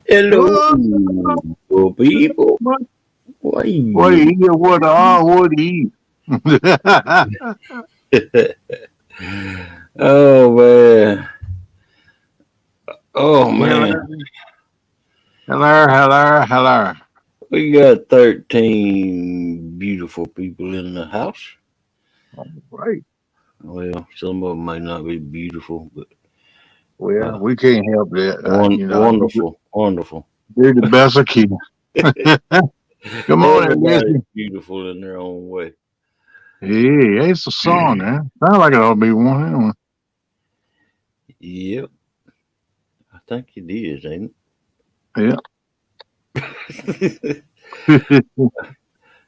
Hello, people. What? What are What you? he eat? What he eat? Oh man. Oh Hello, man. hello. We got 13 beautiful people in the house. Right. Well, some of them may not be beautiful, but Well, uh, we can't help that. wonderful, wonderful. Do the best I can. Come on and Everybody's listen. beautiful in their own way. Yeah, it's a song, man. Sound like it ought to be one anyway. Yep, I think it is, ain't Yeah. it?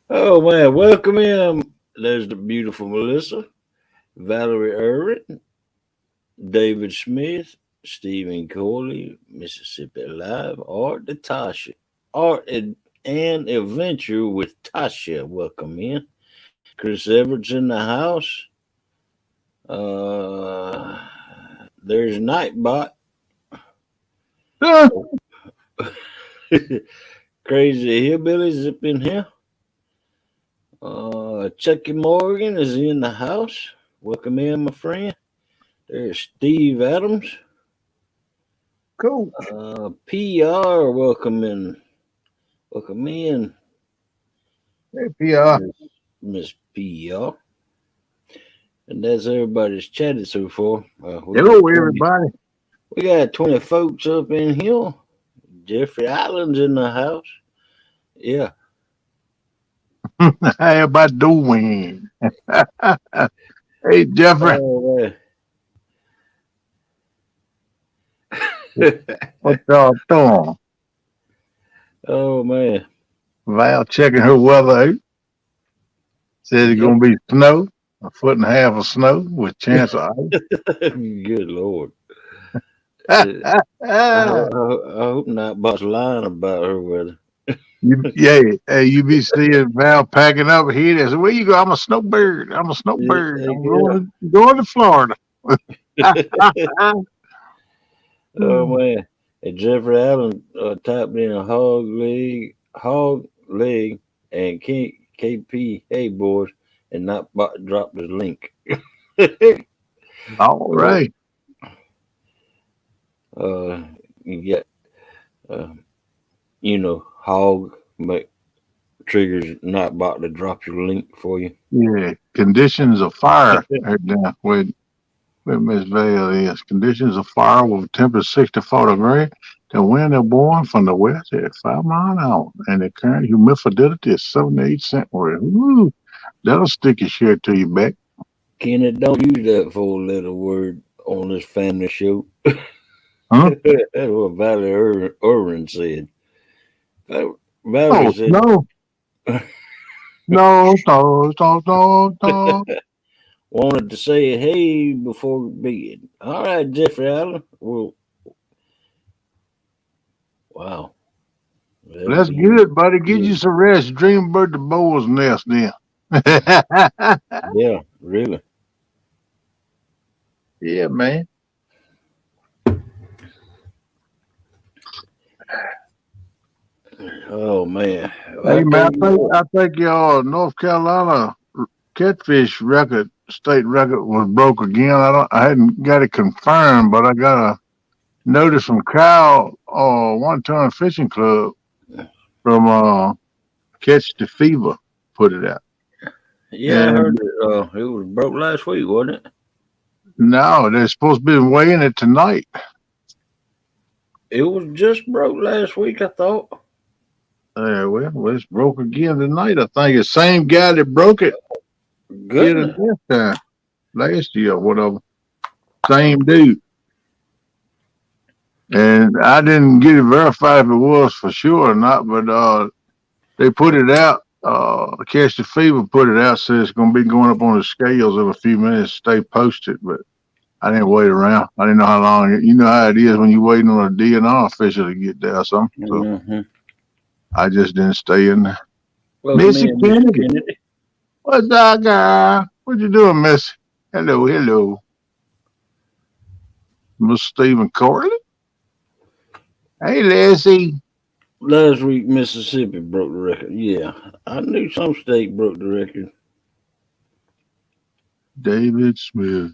Oh man, welcome in. There's the beautiful Melissa, Valerie Irvin, David Smith, Stephen Corley, Mississippi Live, Art the Tasha. Art and Adventure with Tasha. Welcome in. Chris Everett's in the house. Uh, there's Nightbot. Crazy Hillbillies up in here. Chucky Morgan is in the house. Welcome in, my friend. There's Steve Adams. Cool. PR, welcome in. Welcome in, Hey, PR. Miss PR. And that's everybody's chatted so far. Hello, everybody. We got 20 folks up in here. Jeffrey Island's in the house. Yeah. How everybody doing? Hey, Jeffrey. Oh, What y'all doing? oh man. Val checking her weather out. Says it's Yep. going to be snow, a foot and a half of snow with chance of Good Lord. ice. I hope not Bot's lying about her weather. Hey, you be seeing Val packing up here. They say, where you go? I'm a snowbird. I'm a snowbird. I'm Yeah. going to Florida. Oh man. And Jeffrey Allen typed in a hog leg, and KP, hey boys, and not dropped his link. All right. uh, you get, uh, hog, but triggers not about to drop your link for you. Yeah. Conditions of fire right now where Miss Vale is. Conditions of fire with a temperature 64 degrees. The wind are blowing from the west at 5 miles an hour. And the current humidity is 78 centigrade. Woo, that'll stick your shirt to your back. Kenneth, don't use that four-letter word on this family show. Huh? That's what Valerie Irvin said. Valerie Oh, said, no. No. wanted to say hey before bed. All right, Jeffrey Allen. Well, wow. That'll That's be good, buddy. Get you good. some rest. Dream about the boar's nest then. Yeah, really. Yeah, man. Oh man. I Hey, tell man, you what. I think y'all North Carolina catfish state record was broke again. I hadn't got it confirmed, but I got a notice from Kyle, 1 ton fishing club from Catch the Fever put it out. Yeah, I heard And it was broke last week, wasn't it? now they're supposed to be weighing it tonight. It was just broke last week, I thought. Well, it's broke again tonight. I think the same guy that broke it did it Goodness. this time, last year, whatever. Same dude. And I didn't get it verified if it was for sure or not, but they put it out. Catch the Fever put it out, says it's going to be going up on the scales in a few minutes. Stay posted, but I didn't wait around. I didn't know how long. You know how it is when you're waiting on a DNR official to get there or something. So Mm-hmm. I just didn't stay in there. Welcome Missy in, Mr. Kennedy. Kennedy. What's up, girl? What you doing, Miss? Hello. Miss Stephen Corley. Hey, Leslie. Last week, Mississippi broke the record. Yeah, I knew some state broke the record David Smith.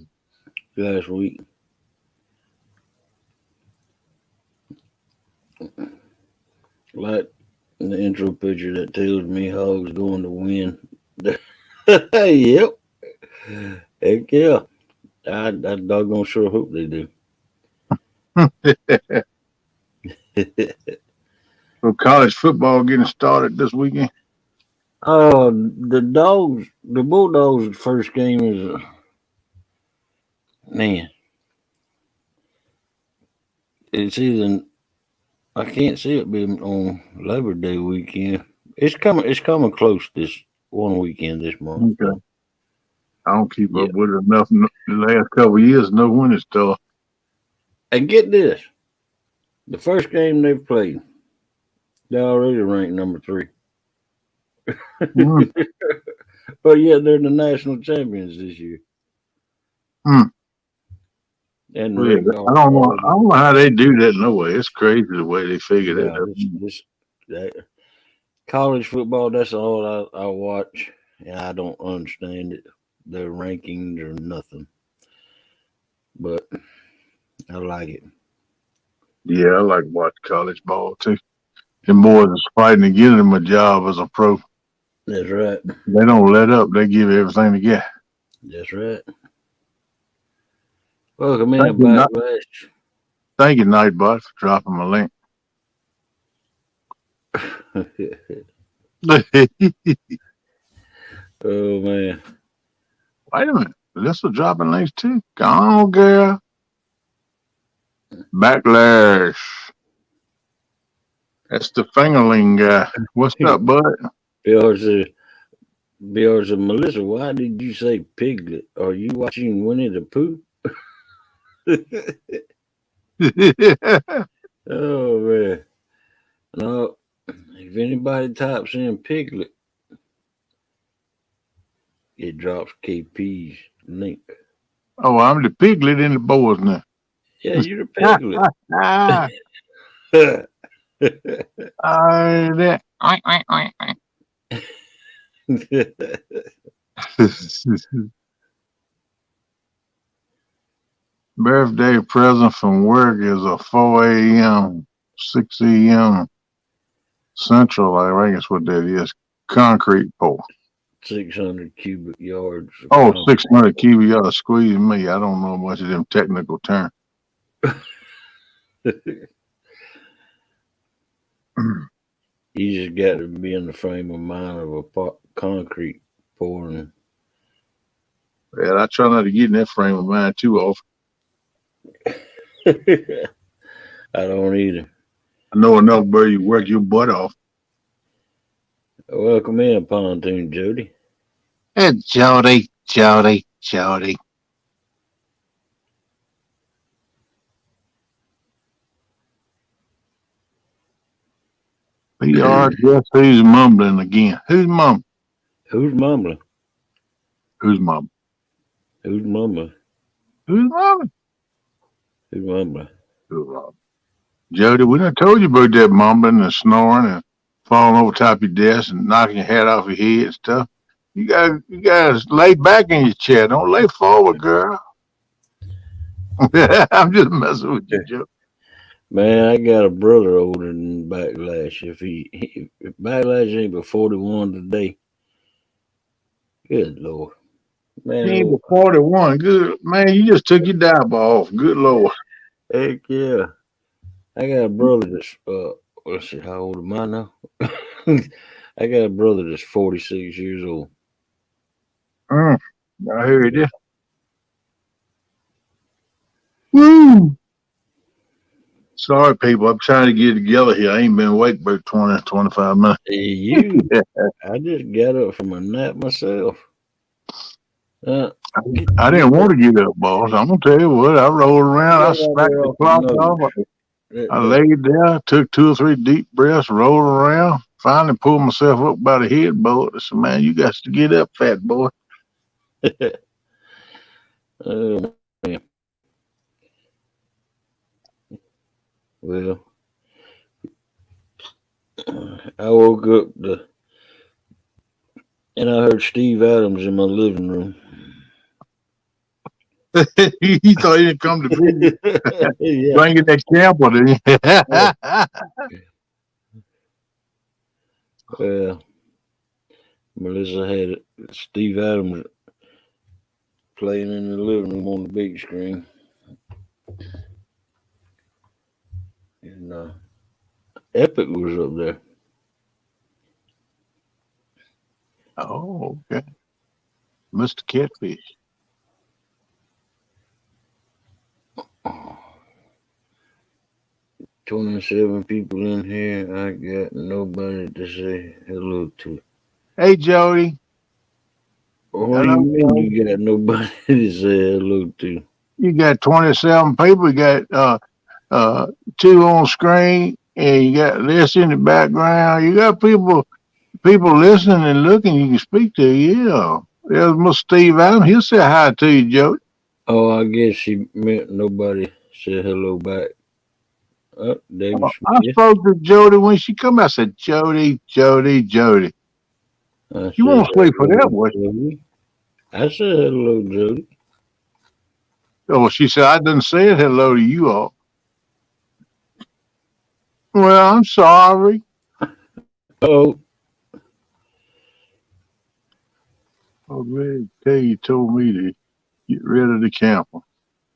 last week. Like the intro picture that tells me Hogs going to win. Yep. Heck yeah. I doggone sure hope they do. So college football getting started this weekend. The Bulldogs' first game is man. It's either I can't see it being on Labor Day weekend. It's coming. It's coming close this one weekend this month. Okay. So I don't keep yeah. up with it enough in the last couple of years to know when it starts. And get this: the first game they've played, they're already ranked number 3. Mm, But yet they're the national champions this year. mm. And Yeah, ranked I don't know. all I don't know how they do that. No way. It's crazy the way they figure that yeah, out. that college football. That's all I watch, and I don't understand it. Their rankings or nothing, but I like it. Yeah, I like watch college ball too. Them boys is fighting to get them a job as a pro. That's right. They don't let up. They give everything to get. That's right. Welcome in, Thank you, Backlash. thank you, Nightbot, for dropping my link. Wait Oh man, a minute. Alyssa dropping links too. Go on, girl. Backlash. That's the fingerling guy. What's up, bud? Bill said, Melissa, why did you say piglet? Are you watching Winnie the Pooh? Oh man, no. If anybody types in piglet, it drops KP's link. Oh, I'm the piglet in the boys now. Yeah, you're the piglet. Ah, that. Birthday present from work is a 4 a.m., 6 a.m. Central, I think is what that is. Concrete pour. 600 cubic yards of Oh, concrete. 600 cubic yards squeeze me. I don't know much of them technical terms. You just got to be in the frame of mind of a concrete pouring. Well, I try not to get in that frame of mind too often. I don't either. I know enough where you work your butt off. Welcome in, Pontoon Jody. Hey, Jody, Jody, Jody. We are guess who's mumbling again. Who's mumbling? Who's mumbling? Who's mumbling? Who's mumbling? Who's mumbling? Who's mumbling? Who's mumbling? Jody, we done told you about that mumbling and snoring and falling over top your desk and knocking your hat off your head and stuff. You gotta lay back in your chair. Don't lay forward, girl. I'm just messing with you, Joe. Man, I got a brother older than Backlash. If Backlash ain't but 41 today, good lord, man, You ain't but 41. Good man, you just took your dive off. Good lord. heck yeah. I got a brother that's let's see, how old am I now? I got a brother that's 46 years old. Mm, I heard you. Woo! Sorry, people. I'm trying to get together here. I ain't been awake about 20, 25 minutes. Hey, I just got up from a nap myself. I didn't want to get up, boss. I'm going to tell you what. I rolled around. I smacked the clock off. I laid there, took 2 or 3 deep breaths, rolled around, finally pulled myself up by the headboard. I said, man, you got to get up, fat boy. Man. Well, I woke up and I heard Steve Adams in my living room. He thought he didn't come to visit. Yeah. Bringing that camper, didn't Well, Melissa had Steve Adams playing in the living room on the big screen. And Epic was up there. Oh, okay. Mr. Catfish. 27 people in here. I got nobody to say hello to. Hey, Jody. What do you Hello, mean Jody. you got nobody to say hello to? You got 27 people. You got two on screen, and you got this in the background. You got people listening and looking. You can speak to. Yeah, there's Mr. Steve Adams. He'll say hi to you, Jody. Oh, I guess she meant nobody said hello back. Oh, David I Smith. spoke to Jody when she come. I said, Jody, Jody, Jody. I You said won't sleep for hello, that, was you? Jody. I said hello, Jody. Oh, she said I didn't say it hello to you all. Well, I'm sorry. Oh, Oh, man, tell you told me to get rid of the camper.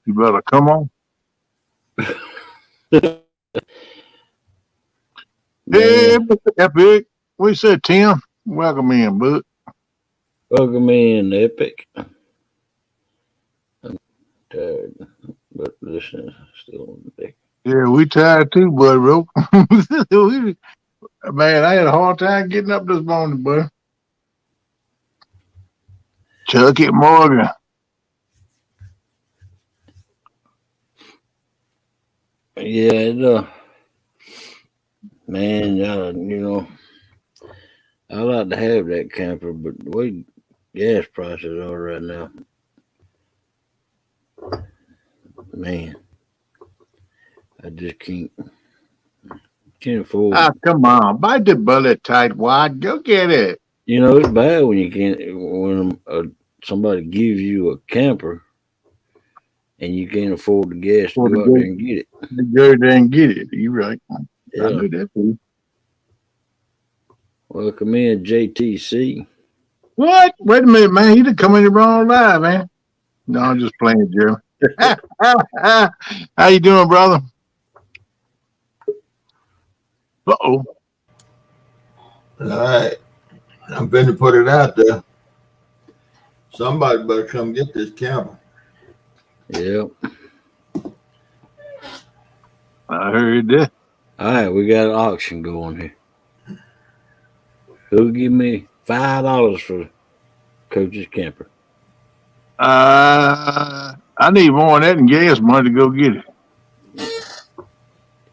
You better come on. Hey, man. Mr. Epic. We said Tim. Welcome in, bud. Welcome in, Epic. I'm tired, but listen, still on the deck. Yeah, we tired too, bud, bro. Man, I had a hard time getting up this morning, bud. Chucky Morgan. Yeah, man, I like to have that camper, but the way gas prices are right now, man, I just can't afford. Ah, come on. Bite the bullet tight wad. Go get it. It's bad when you can't when somebody gives you a camper and you can't afford the gas to For the go out there good, and get it. the girl didn't get it. You right. I Yeah. knew that. Too. Welcome in, JTC. What? Wait a minute, man. You done come in the wrong line, man. No, I'm just playing, Jeremy. How you doing, brother? Uh-oh. All right. I'm going to put it out there. Somebody better come get this camera. Yep. I heard that. All right, we got an auction going here. Who'll give me $5 for Coach's camper? I need more than that and gas money to go get it.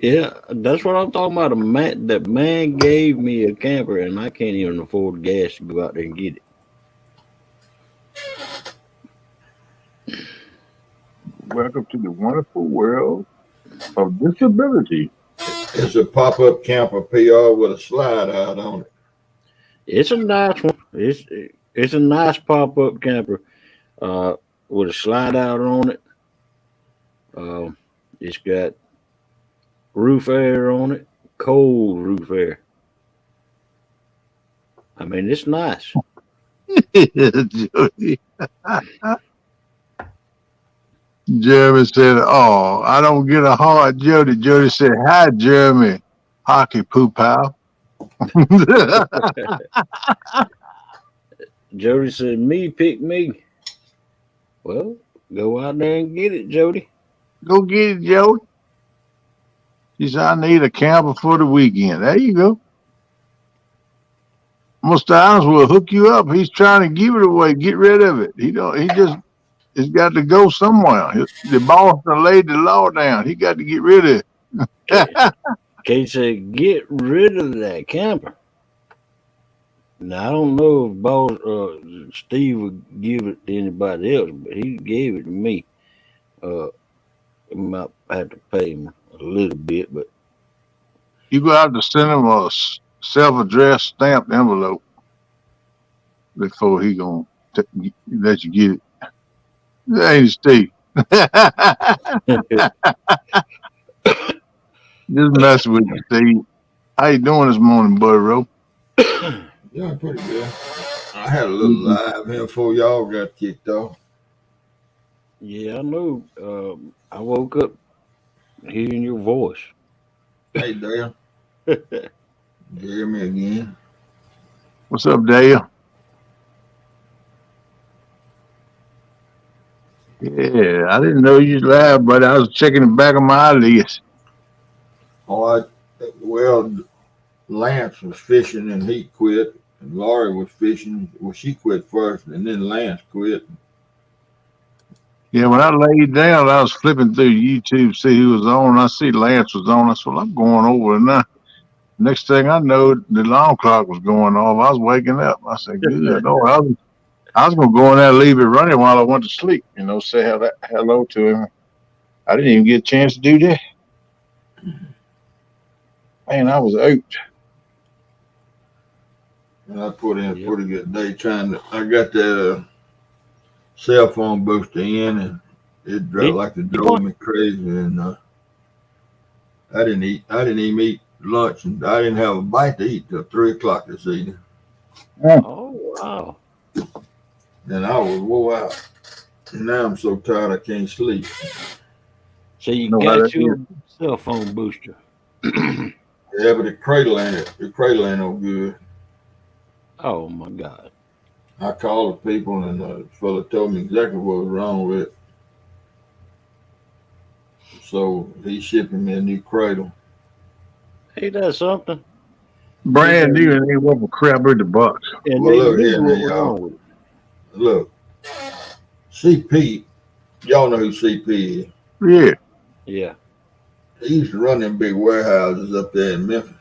Yeah, that's what I'm talking about. That man gave me a camper and I can't even afford gas to go out there and get it. Welcome to the wonderful world of disability. It's a pop-up camper PR with a slide out on it. It's a nice one. It's a nice pop up camper, with a slide out on it. Uh, it's got roof air on it, cold roof air. I mean, it's nice. Jody. Jeremy said, "Oh, I don't get a hard Jody." Jody said, "Hi, Jeremy, hockey poo pal." Jody said, "Me pick me." Well, go out there and get it, Jody. Go get it, Jody. She said, "I need a camper for the weekend." There you go. Mr. Adams will hook you up. He's trying to give it away. Get rid of it. He don't. He just. It's got to go somewhere. The boss done laid the law down. He got to get rid of it. Kate said, "Get rid of that camper." Now I don't know if Steve would give it to anybody else, but he gave it to me. I might have to pay him a little bit, but You go out to send him self-addressed stamped envelope before he gonna let you get it. Ain't it, Steve? Just messing with you, Steve. How you doing this morning, buddy, Ro? Yeah, pretty good. I had a little live here before y'all got kicked off. Yeah, I know. I woke up hearing your voice. Hey, Dale. You hear me again? What's up, Dale? Yeah, I didn't know you was live, but I was checking the back of my eyelids. Well, Lance was fishing and he quit. And Laurie was fishing. Well, she quit first, and then Lance quit. Yeah, when I laid down, I was flipping through YouTube, see who was on. I see Lance was on. I said, well, I'm going over and now. Next thing I know, the alarm clock was going off. I was waking up. I said, good. Oh, I was going to go in there and leave it running while I went to sleep, say hello to him. I didn't even get a chance to do that. Man, I was out. And I put in a pretty good day I got the cell phone booster in, and it drove me crazy. And I didn't even eat lunch, and I didn't have a bite to eat till 3 o'clock this evening. Oh, wow. And I was wore out. And now I'm so tired I can't sleep. So you got your cell phone booster. Yeah, but the cradle ain't no good. Oh my God. I called the people, and the fella told me exactly what was wrong with it. So he's shipping me a new cradle. Ain't that something? Brand new, and they want for crap in the box. And Well, they look knew here, what now, was wrong with it. Look, CP, y'all know who CP is. Yeah. Yeah. He used to run them big warehouses up there in Memphis.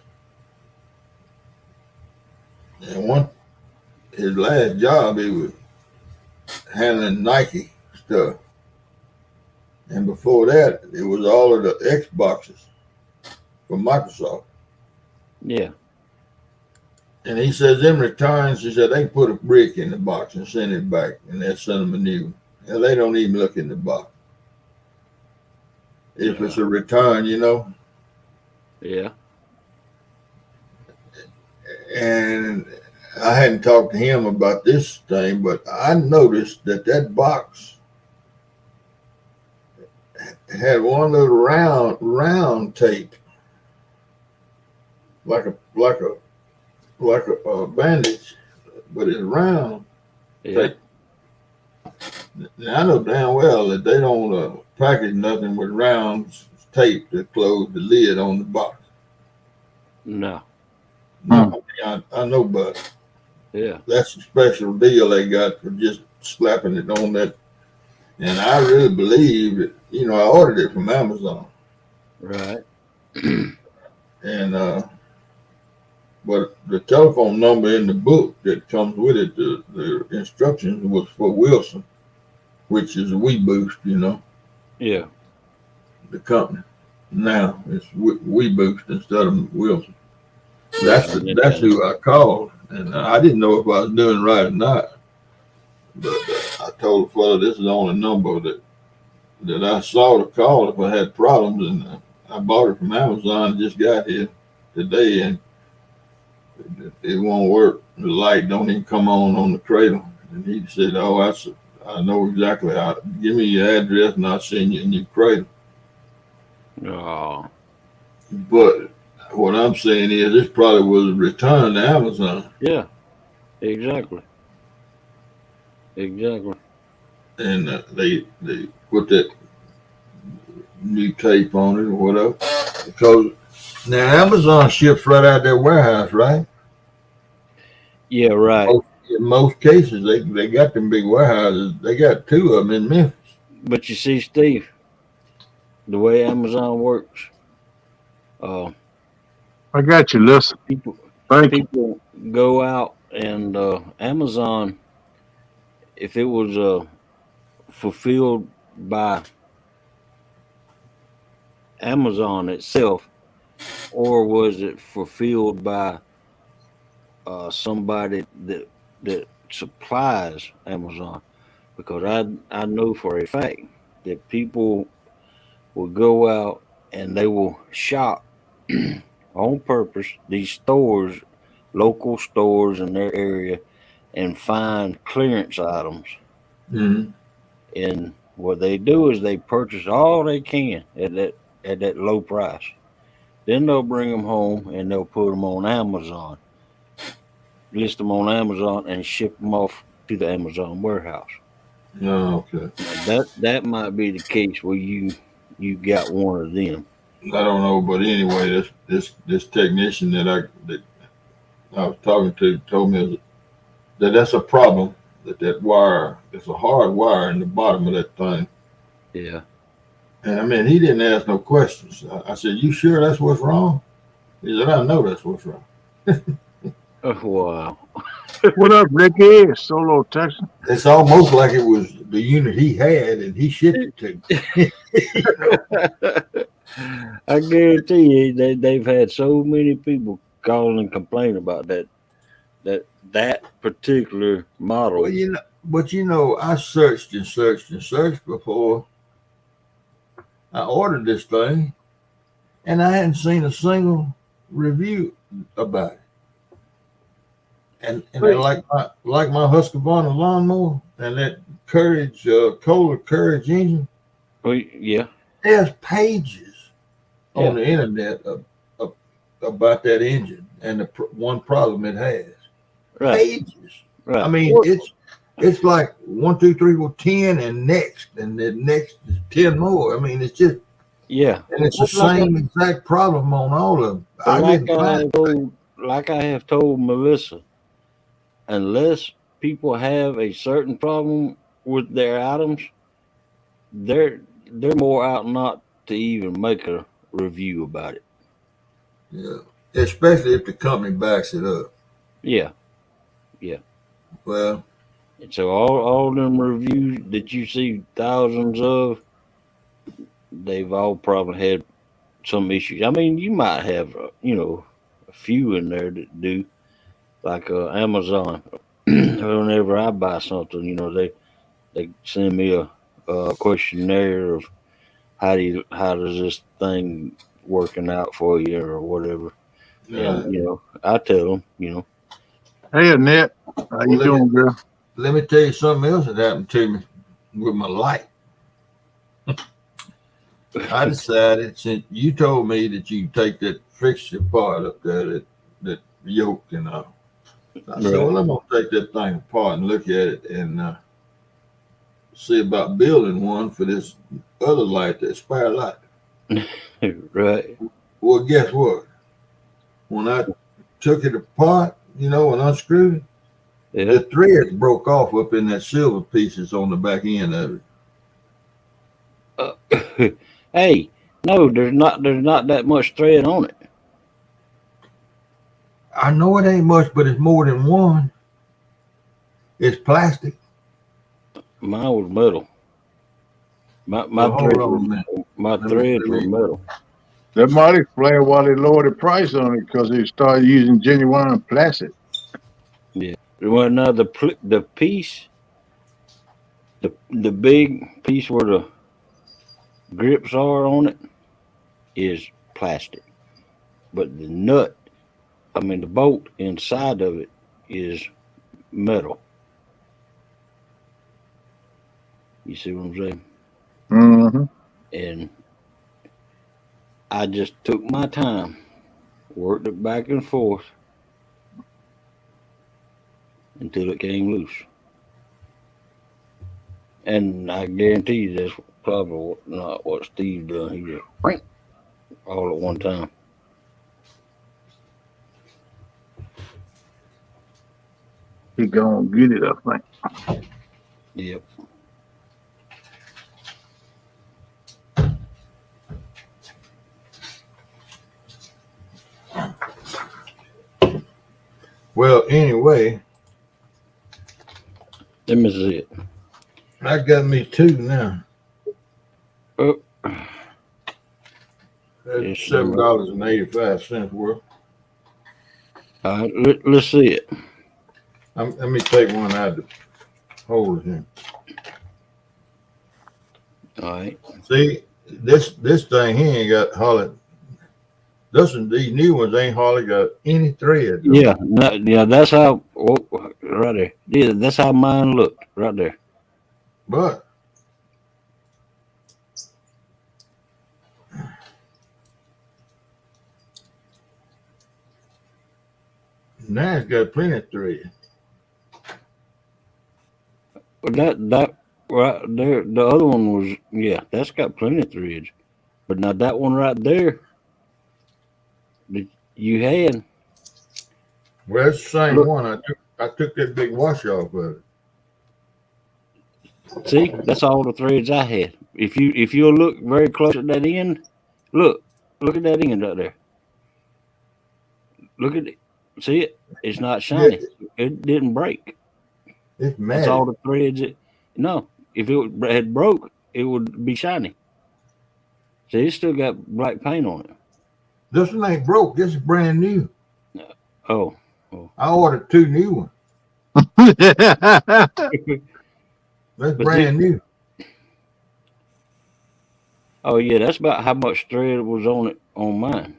And his last job, he was handling Nike stuff. And before that, it was all of the Xboxes from Microsoft. Yeah. And he says in returns, he said they put a brick in the box and send it back, and they send them a new one. And they don't even look in the box. If it's a return, Yeah. And I hadn't talked to him about this thing, but I noticed that box had one little round tape, like a bandage, but it's round tape. Now I know damn well that they don't package nothing with round tape to close the lid on the box. No. I know, but yeah, that's a special deal they got for just slapping it on that. And I really believe that, I ordered it from Amazon. Right. And but the telephone number in the book that comes with it, the instructions was for Wilson, which is We Boost, Yeah. the company. Now it's We Boost instead of Wilson. That's who I called, and I didn't know if I was doing right or not. But I told the fellow this is the only number that I saw to call if I had problems, and I bought it from Amazon. And just got here today, and it won't work. The light don't even come on the cradle. And he said, "Oh, I know exactly how. Give me your address, and I'll send you a new cradle." Oh. But what I'm saying is, this probably was returned to Amazon. Yeah. Exactly. And they put that new tape on it or whatever. Because now Amazon ships right out their warehouse, right? Yeah, right. In most cases, they got them big warehouses. They got 2 of them in Memphis. But you see, Steve, the way Amazon works, I got you. Listen. People go out and Amazon, if it was fulfilled by Amazon itself, or was it fulfilled by somebody that supplies Amazon, because I know for a fact that people will go out and they will shop on purpose these stores, local stores in their area, and find clearance items. Mm-hmm. And what they do is they purchase all they can at that low price. Then they'll bring them home and they'll put them on Amazon, list them on Amazon, and ship them off to the Amazon warehouse. Oh, okay. Now that might be the case where you got one of them. I don't know, but anyway, this technician that I was talking to told me that that's a problem. That wire, it's a hard wire in the bottom of that thing. Yeah. And I mean, he didn't ask no questions. I said, "You sure that's what's wrong?" He said, "I know that's what's wrong." Oh, wow. What up, Ricky? Solo Texan. It's almost like it was the unit he had and he shipped it to. I guarantee you they've had so many people call and complain about that particular model. Well, but I searched and searched and searched before I ordered this thing, and I hadn't seen a single review about it. And then like my Husqvarna lawnmower and that Kohler Courage engine, Well, yeah. there's pages on the internet about that engine and the one problem it has. Right. Pages. Right. I mean, it's like 1, 2, 3, 4, 10, and next, and then next is 10 more. I mean, it's just Yeah. and it's the same exact problem on all of them. Like I have told Melissa, unless people have a certain problem with their items, they're more out not to even make a review about it. Yeah, especially if the company backs it up. Yeah. Yeah. Well, So all them reviews that you see thousands of, they've all probably had some issues. I mean, you might have a few in there that do, like Amazon. Whenever I buy something, they send me a questionnaire of how does this thing working out for you or whatever, and I tell them. Hey, Annette. How you doing, girl? Let me tell you something else that happened to me with my light. I decided, since you told me that you take that fixture part up there, that yoke and all, I said, well, I'm gonna take that thing apart and look at it and see about building one for this other light, that spare light. Right. Well, guess what? When I took it apart, and unscrewed it, the threads broke off up in that silver pieces on the back end of it. Hey, no, there's not that much thread on it. I know it ain't much, but it's more than one. It's plastic. Mine was metal. My threads were metal. That might explain why they lowered the price on it, because they started using genuine plastic. Yeah. Well, now the piece, the big piece where the grips are on it is plastic, but the nut, the bolt inside of it is metal. You see what I'm saying? Mm-hmm. And I just took my time, worked it back and forth until it came loose. And I guarantee you that's probably not what Steve done. He just all at one time. He gonna get it, I think. Yep. Well, anyway, Let me see it. I got me two now. Oh. That's $7.85 worth. All right, let's see it. Let me take one out of the holder here. All right. See, this thing here ain't got hardly. These new ones ain't hardly got any thread. Yeah, that's how. Oh, right there. Yeah, that's how mine looked right there. But now it's got plenty of thread. But that right there, the other one was that's got plenty of threads. But now that one right there that you had. Well, it's the same Look. one. I took that big wash off of it. See, that's all the threads I had. If you'll look very close at that end, look at that end right there. Look at it. See it? It's not shiny. It didn't break. It's mad. That's all the threads. No, if it had broke, it would be shiny. See, it's still got black paint on it. This one ain't broke. This is brand new. Oh. I ordered 2 new ones. That's brand new. Oh yeah, that's about how much thread was on it on mine.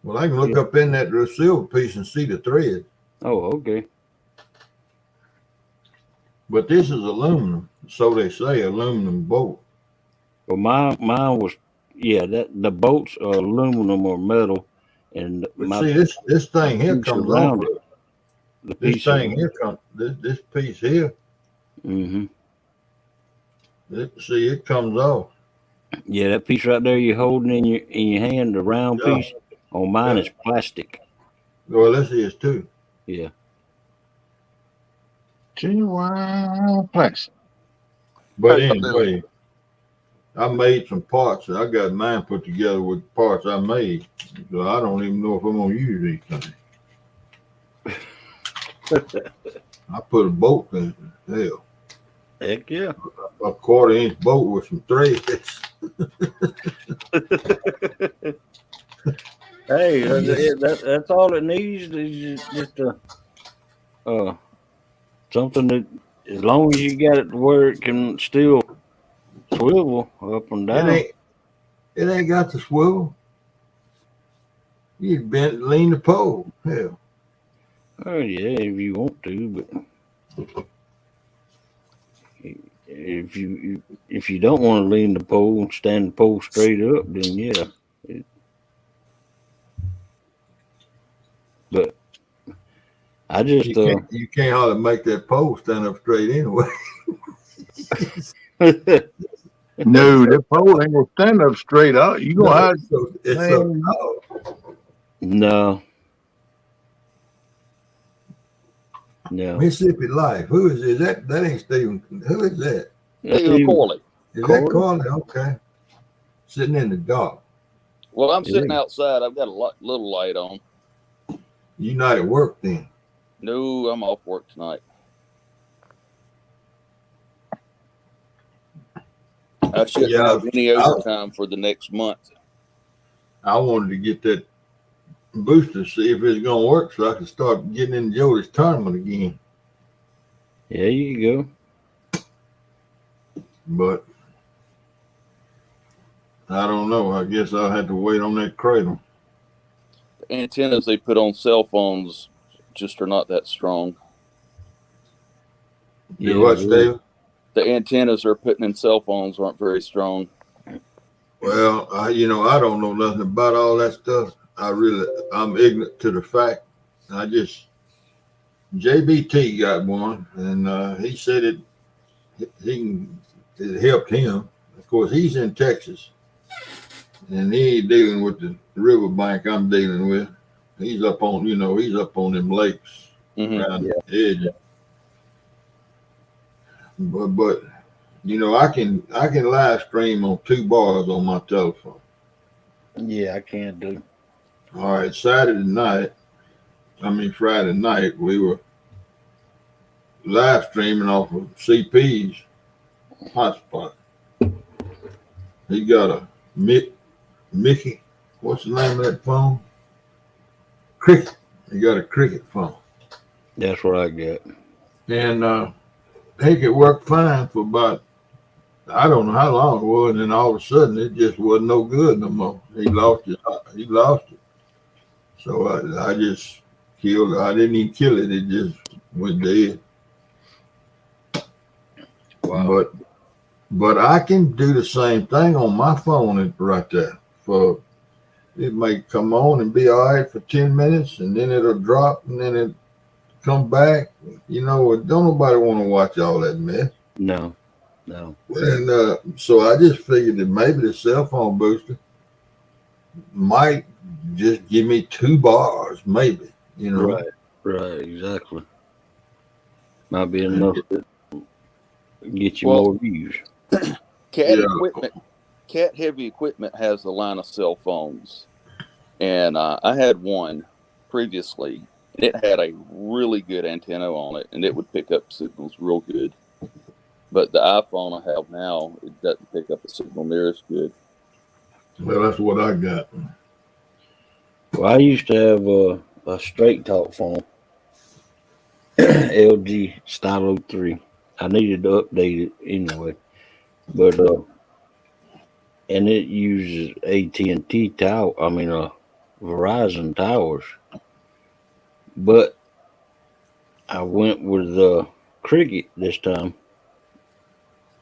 Well, I can look up in that silver piece and see the thread. Oh, okay. But this is aluminum, so they say, aluminum bolt. Well, mine was that the bolts are aluminum or metal, and But see, this thing here comes off. This thing here comes. This piece here. Mm-hmm. See, it comes off. Yeah, that piece right there you're holding in your hand, the round piece. On mine is plastic. Well, this is too. Yeah. Genuine plastic. But anyway, I made some parts. I got mine put together with parts I made. So I don't even know if I'm gonna use these things. I put a bolt in it. Hell. Heck yeah. A 1/4-inch bolt with some threads. Hey, that's all it needs is just something that, as long as you got it to where it can still swivel up and down. It ain't got to swivel. You lean the pole. Hell. Oh yeah, if you want to, but if you don't want to lean the pole and stand the pole straight up, then yeah. But I just you can't hardly make that pole stand up straight anyway. No, that pole ain't gonna stand up straight up. You gonna have it's so tall. No. Mississippi Life. Who is it? That ain't Stephen. Who is that? Stephen Corley. Is that Corley? Okay. Sitting in the dark. Well, I'm sitting outside. I've got a little light on. You not at work then? No, I'm off work tonight. I shouldn't have any overtime for the next month. I wanted to get that booster, see if it's gonna work, so I can start getting in Jody's tournament again. Yeah, you go. But I don't know. I guess I'll have to wait on that cradle. The antennas they put on cell phones just are not that strong. You watch, David? The antennas they're putting in cell phones aren't very strong. Well, I don't know nothing about all that stuff. I'm ignorant to the fact. JBT got one, and he said it helped him. Of course, he's in Texas, and he ain't dealing with the riverbank I'm dealing with. He's up on them lakes around the edge. But I can live stream on 2 bars on my telephone. Yeah, I can't do. All right, Friday night, we were live streaming off of CP's hotspot. He got a Mickey. What's the name of that phone? Cricket. You got a cricket phone. That's what I got. And heck, it worked fine for about, I don't know how long it was, and then all of a sudden it just wasn't no good no more. He lost it. He lost it. So I just killed it. I didn't even kill it. It just went dead. Wow. But I can do the same thing on my phone right there. For it may come on and be all right for 10 minutes, and then it'll drop, and then it come back. You know, don't nobody want to watch all that mess. No. And so I just figured that maybe the cell phone booster might just give me 2 bars, maybe. You know, Right, exactly. Might be enough to get you Well, more views. Cat Heavy Equipment has a line of cell phones, and I had one previously, and it had a really good antenna on it, and it would pick up signals real good. But the iPhone I have now, it doesn't pick up a signal near as good. Well, that's what I got. Well, I used to have a straight talk phone, LG Stylo 3. I needed to update it anyway, but and it uses AT&T tower. I mean, Verizon towers. But I went with Cricket this time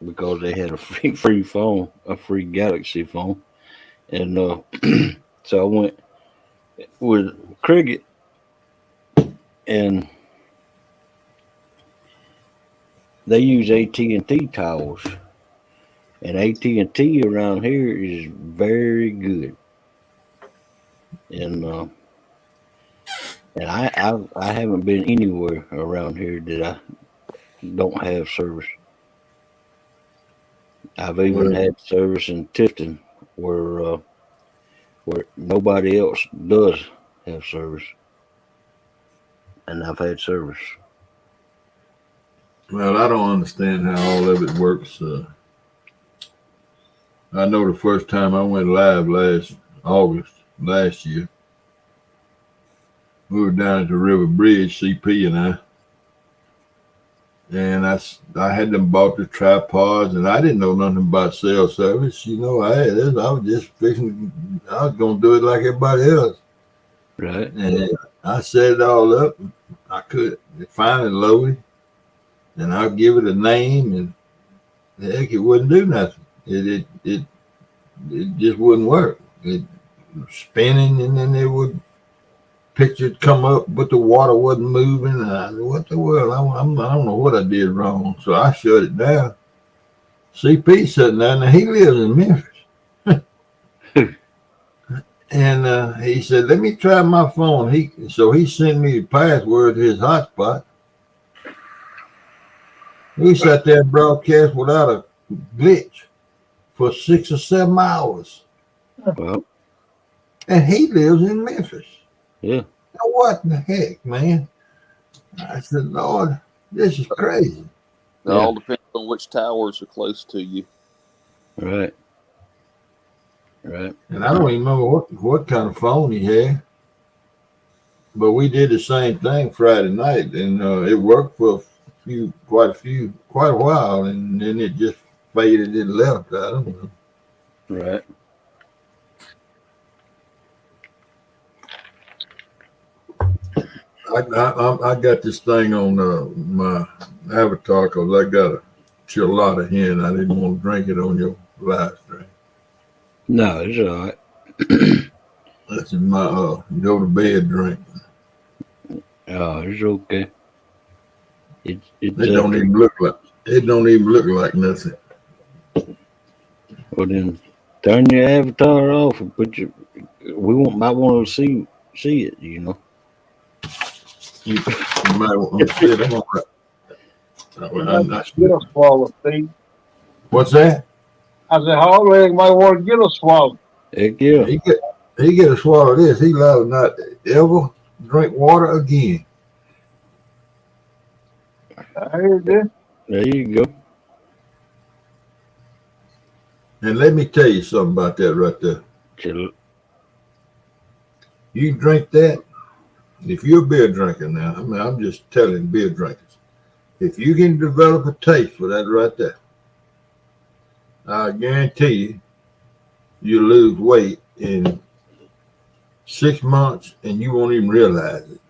because they had a free phone, a free Galaxy phone, and so I went with Cricket, and they use AT&T towers, and AT&T around here is very good, and I haven't been anywhere around here that I don't have service. I've even had service in Tifton where nobody else does have service, and I've had service. Well, I don't understand how all of it works. I know the first time I went live last August last year, we were down at the River Bridge, CP and I had them bought the tripods, and I didn't know nothing about cell service. You know, I was just fixing. I was gonna do it like everybody else, Right. and I set it all up. I could finally load it, and I'll give it a name, and heck, it wouldn't do nothing. It just wouldn't work. It was spinning, and then it would picture come up, but the water wasn't moving. And I said, what the world? I don't know what I did wrong. So I shut it down. CP sitting there, and he lives in Memphis. And he said, let me try my phone. So he sent me the password to his hotspot. We sat there and broadcast without a glitch for 6 or 7 hours. Well, And he lives in Memphis. yeah. Now, what in the heck, man? I said, Lord, this is crazy. It all depends on which towers are close to you. Right. And I don't even remember what kind of phone he had. But we did the same thing Friday night, and it worked for quite a while, and then it just faded and left. I don't know. Right. I got this thing on my avatar because I got a chilada here, and I didn't want to drink it on your live stream. No, it's all right. That's in my go to bed drink. Oh, it's okay. It don't even look like nothing. Well, then turn your avatar off and might want to see it, you know. You might want to sit on that. Get a swallow, Steve. What's that? I said, Hallway might want to get a swallow. Heck yeah. He get a swallow of this. He loves not ever drink water again. I heard this. There you go. And let me tell you something about that right there. Chill. You drink that, If you're a beer drinker now, I mean, I'm just telling beer drinkers, if you can develop a taste for that right there, I guarantee you lose weight in 6 months and you won't even realize it.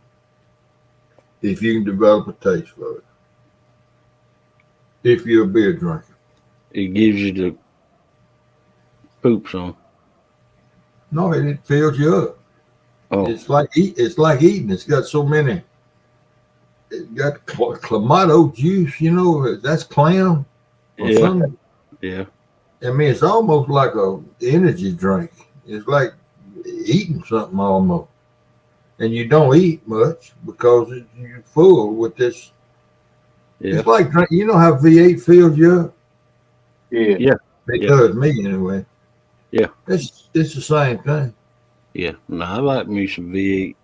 If you can develop a taste for it. If you're a beer drinker. It gives you the poops on. No, it fills you up. Oh, It's like eating. It's got so many. It got clamato juice. You know, that's clam or yeah, something. yeah. I mean, it's almost like a energy drink. It's like eating something almost, and you don't eat much because you're full with this. Yeah. It's like drink. You know how V8 fills you up? Yeah. Yeah. It Yeah. does me anyway. Yeah. It's the same thing. Yeah. No, I like me some V8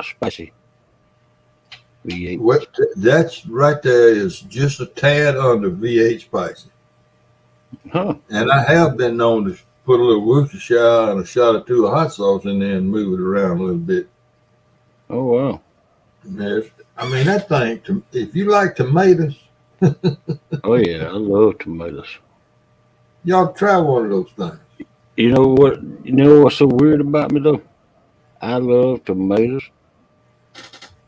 spicy. V8. What that's right there is just a tad under V8 spicy. Huh. And I have been known to put a little Worcestershire and a shot or two of hot sauce in there and move it around a little bit. Oh, wow. I mean, that thing, if you like tomatoes, Oh, yeah. I love tomatoes. y'all try one of those things. You know what? You know what's so weird about me, though? I love tomatoes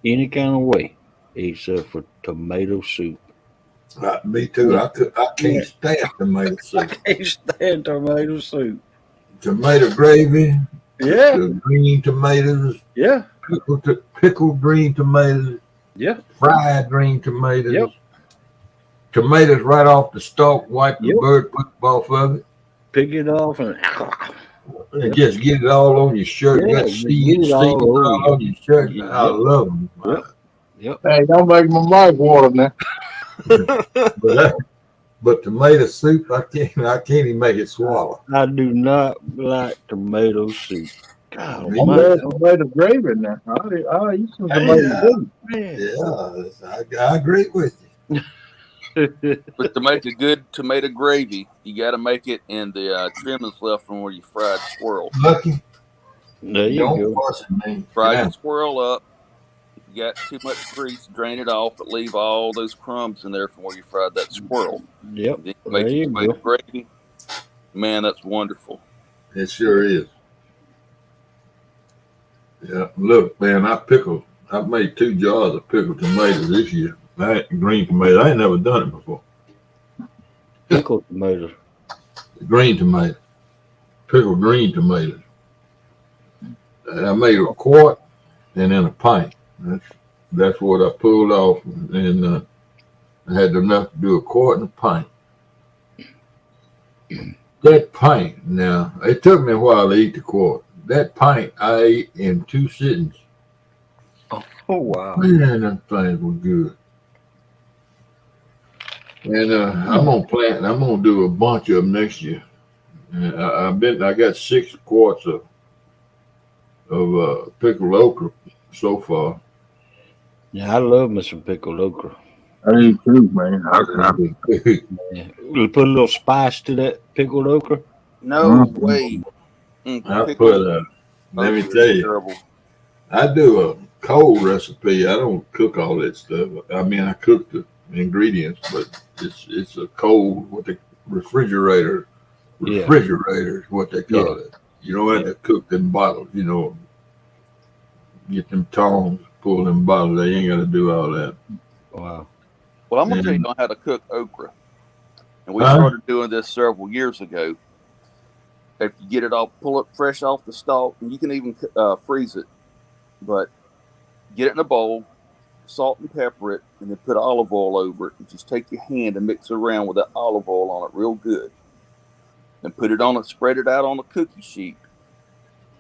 any kind of way except for tomato soup. Me too. I can't stand tomato soup. I can't stand tomato soup. Tomato gravy, Yeah. the green tomatoes, Yeah. pickled green tomatoes, Yeah. fried green tomatoes, Yep. tomatoes right off the stalk, wipe the Yep. bird poop off of it, Pick it off and and just get it all on your shirt. Yeah, Got you seeds get it all over all on your shirt. Yep. I love them. Yep. Yep. Hey, don't make my mouth water now. But tomato soup, I can't even make it swallow. I do not like tomato soup. God Me I'm almighty. glad tomato gravy now. I eat some Hey, tomato gravy. Man. Yeah, I agree with you. But to make a good tomato gravy, you got to make it in the trimmings left from where you fried squirrel. Lucky, There you don't go. fuss at me. Fry Yeah. your squirrel up. If you got too much grease, drain it off, but leave all those crumbs in there from where you fried that squirrel. Yep. Then you There make you your tomato go. gravy. Man, that's wonderful. It sure is. Yeah, look, man, I made 2 jars of pickled tomatoes this year. Green tomatoes. I ain't never done it before. Pickled tomatoes. Green tomato, pickled green tomatoes. And I made a quart and then a pint. That's what I pulled off, and I had enough to do a quart and a pint. That pint, now, it took me a while to eat the quart. That pint I ate in 2 sittings. Oh wow. Man, them things were good. And I'm gonna do a bunch of them next year. And I got 6 quarts of pickled okra so far. Yeah, I love me some pickled okra. I do too, man. Yeah. We'll put a little spice to that pickled okra. No Mhm. way. I Pickled put let me okra is tell you, terrible. I do a cold recipe. I don't cook all that stuff. I mean, I cook the ingredients, but it's a cold what the refrigerator is what they call it. You don't have to cook them bottles. You know, get them tongs, pull them bottles. They ain't got to do all that. Wow. Well, I'm going to tell you how to cook okra. And we started doing this several years ago. If you get it all, pull it fresh off the stalk, and you can even freeze it. But get it in a bowl, salt and pepper it, and then put olive oil over it. And just take your hand and mix it around with that olive oil on it real good. Then put it on and spread it out on a cookie sheet.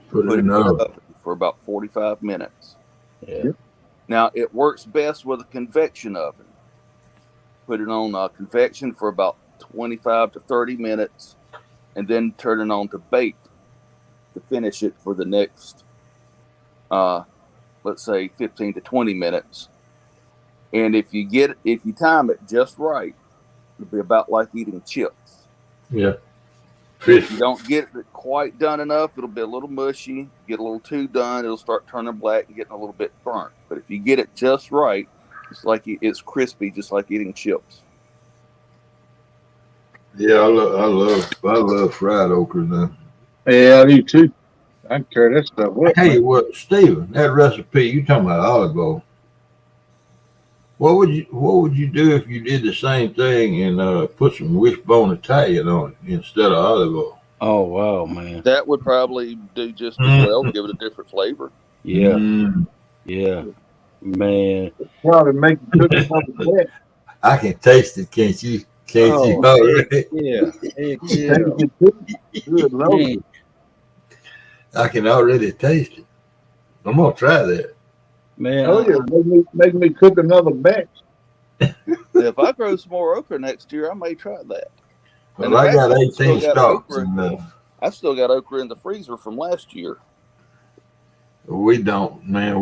Put it Put it in in the the oven. oven for about 45 minutes. Yeah. Now, it works best with a convection oven. Put it on convection for about 25 to 30 minutes, and then turn it on to bake to finish it for the next, let's say, 15 to 20 minutes. And if you time it just right, it'll be about like eating chips. Yeah. If you don't get it quite done enough, it'll be a little mushy. Get a little too done, it'll start turning black and getting a little bit burnt. But if you get it just right, it's like it's crispy, just like eating chips. Yeah, I love fried okra now. Yeah, I do too. I can tear that stuff up. Hey, what, Stephen? That recipe you talking about olive oil? What would you do if you did the same thing and put some wishbone Italian on it instead of olive oil? Oh wow, man. That would probably do just as well. Give it a different flavor. Yeah, yeah, man. Probably make it cook something wet. I can taste it, can't you? Can't you? Yeah, heck yeah. Good Lord. I can already taste it. I'm gonna try that. Man, Oh yeah, make me cook another batch. If I grow some more okra next year, I may try that. Well, I got 18 stalks. I've still got okra in the freezer from last year. We don't, man.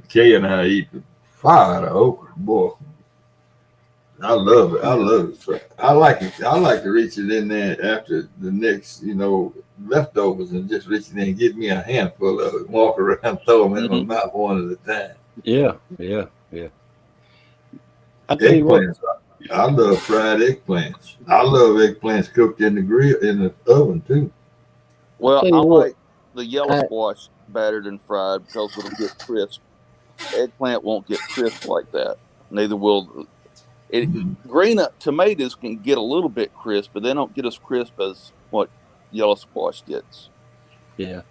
Kay and I eat fire out of okra, boy. I love it. I love it. I like it. I like to reach it in there after the next, leftovers and just reach in there and get me a handful of it, walk around, throw them in my mouth one at a time. Yeah. I tell you what, I love fried eggplants. I love eggplants cooked in the oven too. Well, I like the yellow squash battered and fried because it'll get crisp. Eggplant won't get crisp like that. Neither will green tomatoes can get a little bit crisp, but they don't get as crisp as what yellow squash gets. Yeah.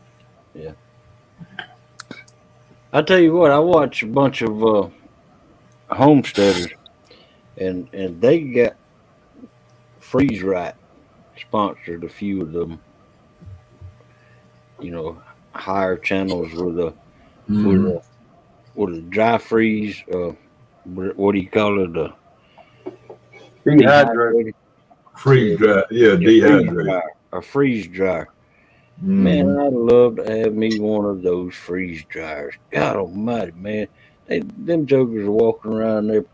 I tell you what, I watch a bunch of homesteaders, and they got Freeze Right sponsored a few of them. Higher channels with a dry freeze. What do you call it? Dehydrated. Freeze dry. Yeah, dehydrated. A freeze dryer. Man, I'd love to have me one of those freeze dryers. God almighty, man. Them jokers are walking around there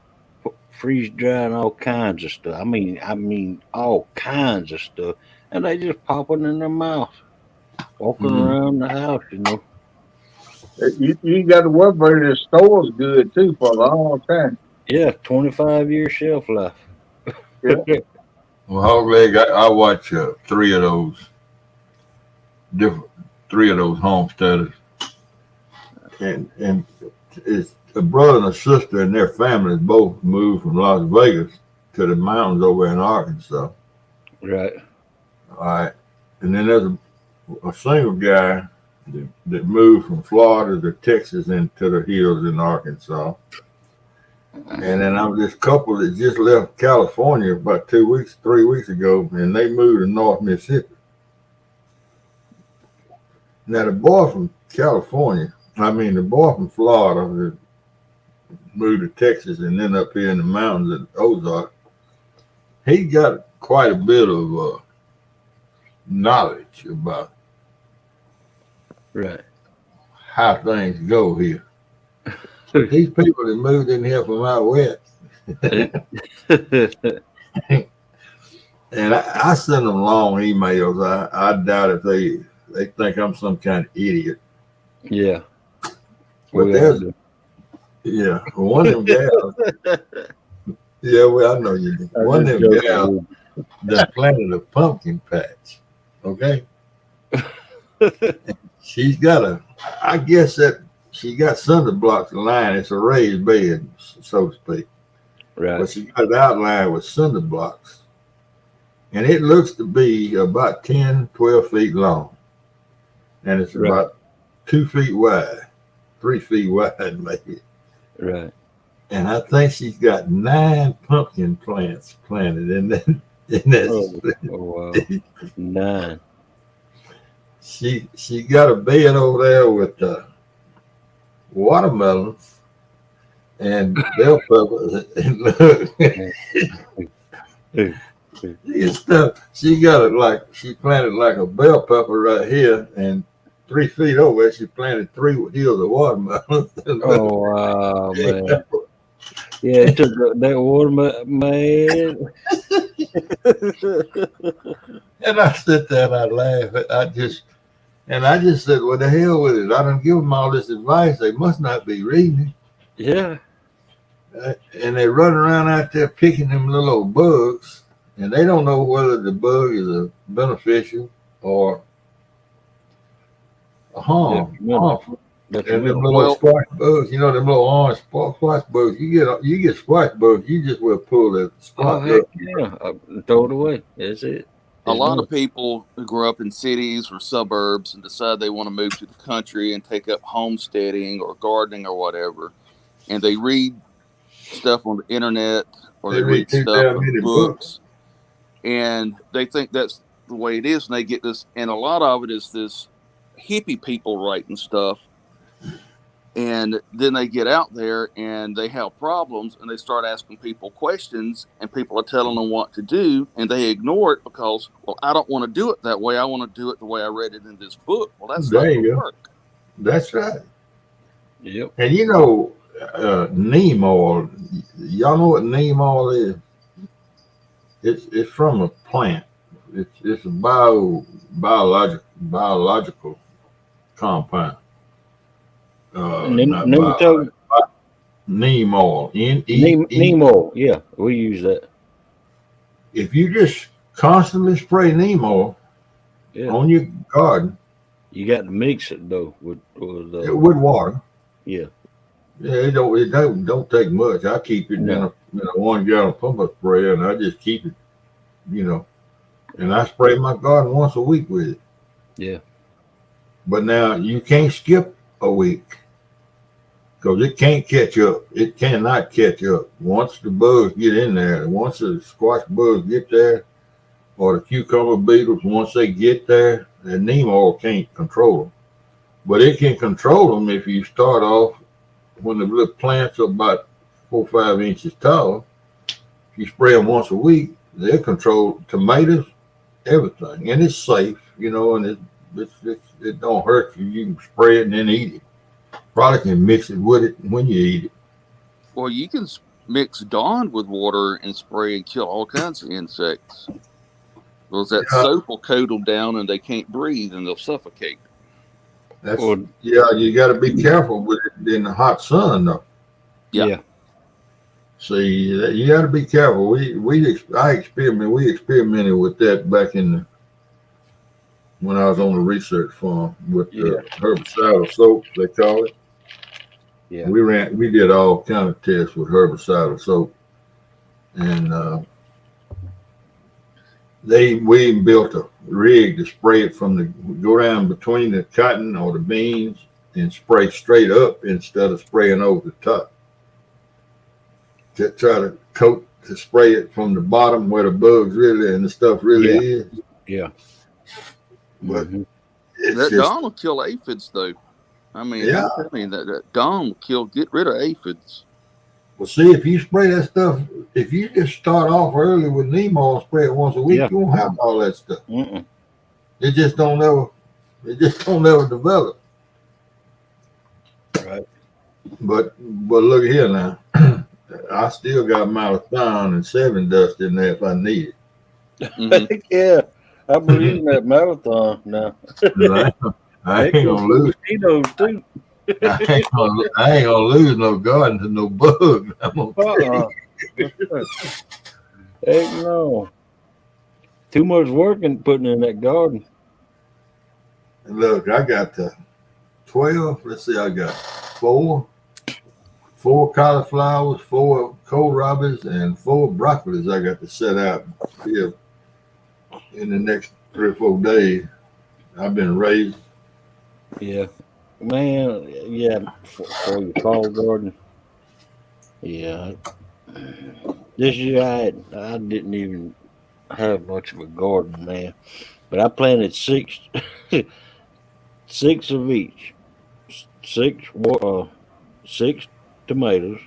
freeze drying all kinds of stuff. I mean all kinds of stuff. And they just pop it in their mouth. Walking around the house, You got to worry about it. The store's good too for a long time. Yeah, 25-year shelf life. Yeah. Well, Hogleg, I watch three of those homesteaders, and it's a brother and a sister and their families both moved from Las Vegas to the mountains over in Arkansas. Right. All right, and then there's a single guy that moved from Florida to Texas into the hills in Arkansas. And then I'm this couple that just left California about 3 weeks ago, and they moved to North Mississippi. Now, the boy from Florida that moved to Texas and then up here in the mountains at Ozark, he got quite a bit of knowledge about how things go here. These people that moved in here from out west, and I send them long emails. I doubt if they think I'm some kind of idiot. Yeah. But one of them gals. Yeah, well, I know you do. One of them gals that planted a pumpkin patch. Okay. She's got she got cinder blocks lined. It's a raised bed, so to speak. Right. But she got it outlined with cinder blocks. And it looks to be about 10, 12 feet long. And it's about 2 feet wide, 3 feet wide, maybe. Right. And I think she's got 9 pumpkin plants planted in that. Oh wow. 9. She got a bed over there with watermelons and bell peppers. And look, stuff. She got it she planted like a bell pepper right here, and 3 feet over, she planted 3 hills of watermelons. Oh wow, man. Yeah, it took that watermelon, man. And I sit there and I laugh. I just said, well, the hell with it. I done give them all this advice. They must not be reading Yeah. it. And they run around out there picking them little old bugs, and they don't know whether the bug is a beneficial or a harmful. And them little Well, squash bugs, you know, them little orange squash bugs. You get squash bugs, you just will pull the squash heck up. yeah. Throw it away. That's it. A lot of people who grow up in cities or suburbs and decide they want to move to the country and take up homesteading or gardening or whatever, and they read stuff on the internet or they read too stuff damn in many books, and they think that's the way it is, and they get this, and a lot of it is this hippie people writing stuff, and then they get out there and they have problems and they start asking people questions, and people are telling them what to do, and they ignore it because, well, I don't want to do it that way. I want to do it the way I read it in this book. Well, that's not going to work. That's right. Yep. And you know, neem oil. Y'all know what neem oil is? It's from a plant. It's a biological compound. Neem oil. Neem oil. Yeah, we use that. If you just constantly spray neem oil on your garden, you got to mix it though with water. Yeah. Yeah, it don't take much. I keep it in a 1 gallon pump sprayer, and I just keep it, and I spray my garden once a week with it. Yeah. But now you can't skip a week because it can't catch up. It cannot catch up. Once the bugs get in there, once the squash bugs get there, or the cucumber beetles, once they get there, the neem oil can't control them. But it can control them if you start off when the little plants are about 4 or 5 inches tall. If you spray them once a week, they'll control tomatoes, everything, and it's safe, and it don't hurt you. You can spray it and then eat it. Probably can mix it with it when you eat it. Well, you can mix Dawn with water and spray and kill all kinds of insects. Because that soap will coat them down and they can't breathe and they'll suffocate. You got to be careful with it in the hot sun, though. Yeah. See, you got to be careful. We experimented with that back when I was on the research farm with herbicidal soap, they call it. Yeah. We did all kind of tests with herbicidal soap, and we built a rig to spray it go down between the cotton or the beans and spray straight up instead of spraying over the top. To try to spray it from the bottom where the bugs really and the stuff really is. Yeah. But that Dawn will kill aphids, though. I mean, that Dawn will get rid of aphids. Well, see, if you spray that stuff, if you just start off early with neem oil, spray it once a week, you won't have all that stuff. It just don't never develop. Right. But look here now. I still got malathion and 7 dust in there if I need it. Yeah, I believe in that malathion now. I ain't gonna lose. Those too. I ain't gonna lose no garden to no bug. I'm gonna Heck no. Too much work in putting in that garden. Look, I got 12. Let's see, I got 4 cauliflowers, 4 kohlrabis, and 4 broccolis I got to set out here in the next 3 or 4 days. I've been raising. Yeah. Man, for your fall garden. Yeah. This year I didn't even have much of a garden, man. But I planted 6 of each. 6 tomatoes,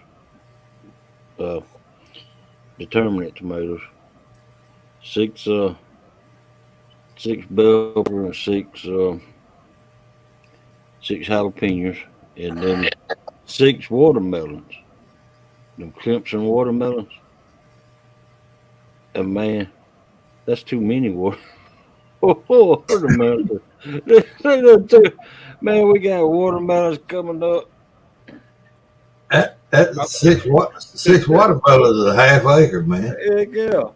determinate tomatoes, 6 bell pepper, and 6 jalapenos, and then 6 watermelons. Them Clemson watermelons. And man, that's too many water. Watermelon. Man, we got watermelons coming up. That six watermelons is a half acre, man. Heck yeah.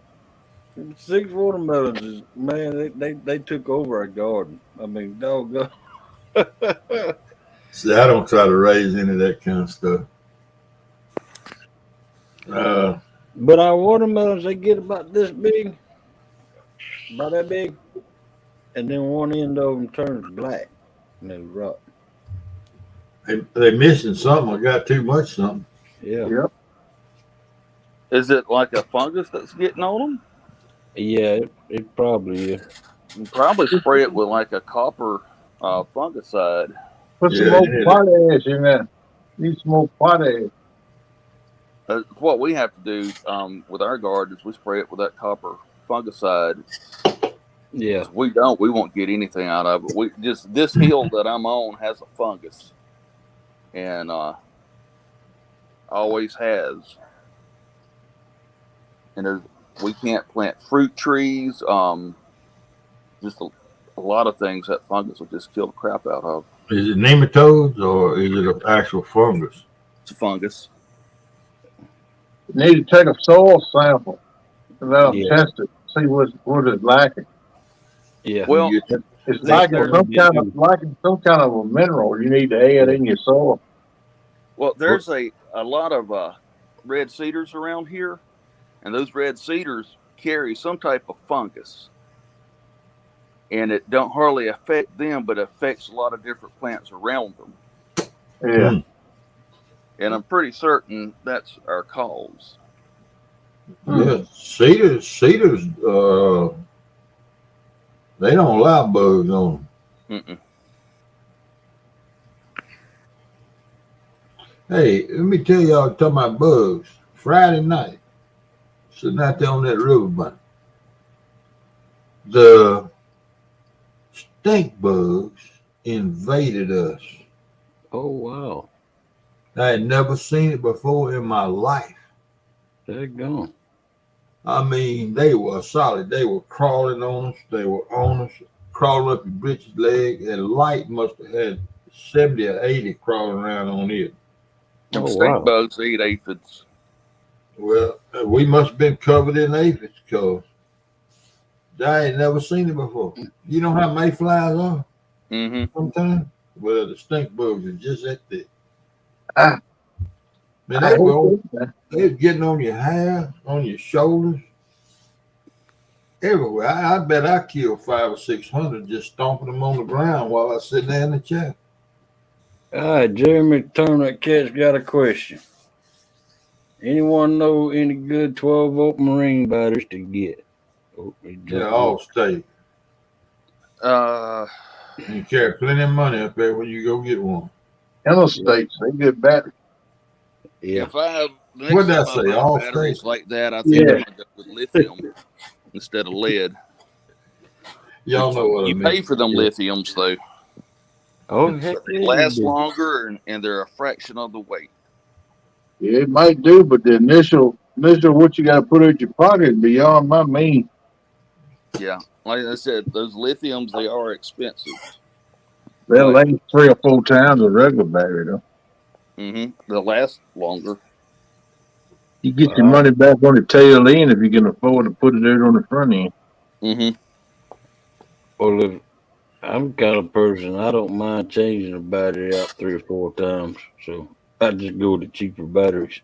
6 watermelons is, man, they took over our garden. I mean, doggone. See, I don't try to raise any of that kind of stuff. But our watermelons, they get about this big, about that big, and then one end of them turns black and they rot. They missing something. I got too much something. Yeah. Yep. Is it like a fungus that's getting on them? Yeah, it probably is. You probably spray it with like a copper fungicide. Put some Yeah, more yeah. potash in there. Need some more potash. What we have to do with our garden is we spray it with that copper fungicide. Yeah. If we won't get anything out of it. We just, this hill that I'm on has a fungus, and always has. And we can't plant fruit trees. Just a lot of things that fungus will just kill the crap out of. Is it nematodes or is it an actual fungus? It's a fungus. You need to take a soil sample and let them Yeah. test it, see what it's lacking. Yeah. Well, You get- It's They lacking certainly some kind of a mineral you need to add in your soil. Well, there's a lot of red cedars around here, and those red cedars carry some type of fungus, and it don't hardly affect them, but affects a lot of different plants around them. Yeah. And I'm pretty certain that's our cause. Yeah, cedars. They don't allow bugs on them. Mm-mm. Hey, let me tell y'all, talking about bugs. Friday night, sitting out there on that riverbank, the stink bugs invaded us. Oh, wow. I had never seen it before in my life. They're gone. I mean, they were solid. They were crawling on us. They were on us, crawling up your britches leg. And light must have had 70 or 80 crawling around on it. Them Oh, stink wow. bugs eat aphids. Well, we must have been covered in aphids because I ain't never seen it before. You know how mayflies are Mm-hmm. sometimes? Well, the stink bugs are just that thick. Ah, Man, I they hate were that. getting on your hair, on your shoulders, everywhere. I bet I killed 500 or 600 just stomping them on the ground while I was sitting there in the chair. All right, Jeremy Turner Cat's got a question. Anyone know any good 12-volt marine batteries to get? Oh, he Yeah, jumped all up. state. You carry plenty of money up there when you go get one. Interstates, they get better. Yeah. If I have the What'd next I time I say? buy All batteries state. like that, I think Yeah. I'm gonna go with lithium instead of lead. Y'all know what I You mean. pay for them lithiums though. Oh, heck But they yeah, you last do. longer and they're a fraction of the weight. Yeah, it might do, but the initial what you got to put in your pocket is beyond my means. Yeah, like I said, those lithiums, they are expensive. They'll But last 3 or 4 times a regular battery, though. they'll last longer. You get your money back on the tail end if you can afford to put it there on the front end. Mm-hmm. Well, if I'm the kind of person, I don't mind changing the battery out 3 or 4 times. So I just go to cheaper batteries.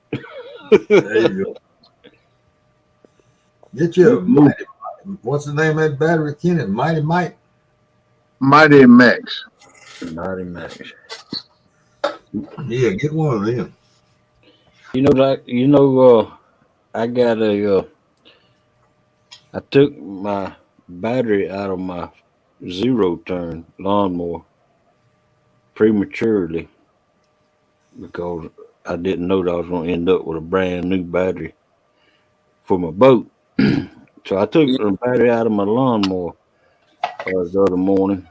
There you go. Get your Mighty, what's the name of that battery, Kenny? Mighty Mike? Mighty Max. Mighty Max. Yeah, get one of them. I got I took my battery out of my 0-turn lawnmower prematurely because I didn't know that I was going to end up with a brand new battery for my boat. So I took the battery out of my lawnmower the other morning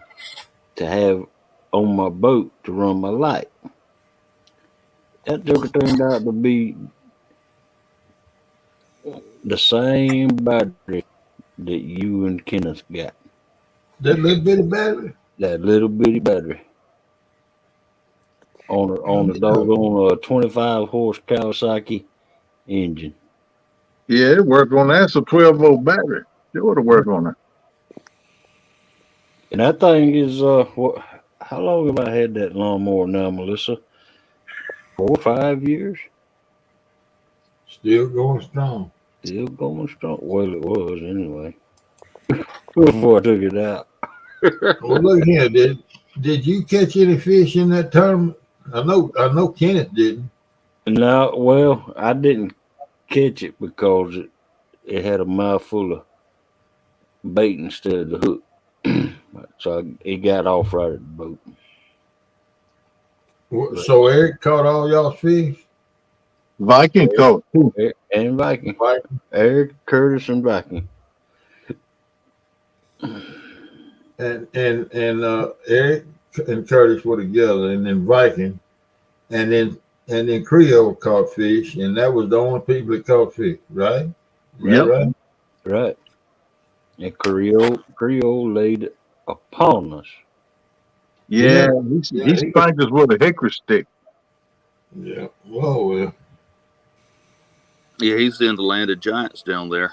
to have on my boat to run my light. That joker turned out to be the same battery that you and Kenneth got. That little bitty battery? That little bitty battery on the doggone 25 horse Kawasaki engine. Yeah, it work on that. It's a 12-volt battery. It ought to work on it. And that thing is what? How long have I had that lawnmower now, Melissa? 4 or 5 years. Still going strong. Still going strong. Well, it was anyway. Before I took it out. Well, look here. Did you catch any fish in that tournament? I know Kenneth didn't. No, well, I didn't catch it because it had a mouthful of bait instead of the hook. So it got off right at the boat. So Eric caught all y'all's fish? Viking caught too. And Viking. Viking. Eric, Curtis, and Viking. And Eric and Curtis were together, and then Viking, and then Creole caught fish, and that was the only people that caught fish, right? Yep. Right. Right. And Creole laid upon us. Yeah, he spanked us with a hickory stick. Yeah. Well. Yeah, he's in the land of giants down there.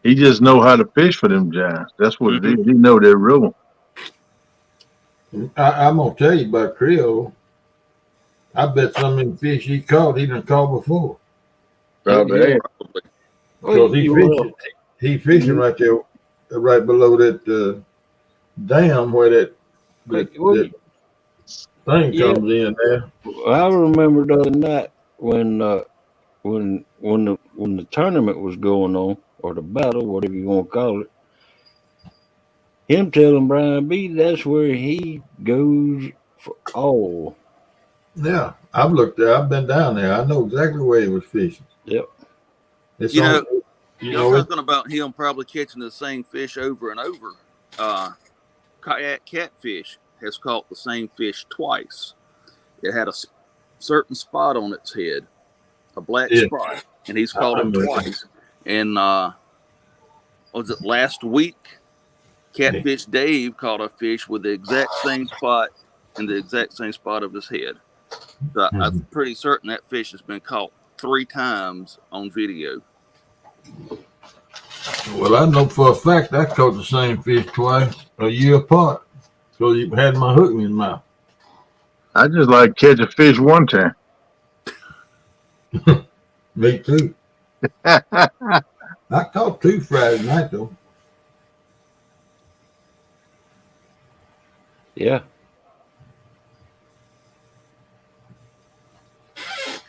He just know how to fish for them giants. That's what it is. He know their rhythm. I'm gonna tell you about Creole. I bet some of them fish he caught, he done caught before. Probably. Because he fishing right there, right below that dam where that thing comes in there. I remember the other night when the tournament was going on, or the battle, whatever you want to call it. Him telling Brian B. that's where he goes for all. Yeah, I've looked there. I've been down there. I know exactly where he was fishing. Yep. You're talking about him probably catching the same fish over and over. Kayak Catfish has caught the same fish twice. It had a certain spot on its head, a black spot, and he's caught it twice. And was it last week? Catfish Dave caught a fish with the exact same spot and the exact same spot of his head. So I'm pretty certain that fish has been caught 3 times on video. Well, I know for a fact I caught the same fish twice, a year apart. So he had my hook in his mouth. I just like catch a fish one time. Me too. I caught 2 Friday night though. Yeah.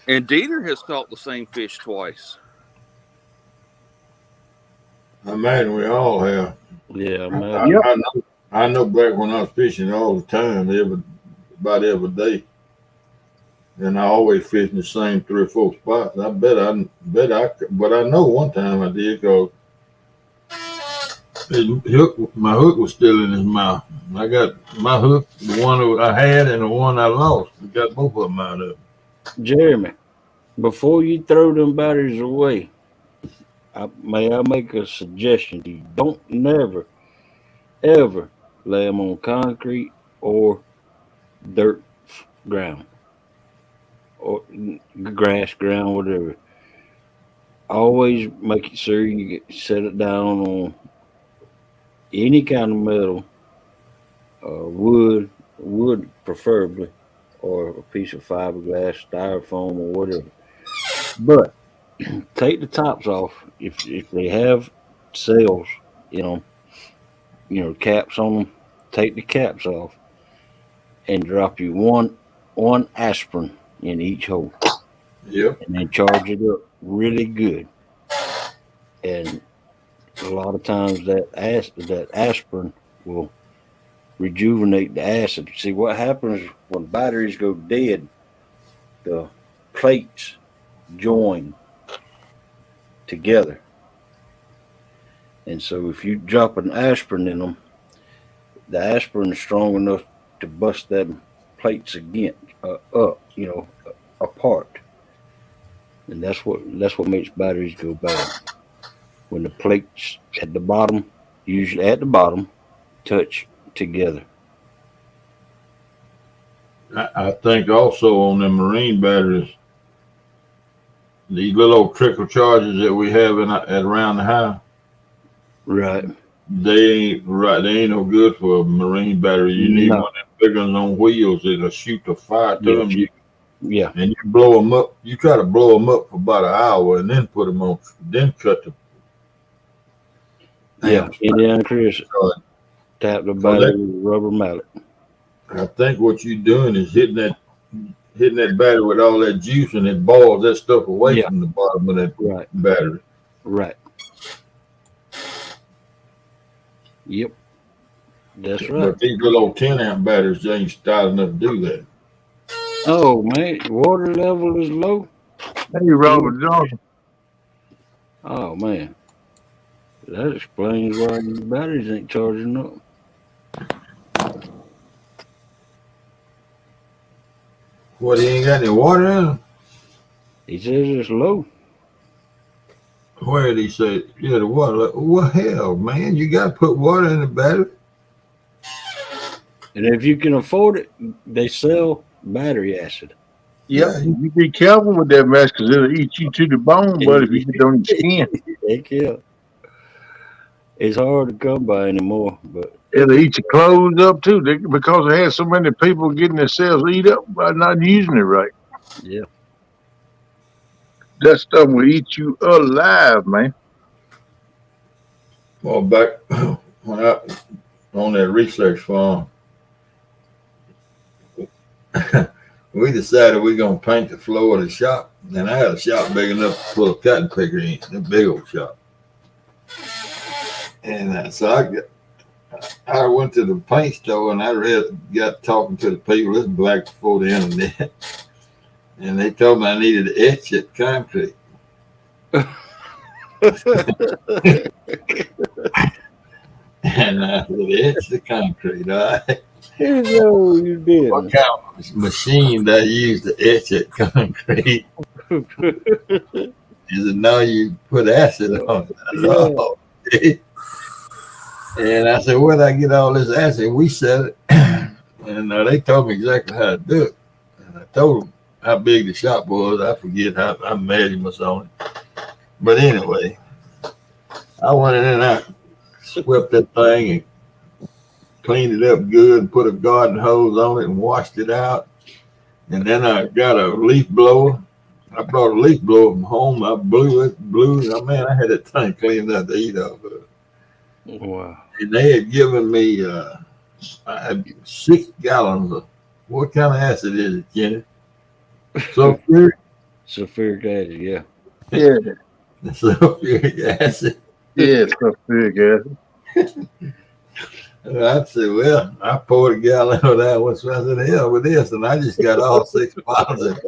And Dieter has caught the same fish twice. I imagine we all have. Yeah, I know back when I was fishing all the time, about every day. And I always fishing the same 3 or 4 spots. But I know one time I did because my hook was still in his mouth. I got my hook, the one I had and the one I lost. We got both of them out of it. Jeremy, before you throw them batteries away, may I make a suggestion to you? Don't never, ever lay them on concrete or dirt ground or grass ground, whatever. Always make sure you set it down on any kind of metal, wood preferably, or a piece of fiberglass, styrofoam, or whatever. But take the tops off if they have cells, caps on them. Take the caps off and drop you one aspirin in each hole. Yep. And then charge it up really good. And a lot of times that aspirin will rejuvenate the acid. See what happens when batteries go dead, the plates join together. And so if you drop an aspirin in them, the aspirin is strong enough to bust them plates apart. And that's what makes batteries go bad. When the plates at the bottom usually at the bottom, touch together. I think also on the marine batteries, these little old trickle charges that we have at around the house, Right. they ain't right. They ain't no good for a marine battery. You need one of them big ones on wheels that'll shoot the fire to them. Yeah. And you blow them up. You try to blow them up for about an hour, and then put them on. Then cut the. Yeah. Indiana Chris tap the battery with a rubber mallet. I think what you're doing is hitting that battery with all that juice, and it balls that stuff away from the bottom of that battery. Right. Yep. That's right. But these little old 10 amp batteries, they ain't stout enough to do that. Oh man, water level is low. Hey, Robert Johnson. Oh man, that explains why these batteries ain't charging up. What, he ain't got any water in them? He says it's low. Where did he say? Yeah, the water. Well, hell, man, you got to put water in the battery. And if you can afford it, they sell battery acid. Yeah, you be careful with that mess because it'll eat you to the bone, but if you get on your skin. Heck yeah. It's hard to come by anymore, but it'll eat your clothes up too because they had so many people getting themselves eat up by not using it right. Yeah. That stuff will eat you alive, man. Well, back when I on that research farm, we decided we're going to paint the floor of the shop. And I had a shop big enough to put a cotton picker in, a big old shop. And so I went to the paint store and I got talking to the people. This was back before the internet. And they told me I needed to etch it concrete. And I said, etch the concrete, all right? You did. What kind of machine that I use to etch it concrete? Is it now you put acid on it? I said, oh, okay. And I said, where'd I get all this acid? We said it. And they told me exactly how to do it. And I told them how big the shop was. I forget how measurements on it. But anyway, I went in and I swept that thing and cleaned it up good and put a garden hose on it and washed it out. And then I got a leaf blower. I brought a leaf blower from home. I blew it. Oh, man, I had that thing cleaned up to eat off of it. Wow. And they had given me I had 6 gallons of, what kind of acid is it, Kenny? Sulfuric acid, yeah. Yeah. Sulfuric acid. Yeah, sulfuric acid. I said, well, I poured a gallon of that. What's I said, hell with this? And I just got all 6 bottles of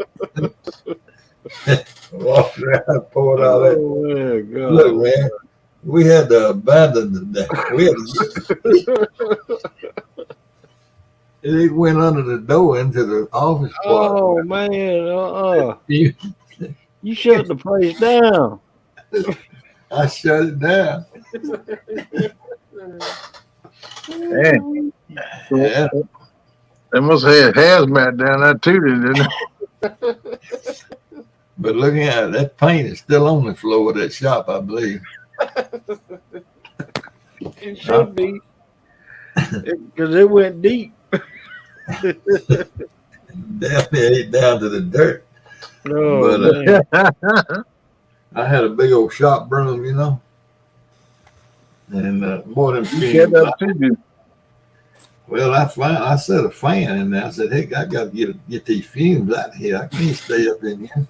it. Walked around, poured all that. Oh, God. Look, man, we had to abandon the day. It went under the door into the office. Oh, man. You shut the place down. I shut it down. Yeah. They must have had hazmat down there too, didn't they? But looking at it, that paint is still on the floor of that shop, I believe. It should be. Because it went deep. Definitely down to the dirt. Oh, but I had a big old shop broom, you know. And more than fumes. Well, I set a fan in there. I said, hey, I got to get these fumes out of here. I can't stay up in here.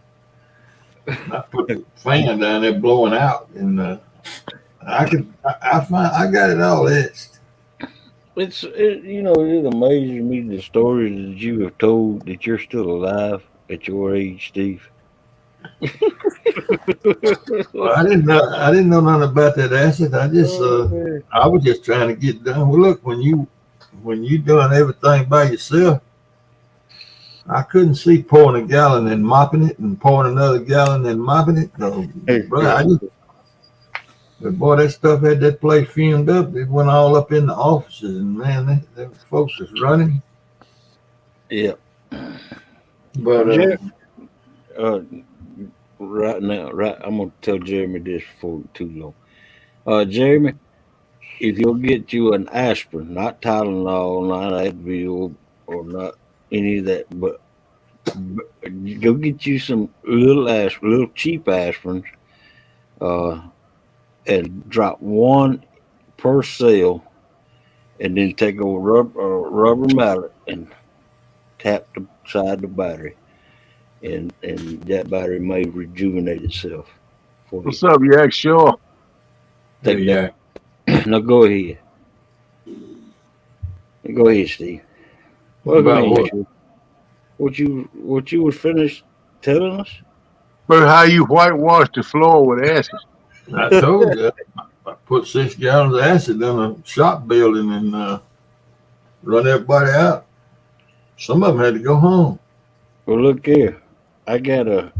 I put the fan down there blowing out, and I got it all etched. It amazes me the stories that you have told that you're still alive at your age, Steve. Well, I didn't know nothing about that acid. I was just trying to get done. Well, look, when you doing everything by yourself, I couldn't see pouring a gallon and mopping it and pouring another gallon and mopping it. No, brother, But boy, that stuff had that place fumed up. It went all up in the offices, and man, them folks is running. Yeah. But Right now, I'm gonna tell Jeremy this before too long. Jeremy, if you'll get you an aspirin, not Tylenol, not Advil, or not any of that, but go get you some little cheap aspirins, uh, and drop one per cell, and then take a rubber mallet and tap the side of the battery, and that battery may rejuvenate itself for you. What's up, Yak Shaw? Take that. yeah, Now go ahead. Go ahead, Steve. Welcome about in. what? Sure. What you was finished telling us? But how you whitewash the floor with acid? I told you, I put 6 gallons of acid in a shop building and run everybody out. Some of them had to go home. Well, look here. I got a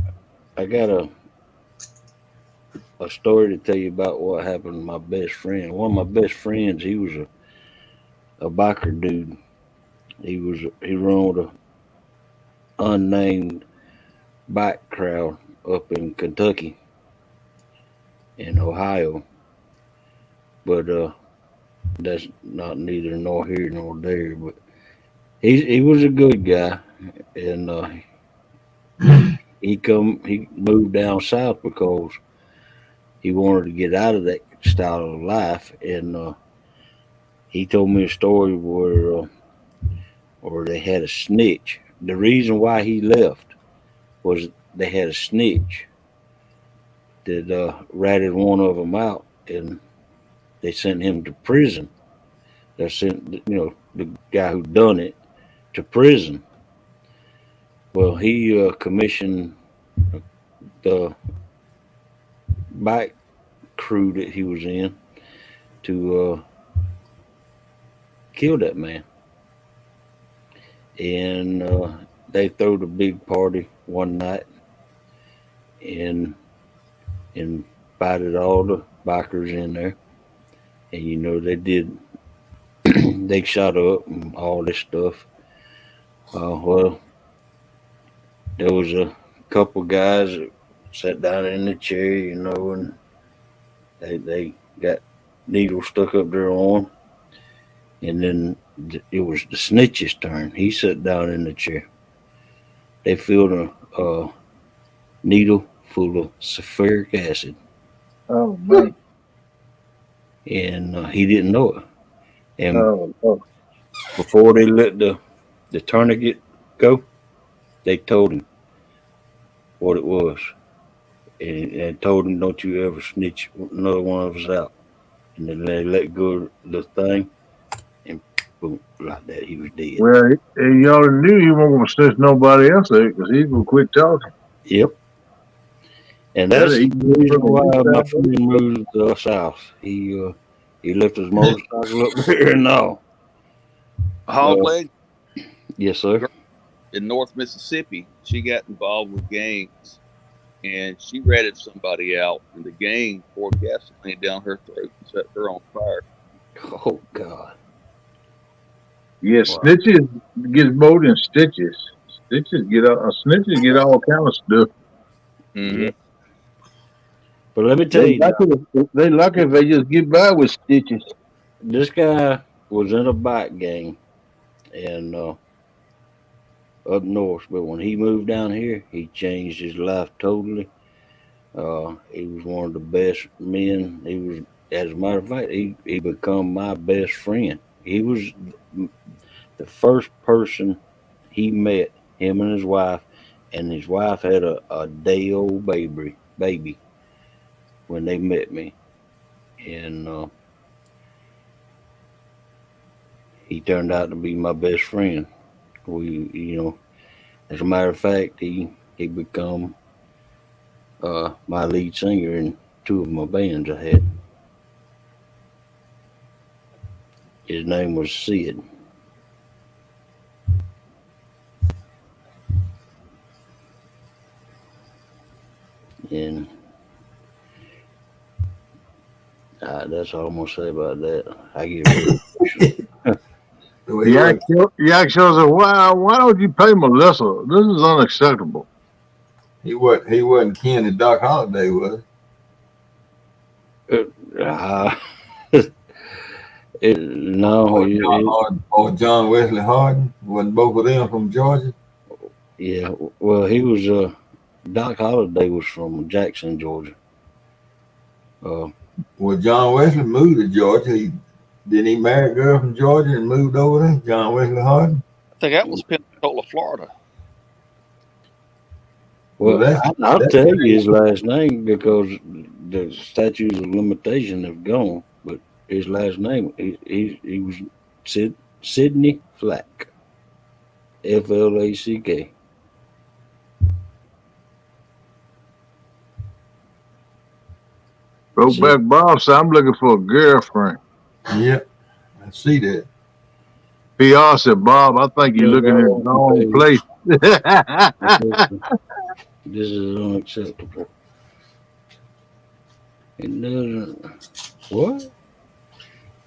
story to tell you about what happened to my best friend. One of my best friends, he was a biker dude. He run with a unnamed bike crowd up in Kentucky and Ohio. But that's not neither nor here nor there. But he was a good guy, and he moved down south because he wanted to get out of that style of life, and he told me a story where they had a snitch. The reason why he left was they had a snitch that ratted one of them out, and they sent him to prison. They sent the guy who done it to prison. Well, he commissioned the bike crew that he was in to kill that man, and they threw a big party one night and invited all the bikers in there, and they did. They shot up and all this stuff. Well, there was a couple guys that sat down in the chair, and they got needles stuck up their arm, and then it was the snitch's turn. He sat down in the chair. They filled a needle full of sulfuric acid, Oh man. and he didn't know it. And Oh. before they let the tourniquet go, they told him what it was, and told him, "Don't you ever snitch another one of us out." And then they let go of the thing, and boom, like that, he was dead. Well, he already knew he wasn't going to snitch nobody else out because he's going to quit talking. Yep. And That'll that's the eat you reason from the why my inside. friend moved south. He left his motorcycle up there and all. Hog leg Yes, sir. in North Mississippi, she got involved with gangs and she ratted somebody out, and the gang poured gasoline down her throat and set her on fire. Oh God. Yeah, Wow. snitches get more than stitches. Snitches get all kind of stuff. Mm-hmm. But let me tell you, They lucky if they just get by with stitches. this guy was in a bike gang and up north, but when he moved down here, he changed his life totally. He was one of the best men. He was, as a matter of fact, he become my best friend. He was the first person he met. Him and his wife had a day old baby when they met me, and he turned out to be my best friend. As a matter of fact, he become my lead singer in two of my bands I had. His name was Sid. And That's all I'm gonna say about that. I get very emotional. Well, he wasn't, Yak said, why don't you pay Melissa? This is unacceptable. he wasn't kin to Doc Holliday, was Uh, no, he? Or John Wesley Hardin? Wasn't both of them from Georgia? yeah. Well, he was. Doc Holliday was from Jackson, Georgia. Well, John Wesley moved to Georgia. Didn't he marry a girl from Georgia and moved over there? John Wesley Hardin? I think that was Pensacola, Florida. Well, I'll tell you his last name because the statutes of limitation have gone. But his last name, he was Sidney Flack, Flack. Brokeback Bob said, I'm looking for a girlfriend. Yep, I see that. PR said, Bob, I think you're looking in the wrong place. This is unacceptable. It doesn't. What?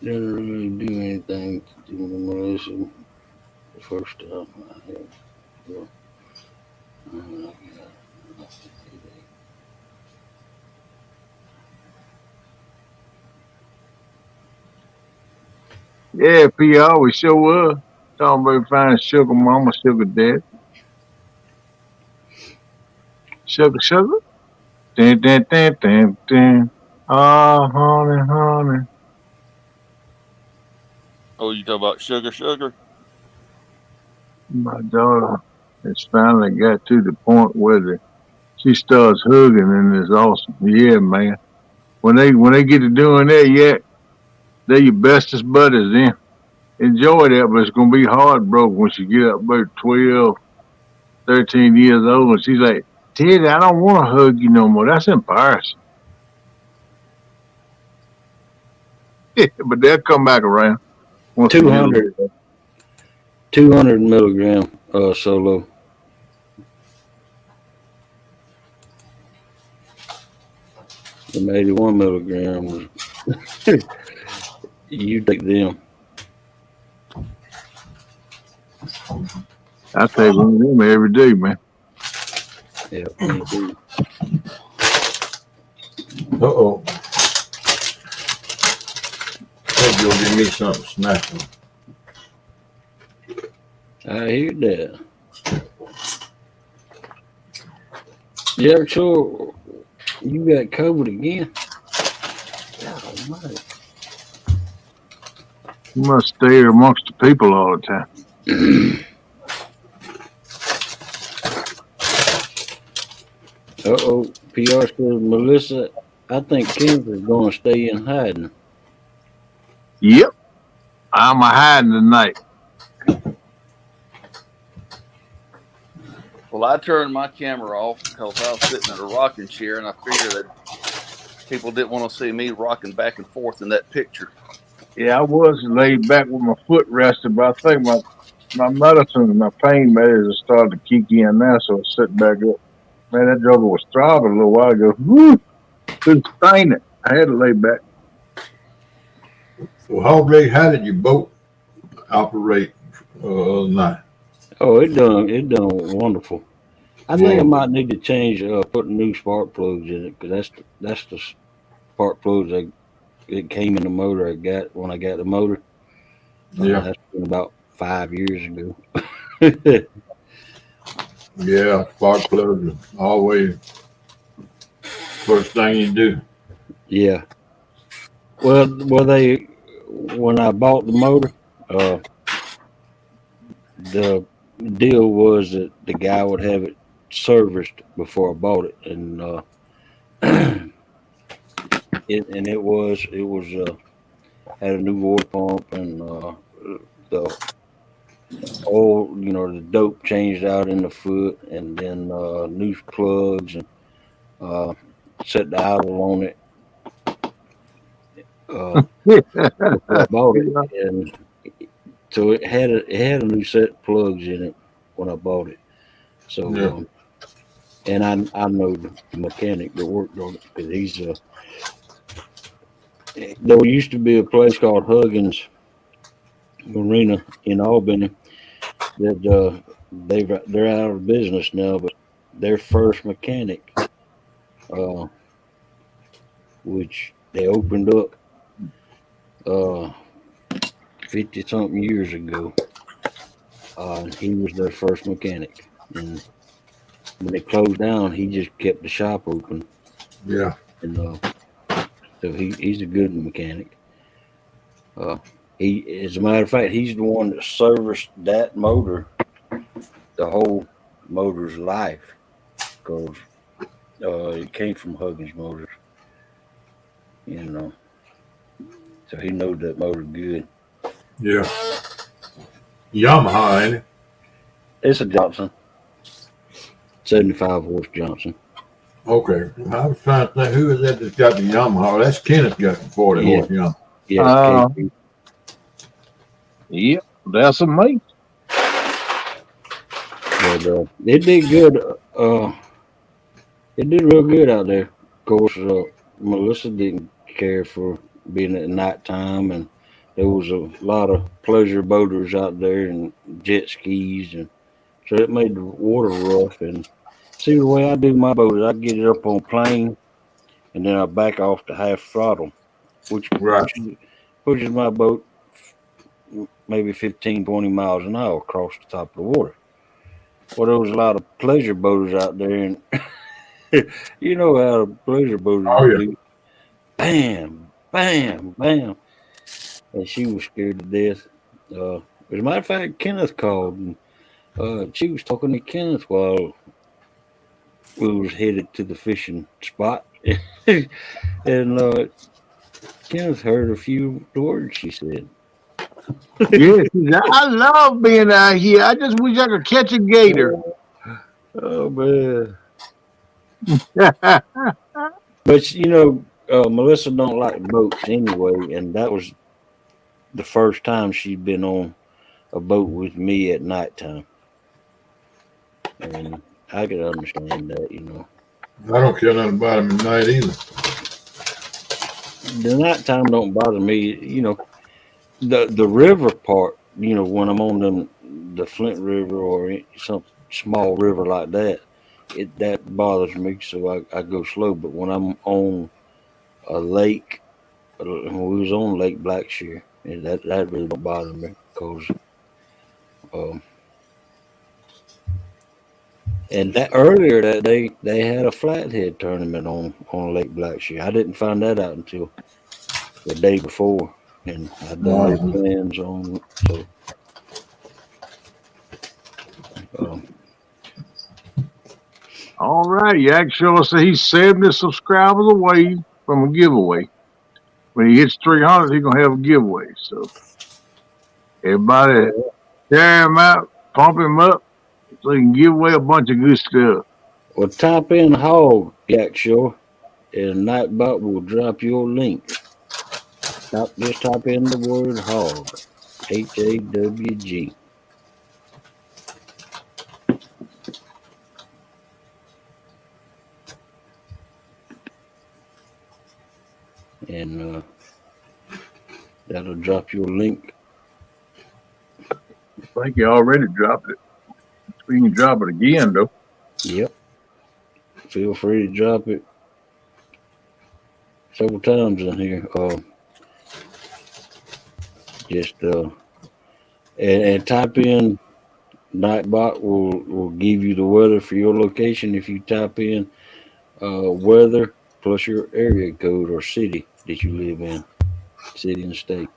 Doesn't really do anything to do with Melissa. The first time I had. Well, Yeah, PR, we sure was. Talking about finding sugar mama, sugar dad. Sugar. Dun, dun, dun, dun, dun. Oh, honey. Oh, you talk about sugar? My daughter has finally got to the point where she starts hugging and it's awesome. Yeah, man. When they get to doing that, yeah, they're your bestest buddies then. Enjoy that, but it's gonna be heartbroken when she get up about 12, 13 years old and she's like, Daddy, I don't want to hug you no more. That's embarrassing. But they'll come back around. 200 milligram solo. The 81 milligram. You take them. I take one of them every day, man. Yeah, me too. Uh-oh. Maybe you'll give me something to snack on. I hear that. Yeah, sure. You got COVID again. God, You must stay amongst the people all the time. Uh-oh. PR says, Melissa, I think Kim's going to stay in hiding. Yep. I'm a hiding tonight. Well, I turned my camera off because I was sitting in a rocking chair, and I figured that people didn't want to see me rocking back and forth in that picture. Yeah, I was laid back with my foot rested, but I think my medicine, my pain medicine started to kick in now, so I sit back up. Man, that joker was throbbing a little while ago. Woo! Couldn't sustain it. I had to lay back. Well, how did your boat operate night? Oh, it done wonderful. I think I might need to change, put new spark plugs in it, because that's the spark plugs it came in the motor I got when I got the motor. Yeah. That's been about 5 years ago. Yeah, spark plugs are always first thing you do. Yeah. Well, when I bought the motor, the deal was that the guy would have it serviced before I bought it, and it was had a new oil pump and the oil, the dope changed out in the foot, and then new plugs, and set the idle on it before I bought it, and so it had a new set of plugs in it when I bought it. So and I know the mechanic that worked on it, because there used to be a place called Huggins Marina in Albany that they're out of business now, but their first mechanic, uh, which they opened up 50 something years ago, he was their first mechanic, and when they closed down, he just kept the shop open, Yeah. and so he's a good mechanic. He, as a matter of fact, he's the one that serviced that motor the whole motor's life, because it came from Huggins Motors, so he knows that motor good. Yeah. Yamaha, ain't it? It's a Johnson, 75 horse Johnson. Okay. I was trying to think, who is that that's got the Yamaha? That's Kenneth got the 40 Yeah. horse Yamaha. Yeah, it's KP. Yep, that's a mate. But it did good. It did real good out there. Of course, Melissa didn't care for being at nighttime, and there was a lot of pleasure boaters out there and jet skis, and so it made the water rough. And see, the way I do my boat is I get it up on plane, and then I back off to half throttle, which Right. pushes my boat maybe 15, 20 miles an hour across the top of the water. Well, there was a lot of pleasure boaters out there, and you know how the pleasure boaters Oh, yeah. do. Bam, bam, bam. And she was scared to death. As a matter of fact, Kenneth called, and she was talking to Kenneth while we was headed to the fishing spot. And Kenneth heard a few words she said. Yes, I love being out here. I just wish I could catch a gator. Oh, man. But, Melissa don't like boats anyway, and that was the first time she'd been on a boat with me at nighttime. And I could understand that. I don't care nothing about him at night either. The nighttime don't bother me. The river part, when I'm on the Flint River or some small river like that, that bothers me, so I go slow. But when I'm on a lake, when we was on Lake Blackshear, and that really don't bother me, because and that earlier that day they had a flathead tournament on Lake Blackshear. I didn't find that out until the day before, and I done made plans on. So All right, Yak Show said he's 70 subscribers away from a giveaway. When he hits 300, he's gonna have a giveaway. So everybody share him out, pump him up, so he can give away a bunch of good stuff. Well, type in hog, Yak Show, and Nightbot will drop your link. Just type in the word hog, HAWG. And that'll drop your link. I think you already dropped it. We can drop it again, though. Yep. Feel free to drop it several times in here. And type in Nightbot will give you the weather for your location. If you type in weather plus your area code or city that you live in, city and state.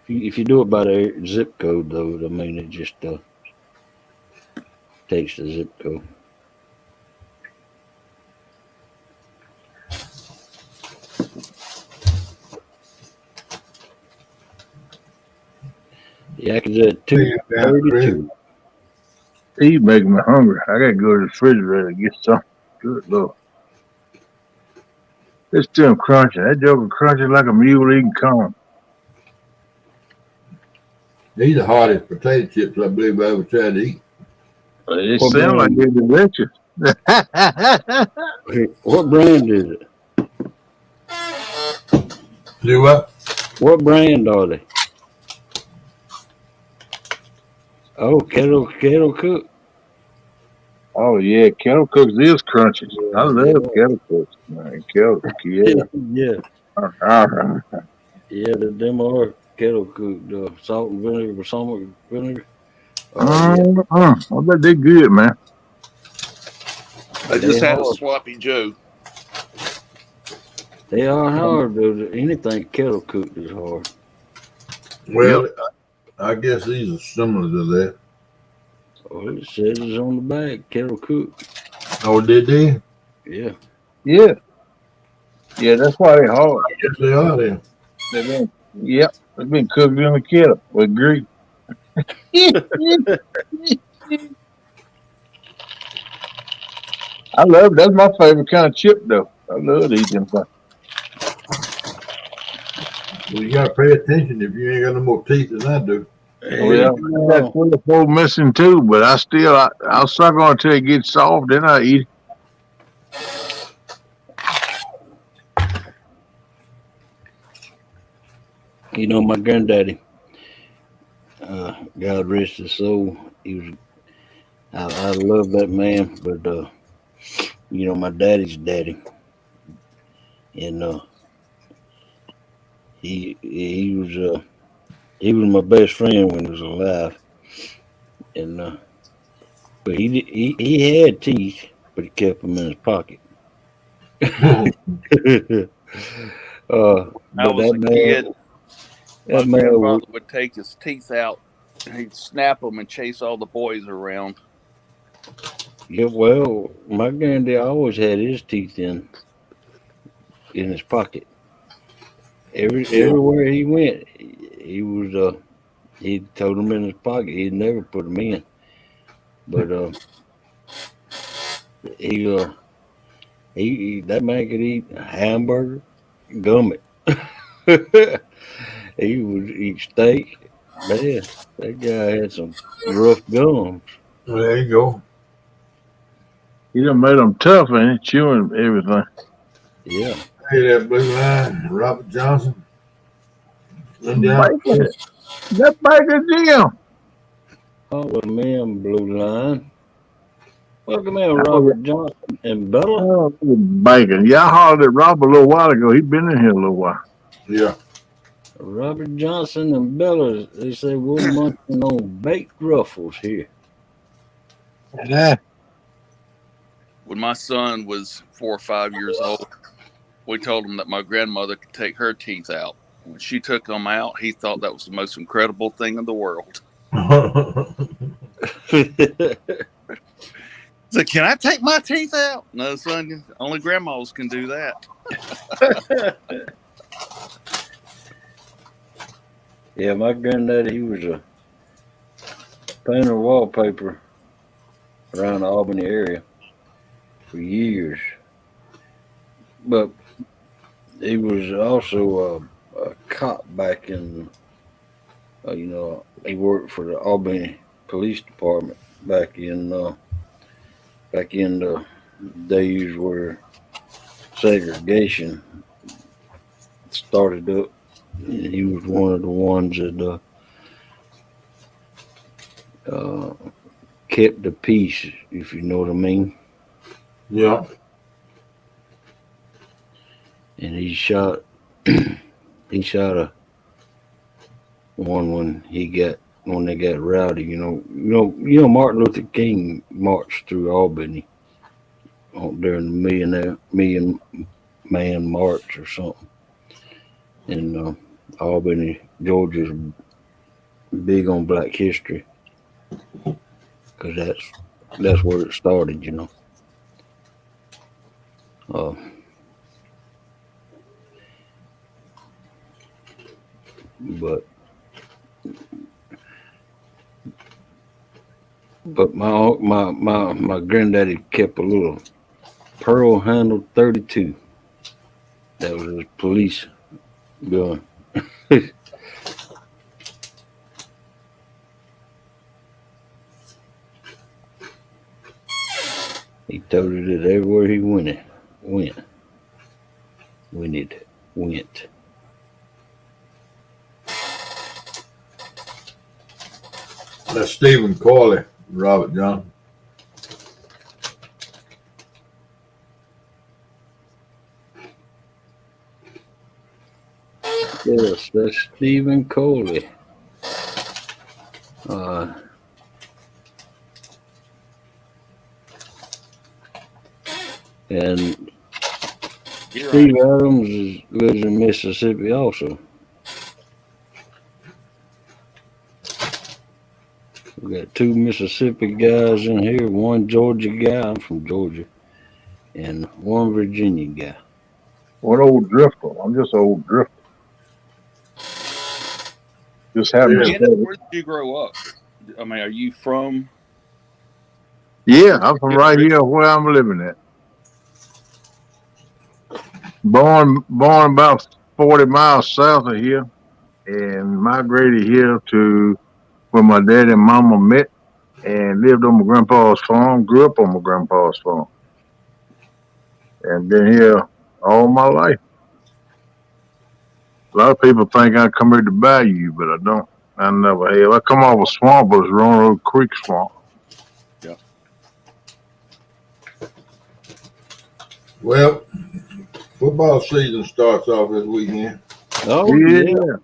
If you do it by the zip code, though, I mean, it just takes the zip code. Yak is at 2:32. He's making me hungry. I gotta go to the refrigerator and get something. Good Lord. It's still crunching. That joker crunching like a mule eating corn. These are the hardest potato chips I believe I ever tried to eat. It sounds like they're delicious. What brand is it? Do what? What brand are they? Oh, kettle cook. Oh yeah, kettle cooks is crunchy. I Yeah, they love are. kettle cooks, man. Kettle, yeah. Yeah, yeah. Them are kettle cooked. Salt and vinegar, salt and vinegar. Yeah, I bet they good, man. I they just had a hard. sloppy Joe. They are hard. Though. Anything kettle cooked is hard. Yep. Well, I guess these are similar to that. Well, it says it's on the bag, kettle cooked. Oh, did they? Yeah. Yeah. Yeah, that's why they hard. Yes, they are then. Yep. They've been cooked in the kettle with grease. I love it. That's my favorite kind of chip, though. I love eating them. Well, you gotta pay attention if you ain't got no more teeth than I do. Well, Hey, I got 24 missing too, but I'll suck on it until it gets soft, then I eat it. my granddaddy, God rest his soul. He was. I love that man, but my daddy's daddy, and he was my best friend when he was alive, and but he had teeth, but he kept them in his pocket. I But was a kid. My that man, grandfather would take his teeth out. He'd snap them and chase all the boys around. yeah, well, my granddad always had his teeth in his pocket. Yeah. Everywhere he went, he told them in his pocket. He'd never put them in, but he that man could eat a hamburger, gum it. He would eat steak. Man, that guy had some rough gums. Well, there you go. He done made them tough, ain't it? Chewing everything. Yeah. Hey, that blue line, Robert Johnson. Indiana. Bacon. That bacon Jim. Oh, well, man, blue line. Welcome in, Oh, Robert Johnson and Bella. bacon. Yeah, I hollered at Rob a little while ago. He been in here a little while. Yeah. Robert Johnson and Bella. They say we're munching on baked ruffles here. Yeah. When my son was 4 or 5 years old, we told him that my grandmother could take her teeth out. When she took them out, he thought that was the most incredible thing in the world. He said, "Can I take my teeth out?" No, son, only grandmas can do that. Yeah, my granddaddy, he was a painter of wallpaper around the Albany area for years. But he was also a cop back in, he worked for the Albany Police Department back in the days where segregation started up. And he was one of the ones that kept the peace, if you know what I mean. Yeah. And he shot a one when they got rowdy. Martin Luther King marched through Albany during the million man march or something. And Albany, Georgia's big on Black history because that's where it started. Uh, but my granddaddy kept a little pearl handled 32. That was his police gun. He toted it everywhere he went. When it went. That's Stephen Corley, Robert John. Yes, that's Stephen Coley. And Steve Adams lives in Mississippi also. We got 2 Mississippi guys in here, 1 Georgia guy, I'm from Georgia, and 1 Virginia guy. What old drifter? I'm just an old drifter. Just having Where did you grow up? I mean, are you from? Yeah, I'm from right here where I'm living at. Born about 40 miles south of here, and migrated here to where my dad and mama met, and lived on my grandpa's farm. Grew up on my grandpa's farm, and been here all my life. A lot of people think I come here to Bayou, but I don't. I never have. I come off a swamp, but it's Roanoke Creek swamp. Yeah. Well, football season starts off this weekend. Oh, Yeah.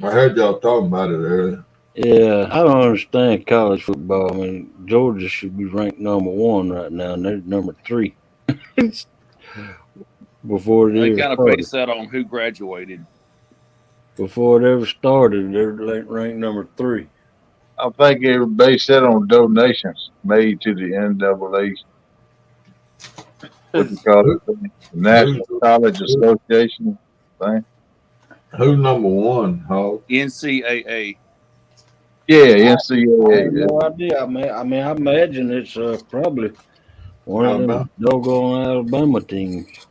I heard y'all talking about it earlier. Yeah, I don't understand college football. I mean, Georgia should be ranked number 1 right now, and they're number 3. Before They it kind of base that on who graduated. Before it ever started, they're ranked number 3. I think it was based that on donations made to the NAA. What you call it? The National College Association thing. Who's number 1, Hog? NCAA. Yeah, I have NCAA. no idea. I mean, I imagine it's probably one of them doggone Alabama teams.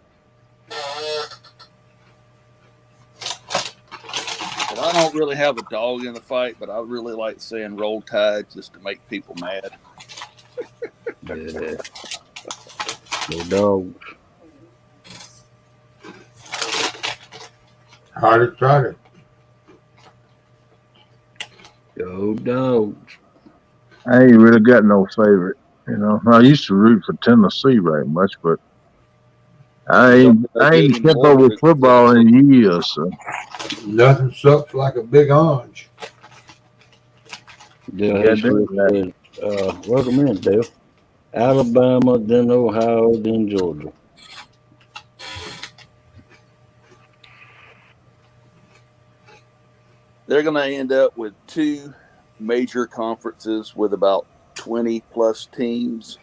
Well, I don't really have a dog in the fight, but I really like saying "Roll Tide" just to make people mad. Yeah. The dogs. Harder, harder. Go dogs. I ain't really got no favorite. You know, I used to root for Tennessee very much, but I ain't kept up with football in years. So. Nothing sucks like a big orange. Yeah, welcome in, Dale. Alabama, then Ohio, then Georgia. They're going to end up with 2 major conferences with about 20 plus teams.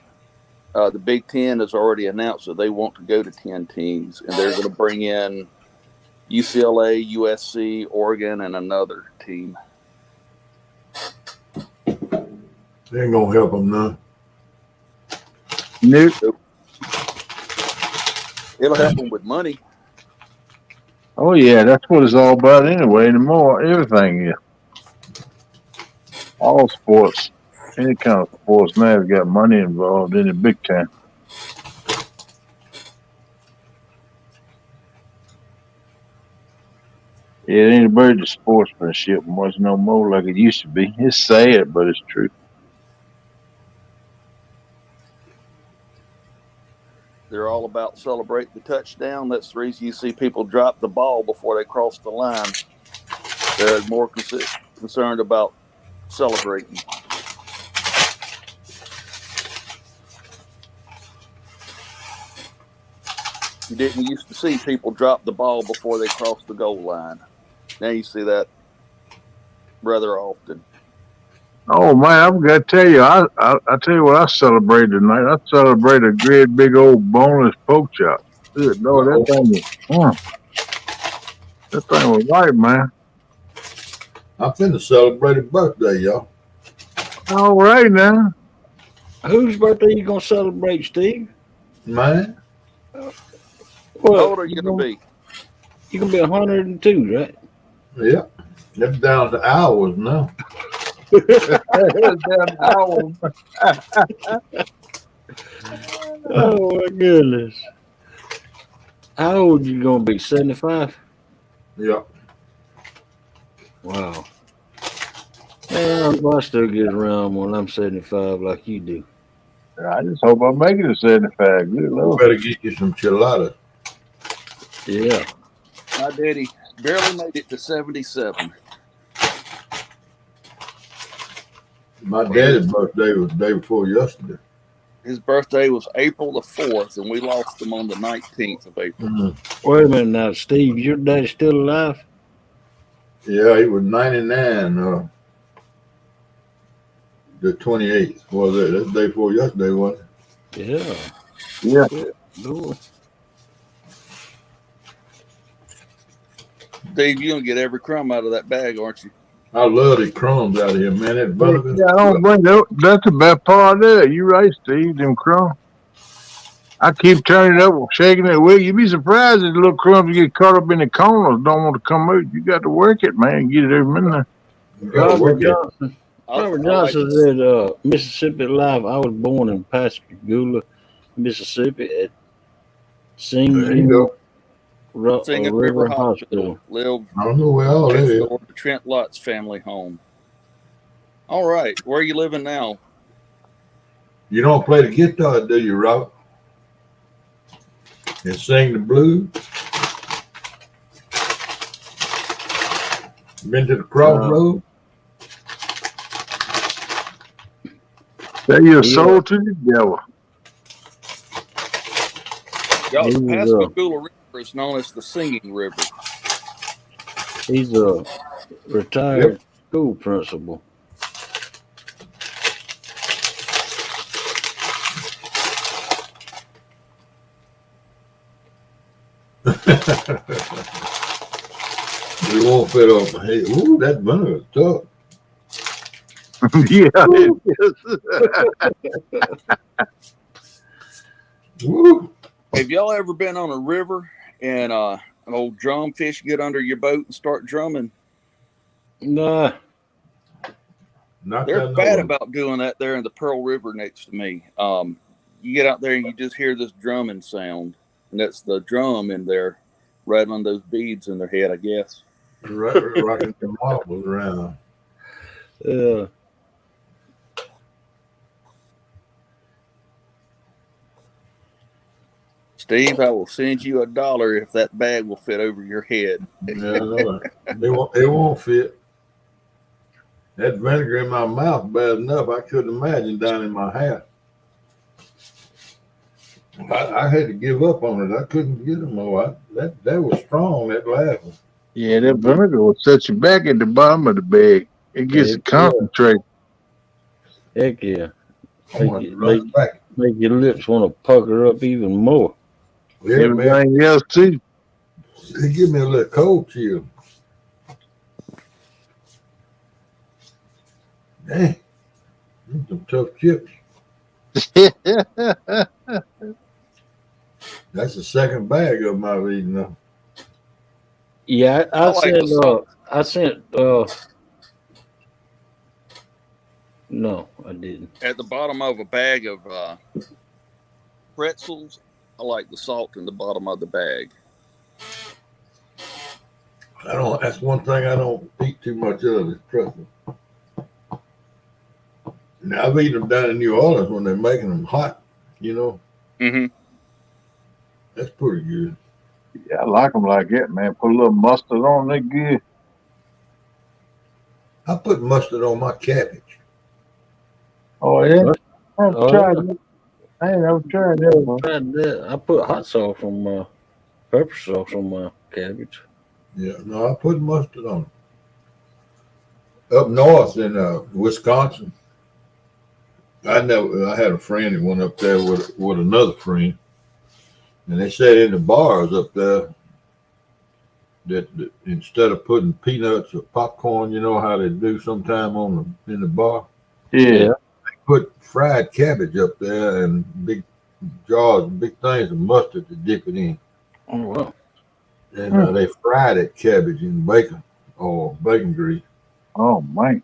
The Big Ten has already announced that they want to go to 10 teams, and they're going to bring in UCLA, USC, Oregon, and another team. They ain't going to help them none. Nope. It'll help them with money. Oh, yeah, that's what it's all about anyway. Anymore, everything is. All sports, any kind of sports now has got money involved in it big time. Yeah, it ain't about the sportsmanship much no more like it used to be. It's sad, but it's true. They're all about celebrating the touchdown. That's the reason you see people drop the ball before they cross the line. They're more concerned about celebrating. You didn't used to see people drop the ball before they crossed the goal line. Now you see that rather often. Oh man, I've got to tell you, I tell you what I celebrated tonight. I celebrated a great big old boneless pork chop. Good Lord, that thing was right, man. I'm finna celebrate a birthday, y'all. All right now. Whose birthday you gonna celebrate, Steve? Man. What? How old are you gonna be? You gonna be 102, right? Yeah. That's down to hours now. Oh my goodness. How old you gonna be? 75? Yeah. Wow. Man, I still get around when I'm 75 like you do. I just hope I make it to 75. Good Lord. Better get you some chiladas. Yeah. My daddy barely made it to 77. My daddy's birthday was the day before yesterday. His birthday was April the 4th, and we lost him on the 19th of April. Wait a minute now, Steve. Your daddy still alive? Yeah, he was 99. The 28th was it? That's the day before yesterday, wasn't it? Yeah. Yeah. Cool. Steve, you're going to get every crumb out of that bag, aren't you? I love the crumbs out of here, man. That vinegar. Yeah, I don't bring that. That's the best part of it. You right, Steve. Them crumbs. I keep turning it up, shaking it away. You'd be surprised if the little crumbs get caught up in the corners, don't want to come out. You got to work it, man. Get it every minute. Robert Johnson. I Robert like Johnson said, Mississippi Live. I was born in Pascagoula, Mississippi at Singing River Hospital. Lived I don't know where all that next is. door to Trent Lott's family home. All right. Where are you living now? You don't play the guitar, do you, Robert? And sing the blues? Been to the crossroads? Sell your soul to the devil. Y'all, the Pascagoula River is known as the Singing River. He's a retired school principal. We won't fit off my head. Ooh, that vinegar is tough. Yeah. Woo. Have y'all ever been on a river and an old drumfish get under your boat and start drumming? Nah. Not They're that bad noise. about doing that there in the Pearl River next to me. You get out there and you just hear this drumming sound, and that's the drum in there rattling those beads in their head, I guess. Rocking the marbles around. Yeah. Steve, I will send you $1 if that bag will fit over your head. Yeah, they won't fit. That vinegar in my mouth bad enough. I couldn't imagine down in my hat. I had to give up on it. I couldn't get them more. That was strong. That last one. Yeah, that vinegar will set you back at the bottom of the bag. It gets Heck concentrated. Heck yeah. I'm gonna run it back. Make your lips want to pucker up even more. Yeah, man. Everything else too. They give me a little cold chill. Dang. These some tough chips. That's the second bag of my reading now. Yeah, I like the salt. No, I didn't. At the bottom of a bag of pretzels, I like the salt in the bottom of the bag. That's one thing I don't eat too much of is pretzel. Now I've eaten them down in New Orleans when they're making them hot, you know. Mm-hmm. That's pretty good. Yeah, I like them like that, man. Put a little mustard on, they good. I put mustard on my cabbage. Oh yeah, I've Oh, tried yeah. that. I ain't never tried that one. Tried that. I put hot sauce on pepper sauce on my cabbage. Yeah, no, I put mustard on it. Up north in Wisconsin, I had a friend that went up there with another friend, and they said in the bars up there that instead of putting peanuts or popcorn, you know how they do sometime in the bar, Yeah. put fried cabbage up there and big jars, big things of mustard to dip it in. Oh wow. And they fried that cabbage in bacon or bacon grease. Oh man.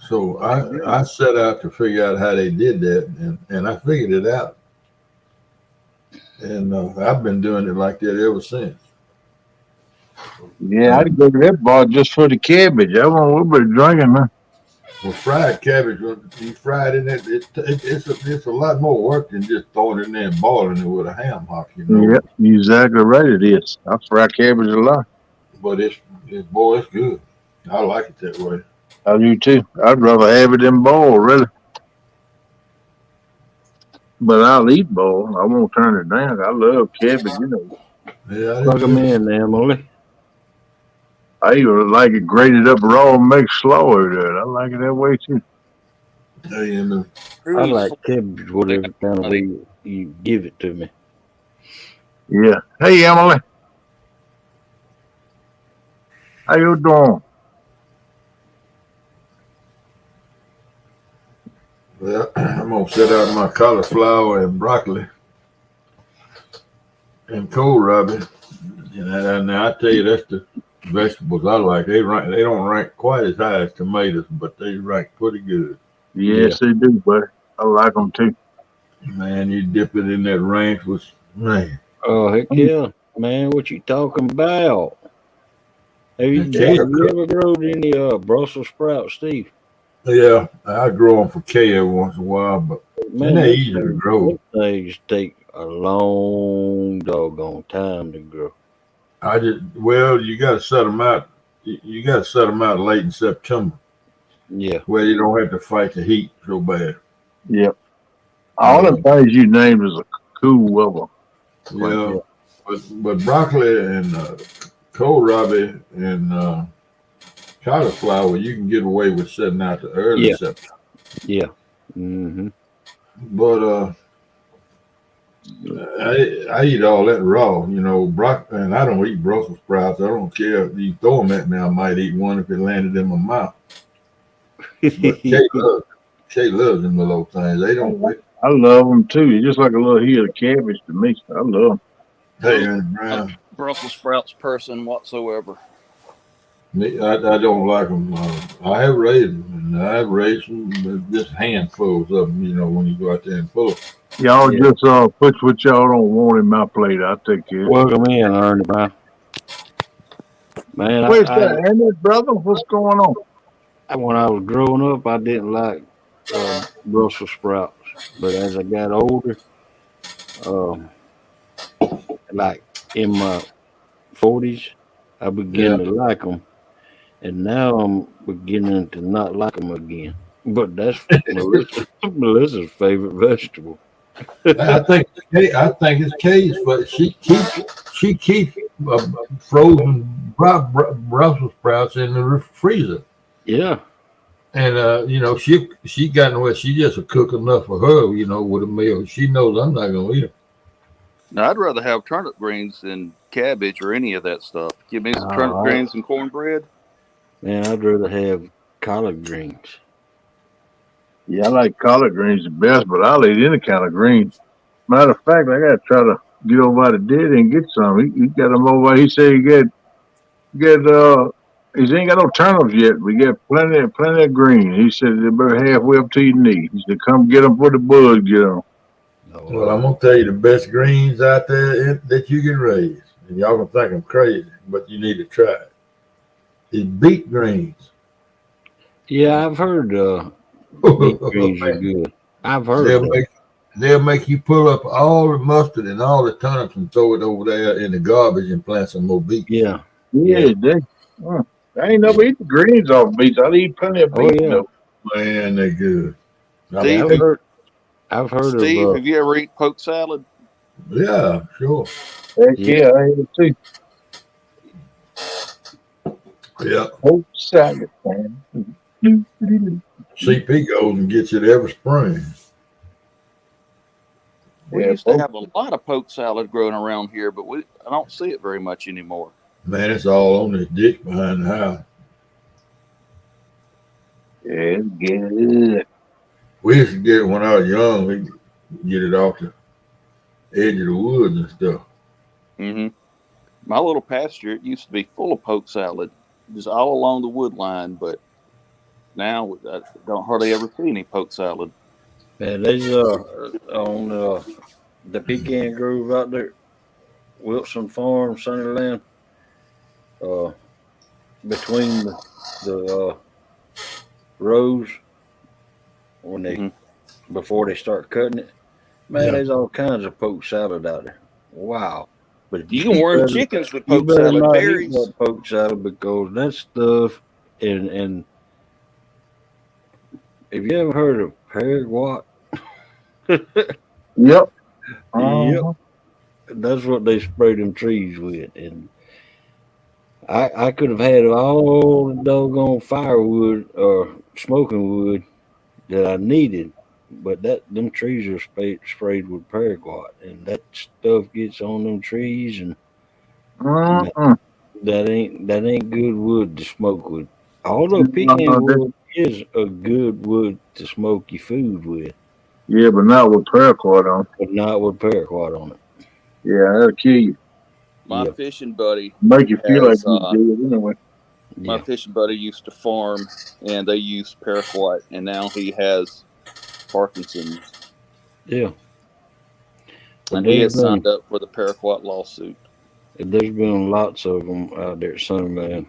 So I set out to figure out how they did that, and I figured it out. And I've been doing it like that ever since. Yeah, I'd go to that bar just for the cabbage. I want a little bit of drinking, man. Well, fried cabbage, when you fry it in it, it's a lot more work than just throwing it in there and boiling it with a ham hock, you know. Yep, you're exactly right. It is. I fry cabbage a lot. But boy, it's good. I like it that way. I do too. I'd rather have it than boiled, really. But I'll eat boiled. I won't turn it down. I love cabbage, you know. Yeah, I Plug them didn't in, Emily. I even like it grated up raw and make slaw out of it. I like it that way too. Hey, and I like cabbage whatever kind of way you give it to me. Yeah. Hey, Emily. How you doing? well, I'm gonna set out my cauliflower and broccoli and kohlrabi. And I tell you, that's the vegetables I like. They don't rank quite as high as tomatoes, but they rank pretty good. Yes, they do, buddy. I like them too. Man, you dip it in that ranch with man. Oh, heck yeah. Man, what you talking about? Have you Okay. ever grown any Brussels sprouts, Steve? Yeah, I grow them for K every once in a while, but Man, they're easy to grow. those things take a long doggone time to grow. You got to set them out. You got to set them out late in September, Yeah. where you don't have to fight the heat so bad. Yep. All the things you named is a cool weather. Yeah, but broccoli and kohlrabi and cauliflower, you can get away with setting out to early September. Yeah. Mm-hmm. But I eat all that raw, you know. Broccoli, and I don't eat Brussels sprouts. I don't care if you throw them at me. I might eat one if it landed in my mouth. But Kay loves them little things. They don't. I love them too. It's just like a little head of cabbage to me. I love them. Hey, and Brown. Brussels sprouts person whatsoever. I don't like them. I have raised them, and I have raised them just handfuls of them. You know, when you go out there and pull them. Y'all just put what y'all don't want in my plate. I'll take care. Welcome in, Ernie, man. Where's that, Andy, brother? What's going on? When I was growing up, I didn't like Brussels sprouts, but as I got older, like in my 40s, I began to like them, and now I'm beginning to not like them again. But that's Melissa's favorite vegetable. I think it's Kay's, but she keeps frozen Brussels sprouts in the freezer. Yeah, and you know she gotten where she just a cook enough for her, you know, with a meal. She knows I'm not gonna eat them. Now, I'd rather have turnip greens than cabbage or any of that stuff. Give me some turnip greens and cornbread. Man, I'd rather have collard greens. Yeah, I like collard greens the best, but I'll eat any kind of greens. Matter of fact, I gotta try to get over by the daddy and get some. He got them over. He said he ain't got no turnips yet. We got plenty of greens. He said they're about halfway up to your knee. He said come get them for the bugs get them. Well, I'm gonna tell you the best greens out there that you can raise, and y'all gonna think I'm crazy, but you need to try it. Is beet greens. Yeah, I've heard beet greens are good. I've heard they'll make you pull up all the mustard and all the turnips and throw it over there in the garbage and plant some more beets. Yeah. I ain't never eat the greens off beets. I eat plenty of beets. Oh, yeah. Man, they're good. Steve, I've heard Steve, of. have you ever eaten poke salad? Yeah, sure. Heck yeah, I ate it too. Yeah. Poke salad, man. CP goes and gets it every spring. We used to have a lot of poke salad growing around here, but I don't see it very much anymore. Man, it's all on this ditch behind the house. Yeah, it's good. We used to get it when I was young. We get it off the edge of the woods and stuff. Mm-hmm. My little pasture, it used to be full of poke salad, just all along the wood line, but now I don't hardly ever see any poke salad. Man, there's on the Pecan Grove out there, Wilson Farm, Sunnyland, between the rows when they Mhm. before they start cutting it. Man, Yeah. there's all kinds of poke salad out there. Wow. But You can warm chickens with you poke better salad not eat berries. that poke salad because that stuff and have you ever heard of paraguat? Yep. Yep. Uh-huh. That's what they spray them trees with. And I could have had all the doggone firewood or smoking wood that I needed, but them trees are sprayed with paraquat, and that stuff gets on them trees, and that, Mm-mm. that ain't good wood to smoke with. Although pecan Uh, wood is a good wood to smoke your food with, yeah, but not with paracord on. but not with paraquat on it. Yeah, that'll kill you. My Yeah, fishing buddy Make you feel like has you do it anyway. my yeah, fishing buddy used to farm, and they used paraquat, and now he has Parkinson's, yeah. But and he has signed up for the paraquat lawsuit. there's been lots of them out there. Sunman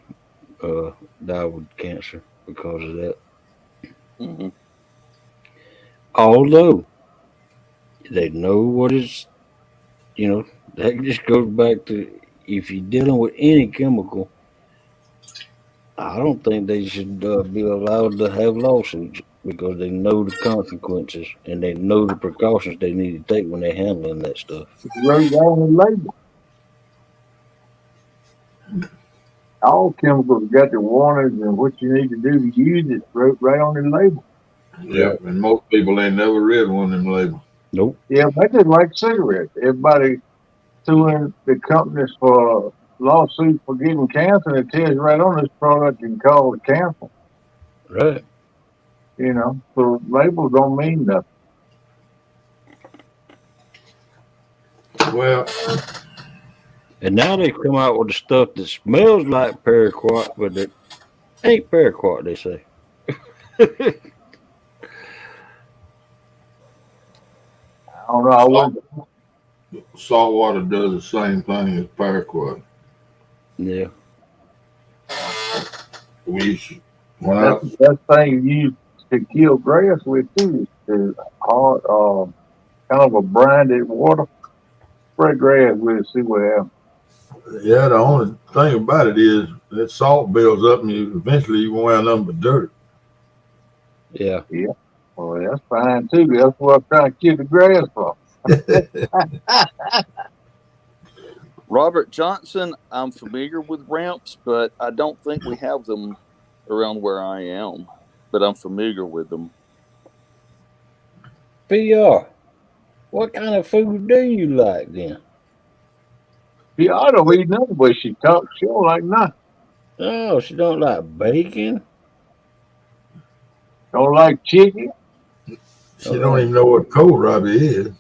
died with cancer because of that. Hmm. Although they know what is, that just goes back to if you're dealing with any chemical, I don't think they should be allowed to have lawsuits because they know the consequences and they know the precautions they need to take when they're handling that stuff. Wrote on the label. All chemicals got the warnings and what you need to do to use it wrote right on the label. Right? Yep. And most people ain't never read one of them labels. Nope. Yeah, they just like cigarettes. Everybody suing the companies for lawsuits for getting cancer, and it tells you right on this product you can cause cancer. Right. So labels don't mean nothing. Well, And now they've come out with the stuff that smells like paraquat, but it ain't paraquat. They say. I don't know. I salt, wouldn't. salt water does the same thing as paraquat. Yeah. We used to- when I That's the best thing you use to kill grass with too. Is hard, kind of a branded water. Spray grass with it, see what happens. yeah, the only thing about it is that salt builds up, and eventually you won't have nothing but dirt. Yeah. Yeah. Well, that's fine too. That's what I'm trying to kill the grass from. Robert Johnson, I'm familiar with ramps, but I don't think we have them around where I am. But I'm familiar with them. PR. What kind of food do you like then? She ought to eat nothing, but she talks. She don't like nothing. Oh, she don't like bacon. Don't like chicken. She Don't don't like. even know what kohlrabi is.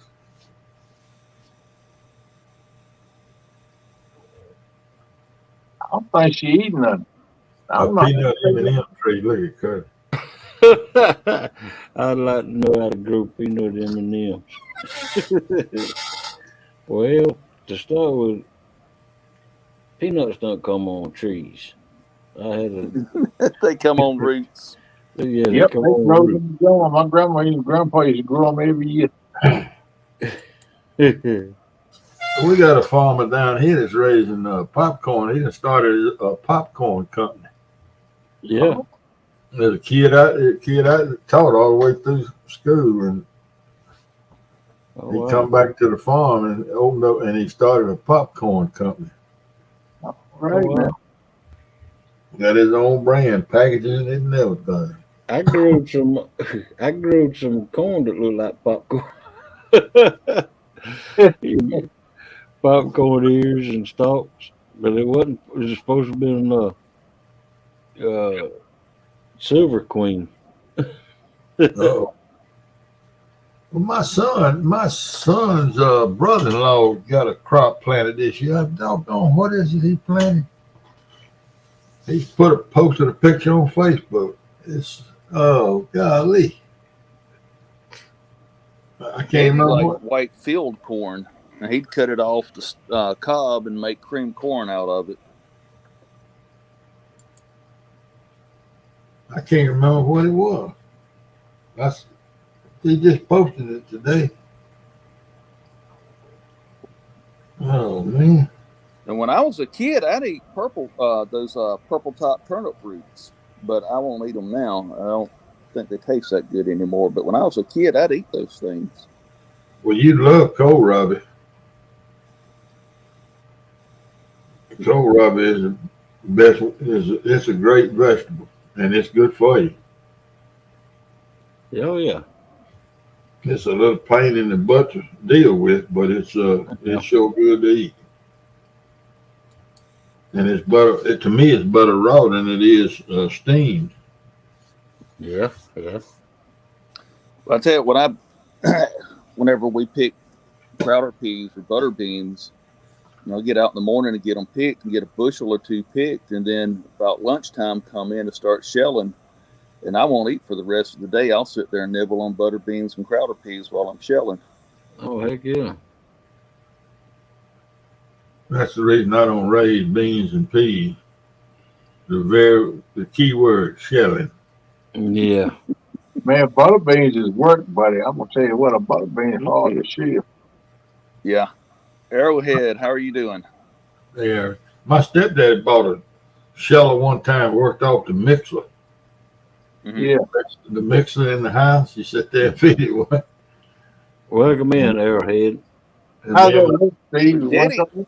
I don't think she eat nothing. A I'm not. peanut M&M tree. Look at Kurt. I'd like to know how to grow peanut M&Ms. Well, to start with, peanuts don't come on trees. I had a They come on roots. yeah, they Yep, come they on grow them growing. My grandma and grandpa used to grow them every year. root. We got a farmer down here that's raising popcorn. He done started a popcorn company. Yeah. There's a kid out that taught all the way through school, and Oh he wow. come back to the farm and opened up, and he started a popcorn company. Oh Right now. wow. Got his own brand, packaging and everything. I grew some. I grew some corn that looked like popcorn. Popcorn ears and stalks, but it wasn't. It was supposed to be uh, Silver Queen. Oh, well, my son's brother-in-law got a crop planted this year. I doggone, what is it he planted? He posted a picture on Facebook. It's golly, I can't It'd be remember like what. white field corn. And he'd cut it off the cob and make cream corn out of it. I can't remember what it was. They just posted it today. Oh man! And when I was a kid, I'd eat those purple top turnip roots, but I won't eat them now. I don't think they taste that good anymore. But when I was a kid, I'd eat those things. Well, you love kohlrabi. Kohlrabi is the best. It's a great vegetable, and it's good for you. Oh yeah. It's a little pain in the butt to deal with, but it's so good to eat. And it's better. To me, it's better raw than it is steamed. Yeah. Yeah. Well, I tell you, whenever we pick crowder peas or butter beans, get out in the morning and get them picked and get a bushel or two picked, and then about lunchtime come in and start shelling. And I won't eat for the rest of the day. I'll sit there and nibble on butter beans and crowder peas while I'm shelling. Oh heck yeah. That's the reason I don't raise beans and peas. The key word, shelling. Yeah. Man, butter beans is work, buddy. I'm gonna tell you what, a butter bean is hard to shell. Yeah. Arrowhead, how are you doing? Yeah. My stepdad bought a sheller one time, worked off the mixer. Mm-hmm. Yeah. The mixer in the house, he sat there and feed it one. Welcome in, Arrowhead. How's that look, Steve?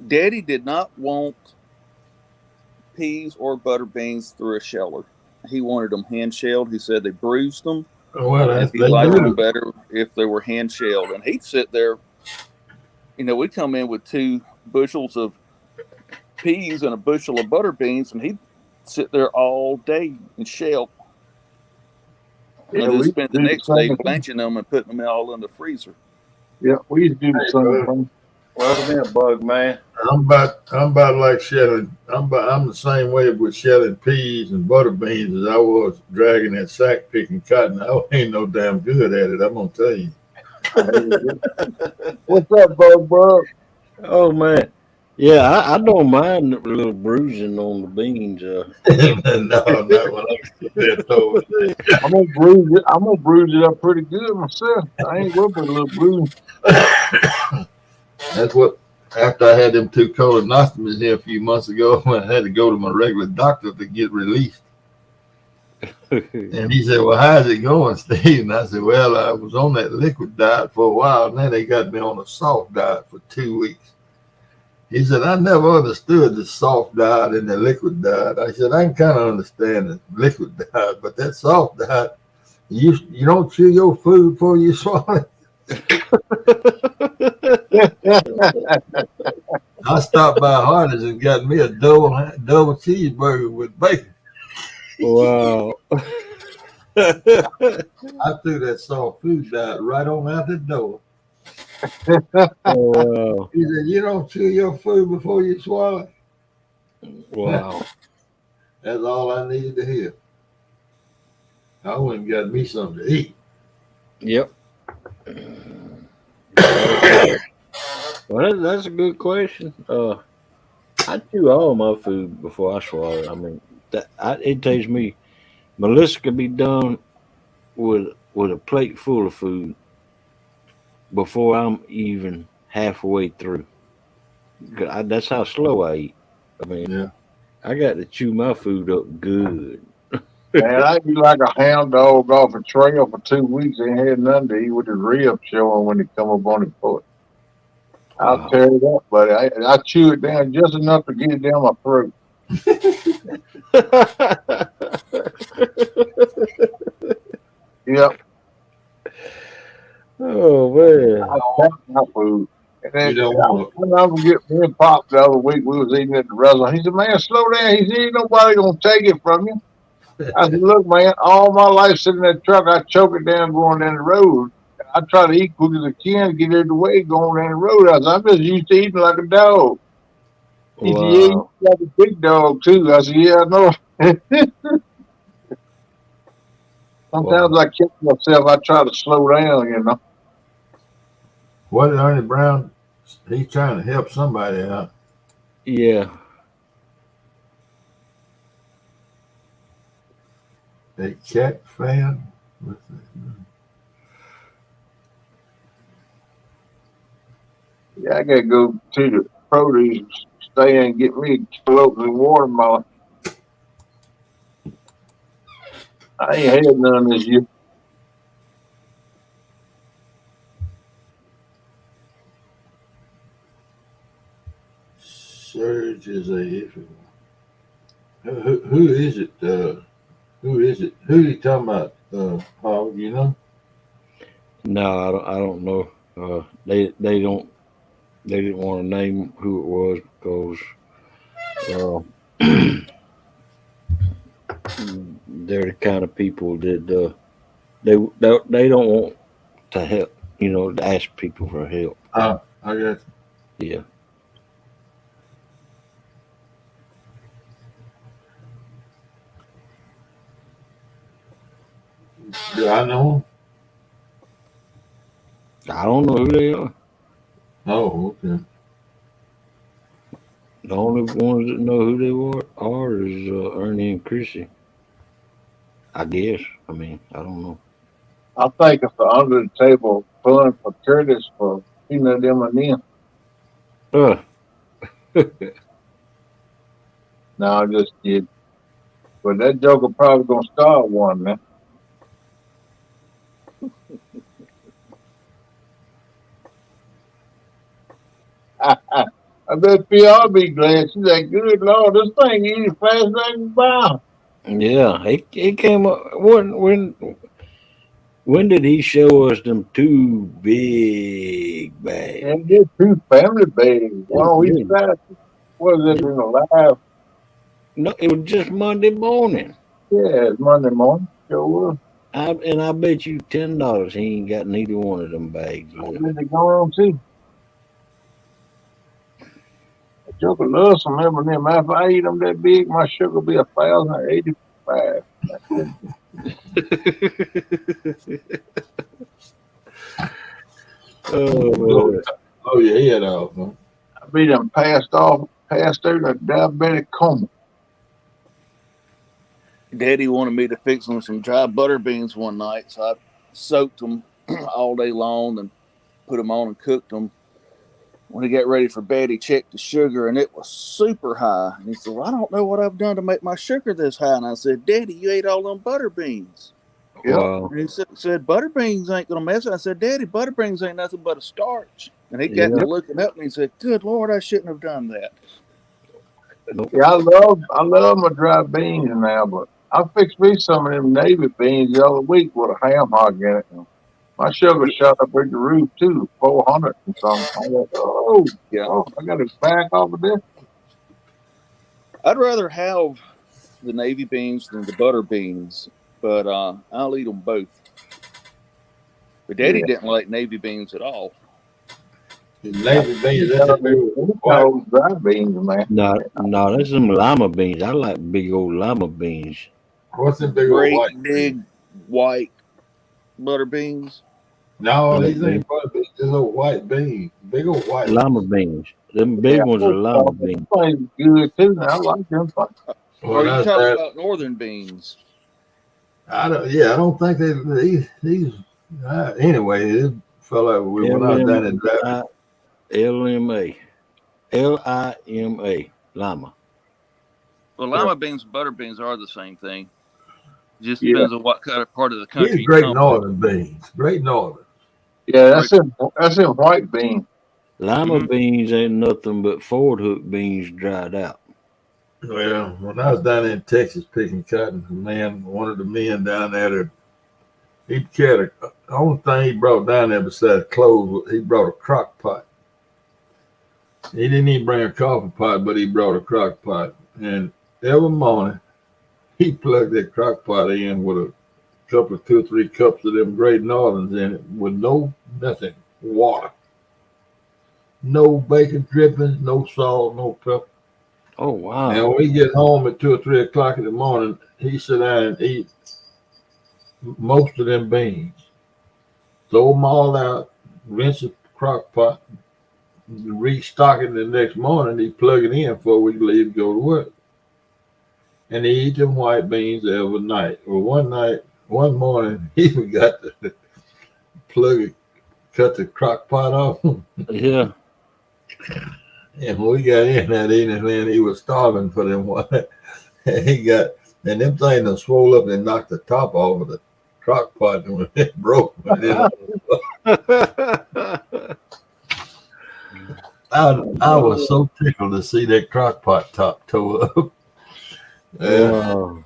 Daddy did not want peas or butter beans through a sheller. He wanted them hand shelled. He said they bruised them. Well, he liked them better if they were hand shelled. And he'd sit there. We'd come in with 2 bushels of peas and a bushel of butter beans, and he'd sit there all day and shell. And then spend the next day blanching them and putting them all in the freezer. Yeah, we used to do the same thing. Welcome in, Bug Man. I'm about like shelling. I'm the same way with shelling peas and butter beans as I was dragging that sack picking cotton. I ain't no damn good at it. I'm gonna tell you. What's up, Bug? Oh man. Yeah, I don't mind a little bruising on the beans. No, not when I get that told. I'm gonna bruise it up pretty good myself. I ain't worried about a little bruising. That's what. After I had them 2 colonoscopies here a few months ago, I had to go to my regular doctor to get released. And he said, "Well, how's it going, Steve?" And I said, "Well, I was on that liquid diet for a while, and then they got me on a soft diet for 2 weeks." He said, "I never understood the soft diet and the liquid diet." I said, "I can kind of understand the liquid diet, but that soft diet, you don't chew your food before you swallow it." I stopped by Hardee's and got me a double cheeseburger with bacon. Wow. I threw that soft food diet right on out the door. Oh, wow. He said, "You don't chew your food before you swallow it." Wow. That's all I needed to hear. I went and got me something to eat. Yep. Well, that's a good question. I chew all my food before I swallow it. I mean, it takes me. Melissa could be done with a plate full of food before I'm even halfway through. That's how slow I eat. I mean, Yeah. I got to chew my food up good. Man, I eat like a hound dog off a trail for 2 weeks. Ain't had nothing to eat with the ribs showing when they come up on the foot. I'll tear it up, but I chew it down just enough to get it down my throat. Yep. Oh man. I pack my food. And then You don't want I'm gonna get me and Pop the other week. We was eating at the restaurant. He said, "Man, slow down." He said, "Ain't nobody gonna take it from you." I said, "Look, man, all my life sitting in that truck, I choke it down going down the road. I try to eat quick as I can, get it away going down the road." I said, "I'm just used to eating like a dog." He said, "Yeah, you eat like a big dog too." I said, "Yeah, I know." Sometimes I catch myself. I try to slow down, What did Ernie Brown? He's trying to help somebody out. Yeah. A cat fan? Yeah, I gotta go to the produce stand and get me a cantaloupe and watermelon. I ain't had none this year. Surge is a iffy one. Who is it? Who is it? Who are you talking about? Hog, you know? No, I don't know. They didn't want to name who it was because they're the kind of people that they don't want to help. To ask people for help. I got you. Yeah. Do I know I don't know who they are. them? Oh, okay. The only ones that know who they are is Ernie and Chrissy. I guess. I mean, I don't know. I think it's the under the table fun for Curtis for peanut M&M. Uh, No, I just kidding. But that joker probably gonna start one, man. I bet PR be glad. She's like, good Lord, this thing eats fast as I can bounce. yeah, it came up. When did he show us them two big bags? And get two family bags. One on each Yeah. side. Was it in the live? No, it was just Monday morning. Yeah, it's Monday morning. Sure will. I bet you $10 he ain't got neither one of them bags I left. bet they going on too. That joker loves some M&M. If I eat them that big, my sugar will be 1,085. Oh, Oh, your head off, huh? I be them passed through the diabetic coma. Daddy wanted me to fix him some dry butter beans one night, so I soaked them all day long and put them on and cooked them. When he got ready for bed, he checked the sugar, and it was super high. And he said, well, I don't know what I've done to make my sugar this high. And I said, Daddy, you ate all them butter beans. wow. And he said, butter beans ain't going to mess it. I said, Daddy, butter beans ain't nothing but a starch. And he got Yeah. to looking up, and he said, good Lord, I shouldn't have done that. Yeah, I love my dry beans now, but I fixed me some of them navy beans the other week with a ham hock in it. And my sugar shot up at the roof too, 400 and something. I went, Yeah. I got to back off of this. I'd rather have the navy beans than the butter beans, but I'll eat them both. But Daddy didn't like navy beans at all. Navy beans, that's a big white. Dry beans, man. No, that's some lima beans. I like big old lima beans. What's them big old Great white? big white butter beans. No, these Mhm. ain't butter beans. These old white beans. Big old white. Lima beans. Them big ones are lima beans. Things good too. I like them. Or are you talking about northern beans? I don't think these anyway, this fella when I was down in Dallas. LMA. LIMA. Lima. Well, lima beans and butter beans are the same thing. It just Yeah. depends on what kind of part of the country These you Great come Northern beans. Great Northern. Yeah, that's in white beans. Lima beans ain't nothing but Ford Hook beans dried out. Well, when I was down in Texas picking cotton, one of the men down there, he'd carry the only thing he brought down there besides clothes, he brought a crock pot. He didn't even bring a coffee pot, but he brought a crock pot. And every morning, he plugged that crock pot in with a couple of 2 or 3 cups of them Great Northerns in it with nothing, water. No bacon drippings, no salt, no pepper. Oh wow. And when we get home at 2 or 3 o'clock in the morning, he sit down and eat most of them beans. Throw them all out, rinse the crock pot, restock it the next morning. He plug it in before we leave to go to work. and he eat them white beans every night. Well, one morning, he got the plug, cut the crock pot off. Yeah. And when we got in that evening, man, he was starving for them white. And them things that swole up and knocked the top off of the crock pot and when it broke. I was so tickled to see that crock pot top toe up. Wow.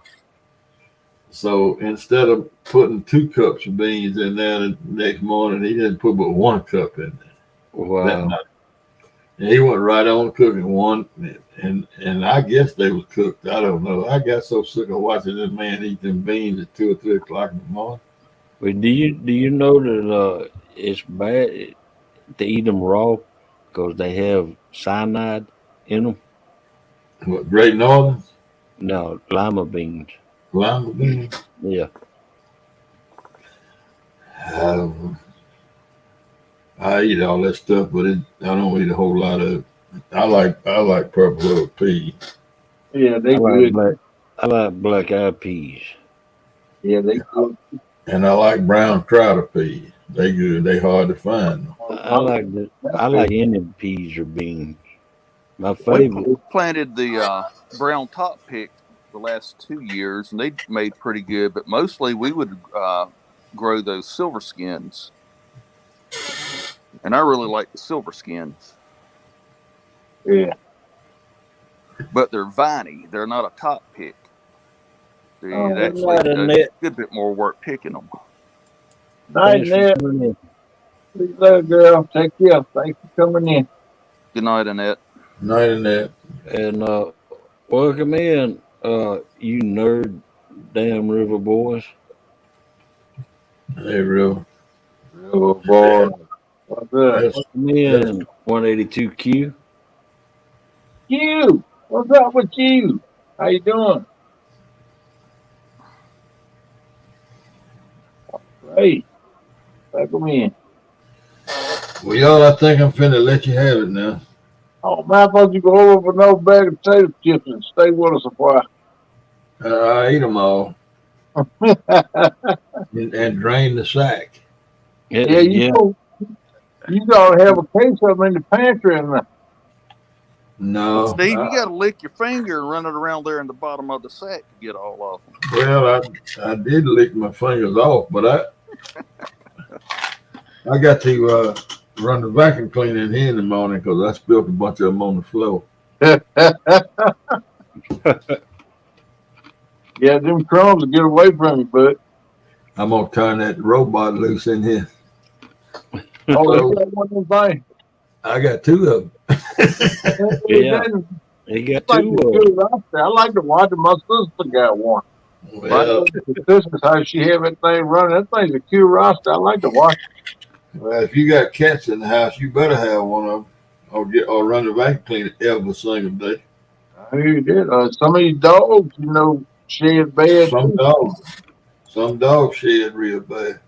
So instead of putting 2 cups of beans in there the next morning, he didn't put but 1 cup in there. Wow. That night. And he went right on cooking one, and I guess they was cooked. I don't know. I got so sick of watching this man eat them beans at 2 or 3 o'clock in the morning. But do you know that it's bad to eat them raw because they have cyanide in them? What, Great Northern? No, lima beans. Lima beans? Yeah. I eat all that stuff, but I don't eat a whole lot of it. I like purple little peas. Yeah, they I good. I like black eyed peas. Yeah, they good. And I like brown crowder peas. They good. They hard to find. I like Indian peas or beans. My We favorite. planted the brown top pick the last 2 years, and they made pretty good. But mostly we would grow those silver skins, and I really like the silver skins. Yeah. But they're viney. They're not a top pick. They Oh, actually right, a Annette. good bit more work picking them. Night, Thanks for Ned. coming in. Please, little girl. Take care. Thanks for coming in. Good night, Annette. Night and that. And welcome in, you nerd damn river boys. Hey, real. Oh, boy. What's up? Welcome in, 182Q. You. What's up with you? How you doing? Hey. Welcome in. Well, y'all, I think I'm finna let you have it now. Oh, man, I thought you go over for no bag of potato chips and stay with us a while. I ate them all and drained the sack. Yeah, you gotta have a case of them in the pantry and No. Steve, you got to lick your finger and run it around there in the bottom of the sack to get all of them. Well, I did lick my fingers off, but I got to run the vacuum cleaner in here in the morning because I spilled a bunch of them on the floor. yeah, them crumbs will get away from you, bud. I'm gonna turn that robot loose in here. Oh, you got one of them things. I got 2 of them. Yeah. He got 2 of them. I like to watch it. My sister got one. Well, This is how she have that thing running. That thing's a curiosity. I like to watch it. well, if you got cats in the house, you better have one of them, or run the vacuum cleaner every single day. I hear you did. Some of these dogs, shed bad. Some dogs shed real bad.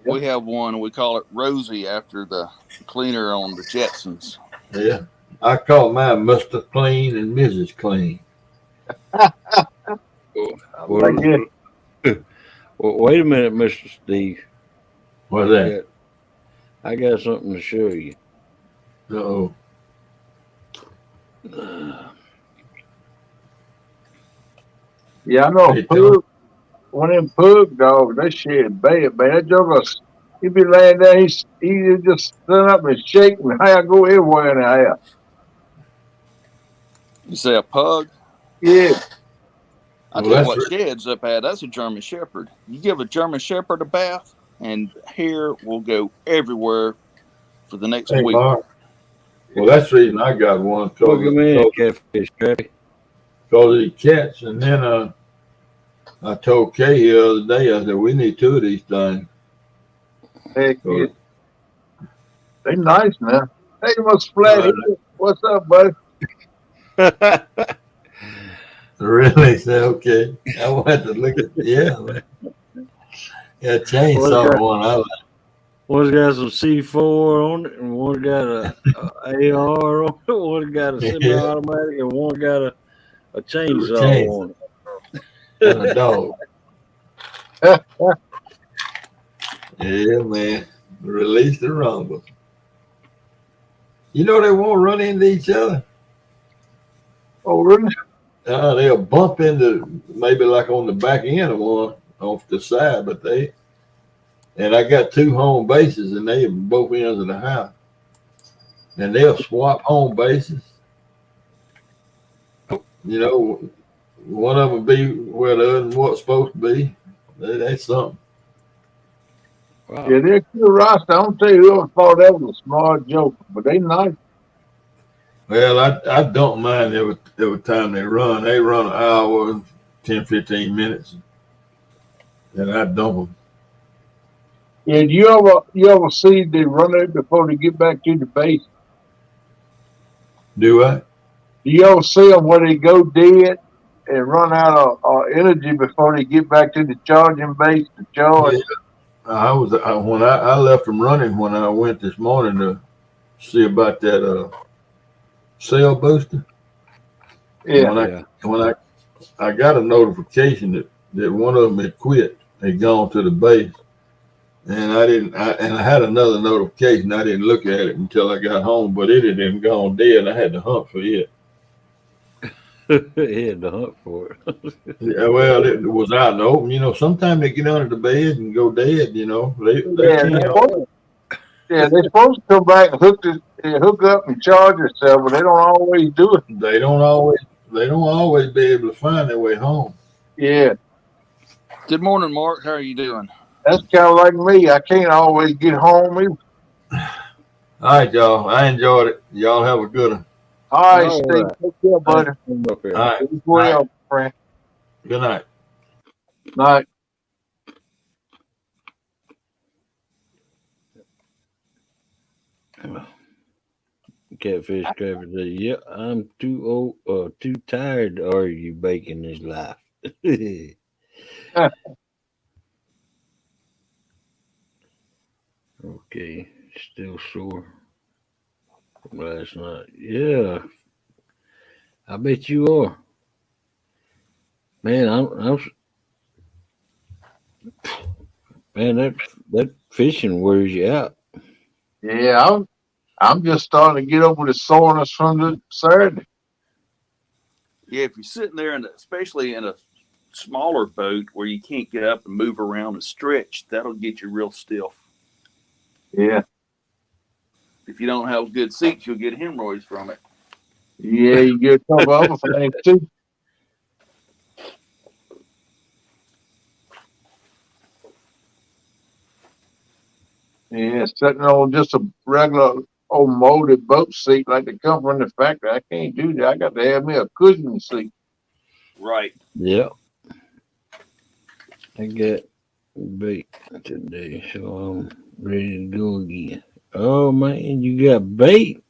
We have one. We call it Rosie after the cleaner on the Jetsons. Yeah, I call mine Mr. Clean and Mrs. Clean. Well, wait a minute, Mr. Steve. What's that? I got something to show you. Uh-oh. Yeah, I know. One of them pug dogs, they shed bad, man. That joker, he be laying there, he just stand up and shake and hair go everywhere in the house. You say a pug? Yeah. I tell you what sheds up at. That's a German Shepherd. You give a German Shepherd a bath, and hair will go everywhere for the next week. Mark. Well, that's the reason I got one. Welcome in, Catfish and Crappie. Because he cats, and then I told Kay the other day, I said, we need 2 of these things. Heck yeah. They nice now. Hey, what's flat? What's up, buddy? Really? Say, okay. I wanted to look at yeah, chainsaw one. I like. One's got some C4 on it, and one got a AR on it, one got a semi-automatic, and one got a chainsaw on it. and a dog. Yeah, man. Release the rumble. You know they won't run into each other. Oh, really? They'll bump into maybe like on the back end of one off the side, but and I got 2 home bases and they at both ends of the house. And they'll swap home bases. You know, one of them will be where the other one's supposed to be. That's something. Wow. Yeah, they're curious. I don't tell you whoever thought that was a smart joke, but they nice. Well, I don't mind every time they run. They run an hour, 10, 15 minutes. And I dump them. Yeah, do you ever see they run it before they get back to the base? Do I? Do you ever see them where they go dead and run out of energy before they get back to the charging base to charge? Yeah. When I left them running when I went this morning to see about that cell booster. Yeah. When I got a notification that one of them had quit, had gone to the base, and I had another notification. I didn't look at it until I got home, but it had gone dead. I had to hunt for it. He had to hunt for it. Yeah, well, it was out in the open. You know, sometimes they get under the bed and go dead. You know, they can't. They're supposed to come back and hook up and charge themselves, but they don't always do it. They don't always be able to find their way home. Yeah. Good morning, Mark. How are you doing? That's kind of like me. I can't always get home either. All right, y'all. I enjoyed it. Y'all have a good one. All right, Steve. Take care, buddy. All right. Well, friend. Good night. Night. Catfish Crappie said, "Yeah, I'm too old, too tired to argue baking this life." Okay, still sore from last night. Yeah, I bet you are. Man, man, that fishing wears you out. Yeah, I'm just starting to get over the soreness from the Saturday. Yeah, if you're sitting there, especially in a smaller boat where you can't get up and move around and stretch, that'll get you real stiff. Yeah. If you don't have good seats, you'll get hemorrhoids from it. Yeah, you get a couple other things too. Yeah, sitting on just a regular old molded boat seat like they come from the factory. I can't do that. I got to have me a cushioning seat. Right. Yeah, I got bait today, so I'm ready to go again. Oh man, you got bait?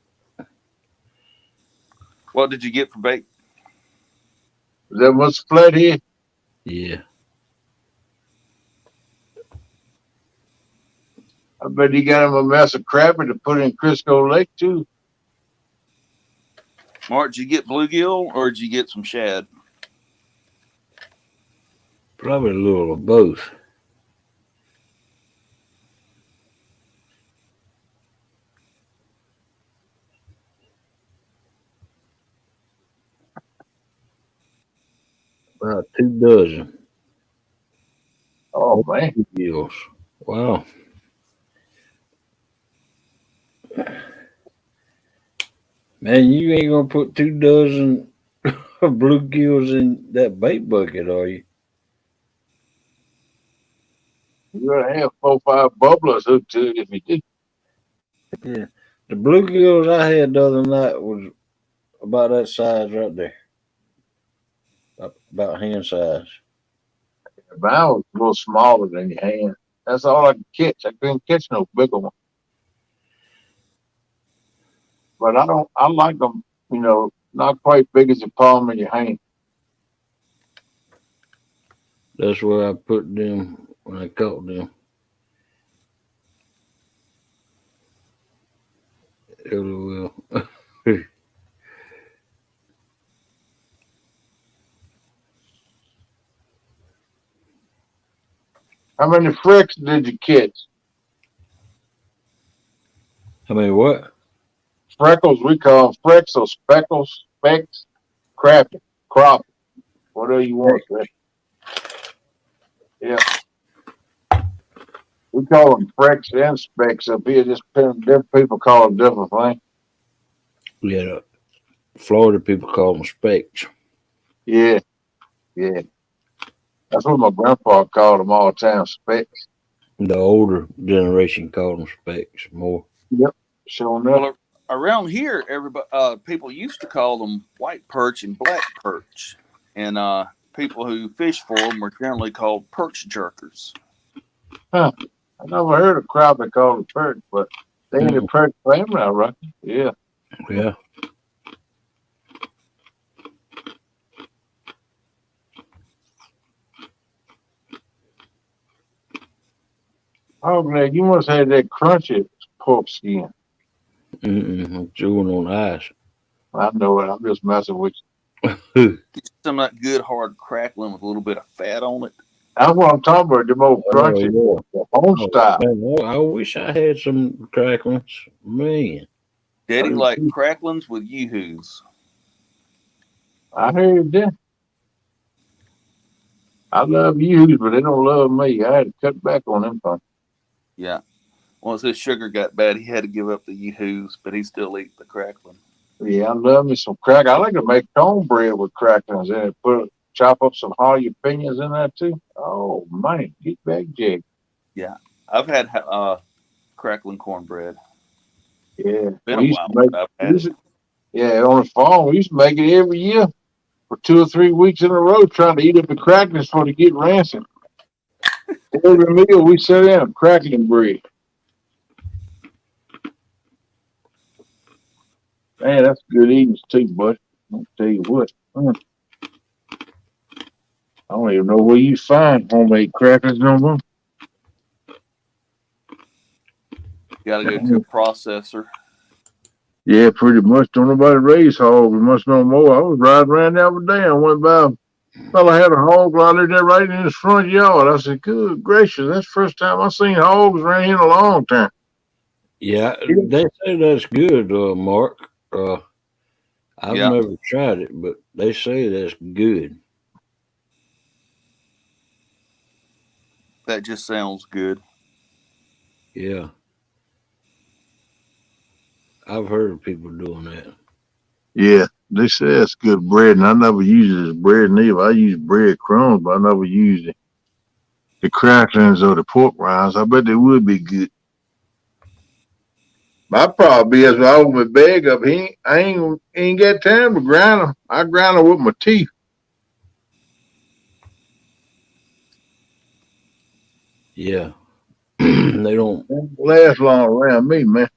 What did you get for bait? Is that what's flat here? Yeah. I bet he got him a mess of crappie to put in Crisco Lake too. Mark, did you get bluegill or did you get some shad? Probably a little of both. About 2 dozen. Oh man. Bluegills. Wow. Man, you ain't gonna put 2 dozen bluegills in that bait bucket, are you? You're gonna have 4 or 5 bubblers hooked to it if you do. Yeah. The bluegills I had the other night was about that size right there. About hand size. Mine was a little smaller than your hand. That's all I could catch. I couldn't catch no bigger one. But I like them, not quite big as the palm of your hand. That's where I put them when I caught them. LOL. many freckles did you catch? I mean, what? Freckles, we call them freckles or speckles, specks, crappie, crop, whatever you want. Yeah. We call them freckles and specks up here. Just different people call them different things. Yeah, Florida people call them specks. Yeah, yeah. That's what my grandpa called them all the time, specks. The older generation call them specks more. Yep, sure enough. Well, around here, everybody, people used to call them white perch and black perch, and people who fish for them were generally called perch jerkers. Huh. I never heard of crappie called a perch, but they ain't a perch family, I reckon. Yeah. Yeah. Oh, man, you must have that crunchy pork skin. I'm chewing on ice. I know it. I'm just messing with Get some of that good hard crackling with a little bit of fat on it. That's what I'm talking about, the more crunchy, the home style. Man, I wish I had some cracklings. Man. Daddy like cracklings with yoo-hoos. I heard that. I love you, but they don't love me. I had to cut back on them things. Yeah. Once his sugar got bad, he had to give up the yoo-hoos, but he still eat the crackling. Yeah, I love me some crack. I like to make cornbread with cracklings in it. Chop up some jalapenos in there too. Oh man, get back, Jake. Yeah, I've had crackling cornbread. Yeah, Been a while, but I've had it. Yeah, on the farm we used to make it every year for 2 or 3 weeks in a row, trying to eat up the cracklings before they get rancid. Every meal we set in crackling bread. Man, that's good eating too, bud. I'll tell you what. I don't even know where you find homemade crackers no more. Got to go to a processor. Yeah, pretty much. Don't nobody raise hogs much no more. I was riding around the other day. I went by. Fella had a hog out there right in his front yard. I said, "Good gracious, that's the first time I've seen hogs around here in a long time." Yeah, they say that's good, Mark. I've never tried it, but they say that's good. That just sounds good. Yeah. I've heard of people doing that. Yeah, they say it's good bread, and I never use it as bread neither. I use bread crumbs, but I never use the cracklings or the pork rinds. I bet they would be good. My problem is when I open my bag up, I ain't got time to grind them. I grind them with my teeth. Yeah. They don't last long around me, man.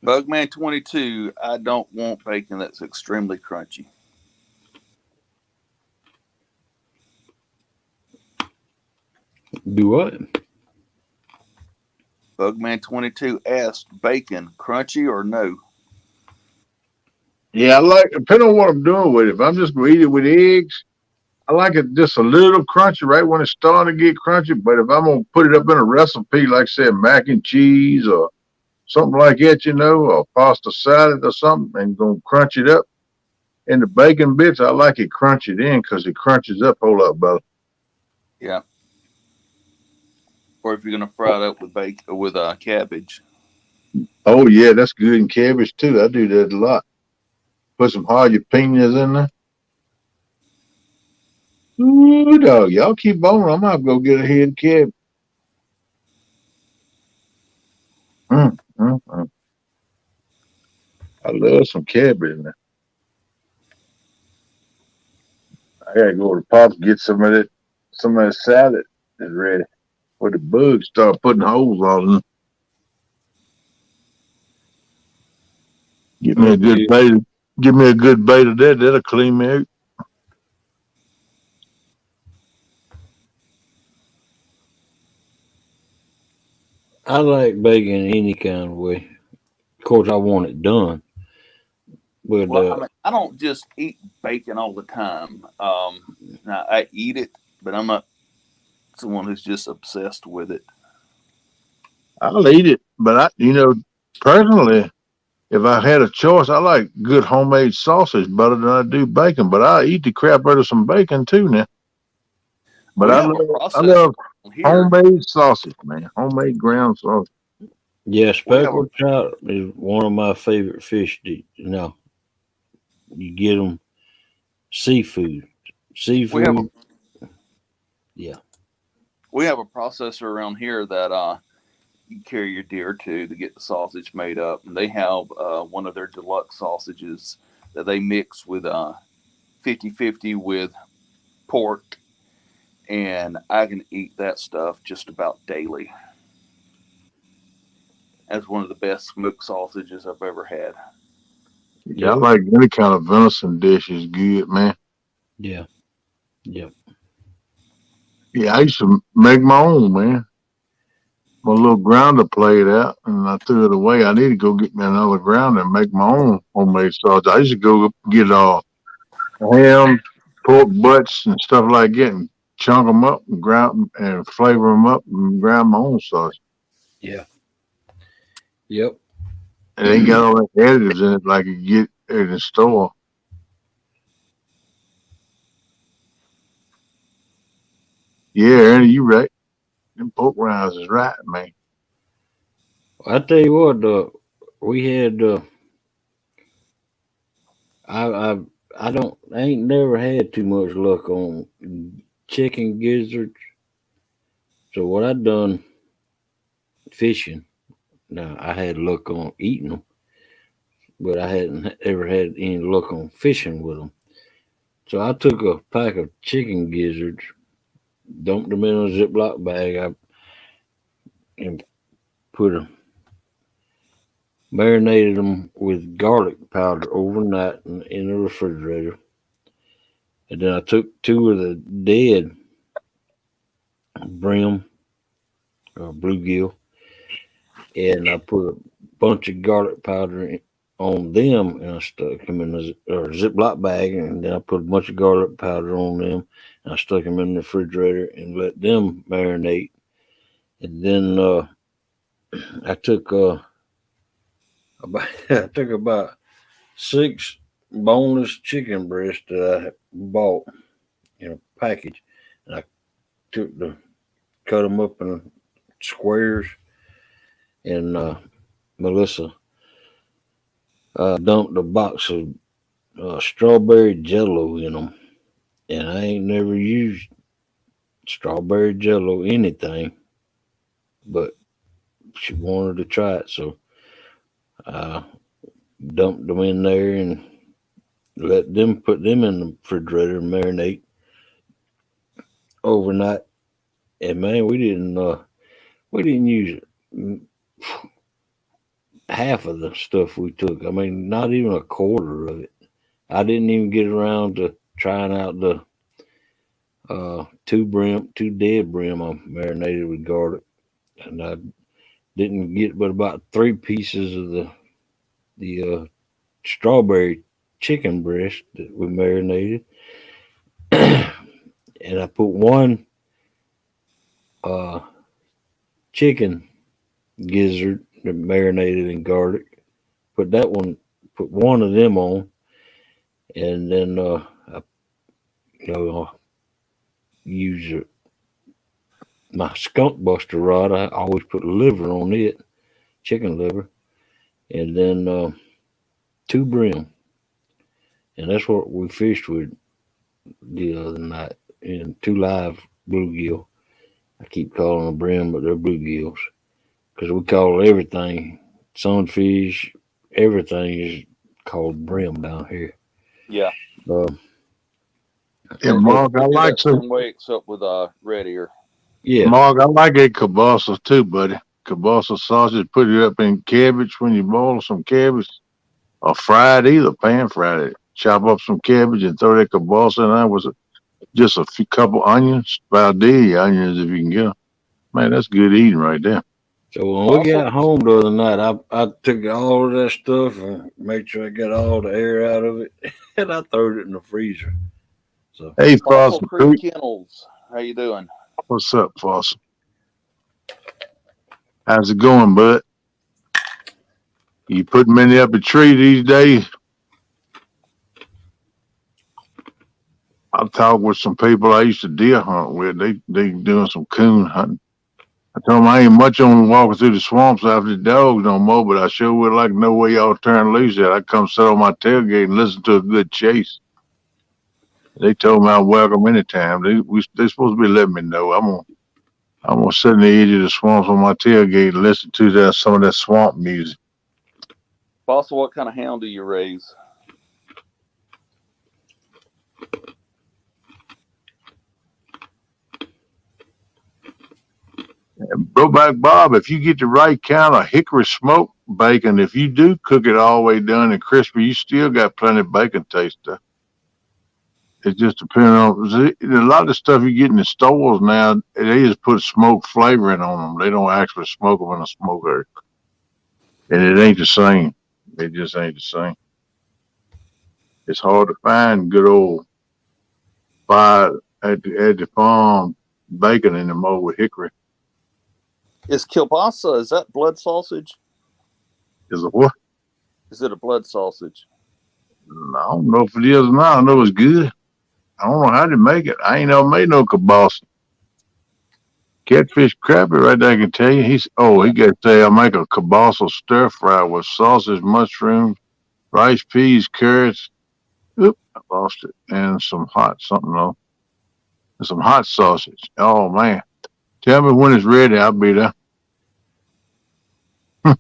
Bugman 22, I don't want bacon that's extremely crunchy. Do what? Bugman 22 asked, bacon crunchy or no? Yeah, I like, depending on what I'm doing with it. If I'm just going to eat it with eggs, I like it just a little crunchy right when it's starting to get crunchy. But if I'm going to put it up in a recipe, like say mac and cheese or something like that, or pasta salad or something, and going to crunch it up in the bacon bits, I like it crunchy then because it crunches up a whole lot better. Yeah. Or if you're going to fry it up with bacon with cabbage. Oh yeah, that's good in cabbage too. I do that a lot. Put some jalapenos in there. Ooh, dog, y'all keep on. I'm gonna go get a head of cabbage. I love some cabbage in there. I gotta go to Pop's get some of that salad is ready. Where the bugs start putting holes all in. Give me a good bait. Give me a good bait of that. That'll clean me out. I like bacon any kind of way. Of course, I want it done. But Well, I mean, I don't just eat bacon all the time. I eat it, but I'm not someone who's just obsessed with it. I'll eat it, but personally, if I had a choice, I like good homemade sausage better than I do bacon. But I eat the crap out of some bacon too now. But We I have a I processor love here. homemade sausage, man. Homemade ground sausage. yeah, We have a speckled trout is one of my favorite fish. No, you get them seafood. we Seafood, yeah. have a processor around here that you carry your deer to get the sausage made up, and they have one of their deluxe sausages that they mix with 50-50 with pork, and I can eat that stuff just about daily. As one of the best smoked sausages I've ever had. Yeah, I like any kind of venison dish is good, man. Yeah, yeah. Yeah, I used to make my own, man. My little grounder played out, and I threw it away. I need to go get me another grounder and make my own homemade sausage. I used to go get ham, pork butts, and stuff like that, and chunk them up and ground and flavor them up and grind my own sausage. Yeah. Yep. It ain't got all that additives in it like you get in the store. Yeah, Ernie, you right. Them pork rinds is right, man. I tell you what, we had I I I ain't never had too much luck on chicken gizzards. So what I done fishing. Now I had luck on eating them, but I hadn't ever had any luck on fishing with them. So I took a pack of chicken gizzards, dumped them in a Ziploc bag, and put a marinated them with garlic powder overnight in the refrigerator. And then I took two of the dead brim or bluegill, and I put a bunch of garlic powder on them, and I stuck them in a Ziploc bag, and then I put a bunch of garlic powder on them, and I stuck them in the refrigerator and let them marinate. And then I took about I took about 6 boneless chicken breasts that I bought in a package, and I took the cut them up in squares, and Melissa dumped a box of strawberry jello in them, and I ain't never used strawberry jello anything, but she wanted to try it, so I dumped them in there and let them put them in the refrigerator and marinate overnight. And man, we didn't use half of the stuff we took. I mean, not even a quarter of it. I didn't even get around to trying out the two dead brim I marinated with garlic, and I didn't get but about 3 pieces of the strawberry chicken breast that we marinated, and I put one uh, chicken gizzard that marinated in garlic. Put one of them on, and then I use my skunk buster rod. I always put liver on it, chicken liver, and then 2 brim, and that's what we fished with the other night. And 2 live bluegill. I keep calling them brim, but they're bluegills because we call everything sunfish. Everything is called brim down here. Yeah. Uh, Yeah, We Mark, I do like that some. same way, except with red ear. yeah, Mark, I like a kielbasa too, buddy. Kielbasa sausage. Put it up in cabbage when you boil some cabbage, or fried either, pan fried it. Chop up some cabbage and throw that kielbasa in there with just a couple onions, Valdivia onions if you can get them. Man, that's good eating right there. So when we got home the other night, I took all of that stuff and made sure I got all the air out of it, and I threw it in the freezer. So Hey, Fossil Fossil Creek Creek. Kennels, how you doing? What's up, Fossil? How's it going, bud? You putting many up a tree these days? I talked with some people I used to deer hunt with. They doing some coon hunting. I told them I ain't much on walking through the swamps after the dogs no more, but I sure would like to know where y'all turn loose at. I come sit on my tailgate and listen to a good chase. They told me I'm welcome anytime. They supposed to be letting me know. I'm gonna sit in the edge of the swamps on my tailgate and listen to some of that swamp music. Fossil, what kind of hound do you raise? Broback Bob, if you get the right kind of hickory smoked bacon, if you do cook it all the way done and crispy, you still got plenty of bacon taste there. It just depends on a lot of the stuff you get in the stores now. They just put smoked flavoring on them. They don't actually smoke them in a smoker, and it ain't the same. It just ain't the same. It's hard to find good old fire at the farm bacon anymore with hickory. Is kielbasa, is that blood sausage? Is it what? Is it a blood sausage? I don't know if it is or not. I know it's good. I don't know how to make it. I ain't never made no kielbasa. Catfish Crappie right there, I can tell you. He got to say I make a kielbasa stir fry with sausage, mushrooms, rice, peas, carrots. Oop, I lost it. And some hot something else. And some hot sausage. Oh man. Tell me when it's ready, I'll be there.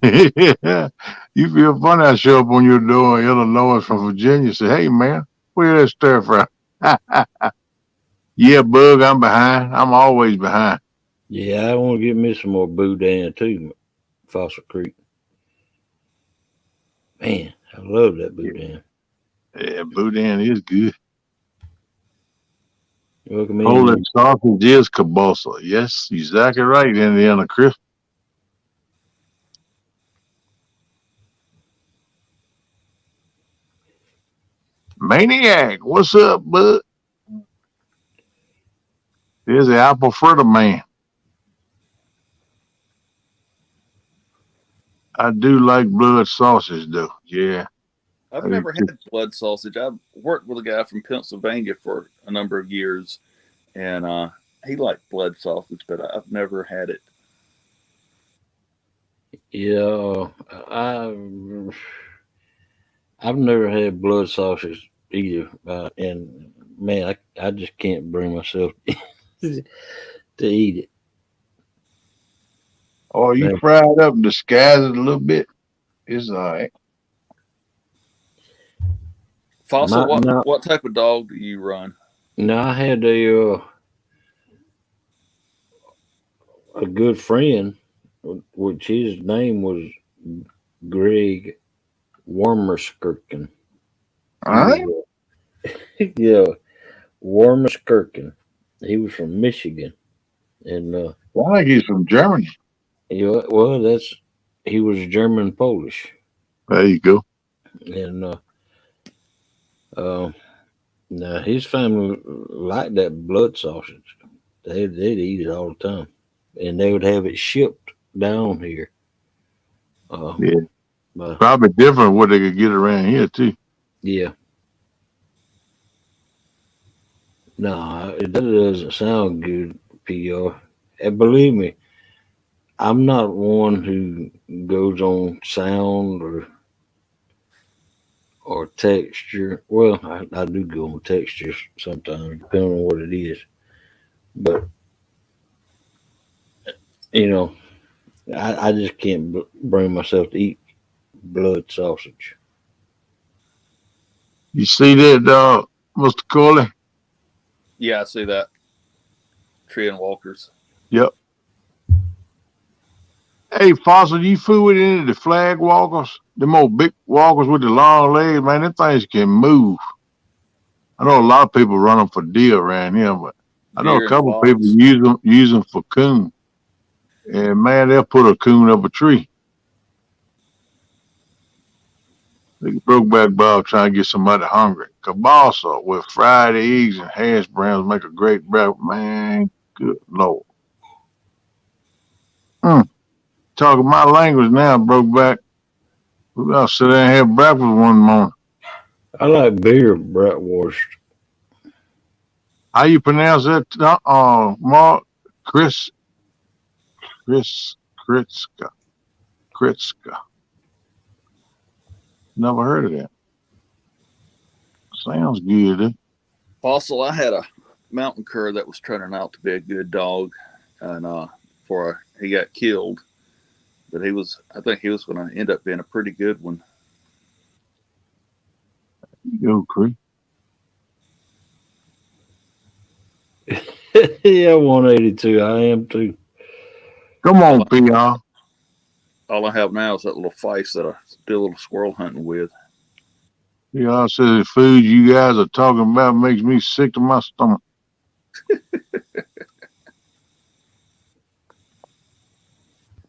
You feel funny, I show up on your door in Illinois from Virginia, say, hey man, where's that stir fry? Yeah, Bug, I'm behind. I'm always behind. yeah, I want to get me some more boudin too, Fossil Creek. Man, I love that boudin. Yeah, boudin is good. Welcome Oh, in. that sausage is kielbasa. Yes, exactly right, Indiana Chris. Maniac, what's up, bud? There's the apple fritter man. I do like blood sausage, though. Yeah. I've never had blood sausage. I've worked with a guy from Pennsylvania for a number of years, and he liked blood sausage, but I've never had it. Yeah, I've never had blood sausage either, and man, I just can't bring myself to eat it. Oh, you Man, fry it up and disguise it a little bit. It's all right. Fossil, no, what type of dog do you run? no, I had a good friend, which his name was Greg Warmerskirken. All right. Yeah, Warmerskirken. He was from Michigan, and I think he's from Germany. yeah, well, he was German Polish, There you go. and now his family liked that blood sausage. They'd eat it all the time, and they would have it shipped down here. Yeah. But Probably different what they could get around here, too. yeah, no, that doesn't sound good, PR. And believe me, I'm not one who goes on sound or texture. Well, I do go on texture sometimes, depending on what it is. But you know, I just can't bring myself to eat blood sausage. You see that, Mr. Corley? Yeah, I see that. Tree and Walkers. Yep. Hey, Fossil, you fool with any of the flag walkers? Them old big walkers with the long legs, man, them things can move. I know a lot of people run them for deer around here, but I know a Deer and couple of people fox. use them for coon. And man, they'll put a coon up a tree. They broke back Bob trying to get somebody hungry. Cabasa with fried eggs and hash browns make a great breakfast. Man, good Lord. Talking my language now, broke back. We gotta sit there and have breakfast one morning. I like beer bratwurst. How you pronounce that? Mark? Chris, Kritska. Kritska. Never heard of that. Sounds good. Fossil, I had a mountain cur that was turning out to be a good dog, and before he got killed, but I think he was going to end up being a pretty good one. Go, Chris. Yeah, 182. I am too. Come on, PR. All I have now is that little face that I do a little squirrel hunting with. PR says the food you guys are talking about makes me sick to my stomach.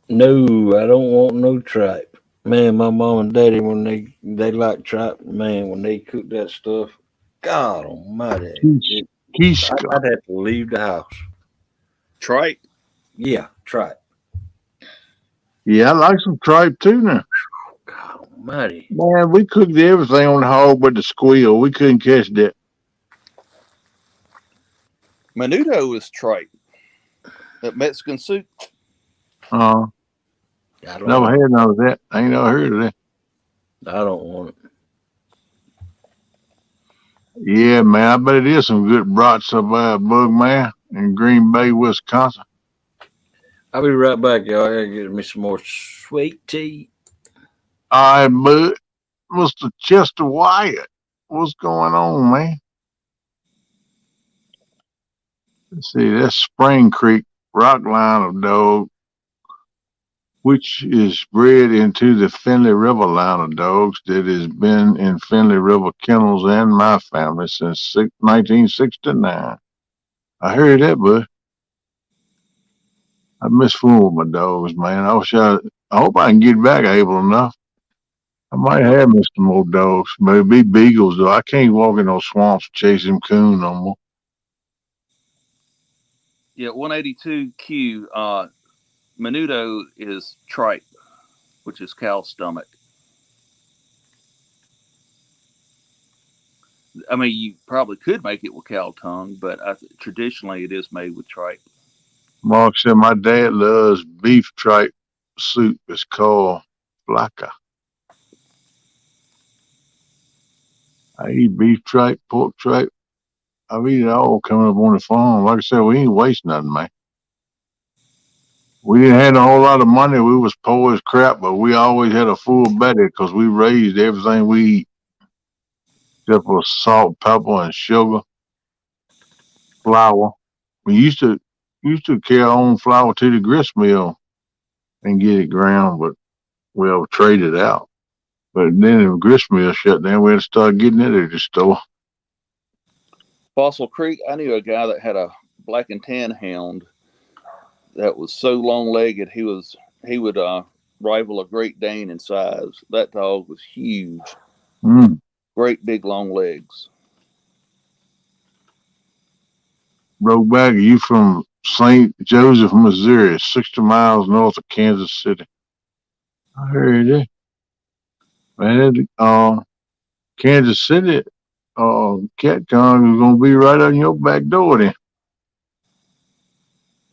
No, I don't want no tripe. Man, my mom and daddy, when they like tripe, man, when they cook that stuff, God almighty. Kishka. I'd have to leave the house. Tripe? Yeah, tripe. Yeah, I like some tripe too now. God almighty. Man, we cooked everything on the hog but the squeal. We couldn't catch that. Menudo is tripe. That Mexican soup. Never had none of that. I ain't never heard of that. I don't want it. Yeah, man, I bet it is some good brats up by Bugman in Green Bay, Wisconsin. I'll be right back, y'all. I gotta get me some more sweet tea. All right, bud. Mr. Chester Wyatt, what's going on, man? Let's see, that's Spring Creek rock line of dog, which is bred into the Finley River line of dogs that has been in Finley River kennels and my family since 1969. I heard that, bud. I miss fooling with my dogs, man. I hope I can get back able enough. I might have missed some more dogs. Maybe beagles, though. I can't walk in those swamps chasing coon no more. Yeah, 182Q. Menudo is tripe, which is cow stomach. I mean, you probably could make it with cow tongue, but traditionally it is made with tripe. Mark said my dad loves beef tripe soup. It's called flaca. I eat beef tripe, pork tripe. I eat it all coming up on the farm. Like I said, we ain't waste nothing, man. We didn't have a whole lot of money. We was poor as crap, but we always had a full belly because we raised everything we eat, except for salt, pepper, and sugar, flour. We used to carry our own flour to the grist mill and get it ground, but we'll trade it out. But then the grist mill shut down, we had to start getting it at the store. Fossil Creek, I knew a guy that had a black and tan hound that was so long-legged he would rival a Great Dane in size. That dog was huge. Great big long legs. Brokeback, you from St. Joseph, Missouri, 60 miles north of Kansas City. I heard it. Man, Kansas City, CatCon is going to be right on your back door then.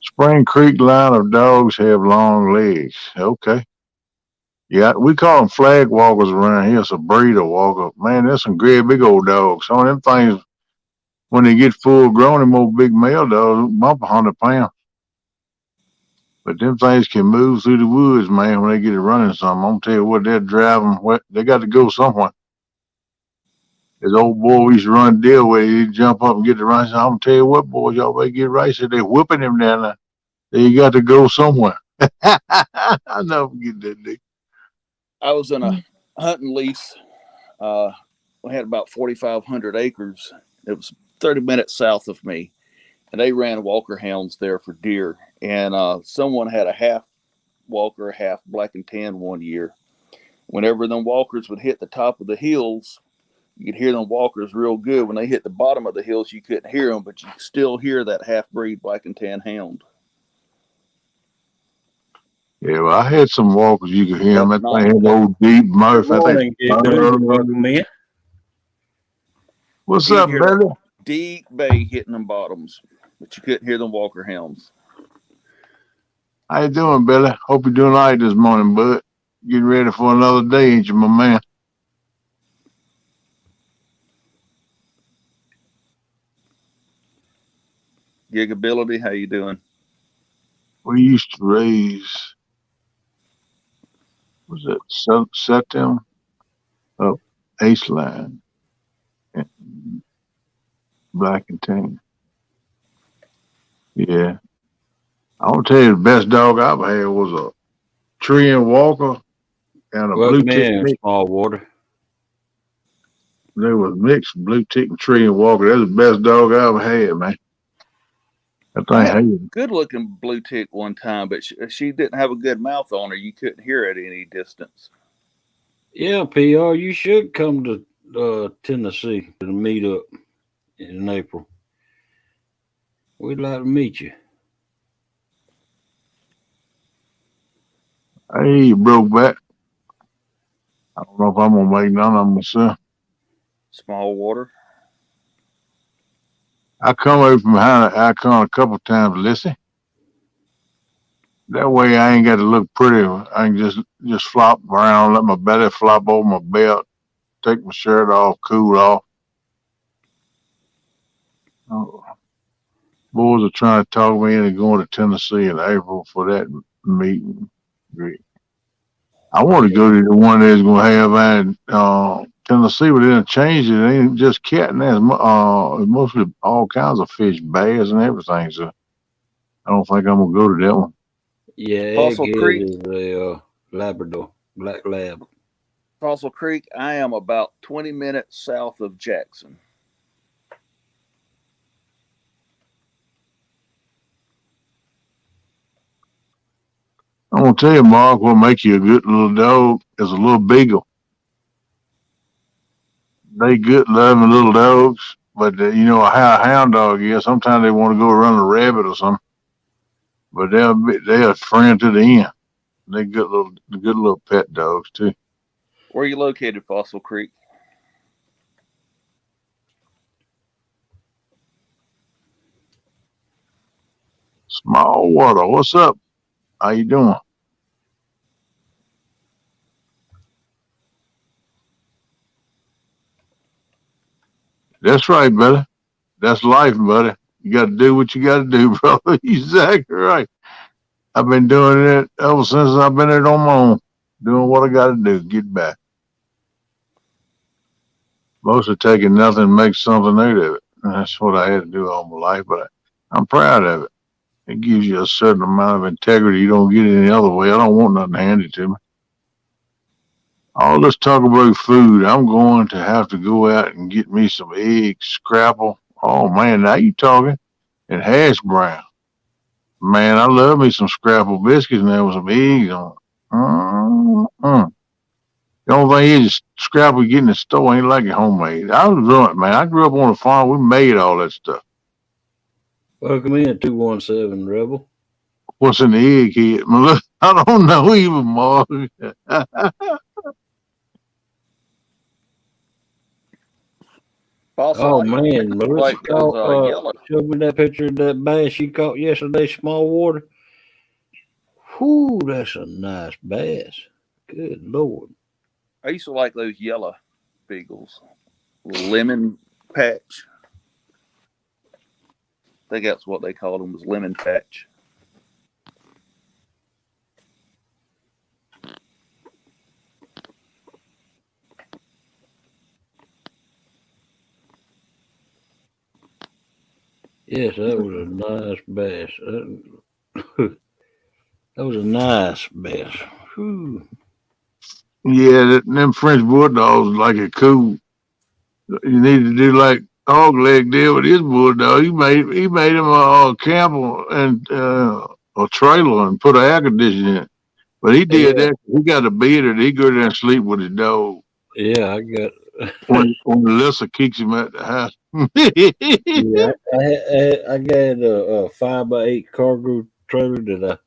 Spring Creek line of dogs have long legs. Okay. Yeah, we call them flag walkers around here. It's a breeder walker. Man, there's some great big old dogs. Some of them things, when they get full grown, them old big male dogs bump 100 pounds. But them things can move through the woods, man, when they get it running something. I'm going to tell you what, they're driving. They got to go somewhere. This old boy we used to run deal with, he'd jump up and get the run. I'm going to tell you what, boys, y'all better get right. So they're whipping him down there. You got to go somewhere. I'll never forget that day. I was in a hunting lease. We had about 4,500 acres. It was 30 minutes south of me. And they ran walker hounds there for deer. And someone had a half walker, half black and tan one year. Whenever them walkers would hit the top of the hills, you could hear them walkers real good. When they hit the bottom of the hills, you couldn't hear them, but you could still hear that half-breed black and tan hound. Yeah, well, I had some walkers you could hear them. That Not thing had old deep mouth. Good morning, man. What's You up, hear brother? deep bay hitting them bottoms, but you couldn't hear them walker hounds. How you doing, Billy? Hope you're doing all right this morning, bud. Getting ready for another day, ain't you, my man? Gigability, how you doing? We used to raise, was it set them up ace line and black and tan. Yeah. I'll tell you, the best dog I've had was a tree and walker and a blue Welcome tick in, mix. small water. They was mixed blue tick and tree and walker. That's the best dog I ever had, man. That I thing had a hated. good-looking blue tick one time, but she didn't have a good mouth on her. You couldn't hear at any distance. Yeah, PR, you should come to Tennessee to meet up in April. We'd like to meet you. Hey, you broke back. I don't know if I'm gonna make none of them myself. Small water. I come over from behind the icon a couple times, listen. That way I ain't got to look pretty. I can just flop around, let my belly flop over my belt, take my shirt off, cool off. Oh, boys are trying to talk me into going to Tennessee in April for that meeting. Great. I want to go to the one that's going to have in Tennessee, but then change it. It ain't just cat and that's mostly all kinds of fish, bass and everything. So I don't think I'm going to go to that one. Yeah, Fossil Creek. Egghead is a Labrador, black lab. Fossil Creek, I am about 20 minutes south of Jackson. I'm going to tell you, Mark, what make you a good little dog is a little beagle. They good loving little dogs, but you know how a hound dog is. Sometimes they want to go run a rabbit or something, but they're a friend to the end. They good little pet dogs too. Where are you located, Fossil Creek? Small water. What's up? How you doing? That's right, brother. That's life, buddy. You got to do what you got to do, brother. You're exactly right. I've been doing it ever since I've been there on my own, doing what I got to do, get back. Mostly taking nothing and make something out of it. And that's what I had to do all my life, but I'm proud of it. It gives you a certain amount of integrity you don't get any other way. I don't want nothing handed to me. All this talk about food, I'm going to have to go out and get me some eggs, scrapple. Oh, man, now you talking. And hash brown. Man, I love me some scrapple biscuits and there with some eggs on it. The only thing is, scrapple you get in the store ain't like it homemade. I was doing it, man. I grew up on a farm. We made all that stuff. Welcome in, 217 Rebel. What's in the egg head? I don't know even, Mark. Oh, man, Melissa Yellow. showed me that picture of that bass she caught yesterday, small water. Whew, that's a nice bass. Good Lord. I used to like those yellow beagles. Lemon patch. I think that's what they called them, was lemon patch. Yes, that was a nice bass. That was a nice bass. Whew. Yeah, them French bulldogs like it cool. You need to do like Hog Leg did with his bulldog. He made him a Campbell and trailer and put an air conditioner in it. But he did Yeah. that. He got a bed and he go there and sleep with his dog. Yeah, I got. When Melissa kicks him out the house. Yeah, I got a 5x8 cargo trailer that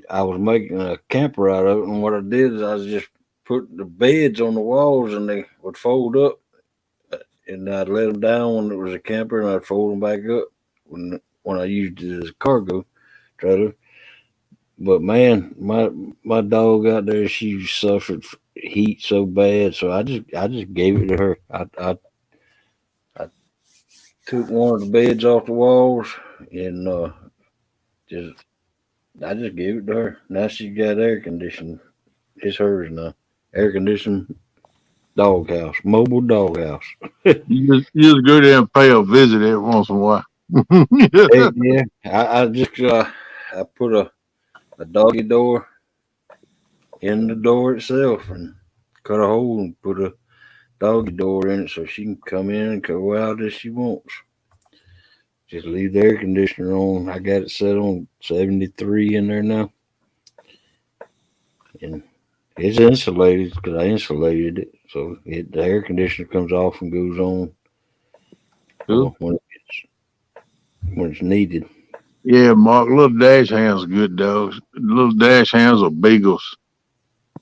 I was making a camper out of it, and what I did is I was just put the beds on the walls, and they would fold up, and I'd let them down when it was a camper, and I'd fold them back up when I used it as a cargo trailer. But man, my dog out there, she suffered heat so bad, so I just gave it to her. I took one of the beds off the walls and just I just gave it to her. Now she got air conditioning. It's hers now. Air conditioned doghouse, mobile doghouse. You just go there and pay a visit every once in a while. Hey, yeah, I just I put a doggy door in the door itself and cut a hole and put a doggy door in it so she can come in and go out as she wants. Just leave the air conditioner on. I got it set on 73 in there now. And it's insulated because I insulated it. So the air conditioner comes off and goes on Cool. when it's needed. Yeah, Mark, little dash hounds are good dogs. Little dash hounds are beagles.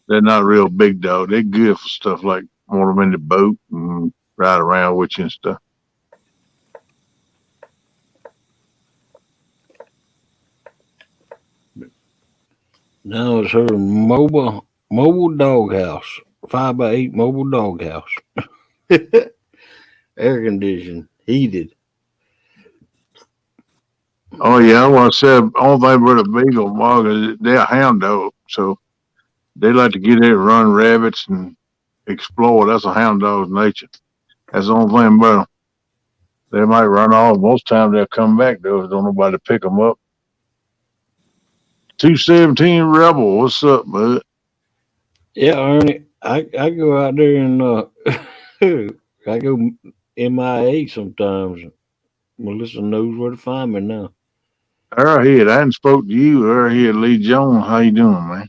They're not real big dogs. They're good for stuff like want them in the boat and ride around with you and stuff. Now it's her mobile doghouse. 5x8 mobile doghouse. Air conditioned, heated. Oh yeah, I want to say only thing about a beagle, Mark, is they're a hound dog, so they like to get there and run rabbits and explore. That's a hound dog's nature. That's the only thing about them. They might run off. Most times they'll come back though if don't nobody pick them up. 217 Rebel, what's up, bud? Yeah, Ernie, I go out there and I go MIA sometimes. Melissa knows where to find me now. Arrowhead, I hadn't spoke to you. Arrowhead Lee Jones, how you doing, man?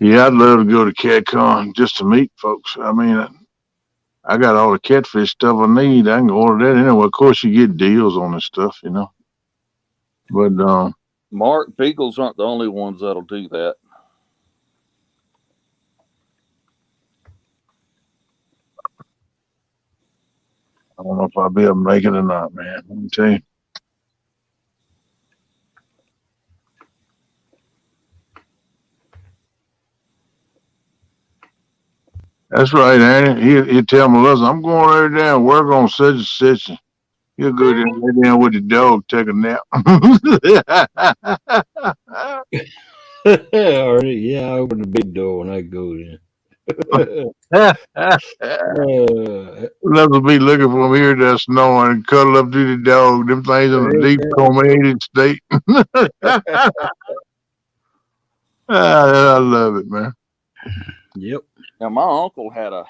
Yeah, I'd love to go to CatCon just to meet folks. I mean, I got all the catfish stuff I need. I can order that anyway. Of course, you get deals on this stuff, you know. But Mark, beagles aren't the only ones that'll do that. I don't know if I'll be able to make it or not, man. Let me tell you. That's right, Annie. He'll tell Melissa, I'm going right down and work on such and such. He'll go there and lay down with the dog, take a nap. Already, yeah, I open the big door when I go in. Melissa be looking for him here there snoring and cuddle up to the dog. Them things in a deep comated state. I love it, man. Yep. Now, my uncle had a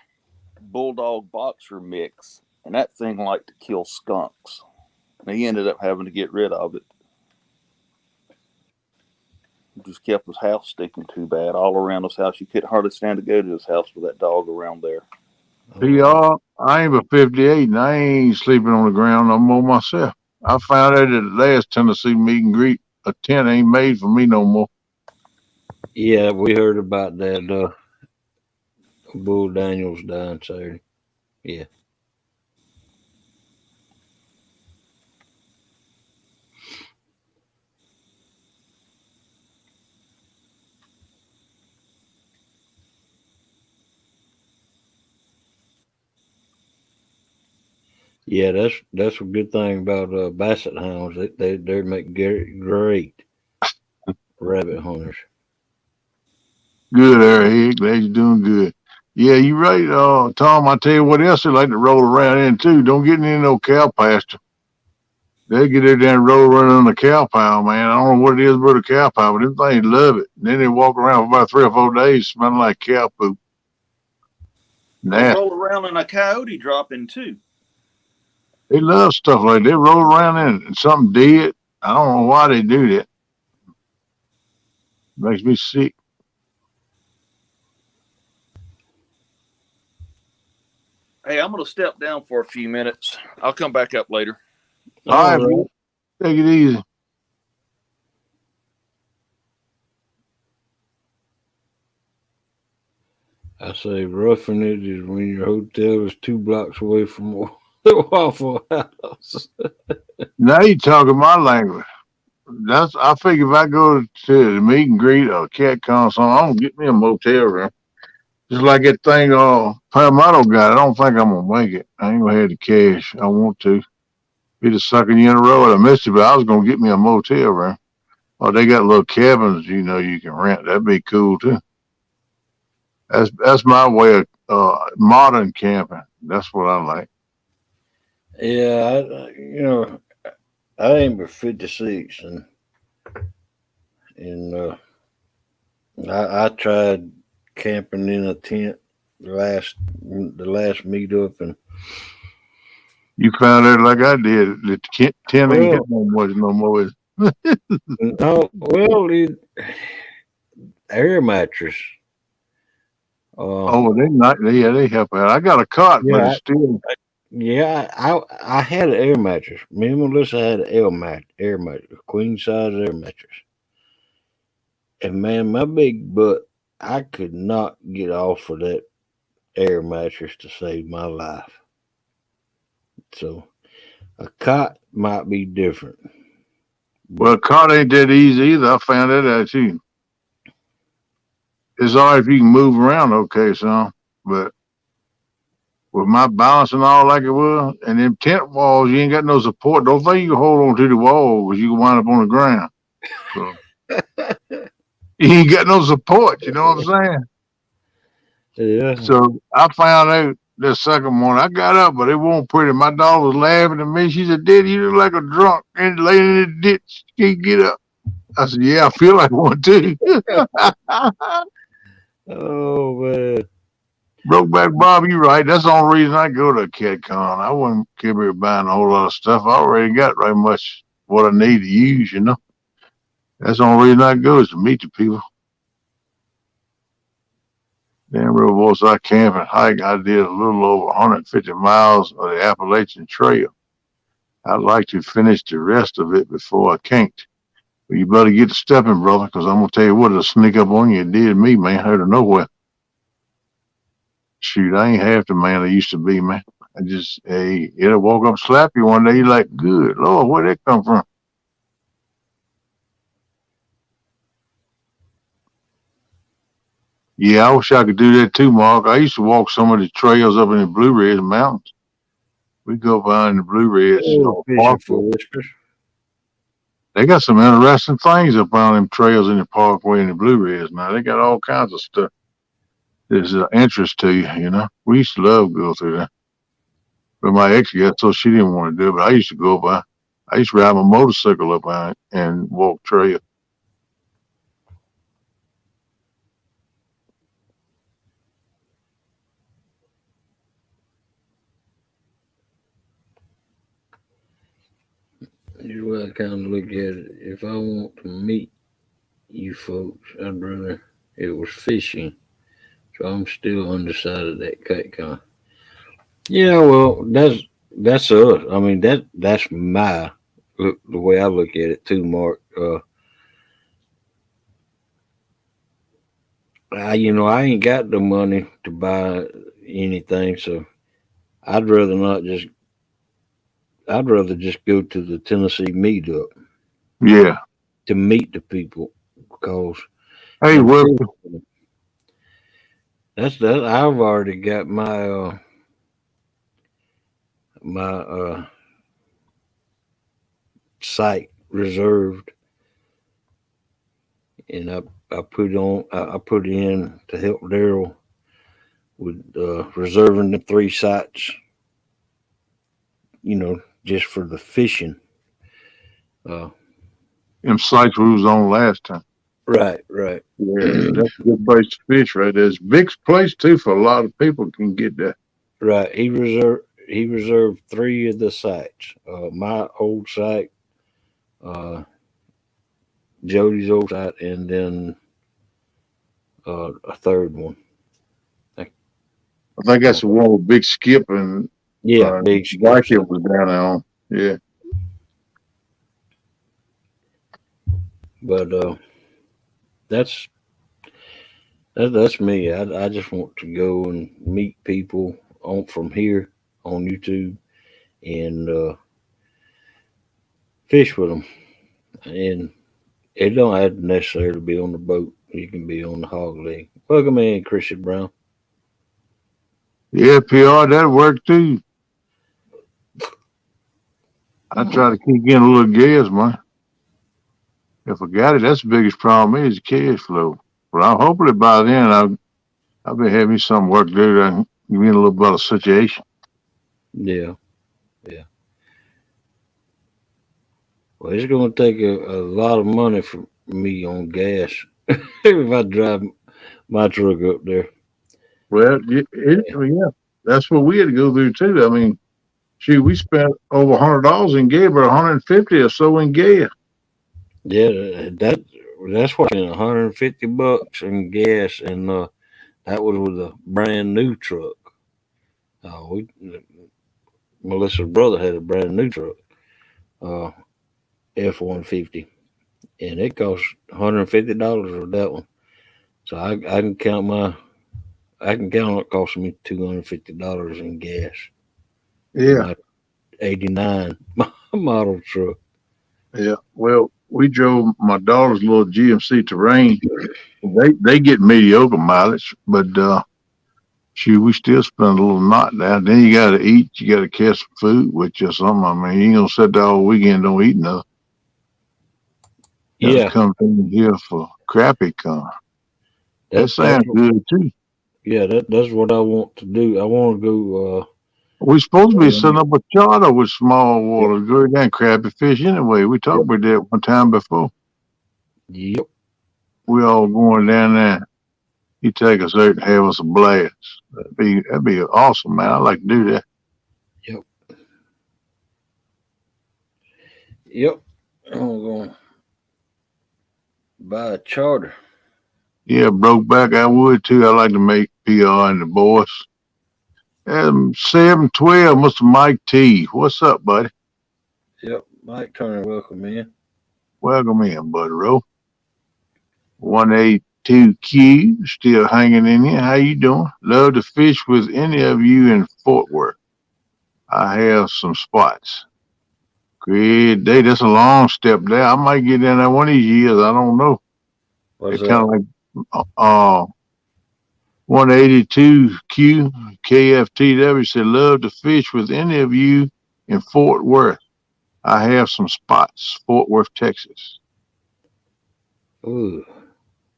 bulldog boxer mix, and that thing liked to kill skunks. And he ended up having to get rid of it. It just kept his house stinking too bad. All around his house, you couldn't hardly stand to go to his house with that dog around there. Y'all, I ain't but 58 and I ain't sleeping on the ground no more myself. I found out at the last Tennessee meet and greet, a tent ain't made for me no more. Yeah, we heard about that. Bull Daniels dying Saturday. Yeah. Yeah, that's a good thing about basset hounds. They make great rabbit hunters. Good, Airhead. Glad you're doing good. Yeah, you're right, Tom. I tell you what else they like to roll around in too. Don't get in no cow pasture. They get there and roll around on the cow pile, man. I don't know what it is about the cow pile, but them things love it. And then they walk around for about 3 or 4 days smelling like cow poop. They Nasty. roll around in a coyote dropping too. They love stuff like that. They roll around in it and something dead. I don't know why they do that. Makes me sick. Hey, I'm going to step down for a few minutes. I'll come back up later. All right, bro. Take it easy. I say roughing it is when your hotel is 2 blocks away from a Waffle House. Now you talking my language. I figure if I go to the meet and greet or cat con, I'm gonna get me a motel room. Just like that thing Palmetto got. I don't think I'm gonna make it. I ain't gonna have the cash. I want to. Be the second year in a row I missed it, but I was gonna get me a motel room. Oh, they got little cabins, you can rent. That'd be cool too. That's my way of modern camping. That's what I like. Yeah, I ain't but 56, and I tried camping in a tent the last meetup, and You found out like I did. The tent ain't got no more. no, well, air mattress. Oh, they not. They help out. I got a cot, but Yeah, it's still. yeah. I had an air mattress. Me and Melissa had an air mattress, a queen size air mattress. And man, my big butt, I could not get off of that air mattress to save my life. So a cot might be different. Well, cot ain't that easy either. I found that out too. It's all right if you can move around, okay, son. But with my balance and all like it was, and them tent walls, you ain't got no support. Don't think you can hold on to the wall because you can wind up on the ground. So you ain't got no support. You know what I'm saying? Yeah. So I found out the second morning. I got up, but it wasn't pretty. My dog was laughing at me. She said, "Daddy, you look like a drunk and laying in the ditch. Can't get up." I said, "Yeah, I feel like one too." Oh man. Brokeback Bob, you right. That's the only reason I go to a cat con. I wouldn't care about buying a whole lot of stuff. I already got right much what I need to use. That's the only reason I go is to meet the people. Damn real boys, I camp and hike. I did a little over 150 miles of the Appalachian Trail. I'd like to finish the rest of it before I can't. But you better get to stepping, brother, because I'm going to tell you what, it'll sneak up on you. It did me, man, out of nowhere. Shoot, I ain't half the man I used to be, man. It'll walk up and slap you one day. You're like, good Lord, where'd that come from? Yeah, I wish I could do that too, Mark. I used to walk some of the trails up in the Blue Ridge Mountains. We go behind the Blue Ridge Fishing Park. for whiskers. They got some interesting things up on them trails in the Parkway and the Blue Ridge. Now they got all kinds of stuff that's of interest to you. We used to love to go through that. But my ex got so she didn't want to do it. But I used to go by. I used to ride my motorcycle up on it and walk trail. Here's the way I kind of look at it. If I want to meet you folks, I'd rather it was fishing. So I'm still undecided that KCON. Yeah, well, that's us. I mean, that's my look, the way I look at it too, Mark. I ain't got the money to buy anything, so I'd rather not just. I'd rather just go to the Tennessee meetup Yeah. to meet the people because Hey, well, that's that. I've already got my site reserved, and I put on. I put in to help Daryl with reserving the 3 sites. Just for the fishing. Them sites we was on last time. Right. Yeah, that's a good place to fish right there. It's a big place too for a lot of people can get that. Right. He reserved 3 of the sites. My old site, Jody's old site, and then a third one. I think that's the one with Big Skip and Big Skip was down there on. Yeah. But that's me. I just want to go and meet people from here on YouTube and fish with them. And it don't have to necessarily be on the boat. You can be on the hog leg. Welcome in, Christian Brown. Yeah, PR, that worked too. I try to keep getting a little gas, man. If I got it, that's the biggest problem is the cash flow. But hopefully by then I'll be having some work to do and give me a little better situation. Yeah. Well, it's going to take a lot of money from me on gas if I drive my truck up there. Well, yeah, that's what we had to go through too. I mean, shoot, we spent over $100 in gas, but $150 or so in gas. Yeah, that's what $150 in gas, and that was with a brand new truck. Melissa's brother had a brand new truck, F-150, and it cost $150 for that one. So I can count on it costing me $250 in gas. Yeah, my '89 model truck. Yeah, well, we drove my daughter's little GMC Terrain. They get mediocre mileage, but we still spend a little knot down. Then you got to eat. You got to catch some food with you or something. I mean, you ain't gonna sit there all weekend don't eat nothing. Yeah, come in here for crappie con. That sounds good too. Yeah, that's what I want to do. I want to go. We're supposed to be setting up a charter with small water, go down crappie fish anyway. We talked about that one time before. Yep. We all going down there. You take us out and have us a blast. That'd be awesome, man. I'd like to do that. Yep. I'm going to buy a charter. Yeah, broke back. I would too. I like to make PR and the boys. 712, Mr. Mike T. What's up, buddy? Yep, Mike Turner, welcome in. Welcome in, buddy. 182Q, still hanging in here. How you doing? Love to fish with any of you in Fort Worth. I have some spots. Great day. That's a long step there. I might get in there one of these years. I don't know. What's it's kind of like 182Q KFTW said, love to fish with any of you in Fort Worth. I have some spots, Fort Worth, Texas. Ooh.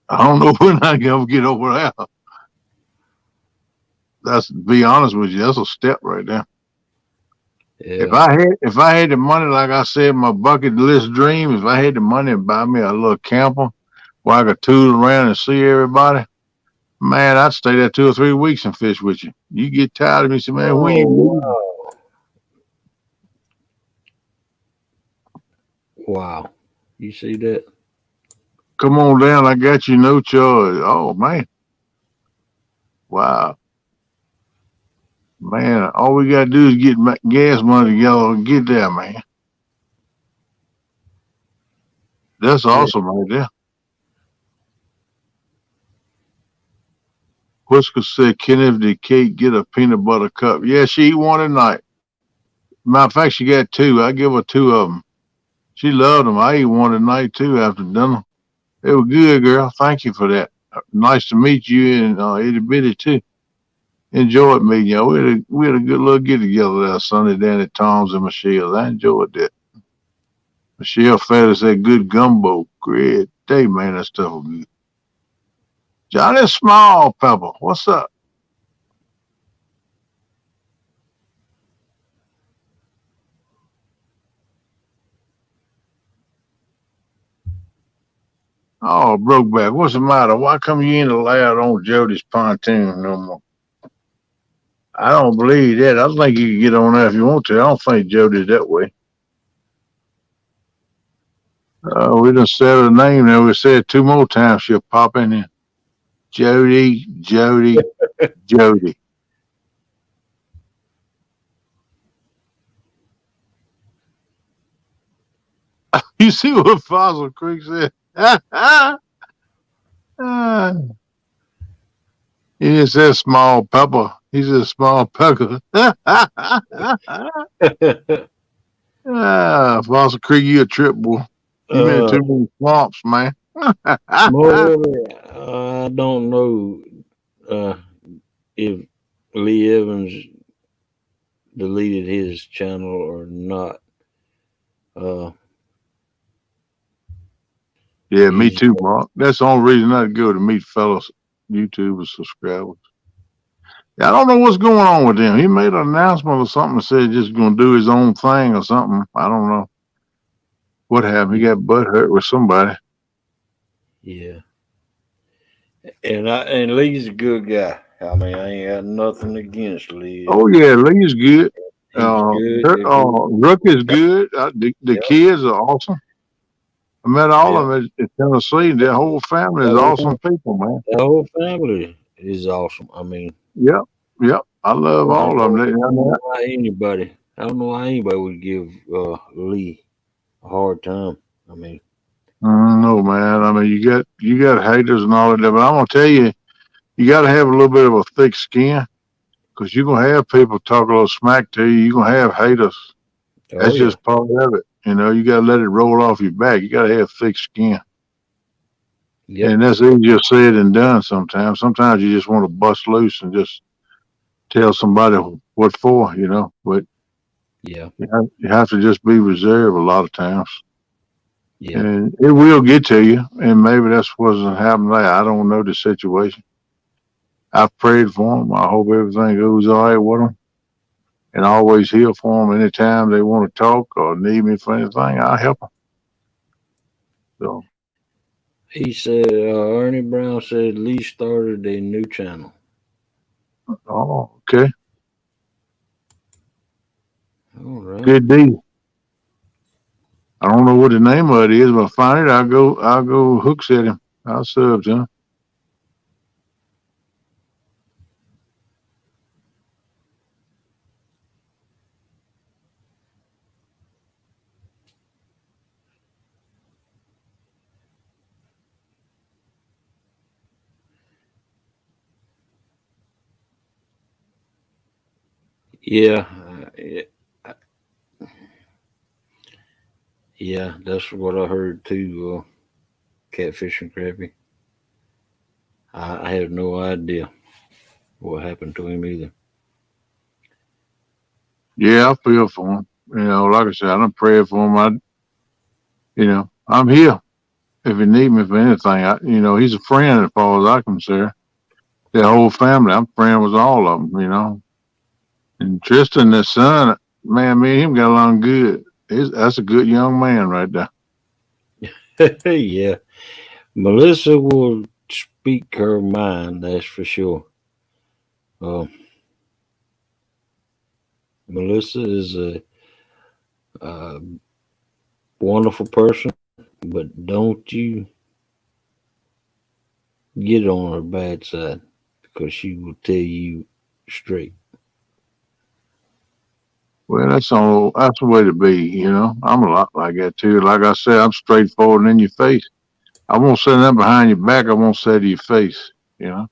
I don't know when I can ever get over there. That's, to be honest with you, that's a step right there. Yeah. If I had the money, like I said, my bucket list dream, if I had the money to buy me a little camper where I could tool around and see everybody, man, I'd stay there 2 or 3 weeks and fish with you. You get tired of me, say, man, when you leaving? Wow. You see that? Come on down. I got you no charge. Oh, man. Wow. Man, all we got to do is get gas money together and get there, man. That's awesome right there. Whisker said, Kenneth, did Kate get a peanut butter cup? Yeah, she eat one tonight. Matter of fact, she got 2. I give her 2 of them. She loved them. I ate one tonight, too, after dinner. They were good, girl. Thank you for that. Nice to meet you and Itty Bitty, too. Enjoyed meeting you. We had a good little get-together there Sunday down at Tom's and Michelle's. I enjoyed that. Michelle fed us that good gumbo. Great day, man. That stuff was good. Johnny Small Pepper, what's up? Oh, Brokeback, what's the matter? Why come you ain't allowed on Jody's pontoon no more? I don't believe that. I think you can get on there if you want to. I don't think Jody's that way. We done said her name now. We said 2 more times she'll pop in here. Jody, Jody, Jody. You see what Fossil Creek said? He just said small pepper. He said small pepper. Fossil Creek, you a trip, boy. You been in too many swamps, man. More, I don't know if Lee Evans deleted his channel or not. Yeah, me too, Mark. That's the only reason I'd go to meet fellow YouTubers subscribers. I don't know what's going on with him. He made an announcement or something that said just going to do his own thing or something. I don't know what happened. He got butt hurt with somebody. Yeah. And Lee's a good guy. I mean, I ain't got nothing against Lee. Oh yeah, Lee's good. He's good. Rook is good. The kids are awesome. I met all of them in Tennessee. Their whole family is awesome people, man. The whole family is awesome. I mean, yep. I love all of them. I don't know why anybody would give Lee a hard time. I mean, no, man. I mean, you got haters and all of that, but I'm gonna tell you, you got to have a little bit of a thick skin because you're gonna have people talk a little smack to you. You're gonna have haters. That's just part of it. You know, you got to let it roll off your back. You got to have thick skin. Yep. And that's easier said than done sometimes. Sometimes you just want to bust loose and just tell somebody what for, you know. But yeah, you have to just be reserved a lot of times. Yeah. And it will get to you. And maybe that's what's happening there. I don't know the situation. I've prayed for them. I hope everything goes all right with them. And I always here for them anytime they want to talk or need me for anything. I'll help them. So he said, Ernie Brown said Lee started a new channel. Oh, okay. All right. Good deal. I don't know what the name of it is, but if I find it, I'll go hooks at him. I'll sub to him. Yeah, that's what I heard too. Catfish and Crappie. I have no idea what happened to him either. Yeah, I feel for him. You know, like I said, I don't pray for him. I'm here if you need me for anything. He's a friend as far as I'm concerned. The whole family, I'm friends with all of them. You know, and Tristan, the son, man, me and him got along good. That's a good young man right there. Yeah, Melissa will speak her mind. That's for sure. Melissa is a wonderful person, but don't you get on her bad side because she will tell you straight. Well, that's the way to be, you know. I'm a lot like that too. Like I said, I'm straightforward and in your face. I won't say that behind your back. I won't say to your face, you know.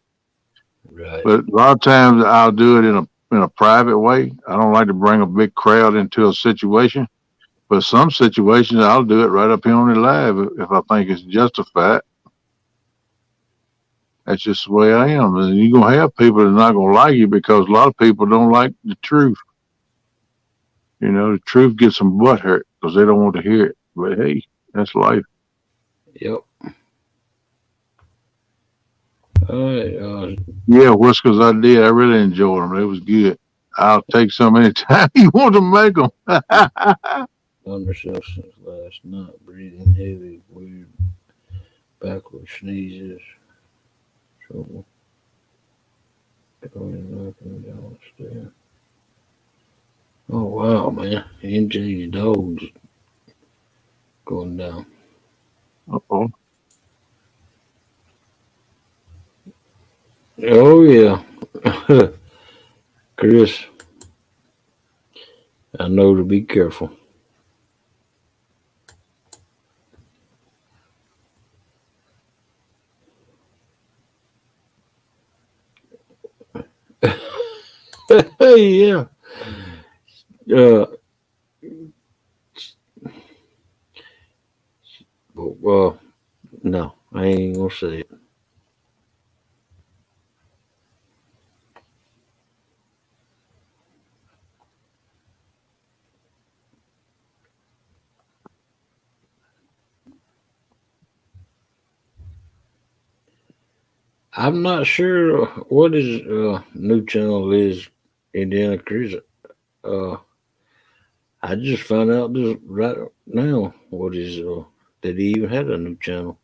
Right. But a lot of times I'll do it in a private way. I don't like to bring a big crowd into a situation. But some situations I'll do it right up here on the live if I think it's justified. That's just the way I am. And you're gonna have people that are not gonna like you because a lot of people don't like the truth. You know, the truth gets them butt hurt because they don't want to hear it. But hey, that's life. Yep. All right. Yeah, whiskers I did. I really enjoyed them. It was good. I'll take some anytime you want to make them. Under substance last night. Breathing heavy. Weird. Backward sneezes. Trouble. Going up and down the stairs. Oh wow, man! NJ's dog's going down. Uh-oh. Oh yeah, Chris. I know to be careful. Yeah. Uh, well, no, I ain't gonna say it. I'm not sure what his new channel is, Indiana Chris. Uh, I just found out this right now what is that he even had a new channel.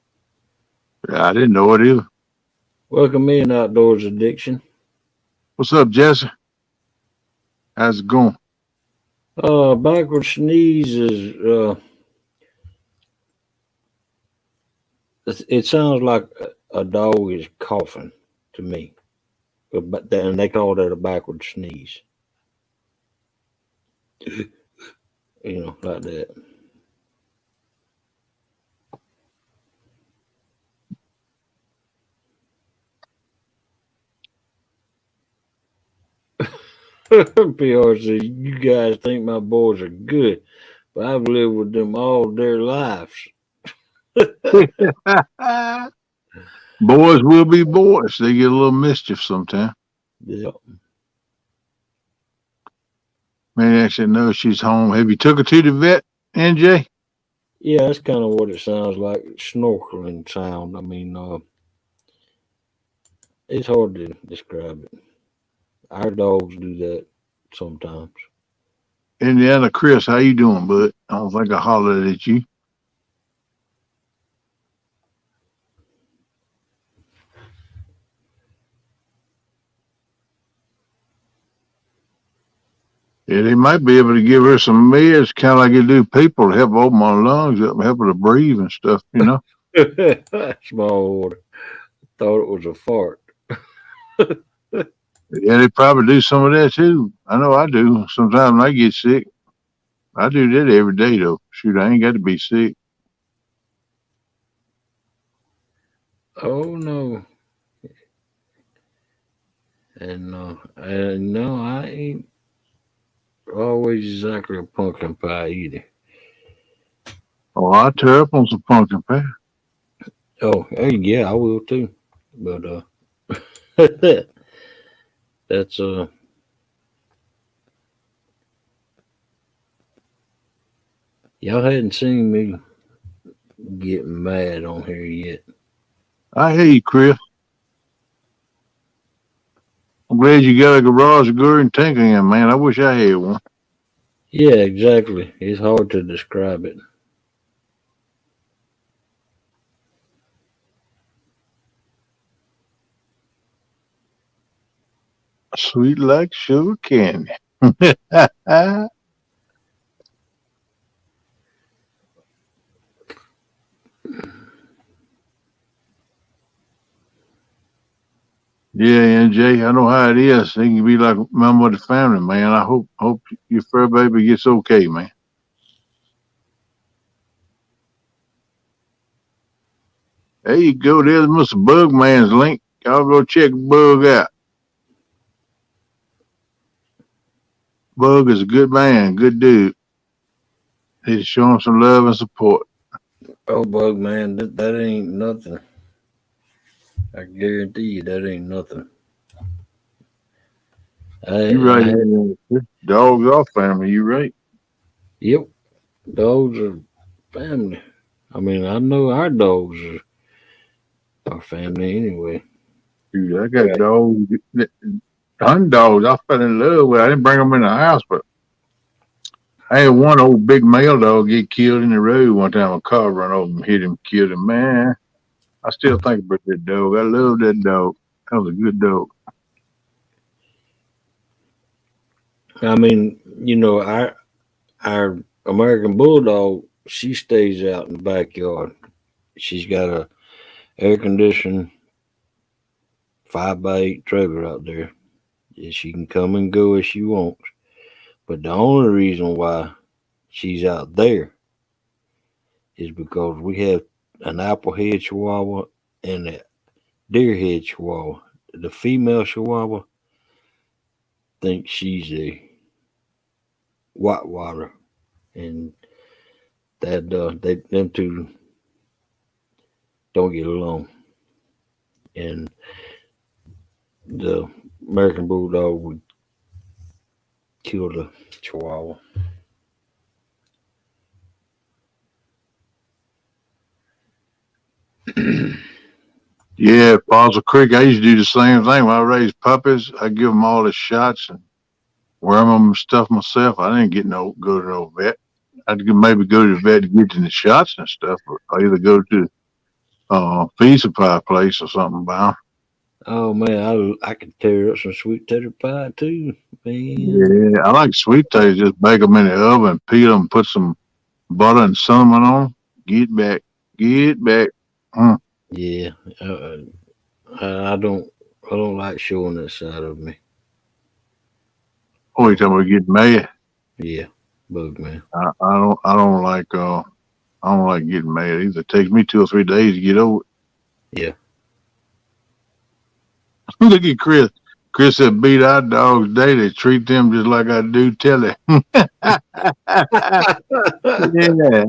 I didn't know it either. Welcome in, Outdoors Addiction. What's up, Jesse? How's it going? Backward sneeze is it sounds like a dog is coughing to me, but and they call that a backward sneeze. You know, like that. PRC, you guys think my boys are good, but I've lived with them all their lives. Boys will be boys. They get a little mischief sometimes. Yeah. Man actually knows she's home. Have you took her to the vet, NJ? Yeah, that's kind of what it sounds like. Snorkeling sound. I mean, it's hard to describe it. Our dogs do that sometimes. Indiana Chris, how you doing, bud? I don't think I hollered at you. Yeah, they might be able to give her some meds, kind of like they do people, to help open my lungs up, help her to breathe and stuff, you know? Small water. Thought it was a fart. Yeah, they probably do some of that too. I know I do. Sometimes when I get sick, I do that every day, though. Shoot, I ain't got to be sick. Oh no. And no, I ain't always exactly a pumpkin pie either. Oh, I tear up on some pumpkin pie. Oh, hey, yeah, I will too. But that's y'all hadn't seen me get mad on here yet. I hear you, Chris. I'm glad you got a garage door and tank in, man. I wish I had one. Yeah, exactly. It's hard to describe it. Sweet like sugar candy. Yeah, NJ, I know how it is. They can be like a member of the family, man. I hope your fur baby gets okay, man. There you go. There's Mr. Bugman's link. Y'all go check Bug out. Bug is a good man, good dude. He's showing some love and support. Oh, bug man, that ain't nothing. I guarantee you that ain't nothing. You right. Dogs are family. You right. Yep, dogs are family. I mean, I know our dogs are family anyway. Dude, I got dogs, hunting dogs. I fell in love with. I didn't bring them in the house, but I had one old big male dog get killed in the road one time. A car run over him, hit him, killed him. Man, I still think about that dog. I love that dog. That was a good dog. I mean, our American Bulldog, she stays out in the backyard. She's got a air conditioned 5x8 trailer out there. Yeah, she can come and go as she wants. But the only reason why she's out there is because we have an applehead Chihuahua and a deerhead Chihuahua. The female Chihuahua thinks she's a whitewater, and that them two don't get along. And the American Bulldog would kill the Chihuahua. Yeah, Fossil Creek. I used to do the same thing when I raised puppies. I give them all the shots and worm them and stuff myself. I didn't go to no vet. I'd maybe go to the vet to get the shots and stuff, or I either go to feed supply place or something. By Oh man, I could tear up some sweet tater pie too, man. yeah, I like sweet taste. Just bake them in the oven, peel them, put some butter and cinnamon on 'em. Get back. Yeah, I don't like showing that side of me. Oh, you talking about getting mad? Yeah, bug man. I don't like getting mad either. It takes me 2 or 3 days to get over Yeah. it. Look at Chris. Chris said beat our dogs daily. Treat them just like I do Telly. Yeah,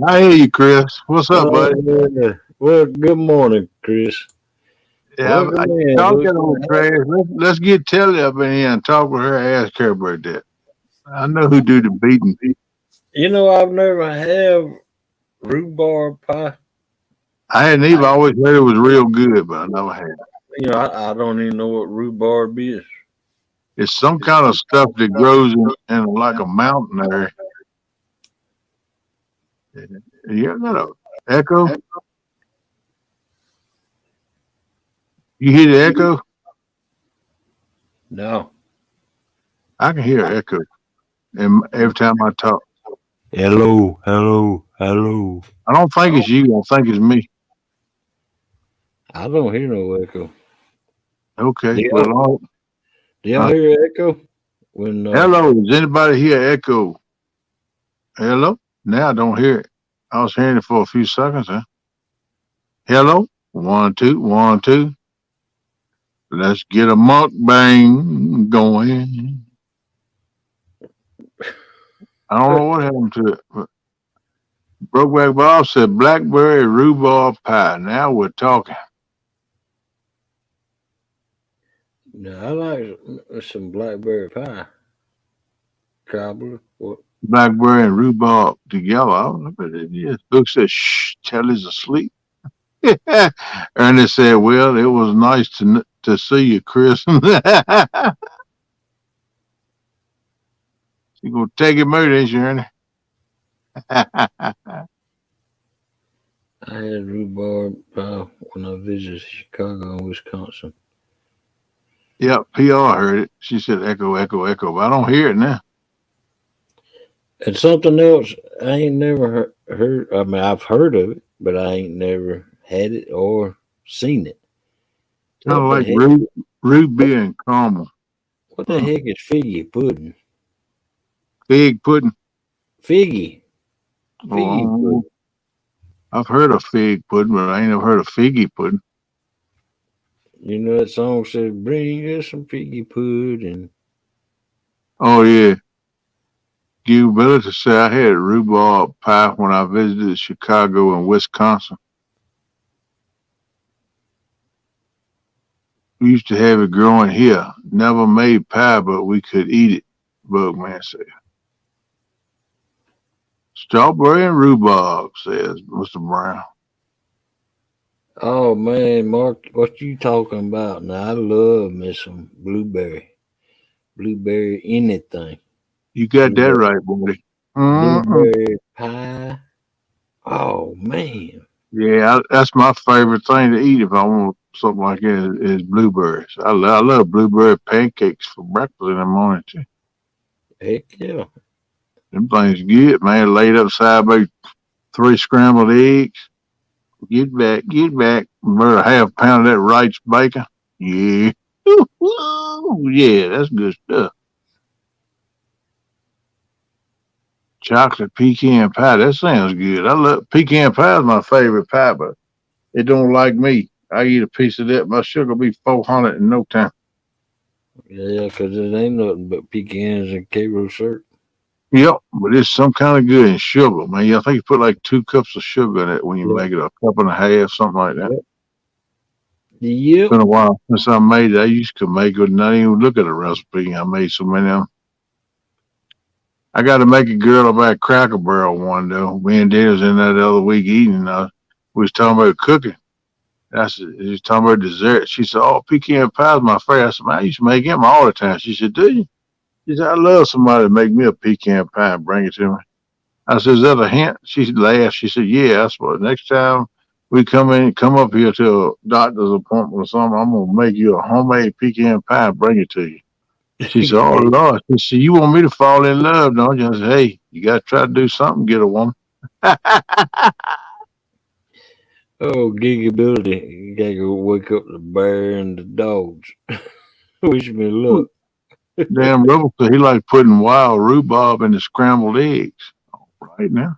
I hear you, Chris. What's up, buddy? Yeah. Well, good morning, Chris. Yeah, Welcome I in. talk that old trash. Let's get Telly up in here and talk with her. Ask her about that. I know who do the beating. I've never had rhubarb pie. I hadn't even always heard it was real good, but I never had it. I don't even know what rhubarb is. It's some kind of stuff that grows in like a mountain area. You got an echo? You hear the echo? No. I can hear echo every time I talk. Hello. I don't think it's you. I think it's me. I don't hear no echo. Okay. Do y'all Huh? hear echo? Hello. Does anybody hear echo? Hello? Now I don't hear it. I was hearing it for a few seconds. Huh? Hello? 1, 2, 1, 2. Let's get a mukbang going. I don't know what happened to it. But Brokeback Bob said blackberry rhubarb pie. Now we're talking. No, I like some blackberry pie. Cobbler. What? Blackberry and rhubarb together. I don't know what it is. Book says, shh, Charlie's asleep. Ernie said, well, it was nice to see you, Chris. You gonna take it mood, ain't you, Ernie? I had rhubarb pie when I visited Chicago and Wisconsin. Yep, PR heard it. She said echo, echo, echo, but I don't hear it now. And something else I ain't never heard. I mean, I've heard of it, but I ain't never had it or seen it. Kind of like root beer and caramel. What the heck is figgy pudding? Fig pudding. Figgy. Oh, I've heard of fig pudding, but I ain't never heard of figgy pudding. You know that song says, "Bring us some figgy pudding." Oh yeah. Gigability said I had rhubarb pie when I visited Chicago and Wisconsin. We used to have it growing here. Never made pie, but we could eat it. Bugman said. Strawberry and rhubarb, says Mr. Brown. Oh man, Mark, what you talking about? Now I love me some blueberry anything, You got that blueberry, right, buddy. Mm-mm. blueberry pie. Oh man, Yeah, that's my favorite thing to eat if I want something like that is blueberries. I love blueberry pancakes for breakfast in the morning too. heck yeah. Them things good, man. Laid upside by 3 scrambled eggs. Get back. About a half pound of that Wright's bacon. Yeah. Ooh, yeah, that's good stuff. Chocolate pecan pie. That sounds good. I love pecan pie is my favorite pie, but it don't like me. I eat a piece of that, my sugar be 400 in no time. Yeah, 'cause it ain't nothing but pecans and Cairo syrup. Yep, but it's some kind of good in sugar, man. Yeah, I think you put like 2 cups of sugar in it when you Yep. make it, a cup and a half, something like that. Yep. Yep. Been a while since I made it. I used to make it and not even look at the recipe. I made so many of them. I got to make a girl about Cracker Barrel one though. Me and Dad was in there the other week eating. We was talking about cooking. I said, he was talking about dessert. She said, "Oh, pecan pie is my favorite." I said, "Man, I used to make them all the time." She said, "Do you?" She said, "I love somebody to make me a pecan pie and bring it to me." I said, "Is that a hint?" She laughed. She said, "Yeah." That's what. Next time we come up here to a doctor's appointment or something, I'm gonna make you a homemade pecan pie and bring it to you. She said, "Oh Lord," she said, "You want me to fall in love, don't you?" I said, "Hey, you gotta try to do something, get a woman." Oh, Gigability. You gotta go wake up the bear and the dogs. Wish me luck. Damn, Rebel said he like putting wild rhubarb in the scrambled eggs. Right now,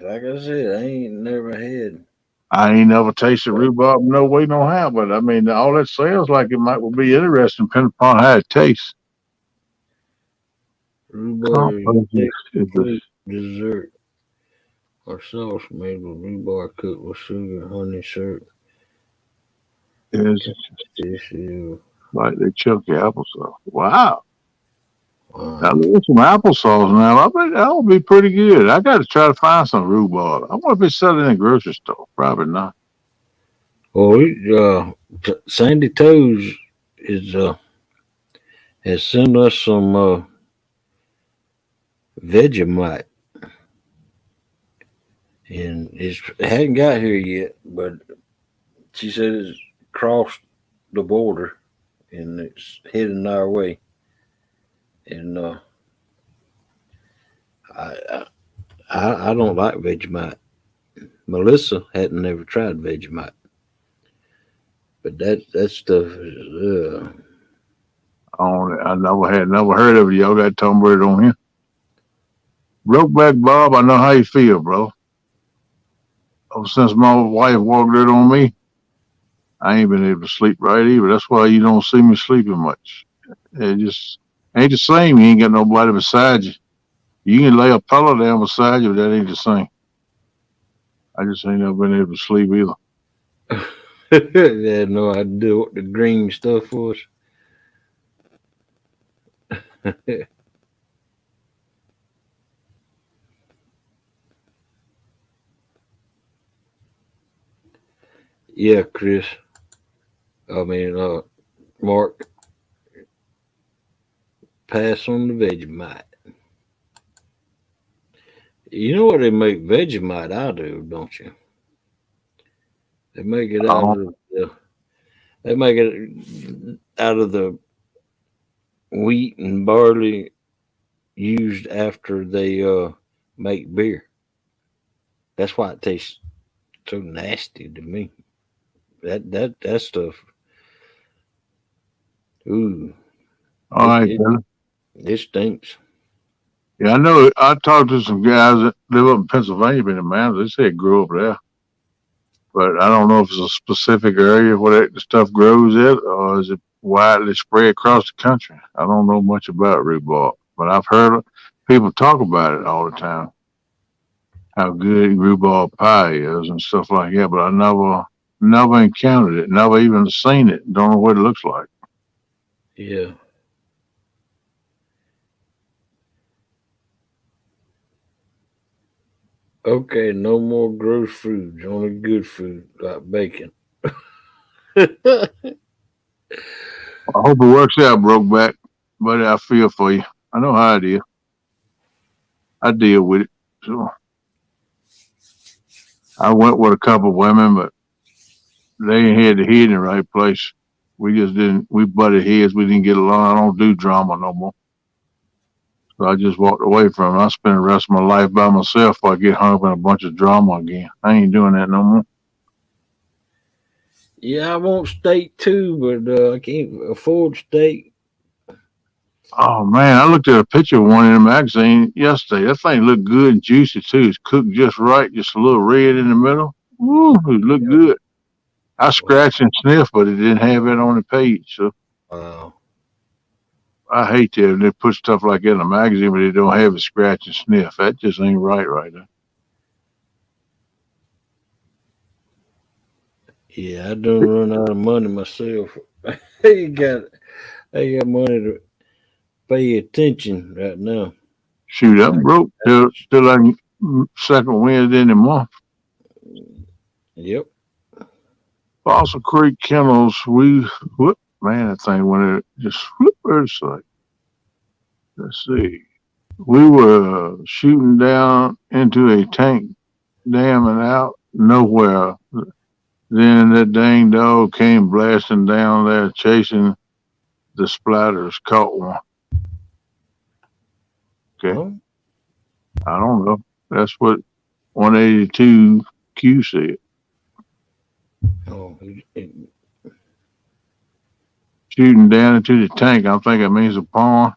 Like I said, I ain't never had I ain't never tasted rhubarb no way, no how. But I mean, all that sounds like it might be interesting, depending upon how it tastes. rhubarb Compost thick is fruit dessert or sauce made with rhubarb cooked with sugar, honey, syrup, is fish. Ew. like the Chucky applesauce. Wow. Now Wow. there's some applesauce now. I bet that would be pretty good. I got to try to find some rhubarb. I wonder if it's selling in the grocery store. Probably not. Well, Sandy Toes is has sent us some Vegemite, and it hadn't got here yet, but she said it's crossed the border and it's heading our way. And I, I don't like Vegemite. Melissa hadn't never tried Vegemite, but that stuff is I never heard of it. Y'all got to tell me about it on here. Brokeback Bob, I know how you feel, bro. Ever since my wife walked it on me, I ain't been able to sleep right either. That's why you don't see me sleeping much. It just ain't the same. You ain't got nobody beside you. You can lay a pillow down beside you, but that ain't the same. I just ain't never been able to sleep either. they had no idea what the green stuff was. Yeah, Chris. I mean, Mark, pass on the Vegemite. You know what they make Vegemite out of, don't you? They make it out Oh, of they make it out of the wheat and barley used after they make beer. That's why it tastes so nasty to me. That stuff. Ooh, all it right, it, fella. it stinks. Yeah, I know. I talked to some guys that live up in Pennsylvania, been in the mountains. They say it grew up there, but I don't know if it's a specific area where that stuff grows it, or is it widely spread across the country. I don't know much about rhubarb, but I've heard people talk about it all the time. How good rhubarb pie is and stuff like that, but I never encountered it, never even seen it. Don't know what it looks like. Yeah. Okay, no more gross foods, only good food like bacon. I hope it works out, Brokeback. But I feel for you. I know how it is. I deal with it. So I went with a couple of women, but they ain't had the head in the right place. We just didn't. We butted heads. We didn't get along. I don't do drama no more. So I just walked away from it. I spend the rest of my life by myself before I get hung up in a bunch of drama again. I ain't doing that no more. Yeah, I want steak too, but I can't afford steak. Oh man, I looked at a picture of one in the magazine yesterday. That thing looked good and juicy too. It's cooked just right, just a little red in the middle. Woo, it looked good. I scratched and sniffed, but it didn't have it on the page. So Wow. I hate that when they put stuff like that in a magazine, but they don't have it scratch and sniff. That just ain't right there. Yeah, I don't run out of money myself. I got money to pay attention right now. Shoot, I'm broke till like second Wednesday in the month. Yep. Fossil Creek Kennels, whoop, man, that thing went just whoop, it's like, let's see. We were shooting down into a tank dam and out nowhere. Then that dang dog came blasting down there chasing the splatters, caught one. Okay. Huh? I don't know. That's what 182Q said. Oh, Shooting down into the tank. I think it means a pond.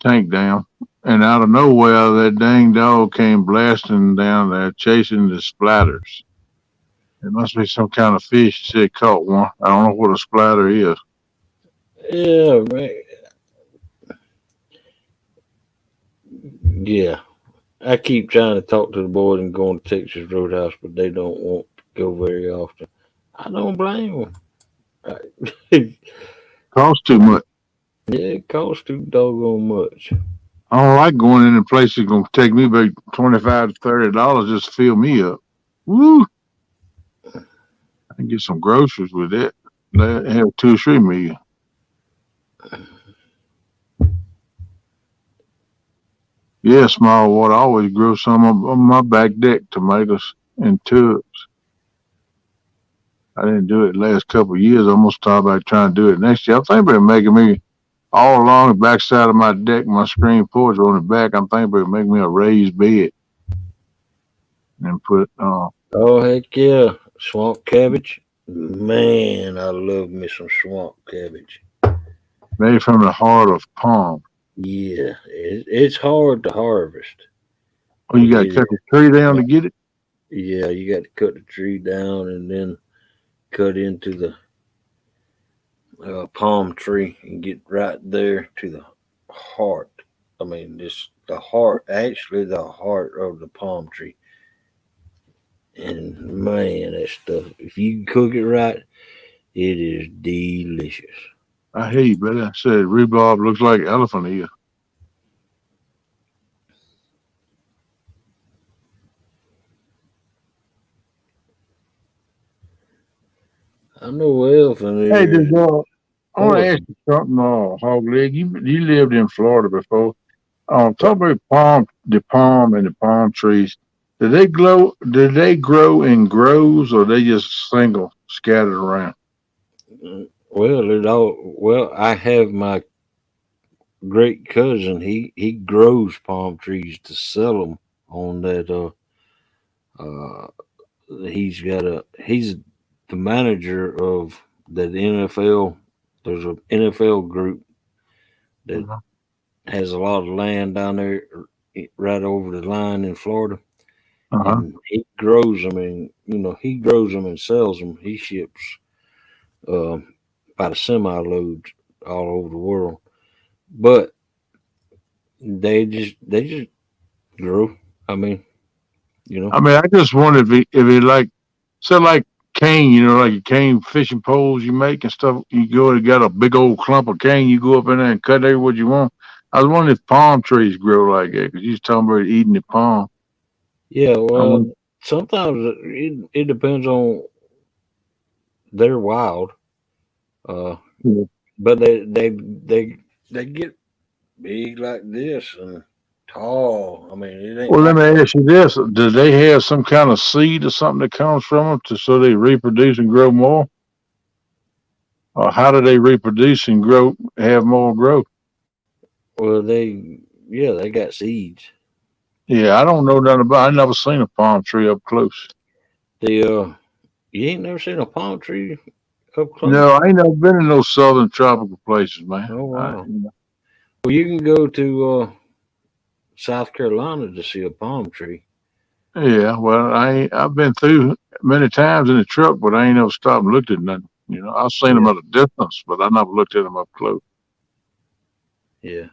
Tank down. And out of nowhere, that dang dog came blasting down there chasing the splatters. It must be some kind of fish. Said caught one. I don't know what a splatter is. yeah, man. Yeah. I keep trying to talk to the boys and go on to Texas Roadhouse, but they don't want to go very often. I don't blame them. Yeah, Costs too much. it costs too doggone much. I don't like going in a place that's gonna take me about $25 to $30 just to fill me up. Woo! I can get some groceries with that. That have 2 or 3 meals. Yeah, small water. I always grow some on my back deck, tomatoes and tubs. I didn't do it the last couple of years. I almost thought about trying to do it next year. I'm thinking about making me all along the backside of my deck, my screen porch on the back. I'm thinking about making me a raised bed and put Oh, heck yeah. Swamp cabbage. Man, I love me some swamp cabbage. made from the heart of palm. Yeah, it's hard to harvest. Oh, you got to cut the tree down to get it? Yeah, you got to cut the tree down and then cut into the palm tree and get right there to the heart. I mean, this the heart, actually the heart of the palm tree. And man, that stuff, if you cook it right, it is delicious. I hear you, brother. I said rhubarb looks like elephant ear. I know elephant Hey, ear. I want to ask you something, Hog Leg. You lived in Florida before. Talk about the palm and the palm trees. Do they grow? Do they grow in groves, or they just single scattered around? Well, I have my great cousin. He grows palm trees to sell them on that. Uh, he's the manager of that NFL. There's an NFL group that has a lot of land down there, right over the line in Florida, and he grows them, and he grows them and sells them. He ships uh, by the semi loads all over the world, but they just grow. I mean, I mean, I just wonder if it like so like cane, like your cane fishing poles you make and stuff. You go and got a big old clump of cane. You go up in there and cut what you want. I was wondering if palm trees grow like that because you was talking about eating the palm. Yeah, I well, mean, sometimes it depends on their wild. Uh, yeah. but they get big like this and tall. I mean, it ain't Well, let like me ask you this: do they have some kind of seed or something that comes from them so they reproduce and grow more? Or how do they reproduce and grow, have more growth? well yeah they got seeds. Yeah, I don't know nothing about. I never seen a palm tree up close. The you ain't never seen a palm tree up close? No, I ain't never been in those southern tropical places, man. Oh wow. Well, you can go to South Carolina to see a palm tree. Yeah, well, I've been through many times in the truck, but I ain't never stopped and looked at nothing. I've seen them Yeah, at a distance, but I never looked at them up close. yeah,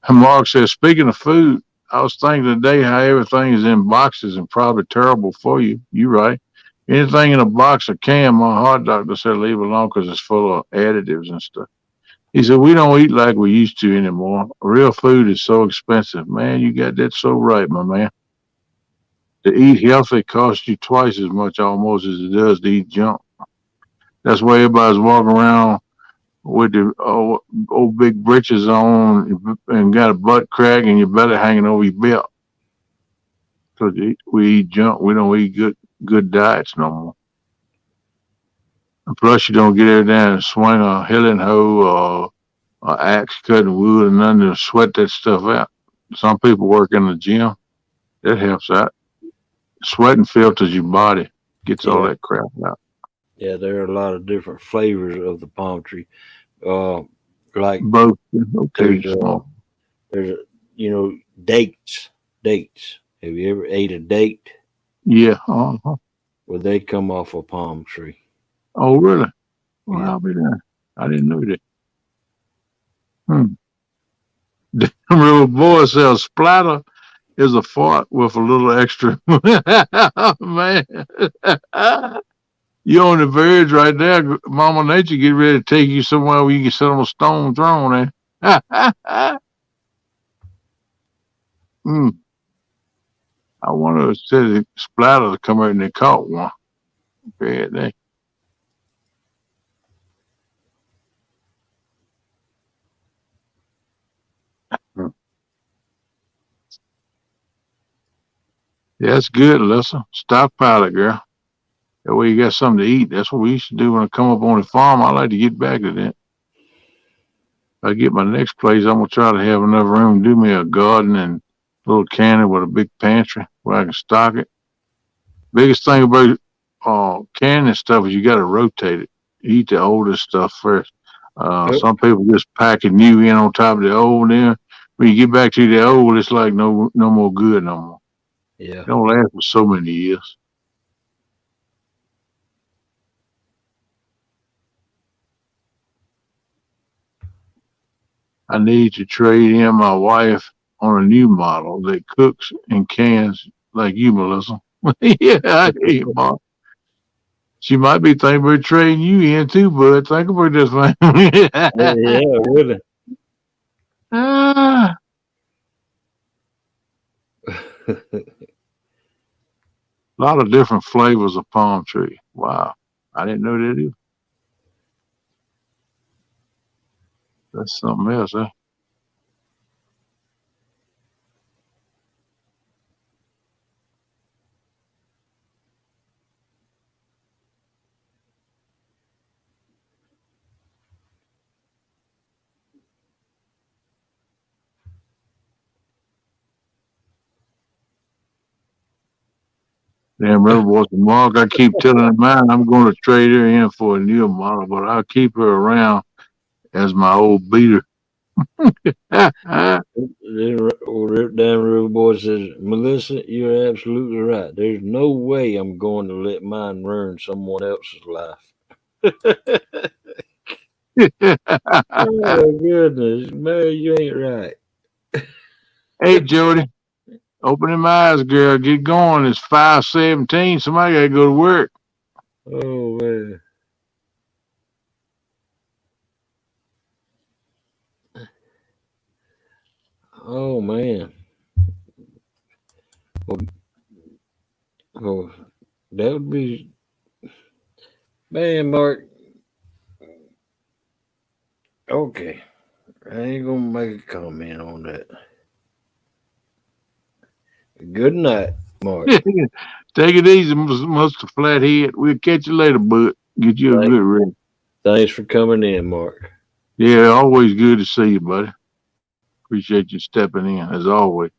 And Mark says, speaking of food, I was thinking today how everything is in boxes and probably terrible for you. You right. Anything in a box or can, my heart doctor said leave alone because it's full of additives and stuff. He said, we don't eat like we used to anymore. Real food is so expensive. Man, you got that so right, my man. To eat healthy costs you twice as much almost as it does to eat junk. That's why everybody's walking around with the old big britches on and got a butt crack and your belly hanging over your belt. So we eat junk. We don't eat good diets no more. And plus, you don't get there down and swing a hilling hoe or axe cutting wood and nothing to sweat that stuff out. Some people work in the gym. That helps out. Sweating filters your body, gets all yeah, that crap out. yeah. There are a lot of different flavors of the palm tree. Uh, like Both okay, there's small. there's dates. Dates. Have you ever ate a date? Yeah. Uh-huh. Well, they come off a palm tree. Oh, really? Well, Yeah. I'll be there. I didn't know that. Hmm. Them little boy says splatter is a fart with a little extra. Man, you're on the verge right there. Mama Nature get ready to take you somewhere where you can sit on a stone throne. Eh? Hmm. I wonder if it said splatter to come out and they caught one. Bad day. Hmm. Yeah, that's good, Alyssa. Stockpile it, girl. That way you got something to eat. That's what we used to do when I come up on the farm. I like to get back to that. If I get my next place, I'm gonna try to have enough room to do me a garden and a little cannon with a big pantry where I can stock it. Biggest thing about canning stuff is you got to rotate it. Eat the oldest stuff first. Oh, Some people just pack a new in on top of the old. There, when you get back to the old, it's like no more good no more. yeah. It don't last for so many years. I need to trade in my wife on a new model that cooks and cans like you, Melissa. Yeah, I hear you, Mark. She might be thinking about trading you in too, bud. Think about this, man. Yeah, really. Ah, a lot of different flavors of palm tree. Wow. I didn't know that either. That's something else, huh? Damn, remember what's the mark? I keep telling mine I'm going to trade her in for a new model, but I'll keep her around as my old beater. The old damn river boy says, Melissa, you're absolutely right. There's no way I'm going to let mine ruin someone else's life. Oh goodness, man, you ain't right. Hey, Jody, open them eyes, girl. Get going. It's 5:17. Somebody got to go to work. Oh man. Oh man. Well, Oh, that would be, man, Mark. Okay, I ain't gonna make a comment on that. Good night, Mark. Take it easy, Mr. Flathead. We'll catch you later, bud. Get you a Thank- good rest. Thanks for coming in, Mark. Yeah, always good to see you, buddy. Appreciate you stepping in, as always.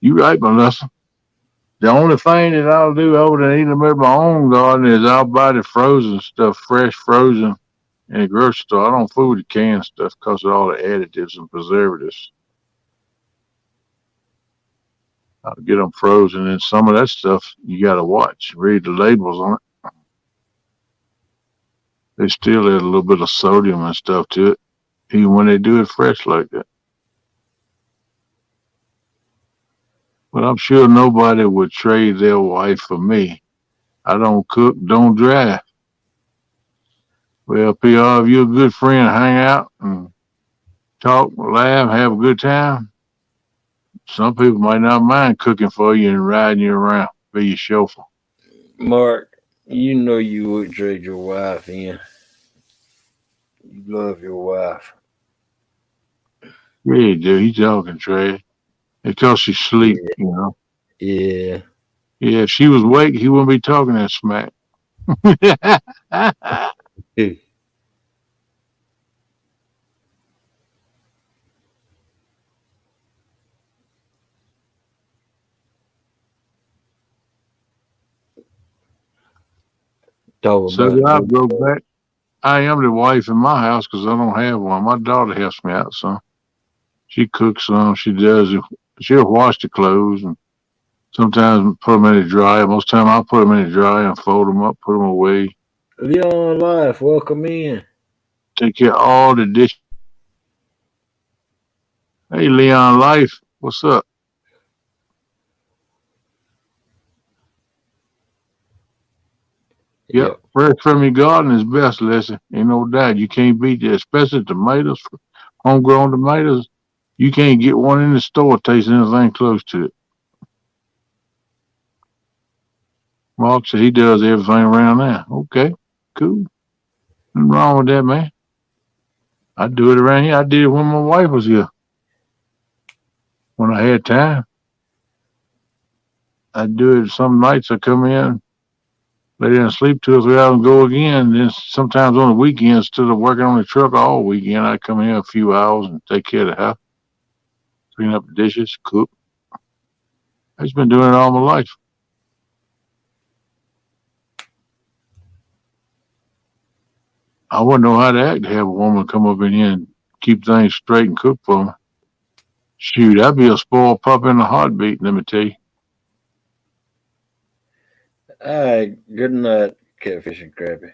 You right, Melissa. The only thing that I'll do other than eating them in my own garden is I'll buy the frozen stuff, fresh frozen in the grocery store. I don't fool with the canned stuff because of all the additives and preservatives. I'll get them frozen, and some of that stuff you got to watch, read the labels on it. They still add a little bit of sodium and stuff to it, even when they do it fresh like that. But I'm sure nobody would trade their wife for me. I don't cook, don't drive. Well, PR, if you're a good friend, hang out and talk, laugh, have a good time. Some people might not mind cooking for you and riding you around, be your chauffeur. Mark, you know you would trade your wife in. You love your wife. Yeah, you do. He's talking trash. Because she sleep, you know. Yeah. Yeah, if she was awake, he wouldn't be talking that smack. Talk So about I go back. I am the wife in my house because I don't have one. My daughter helps me out some. She cooks some. She does it. She'll wash the clothes and sometimes put them in the dryer. Most time I put them in the dryer and fold them up, put them away. Leon Life. Welcome in. Take care of all the dishes. Hey, Leon Life, what's up? Yep, Yep. fresh from your garden is best, Leslie. Ain't no doubt. You can't beat that, especially tomatoes, homegrown tomatoes. You can't get one in the store tasting anything close to it. Mark said he does everything around there. Okay, cool. Nothing wrong with that, man. I do it around here. I did it when my wife was here. When I had time, I do it some nights. I come in, lay down and sleep 2 or 3 hours and go again. Then sometimes on the weekends, instead of working on the truck all weekend, I come in a few hours and take care of the house, clean up the dishes, cook. I've just been doing it all my life. I wouldn't know how to act to have a woman come up in here and keep things straight and cook for me. Shoot, I'd be a spoiled pup in a heartbeat, let me tell you. All right. Good night, Catfish and Crappie.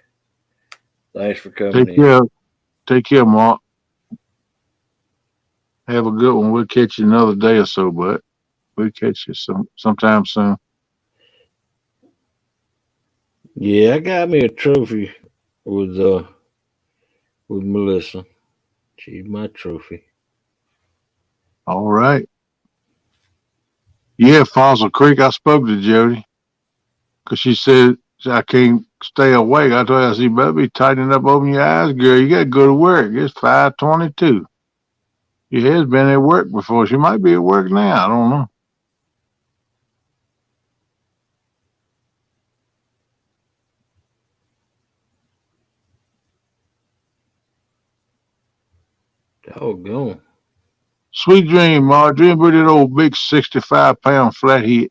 Thanks for coming Take in. care. Take care, Mark. Have a good one. We'll catch you another day or so, but we'll catch you sometime soon. Yeah, I got me a trophy with Melissa. She's my trophy. All right. Yeah, Fossil Creek. I spoke to Jody because she said I can't stay awake. I told her, I said, you better be tightening up, open your eyes, girl. You got to go to work. It's 5:22. She has been at work before. She might be at work now. I don't know. Doggone. Sweet dream, Ma. Dream about that old big 65-pound flathead.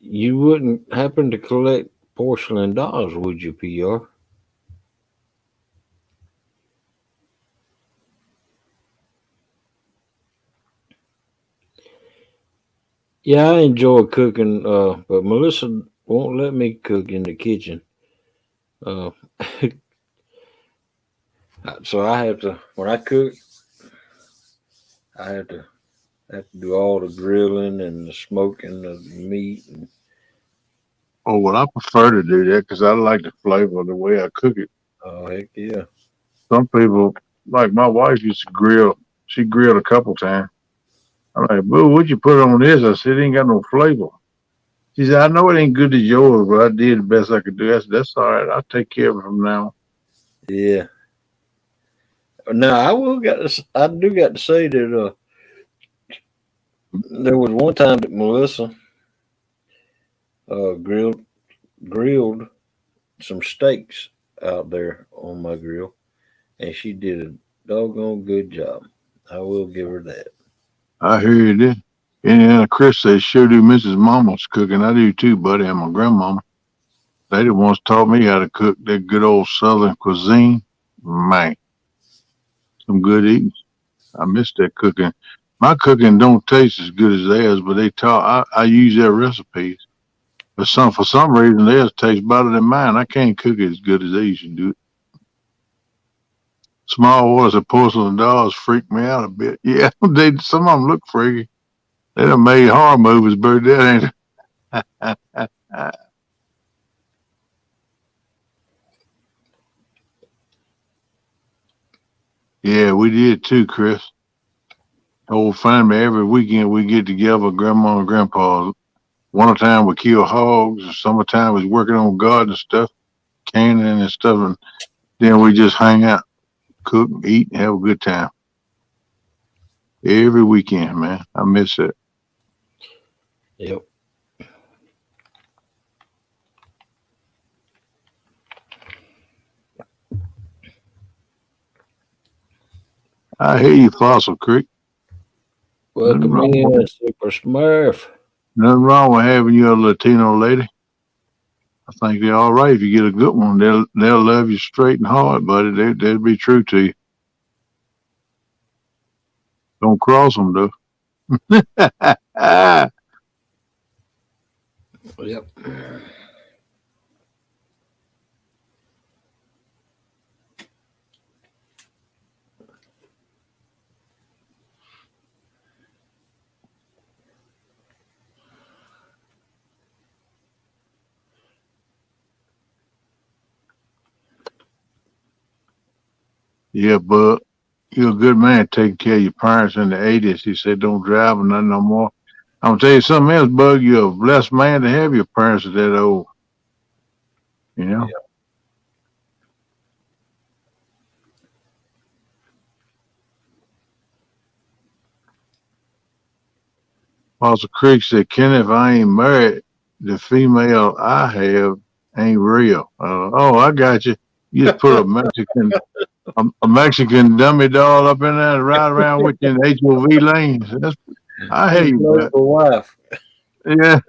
You wouldn't happen to collect porcelain dolls, would you, PR? Yeah, I enjoy cooking, but Melissa won't let me cook in the kitchen. Uh, so I have to, when I cook, I have to do all the grilling and the smoking of the meat. And Oh, well, I prefer to do that because I like the flavor of the way I cook it. Oh, heck yeah. Some people, like my wife, used to grill. She grilled a couple times. I'm like, boo, what'd you put on this? I said, it ain't got no flavor. She said, I know it ain't good as yours, but I did the best I could do. That's all right. I'll take care of it from now. Yeah. Now I do got to say that there was one time that Melissa grilled some steaks out there on my grill, and she did a doggone good job. I will give her that. I hear you did. And Chris says, sure do Mrs. Mama's cooking. I do too, buddy, and my grandmama. They the ones taught me how to cook that good old Southern cuisine. Man, some good eating. I miss that cooking. My cooking don't taste as good as theirs, but they taught I use their recipes. But for some reason theirs tastes better than mine. I can't cook it as good as they used to do it. Small orders of porcelain dolls freak me out a bit. Yeah, some of them look freaky. They done made horror movies, but that ain't. Yeah, we did too, Chris. Whole family every weekend we get together, grandma and grandpa. One time we kill hogs, and summertime we was working on garden stuff, canning and stuff, and then we just hang out, cook, eat, and have a good time. Every weekend, man. I miss it. Yep. I hear you, Fossil Creek. Welcome in, Super Smurf. Nothing wrong with having you a Latino lady. I think they're all right if you get a good one. They'll love you straight and hard, buddy. They'll be true to you. Don't cross them, though. Yep. Yeah, but you're a good man taking care of your parents in the 80s. He said, don't drive or nothing no more. I'm going to tell you something else, Bug. You're a blessed man to have your parents that old. You know? Yep. Pastor Creek said, Kenneth, I ain't married. The female I have ain't real. Oh, I got you. You just put a Mexican dummy doll up in there and ride around with you in HOV lanes. I hate you, but wife. yeah.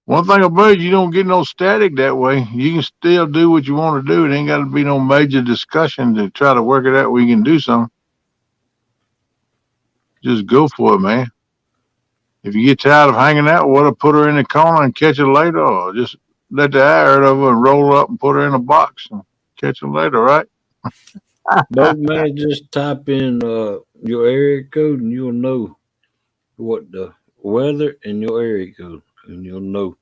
One thing about it, you don't get no static that way. You can still do what you want to do. It ain't got to be no major discussion to try to work it out where you can do something. Just go for it, man. If you get tired of hanging out with her, put her in the corner and catch her later, or just let the air out of her and roll up and put her in a box and catch her later, right? Bug man, just type in your area code and you'll know what the weather and your area code, and you'll know.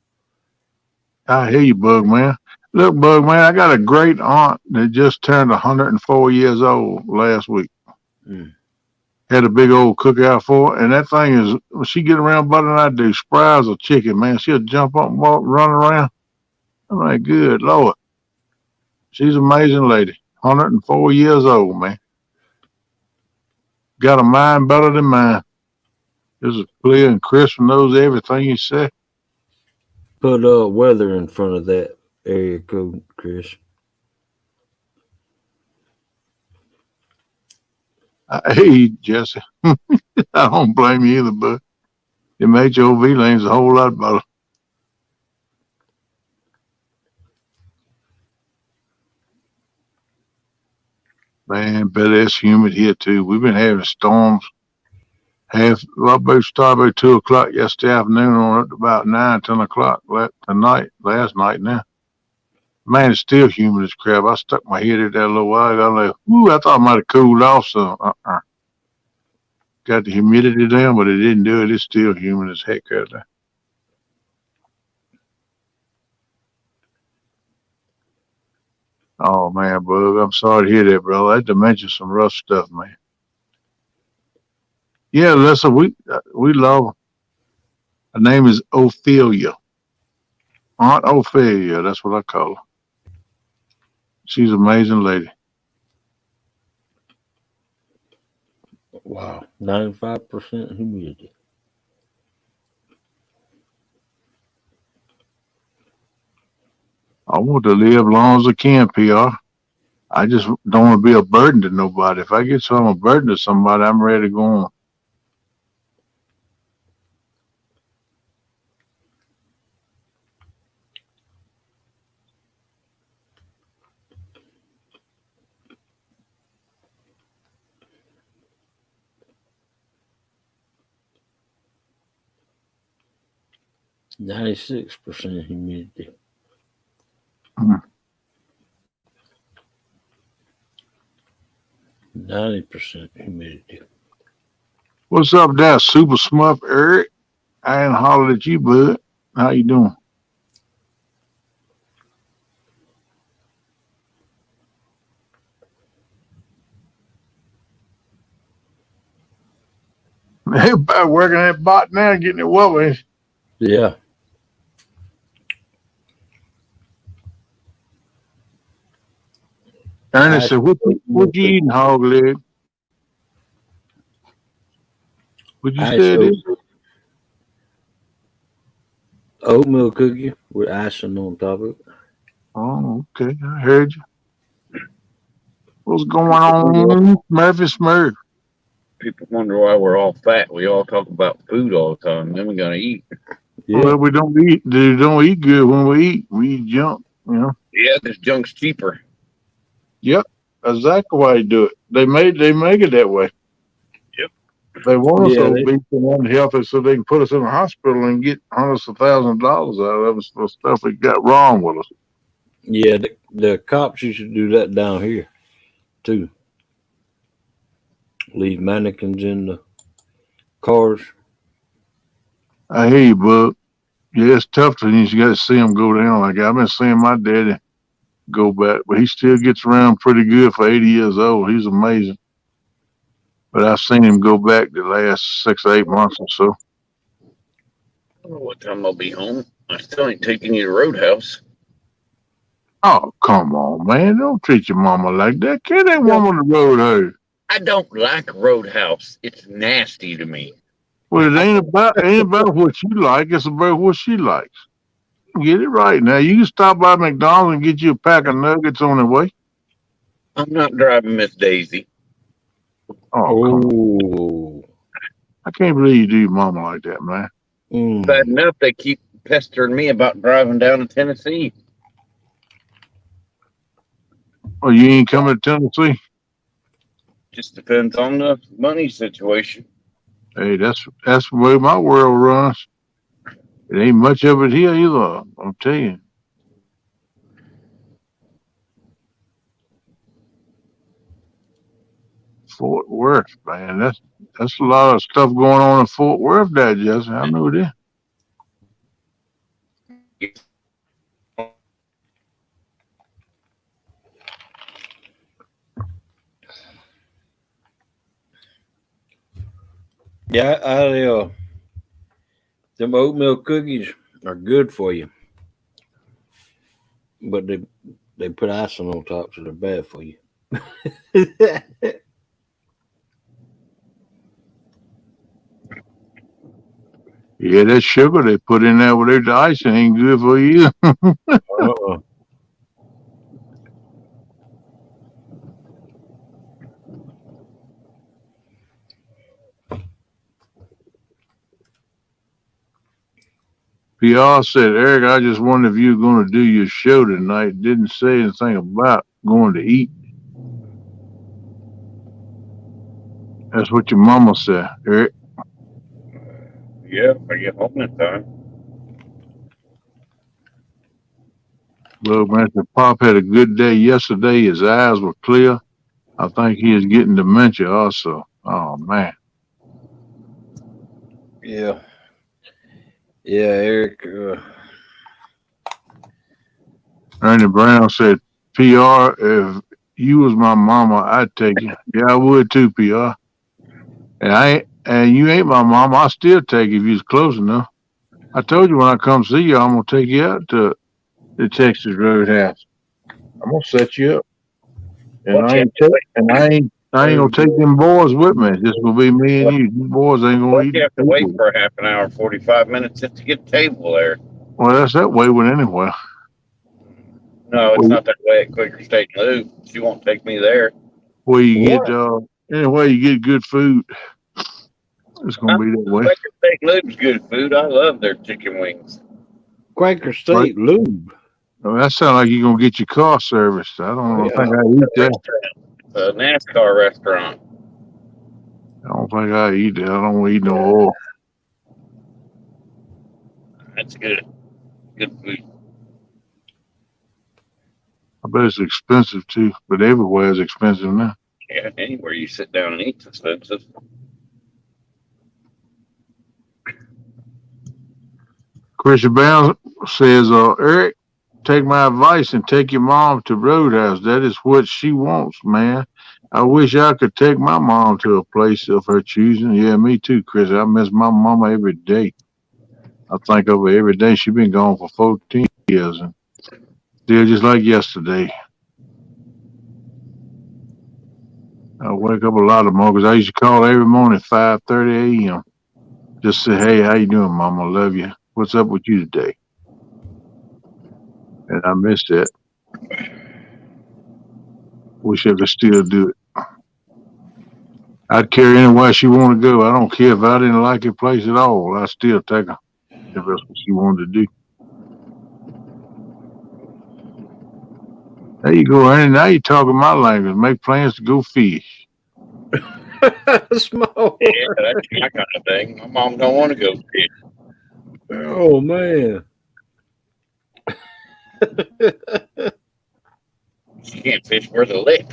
I hear you, Bug man. Look, Bug man, I got a great aunt that just turned 104 years old last week. Had a big old cookout for her, and that thing is, when she get around better than I do, spry as a chicken, man. She'll jump up and walk, run around. I'm like, good Lord. She's an amazing lady. 104 years old, man. Got a mind better than mine. This is clear and crisp and knows everything you say. Put weather in front of that area code, Chris. I hear you, Jesse. I don't blame you either, but them HOV lanes a whole lot better. Man, but it's humid here too. We've been having storms. Started about 2 o'clock yesterday afternoon on up to about 9, 10 o'clock last night now. Man, it's still humid as crap. I stuck my head in there a little while ago. I'm like, ooh, I thought it might have cooled off some. Got the humidity down, but it didn't do it. It's still humid as heck out there. Oh man, Bug, I'm sorry to hear that, bro. That dementia's some rough stuff, man. Yeah, Lisa, we love her. Her name is Ophelia. Aunt Ophelia, that's what I call her. She's an amazing lady. Wow. 95% humidity. I want to live long as I can, PR. I just don't want to be a burden to nobody. If I get some a burden to somebody, I'm ready to go on. %96 humidity. Mm. 90% humidity. What's up there, Super Smuff Eric? I ain't hollered at you, bud. How you doing? Everybody working that bot now, getting it well with. Yeah. Ernest said, what you eating, hog leg? Would you say this? Oatmeal cookie with icing on top of it. Oh, okay. I heard you. What's going on, Murphy Smurf? People wonder why we're all fat. We all talk about food all the time. Then we're gonna eat. Yeah. Well, we don't eat good when we eat. We eat junk, you know. Yeah, this junk's cheaper. Yep. That's exactly why they do it. They make it that way. Yep. They want us Yeah, obese and unhealthy so they can put us in the hospital and get hundreds of thousands of dollars out of us for stuff that got wrong with us. Yeah, the cops used to do that down here too. Leave mannequins in the cars. I hear you, bud. Yeah, it's tough to you got to see them go down like that. I've been seeing my daddy go back, but he still gets around pretty good for 80 years old. He's amazing. But I've seen him go back the last 6 or 8 months or so. I don't know what time I'll be home. I still ain't taking you to Roadhouse. Oh, come on, man. Don't treat your mama like that. Get that woman the road her. I don't like Roadhouse. It's nasty to me. Well, it ain't about what you like. It's about what she likes. Get it right. Now, you can stop by McDonald's and get you a pack of nuggets on the way. I'm not driving Miss Daisy. Oh, come on. I can't believe you do your mama like that, man. Bad enough they keep pestering me about driving down to Tennessee. Well, you ain't coming to Tennessee? Just depends on the money situation. Hey, that's the way my world runs. It ain't much of it here either. I'm telling you. Fort Worth, man. That's a lot of stuff going on in Fort Worth there, Jesse. I know that. Yeah, them oatmeal cookies are good for you, but they put icing on top, so they're bad for you. Yeah, that sugar they put in there with the icing ain't good for you. PR said, Eric, I just wondered if you were going to do your show tonight. Didn't say anything about going to eat. That's what your mama said, Eric. Yeah, if I get home in time. Look, man, Pop had a good day yesterday. His eyes were clear. I think he is getting dementia also. Oh, man. Yeah. Yeah, Eric. Ernie Brown said, PR, if you was my mama, I'd take you. Yeah, I would too, PR. And you ain't my mama, I'll still take you if you was close enough. I told you when I come see you, I'm gonna take you out to the Texas Roadhouse. I'm gonna set you up. And What I you ain't take, and I ain't gonna take them boys with me. It's just gonna be me and you. These boys ain't gonna What eat you the have to wait table. for a half an hour, 45 minutes just to get a table there. Well, that's that way with anywhere. No, it's Where, not that way at Quicker State and Loop. She won't take me there. where you What? get anywhere you get good food, it's gonna be that way. Quicker State and Loop's good food. I love their chicken wings. Quaker Right? State Lube. Well, that sounds like you're gonna get your car serviced. I don't Yeah. think I eat that. It's a NASCAR restaurant. I don't think I eat that. I don't want to eat no oil. That's good. Good food. I bet it's expensive too, but everywhere is expensive now. Yeah, anywhere you sit down and eat's expensive. Christian Brown says, Eric, take my advice and take your mom to Roadhouse. That is what she wants, man. I wish I could take my mom to a place of her choosing. Yeah, me too, Chris. I miss my mama every day. I think of her every day. She been gone for 14 years and still just like yesterday. I wake up a lot of mornings. I used to call every morning at 5:30 a.m. Just say, hey, how you doing, Mama? Love you. What's up with you today? And I miss that. Wish I could still do it. I'd carry her anywhere she want to go. I don't care if I didn't like her place at all. I'd still take her if that's what she wanted to do. There you go, Ernie. Now you're talking my language. Make plans to go fish. Small. Yeah, that's my kind of thing. My mom don't want to go fish. Oh man. She can't fish worth a lick.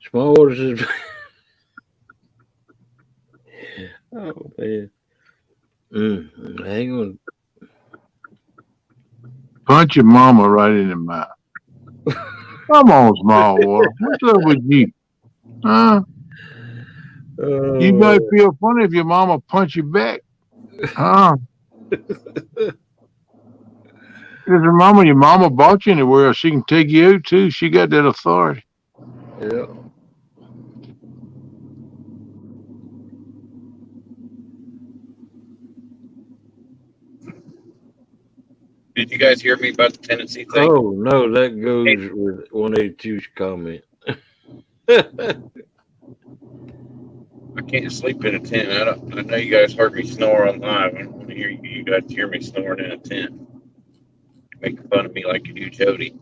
Small waters is. Oh man. Hang on. Punch your mama right in the mouth. Come on, small water. What's up with you? Huh? You might feel funny if your mama punch you back. Huh? Because your mama bought you anywhere, she can take you out too. She got that authority. Yeah. Did you guys hear me about the Tennessee thing? Oh no, that goes with 182's comment. I can't sleep in a tent. I know you guys heard me snore on live. I don't want to hear you guys hear me snoring in a tent. Making fun of me like you do Jody.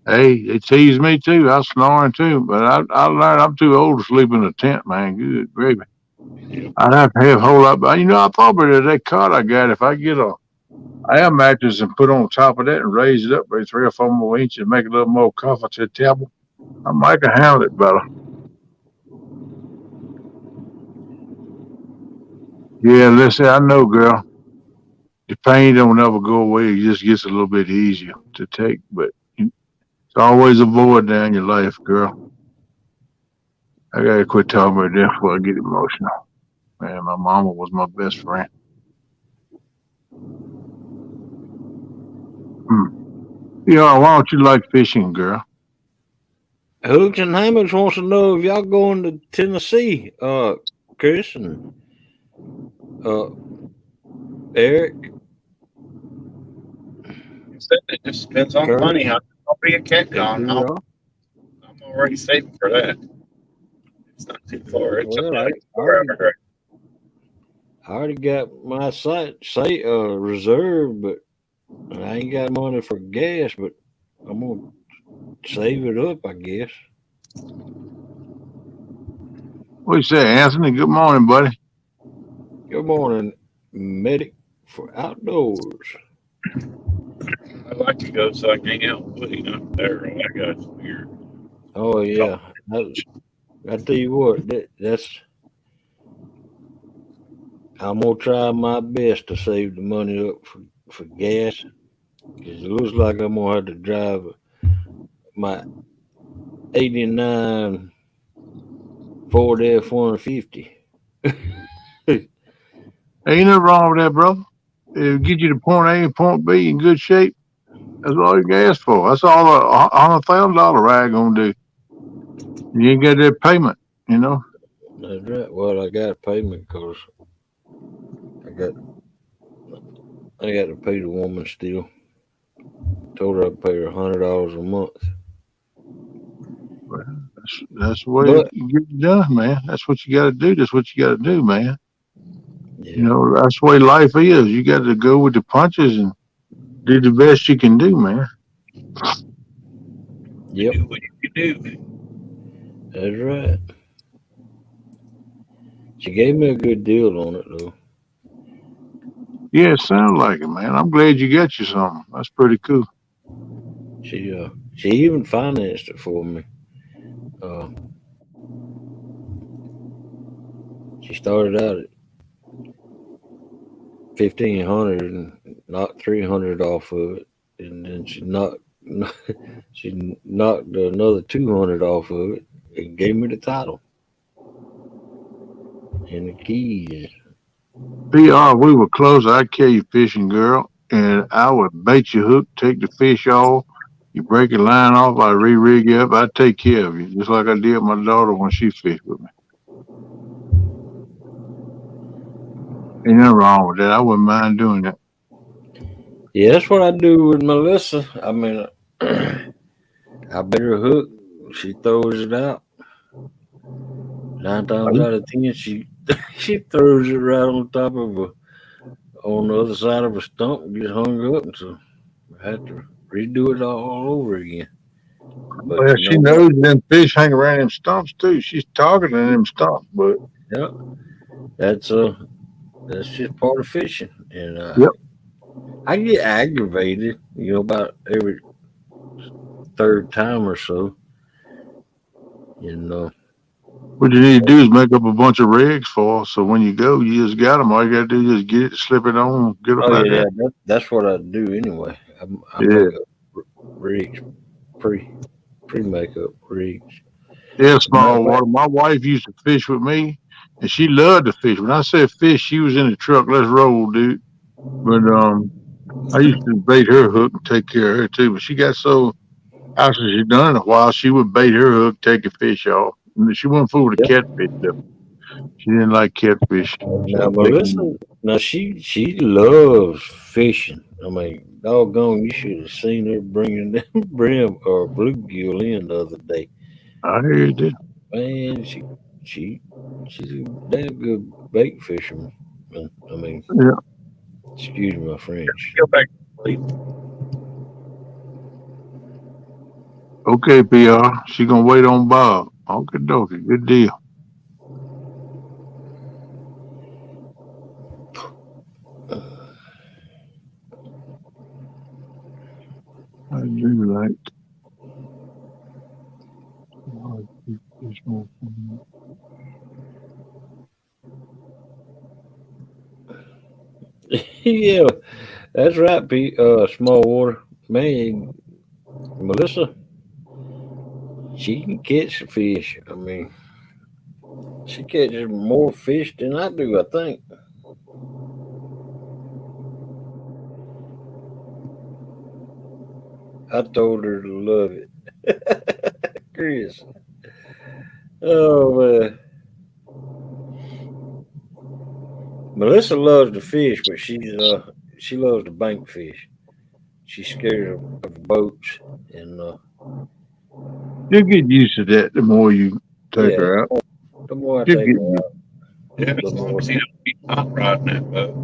Hey, they tease me too. I was snoring too, but I learned I'm too old to sleep in a tent, man. Good gravy. I'd have to have a whole lot. But I thought about that cot I got. If I get a air mattress and put on top of that and raise it up by 3 or 4 more inches and make it a little more comfort to the table, I might can handle it better. Yeah, listen, I know, girl. The pain don't ever go away. It just gets a little bit easier to take, but it's always a void down your life, girl. I gotta quit talking about that before I get emotional. Man, my mama was my best friend. Yeah, why don't you like fishing, girl? Hooks and Hammocks wants to know if y'all going to Tennessee, Chris and Eric. It just depends on money. I'll be a cat con. I'm already saving for that. It's not too far. It's Well, about I already got my reserved, but I ain't got money for gas, but I'm gonna save it up, I guess. What you say, Anthony? Good morning, buddy. Good morning, medic for outdoors. I'd like to go so I can hang out with Woody up there. Oh my God, it's weird. Oh yeah, I tell you what, that's I'm gonna try my best to save the money up for gas, because it looks like I'm gonna have to drive my '89 Ford F-150. Ain't nothing wrong with that, brother. It'll get you to point A and point B in good shape. That's all you can ask for. That's all a $100,000 ride gonna do. You ain't got that payment, you know. That's right. Well, I got a payment because I got I got to pay the woman still. Told her I'd pay her $100 a month. That's the way But you get it done, man. That's what you got to do. That's what you got to do, man. You yeah, know, that's the way life is. You got to go with the punches and do the best you can do, man. yep, Do what you do. that's right. She gave me a good deal on it though. Yeah, it sounds like it, man. I'm glad you got you something. That's pretty cool. She even financed it for me. Uh, she started out at 1,500 and knocked 300 off of it, and then she knocked another 200 off of it and gave me the title and the keys. PR, we were close. I'd carry you fishing, girl, and I would bait your hook, take the fish off. You break your line off, I re-rig you up. I'd take care of you, just like I did my daughter when she fished with me. Ain't nothing wrong with that. I wouldn't mind doing that. Yeah, that's what I do with Melissa. I mean, I bet her hook, she throws it out. 9 times out of 10, she throws it right on top of on the other side of a stump and gets hung up, and so I have to redo it all over again. But Well, you she know what? knows them fish hang around them stumps too. She's targeting them stumps, but Yeah, that's that's just part of fishing, and yep. I get aggravated, about every third time or so. You know. What you need to do is make up a bunch of rigs for her, so when you go, you just got them. All you got to do is just get it, slip it on, get up Oh out yeah, there. that's what I do anyway. I Yeah, make up rigs, pre makeup rigs. yeah, Matter of small fact, water. My wife used to fish with me, and she loved to fish. When I said fish, she was in the truck. Let's roll, dude. But I used to bait her hook and take care of her too. But she got so after she done it in a while, she would bait her hook, take a fish off. And she wouldn't fool with the yep. catfish though. She didn't like catfish. She Now liked taking. Melissa, now she loves fishing. I mean, doggone, you should have seen her bringing them brim or bluegill in the other day. I heard that. Man, she she's a damn good bait fisherman. I mean, Yeah. excuse my French. Go back to sleep. Okay, PR. She gonna wait on Bob. Okay, dokie. Good deal. I do like. Yeah, that's right, Pete. Small water. Man, Melissa, she can catch the fish. I mean, she catches more fish than I do, I think. I told her to love it. Chris. Oh, man. Melissa loves to fish, but she loves to bank fish. She's scared of boats, and You'll get used to that the more you take yeah, her out. the more I You'll take get her used. out, Yeah, the as long more. as he don't be hot rodding that boat.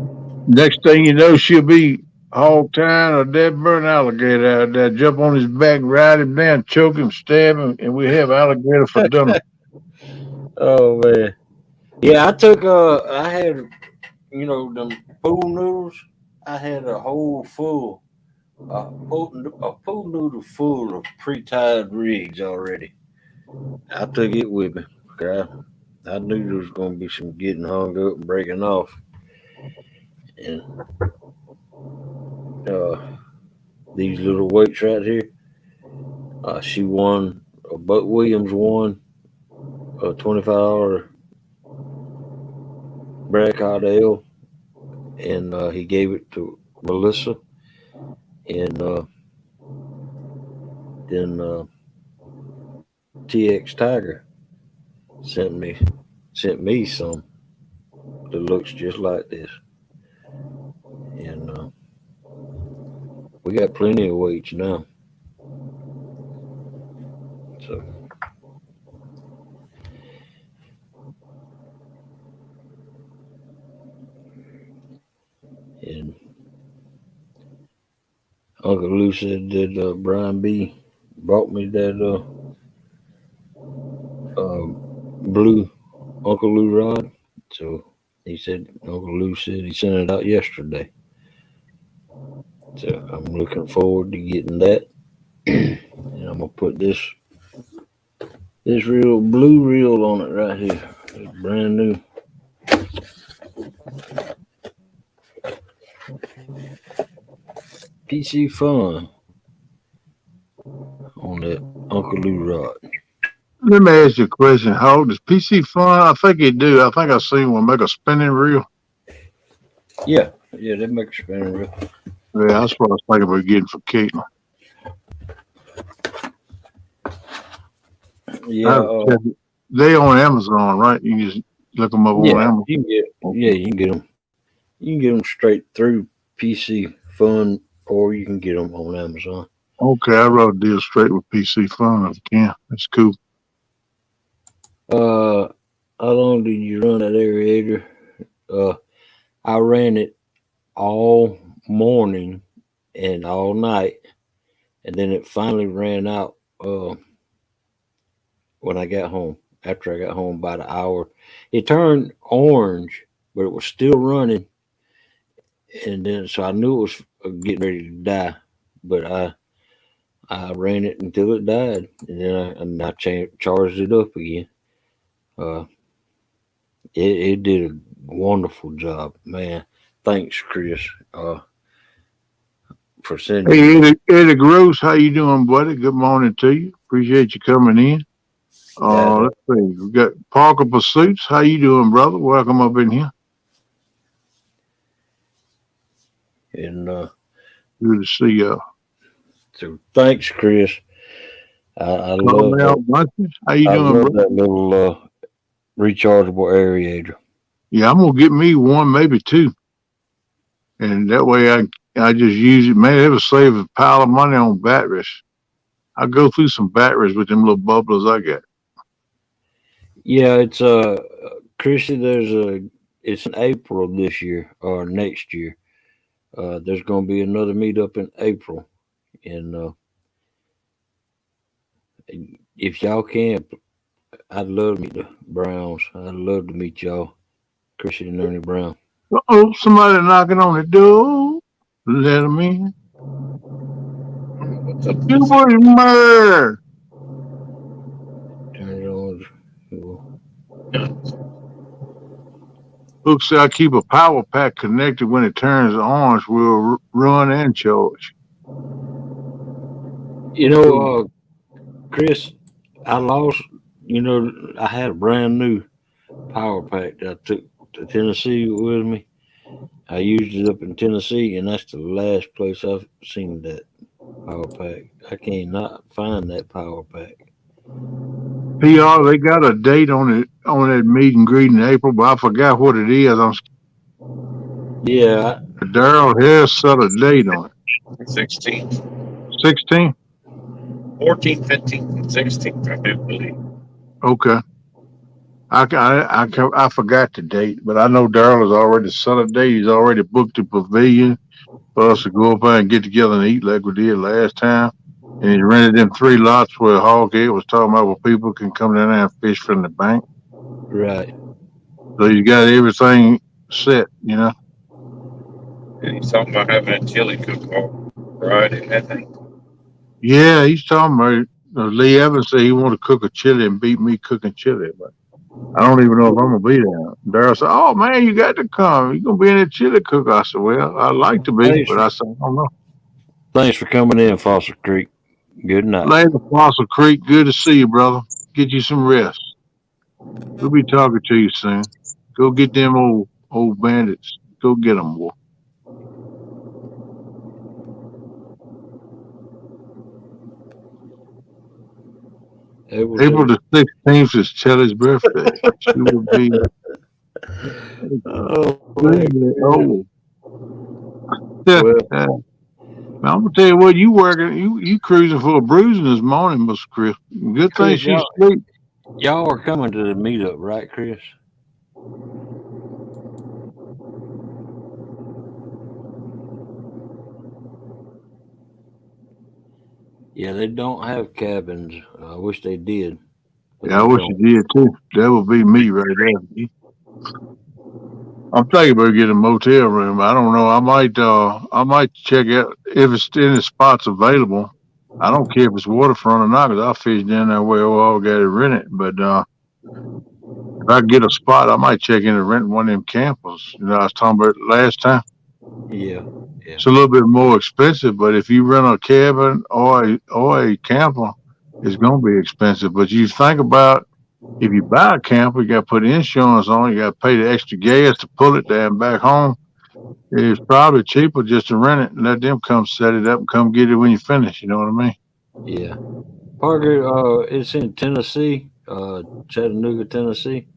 Next thing you know, she'll be hog tying or dead burn alligator out there. Jump on his back, ride him down, choke him, stab him, and we have alligator for dinner. Oh man, yeah. I took I had them pool noodles. I had a whole full a pool noodle full of pre-tied rigs already. I took it with me. Okay, I knew there was gonna be some getting hung up and breaking off. And these little weights right here, she won. Buck Williams won a $25 Brad Cardell, and he gave it to Melissa, and then TX Tiger sent me some that looks just like this, and we got plenty of weights now. So and Uncle Lou said that Brian B brought me that blue Uncle Lou rod. So he said Uncle Lou said he sent it out yesterday. So I'm looking forward to getting that. And I'm gonna put this real blue reel on it right here. It's brand new. PC Fun on that Uncle Lou rod. Let me ask you a question. How does PC Fun? I think they do. I think I've seen one make a spinning reel. Yeah, they make a spinning reel. Yeah, that's what I was thinking about getting for Caitlin. Yeah, they on Amazon, right? You can just look them up on Amazon. You can get them. You can get them straight through PC Fun, or you can get them on Amazon. Okay, I wrote a deal straight with PC Fun if you can. That's cool. How long did you run that aerator? I ran it all morning and all night, and then it finally ran out when I got home. After I got home, about an hour, it turned orange, but it was still running. And then, so I knew it was getting ready to die, but I ran it until it died, and then I charged it up again. It did a wonderful job, man. Thanks, Chris, for sending. Hey, Eddie Gross, how you doing, buddy? Good morning to you. Appreciate you coming in. Let's see. We got Parker Pursuits. How you doing, brother? Welcome up in here. And good to see you. So thanks, Chris. I love that. How you doing, love that little rechargeable aerator. Yeah, I'm gonna get me one, maybe two, and that way I just use it. Man, it'll save a pile of money on batteries. I go through some batteries with them little bubblers I got. Yeah, it's Chrissy. It's in April this year or next year. There's gonna be another meetup in April, and if y'all can, I'd love to meet the Browns. I'd love to meet y'all, Chrissy and Ernie Brown. Oh, somebody knocking on the door. Let them in. What's up? Turn it on. Book said I keep a power pack connected when it turns orange. We'll run and charge. You know, Chris, I lost. You know, I had a brand new power pack that I took to Tennessee with me. I used it up in Tennessee, and that's the last place I've seen that power pack. I cannot find that power pack. PR, they got a date on it on that meet and greet in April, but I forgot what it is. Yeah. Daryl Harris set a date on it. 16th. 16th? 14th, 15th, and 16th, I do believe. Okay. I forgot the date, but I know Daryl has already set a date. He's already booked the pavilion for us to go up there and get together and eat like we did last time. And he rented them 3 lots where Hoghead was talking about where people can come down there and fish from the bank. Right. So you got everything set, you know. And he's talking about having a chili cook-off Friday, I think. Yeah, he's talking about Lee Evans said he wanted to cook a chili and beat me cooking chili. But I don't even know if I'm gonna be there. Daryl said, "Oh man, you got to come. You gonna be in that chili cook?" I said, "Well, I'd like to be, Thanks but for, I said I don't know." thanks for coming in, Foster Creek. Good night. Later, Fossil Creek. Good to see you, brother. Get you some rest. We'll be talking to you soon. Go get them old bandits. Go get them, boy. April the 16th is Chelly's birthday. She will be Oh, extremely old. well, I'm gonna tell you what, you working, you cruising for a bruising this morning, Miss Chris. Good thing Chris, she sleep. y'all are coming to the meetup, right, Chris? Yeah, they don't have cabins. I wish they did. But Yeah, I they wish you don't. did too. That would be me right there. I'm thinking about getting a motel room. I don't know. I might check out if it's any spots available. I don't care if it's waterfront or not, 'cause I'll fish down there where we all got it rented. But if I get a spot, I might check into renting one of them campers. I was talking about last time. Yeah. It's a little bit more expensive, but if you rent a cabin or a camper, it's gonna be expensive. But you think about if you buy a camper, you got to put insurance on. You got to pay the extra gas to pull it there and back home. It's probably cheaper just to rent it and let them come set it up and come get it when you finish. You know what I mean? Yeah. Parker, it's in Tennessee, Chattanooga, Tennessee,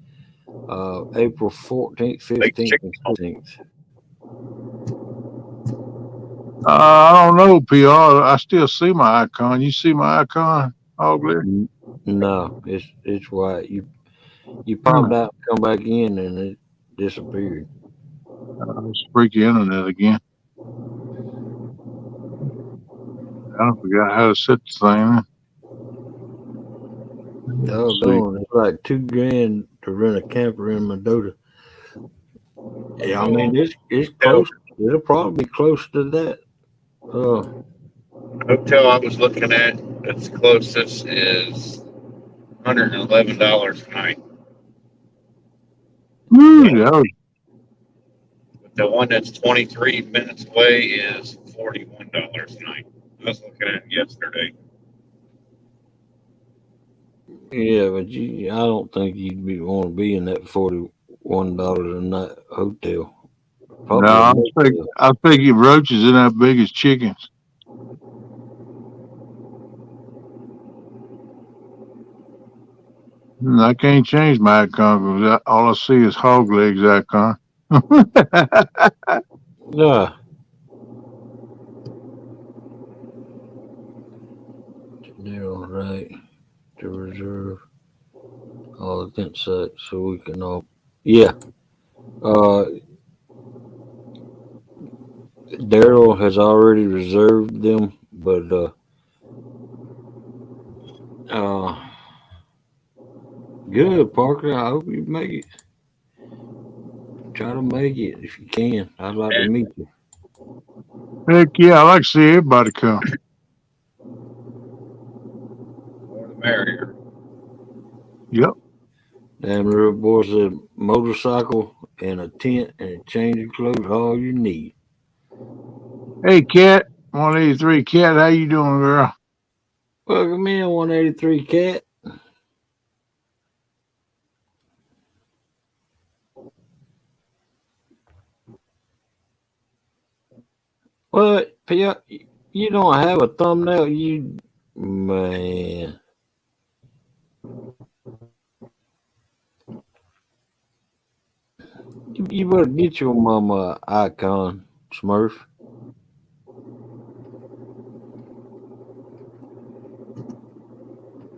April 14th, Big 15th, chicken. and 16th. I don't know, PR. I still see my icon. You see my icon, Hogler? No, it's white. You Hmm. popped out, come back in, and it disappeared. It's freaky internet again. I forgot how to set the thing. Let's see. Doggone, it's like $2,000 to rent a camper in Mendota. Yeah, I mean it's Hotel, close. It'll probably be close to that. Uh, hotel I was looking at that's closest is $111 a night. Woo, The, that was, the one that's 23 minutes away is $41 a night. I was looking at it yesterday. yeah, but I don't think you'd want to be in that $41 a night hotel. no, Probably a I think your roaches are not big as chickens. I can't change my icon because all I see is hog legs icon. Yeah. They're all right to reserve all the tent sites so we can all. Yeah. Uh, Daryl has already reserved them, but uh, good Parker. I hope you make it. Try to make it if you can. I'd like to And meet you. Heck yeah, I like to see everybody come. more the merrier. Yep. Damn little boy said motorcycle and a tent and a change of clothes, all you need. Hey, Cat, 183, Cat, how you doing, girl? Welcome in, 183 Cat. What? You don't have a thumbnail? You, man. You better get your mama icon, Smurf.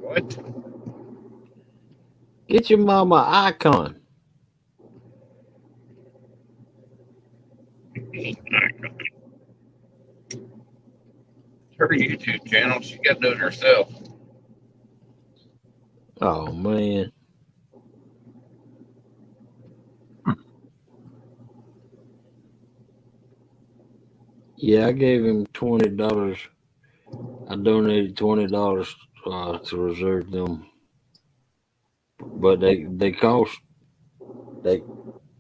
What? Get your mama icon. Her YouTube channel. She got to do it herself. Oh, man. Yeah, I gave him $20. I donated $20 to reserve them. but they cost. They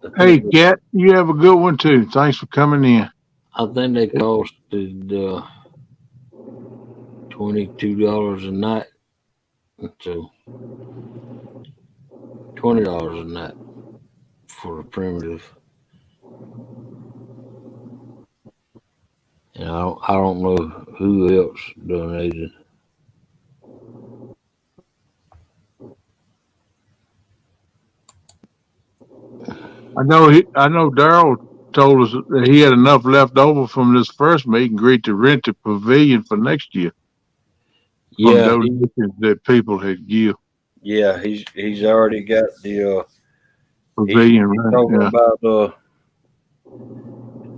I Hey, think Cat, you have a good one too. Thanks for coming in. they costed $22 a night. So $20 a night for a primitive. And I don't know who else donated. I know Daryl told us that he had enough left over from this first meet and agreed to rent the pavilion for next year from Yeah, donations that people had give. yeah, he's already got the Pavilion he's rent, talking yeah. about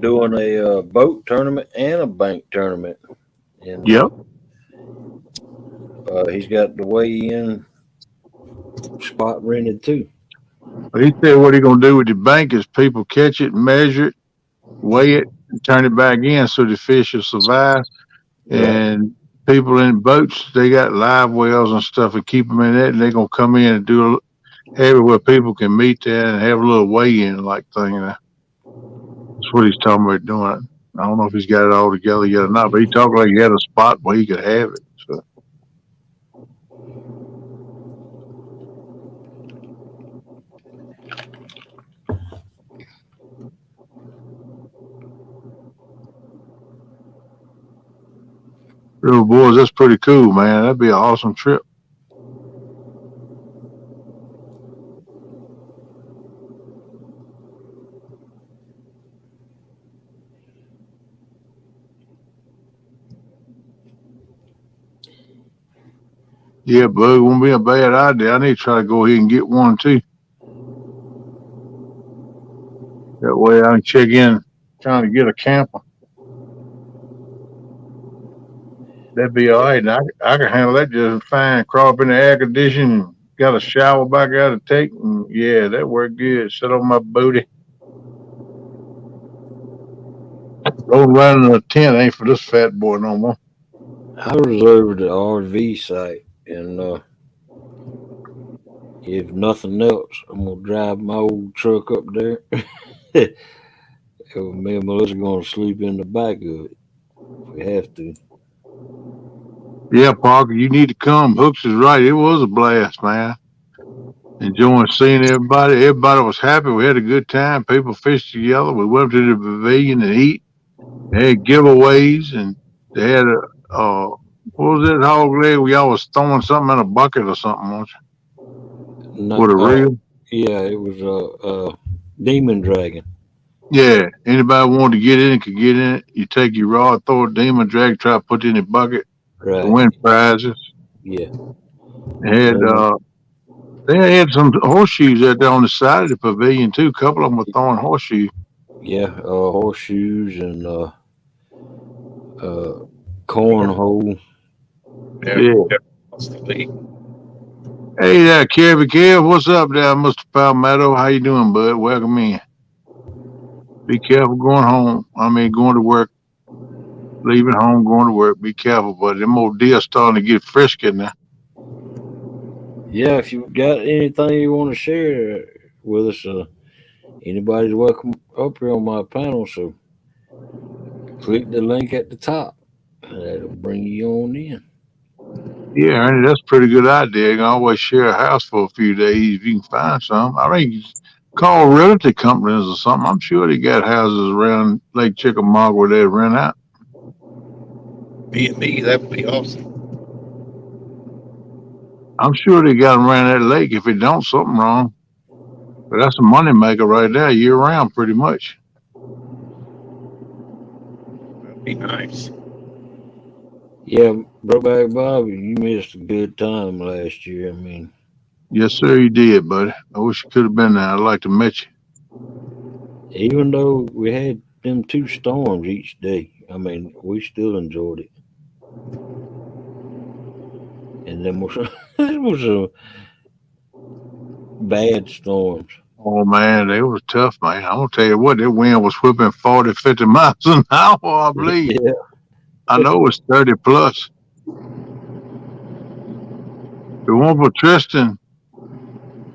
doing a boat tournament and a bank tournament, and Yep. he's got the weigh-in spot rented too. He said what he gonna do with the bank is people catch it, measure it, weigh it, and turn it back in so the fish will survive. Right. And people in boats, they got live wells and stuff and keep them in that, and they're gonna come in and have it where people can meet there and have a little weigh-in like thing. That's what he's talking about doing. I don't know if he's got it all together yet or not, but he talked like he had a spot where he could have it. So real boys, that's pretty cool, man. That'd be an awesome trip. Yeah, Bug, won't be a bad idea. I need to try to go ahead and get one too. That way I can check in trying to get a camper. That'd be all right. And I can handle that just fine. Crawl up in the air conditioning, got a shower back out to take. And yeah, that worked good. Sit on my booty. Roll around in a tent ain't for this fat boy no more. I reserved the RV site, and if nothing else, I'm gonna drive my old truck up there. Me and Melissa gonna sleep in the back of it if we have to. Yeah, Parker, you need to come. Hooks is right. It was a blast, man. Enjoying seeing everybody. Everybody was happy. We had a good time. People fished together. We went to the pavilion and eat. They had giveaways and they had a what was that hog leg? We always throwing something in a bucket or something, weren't you? No, With a reel. yeah, it was a demon dragon. Yeah. Anybody wanted to get in it could get in it. You take your rod, throw a demon drag, try to put it in a bucket to Right. win prizes. Yeah. They had some horseshoes out there on the side of the pavilion too. A couple of them were throwing horseshoes. Yeah, horseshoes and cornhole. Yeah. Wants to leave. Hey there, Kev. What's up there, Mr. Palmetto? How you doing, bud? Welcome in. Be careful going home. Going to work. Leaving home, going to work. Be careful, buddy. Them old deer starting to get frisky now. Yeah, if you got anything you want to share with us, anybody's welcome up here on my panel. So click the link at the top, and that'll bring you on in. Yeah, Ernie, that's a pretty good idea. You can always share a house for a few days if you can find some. I mean, call realty companies or something. I'm sure they got houses around Lake Chickamauga where they rent out. B&B, that would be awesome. I'm sure they got them around that lake. If they don't, something wrong. But that's a money maker right there, year round, pretty much. That'd be nice. Yeah, Broback Bob, you missed a good time last year. Yes, sir, you did, buddy. I wish you could have been there. I'd like to meet you. Even though we had them 2 storms each day, we still enjoyed it. And then there was some bad storms. Oh, man, they was tough, man. I'm going to tell you what, that wind was whipping 40, 50 miles an hour, I believe. Yeah. I know it was 30 plus. The one for Tristan,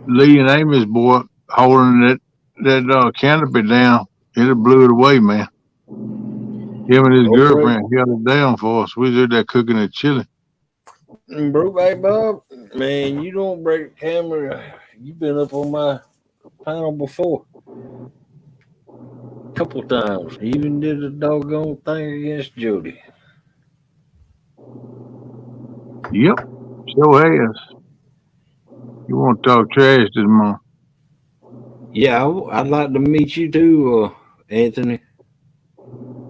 Lee and Amy's boy holding that canopy down. It blew it away, man. Him and his girlfriend held it down for us. We was there cooking the chili. Brokeback Bob, man, you don't break the camera. You've been up on my panel before. A couple times. You even did a doggone thing against Jody. Yep, sure has. You want to talk trash this month? Yeah, I'd like to meet you too, Anthony.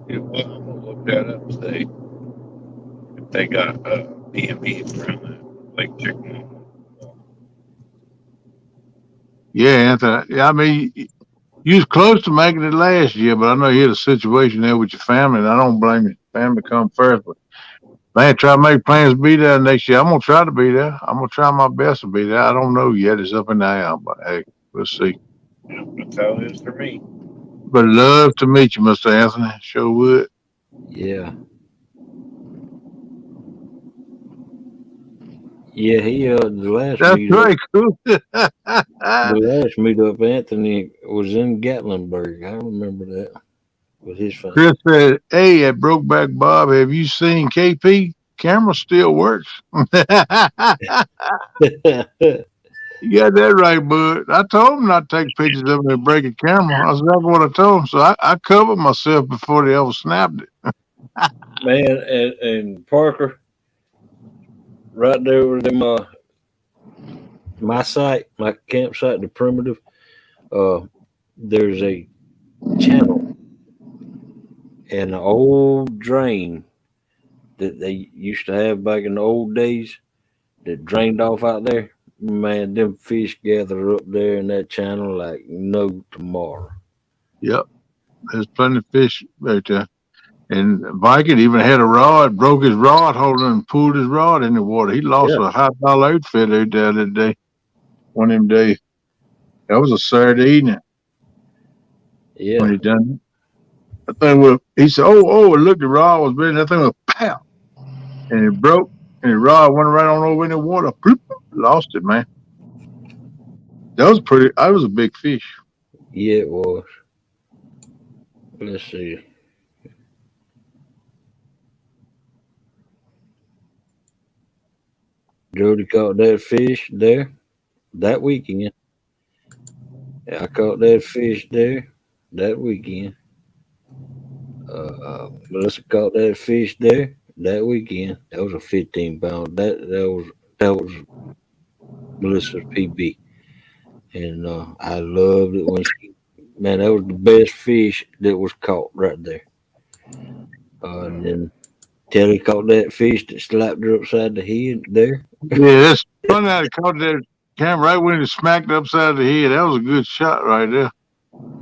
Yeah, well, I'm gonna look that up today. If they got B&B's around that Lake Chickamauga. Yeah, Anthony. I mean, you was close to making it last year, but I know you had a situation there with your family, and I don't blame you. Family come first, but man, try to make plans to be there next year. I'm gonna try to be there. I'm gonna try my best to be there. I don't know yet. It's up in the air, but hey, we'll see. Yeah, that's how it is for me. But love to meet you, Mr. Anthony. Sure would. Yeah. Yeah, he the last That's meetup. right, cool. The last meetup, Anthony was in Gatlinburg. I remember that with his family. Chris said, "Hey, at Brokeback Bob, have you seen KP? Camera still works." You got that right, bud. I told him not to take pictures of me and break a camera. That's exactly what I told him. So I covered myself before they ever snapped it. Man, and Parker, right there with them, my site, my campsite, the primitive, there's a channel and an old drain that they used to have back in the old days that drained off out there. Man, them fish gather up there in that channel like no tomorrow. Yep, there's plenty of fish right there. And Viking even had a rod, broke his rod holder and pulled his rod in the water. He lost a $100 outfit out there that day. One of them days. That was a Saturday evening. Yeah. When he done it. That thing was, he said, oh, look, the rod was big. That thing was pow. And it broke. And the rod went right on over in the water. Bloop, lost it, man. That was a big fish. Yeah, it was. Let's see. Jody caught that fish there that weekend. I caught that fish there that weekend. Melissa caught that fish there that weekend. That was a 15-pound. That was Melissa's PB, and I loved it when she. Man, that was the best fish that was caught right there. And then Telly caught that fish that slapped her upside the head there. Yeah, that's funny how he caught that camera right when he smacked upside the head. That was a good shot right there.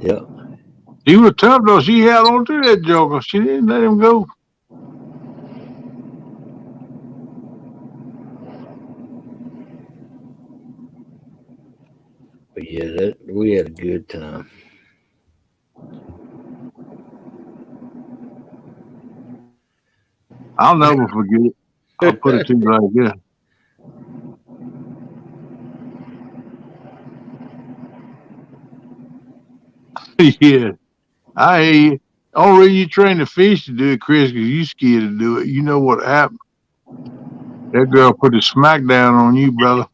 Yeah. He was tough though. She held on to that joker. She didn't let him go. But yeah, we had a good time. I'll never forget it. I'll put it to you right there. Yeah, I hear you. Only reason you train the fish to do it, Chris, because you scared to do it. You know what happened. That girl put the smack down on you, brother.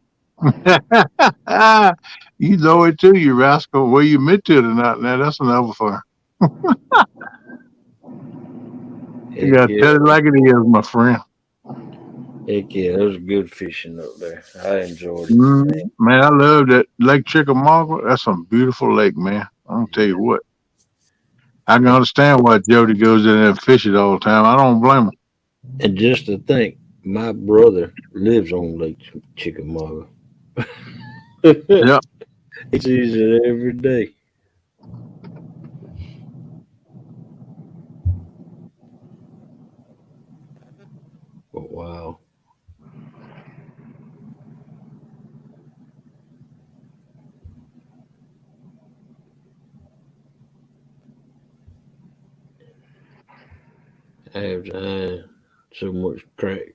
You know it too, you rascal. Whether you admit to it or not, now that's another fun. You gotta tell it like it is, my friend. Heck yeah, it was good fishing up there. I enjoyed it. Man, I love that Lake Chickamauga. That's a beautiful lake, man. I'm gonna tell you what. I can understand why Jody goes in there and fishes all the time. I don't blame him. And just to think, my brother lives on Lake Chickamauga. Yep. He sees it every day. But wow. I have to hide so much crack.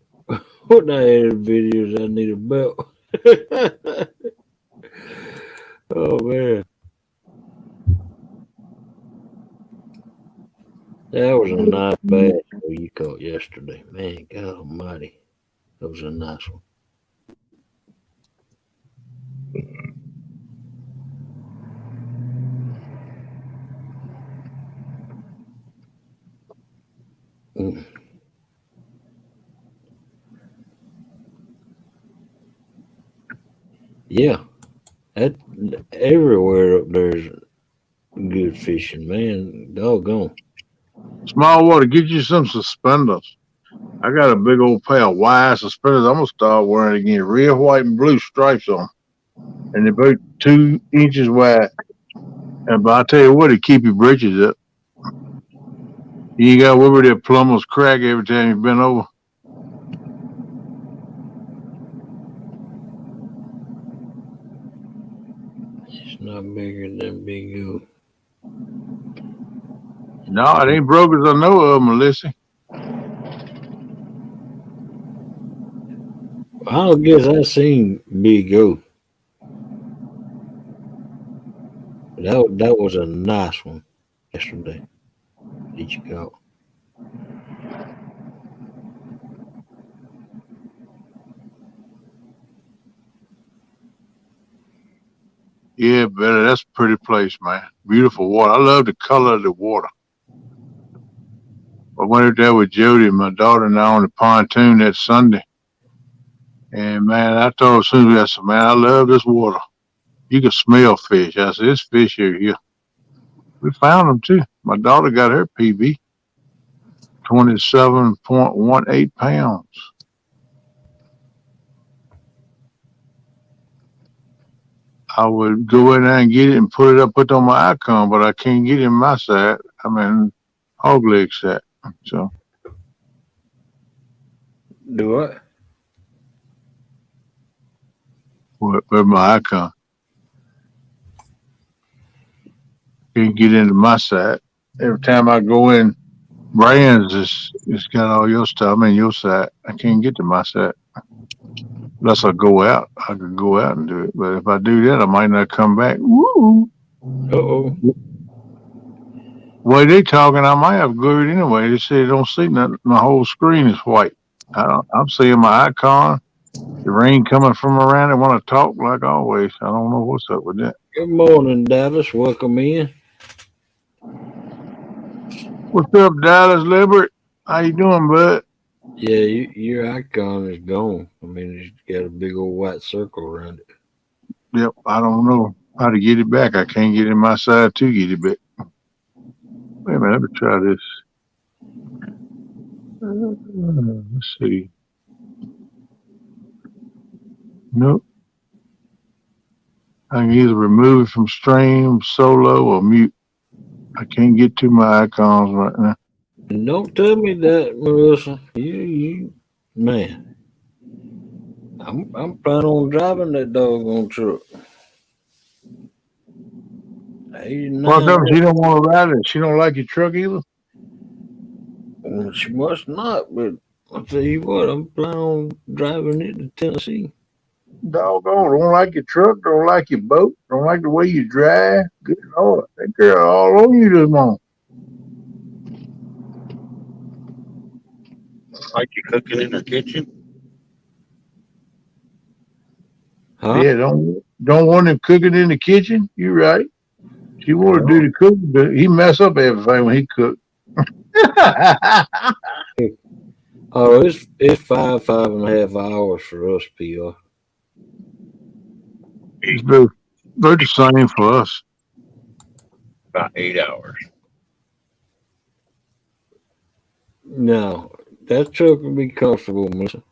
What the hell videos I need a belt? Oh man, that was a nice bass you caught yesterday. Man, God Almighty, that was a nice one. Mm. Yeah, that everywhere up there's good fishing, man. Doggone. Small water, get you some suspenders. I got a big old pair of wide suspenders. I'm gonna start wearing again. Red, white, and blue stripes on them. And they're about 2 inches wide. And but I tell you what, it keep your britches up. You ain't got to worry about that plumber's crack every time you bend over. It's not bigger than Big O. No, it ain't broke as I know of, Melissa. I guess I seen Big O. That was a nice one yesterday that you caught. Yeah, better. That's a pretty place, man. Beautiful water. I love the color of the water. I went up there with Jody and my daughter and I on the pontoon that Sunday. And man, I told her as soon as I said, man, I love this water. You can smell fish. I said, it's fish here. We found them too. My daughter got her PB, 27.18 pounds. I would go in there and get it and put it on my icon, but I can't get it in my side. I mean, hog leg side. So Do what? with my icon, can't get into my side. Every time I go in, brands it's got all your stuff. I mean, your side. I can't get to my side unless I go out. I could go out and do it, but if I do that, I might not come back. Woo! Uh-oh. Way they talking, I might have good anyway. They say they don't see nothing. My whole screen is white. I'm seeing my icon. The rain coming from around it. Want to talk like always. I don't know what's up with that. Good morning, Dallas. Welcome in. What's up, Dallas Liberty? How you doing, bud? Yeah, your icon is gone. I mean, it's got a big old white circle around it. Yep, I don't know how to get it back. I can't get in my side to get it back. Wait a minute, let me try this. Let's see. Nope. I can either remove it from stream, solo, or mute. I can't get to my icons right now. And don't tell me that, Melissa. You man. I'm planning on driving that doggone truck. Well, she don't want to ride it. She don't like your truck either. Well, she must not, but I'll tell you what, I'm planning on driving it to Tennessee. Doggone, don't like your truck, don't like your boat, don't like the way you drive. Good Lord, that girl all on you this morning. Like you cooking in her kitchen? Huh? Yeah, don't want him cooking in the kitchen. You right. She want to do the cooking, but he mess up everything when he cook. Oh, it's 5.5 hours for us, PR. It's both the same for us. About 8 hours. No, that truck will be comfortable, Melissa.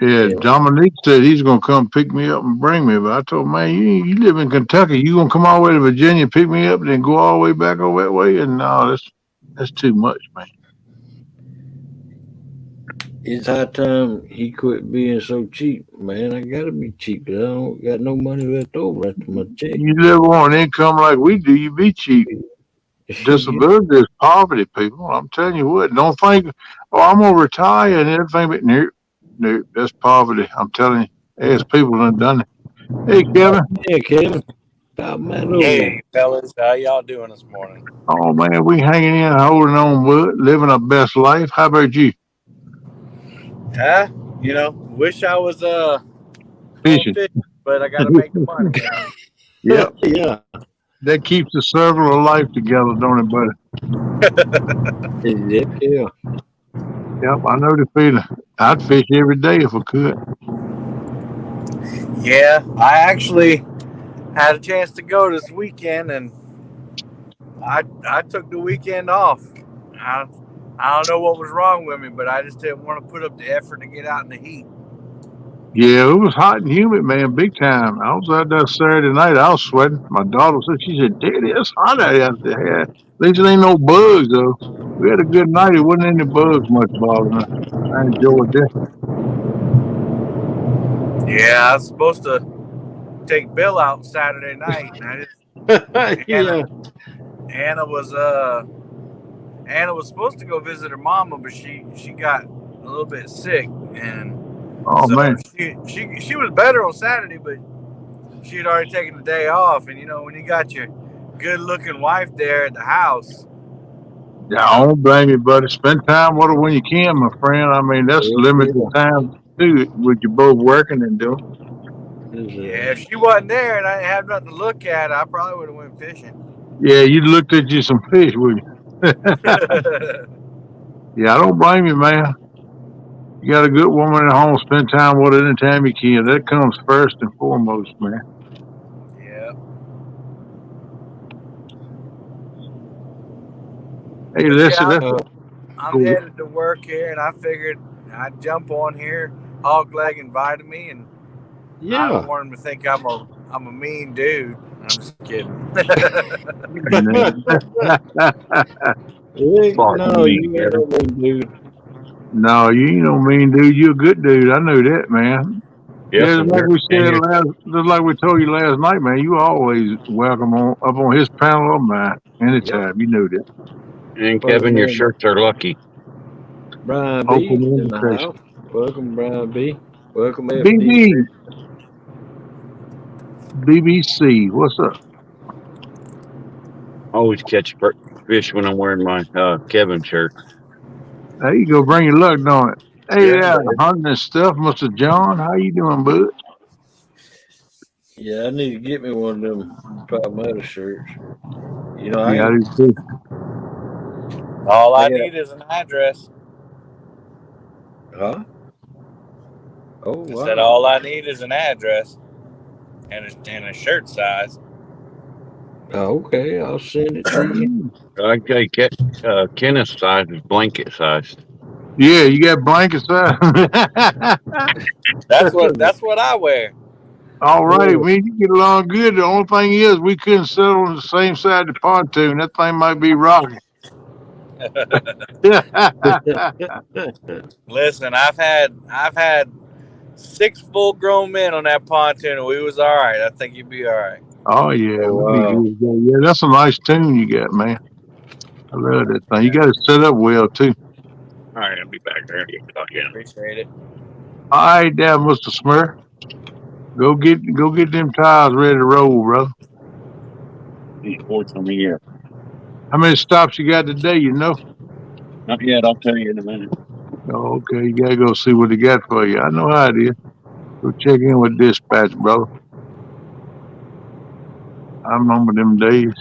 Yeah, Dominique said he's gonna come pick me up and bring me, but I told him, man, you live in Kentucky, you gonna come all the way to Virginia, pick me up, and then go all the way back over that way? And no, that's too much, man. It's high time he quit being so cheap, man. I gotta be cheap, but I don't got no money left over after my check. You live on an income like we do, you be cheap. Disability is poverty, people. I'm telling you what. Don't think, oh, I'm gonna retire and everything, but no, that's poverty. I'm telling you, there's people that done it. Hey, Kevin. Yeah, Kevin. Top man over. Hey, fellas, how y'all doing this morning? Oh, man, we hanging in, holding on, bud, living our best life. How about you? Wish I was Fishing. fishing, but I got to make the money. Yep. Yeah. That keeps the circle of life together, don't it, buddy? Yeah. Yep, I know the feeling. I'd fish every day if I could. Yeah, I actually had a chance to go this weekend, and I took the weekend off. I don't know what was wrong with me, but I just didn't want to put up the effort to get out in the heat. Yeah, it was hot and humid, man, big time. I was out there Saturday night. I was sweating. My daughter said, she said, Daddy, it's hot out there. At least it ain't no bugs, though. We had a good night. It wasn't any bugs much bothering us. I enjoyed that. Yeah, I was supposed to take Bill out Saturday night, and I just Yeah. Anna was supposed to go visit her mama, but she got a little bit sick, and Oh, so man. she was better on Saturday, but she had already taken the day off. And when you got your good looking wife there at the house, Yeah, I don't blame you, buddy. Spend time with her when you can, my friend. I mean, that's limited time to it with you both working and doing. yeah, if she wasn't there and I didn't have nothing to look at, I probably would have went fishing. Yeah, you looked at you some fish, would you? Yeah, I don't blame you, man. You got a good woman at home, spend time with her anytime you can. That comes first and foremost, man. Yeah. Hey, But listen, yeah, I'm headed to work here, and I figured I'd jump on here. Hog Leg invited me, and I don't want him to think I'm a mean dude. I'm just kidding. No, you ain't no mean dude. No, you ain't no mean dude. You're a good dude. I know that, man. Yes, Yeah, like we said just like we told you last night, man. You always welcome up on his panel of mine anytime. You know that. And Kevin, your shirts are lucky. Brian B. in the house. Welcome, Brian B. Welcome, BB. BBC. What's up? Always catch fish when I'm wearing my Kevin shirt. There you go. Bring your luck, don't it? Hey, hunting and stuff, Mr. John. How you doing, bud? Yeah, I need to get me one of them Palmetto shirts. I do too. All I need is an address. Huh? Oh, I said all I need is an address and a shirt size. Oh, okay, I'll send it to you. Okay, Kenneth's size is blanket size. Yeah, you got blanket size. That's what I wear. All right, we get along good. The only thing is we couldn't settle on the same side of the pontoon. That thing might be rocking. Listen, I've had 6 full grown men on that pontoon, and we was all right. I think you'd be all right. Oh yeah, wow. Yeah, that's a nice tune you got, man. I love that thing. You got it set up well too. All right, I'll be back there. Appreciate it. All right, there, Mr. Smurf. Go get them tires ready to roll, bro. How many stops you got today? You know? Not yet. I'll tell you in a minute. Oh, okay. You gotta go see what they got for you. I know how it is. Go check in with dispatch, brother. I remember them days.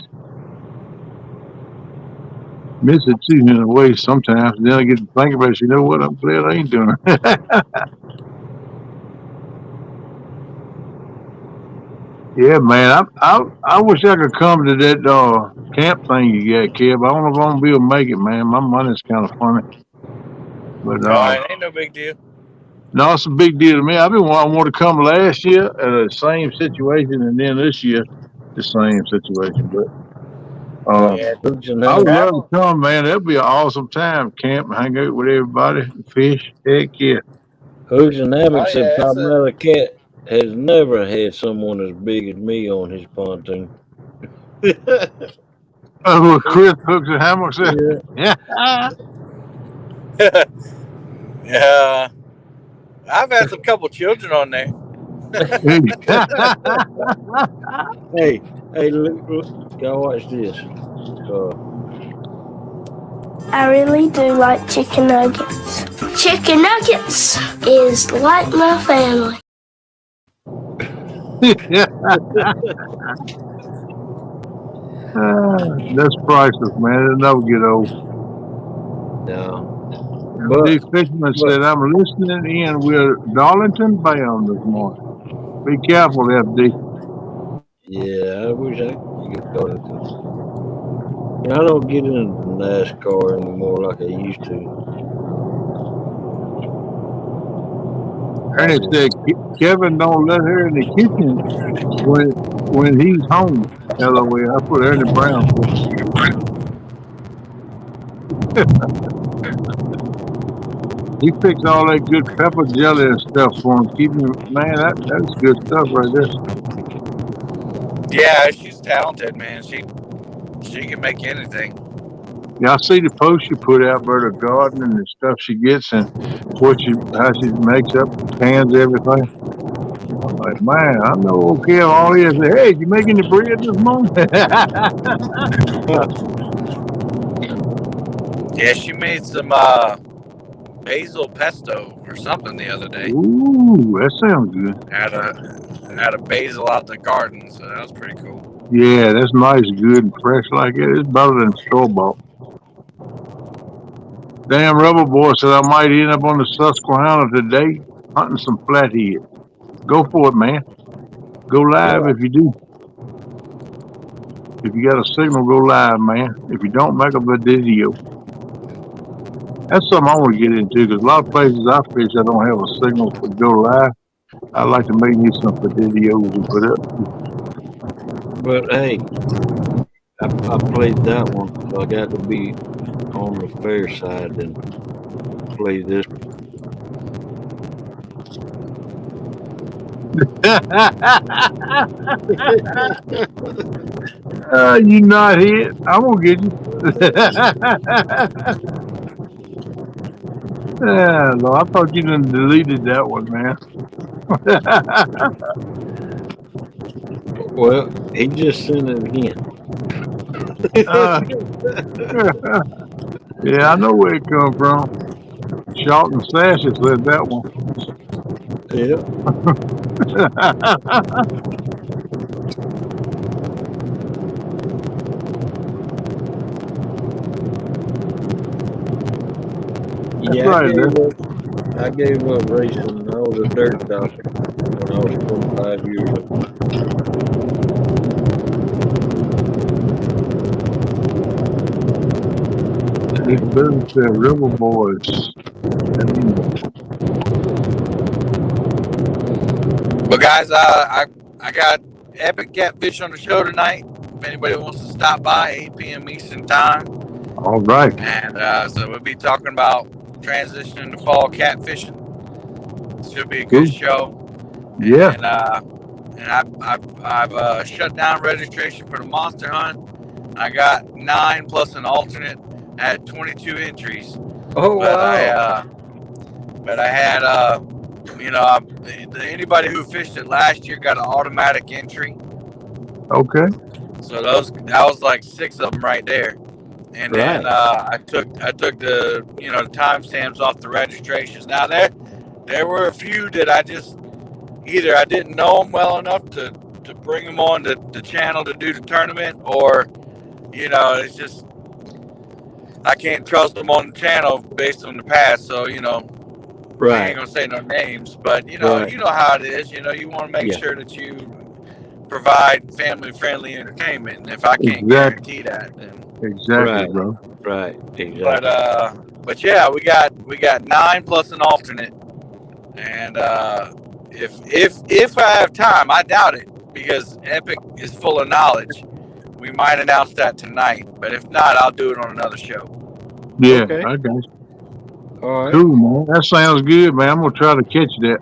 Miss it too in a way sometimes. Then I get to think about it. You know what? I'm glad I ain't doing it. Yeah, man. I wish I could come to that camp thing you got, Kev. I don't know if I'm gonna be able to make it, man. My money's kind of funny. But it ain't no big deal. No, it's a big deal to me. I want to come last year at the same situation, and then this year the same situation. But I would love to come, man. That'd be an awesome time. Camp, hang out with everybody, fish. Heck yeah. Hooks and Hammocks said Palmetto Cat has never had someone as big as me on his pontoon. Oh, Chris Hooks and Hammocks. Yeah. Yeah. I've had some couple children on there. Hey, look, y'all watch this. I really do like chicken nuggets. Chicken nuggets is like my family. That's priceless, man. It'll never get old. No. Dick Fishman said, I'm listening in with Darlington bound this morning. Be careful, FD. Yeah, I wish I could get Darlington. I don't get into NASCAR anymore like I used to. Ernie said, Kevin don't let her in the kitchen when he's home. LOL. I put Ernie Brown for. He fixed all that good pepper jelly and stuff for him. Keep him, man, that's good stuff right there. Yeah, she's talented, man. She can make anything. Yeah, I see the post you put out about her garden and the stuff she gets and how she makes up, pans everything. I'm like, man, I know okay all he is. Hey, you making the bread this morning? Yeah, she made some basil pesto or something the other day. Ooh, that sounds good. Had a basil out the garden, so that was pretty cool. Yeah, that's nice, good and fresh like it. It's better than store-bought. Damn Rubber Boy said I might end up on the Susquehanna today hunting some flathead. Go for it, man. Go live if you do. If you got a signal, go live, man. If you don't, make up a video. That's something I want to get into because a lot of places I fish, I don't have a signal to go live. I like to make me some videos and put up. But hey, I played that one, so I got to be on the fair side and play this one. You not hit. I'm gonna get you. No, I thought you done deleted that one, man. Well, he just sent it again. Yeah, I know where it come from. Shalt and Sasha said that one. Yeah. That's right, I gave up racing. I was a dirt doctor when I was 25 years old. This business said River Boys. But guys, I got Epic Catfish on the show tonight. If anybody wants to stop by, 8 p.m. Eastern time. All right. And so we'll be talking about transitioning to fall catfishing. Should be a good show. Yeah. And I've shut down registration for the monster hunt. I got 9 plus an alternate. I had 22 entries. Oh, wow. But I had anybody who fished it last year got an automatic entry. Okay. So that was like 6 of them right there. And then I took the the timestamps off the registrations. Now there were a few that I just either I didn't know them well enough to bring them on the channel to do the tournament, or it's just I can't trust them on the channel based on the past. So I ain't gonna say no names, but you know how it is. You want to make sure that you provide family-friendly entertainment, and if I can't guarantee that, then bro. Right, exactly. But yeah, we got 9 plus an alternate, and if I have time, I doubt it because Epic is full of knowledge. We might announce that tonight, but if not, I'll do it on another show. Yeah, okay. I got you. All right. Cool, man. That sounds good, man. I'm gonna try to catch that.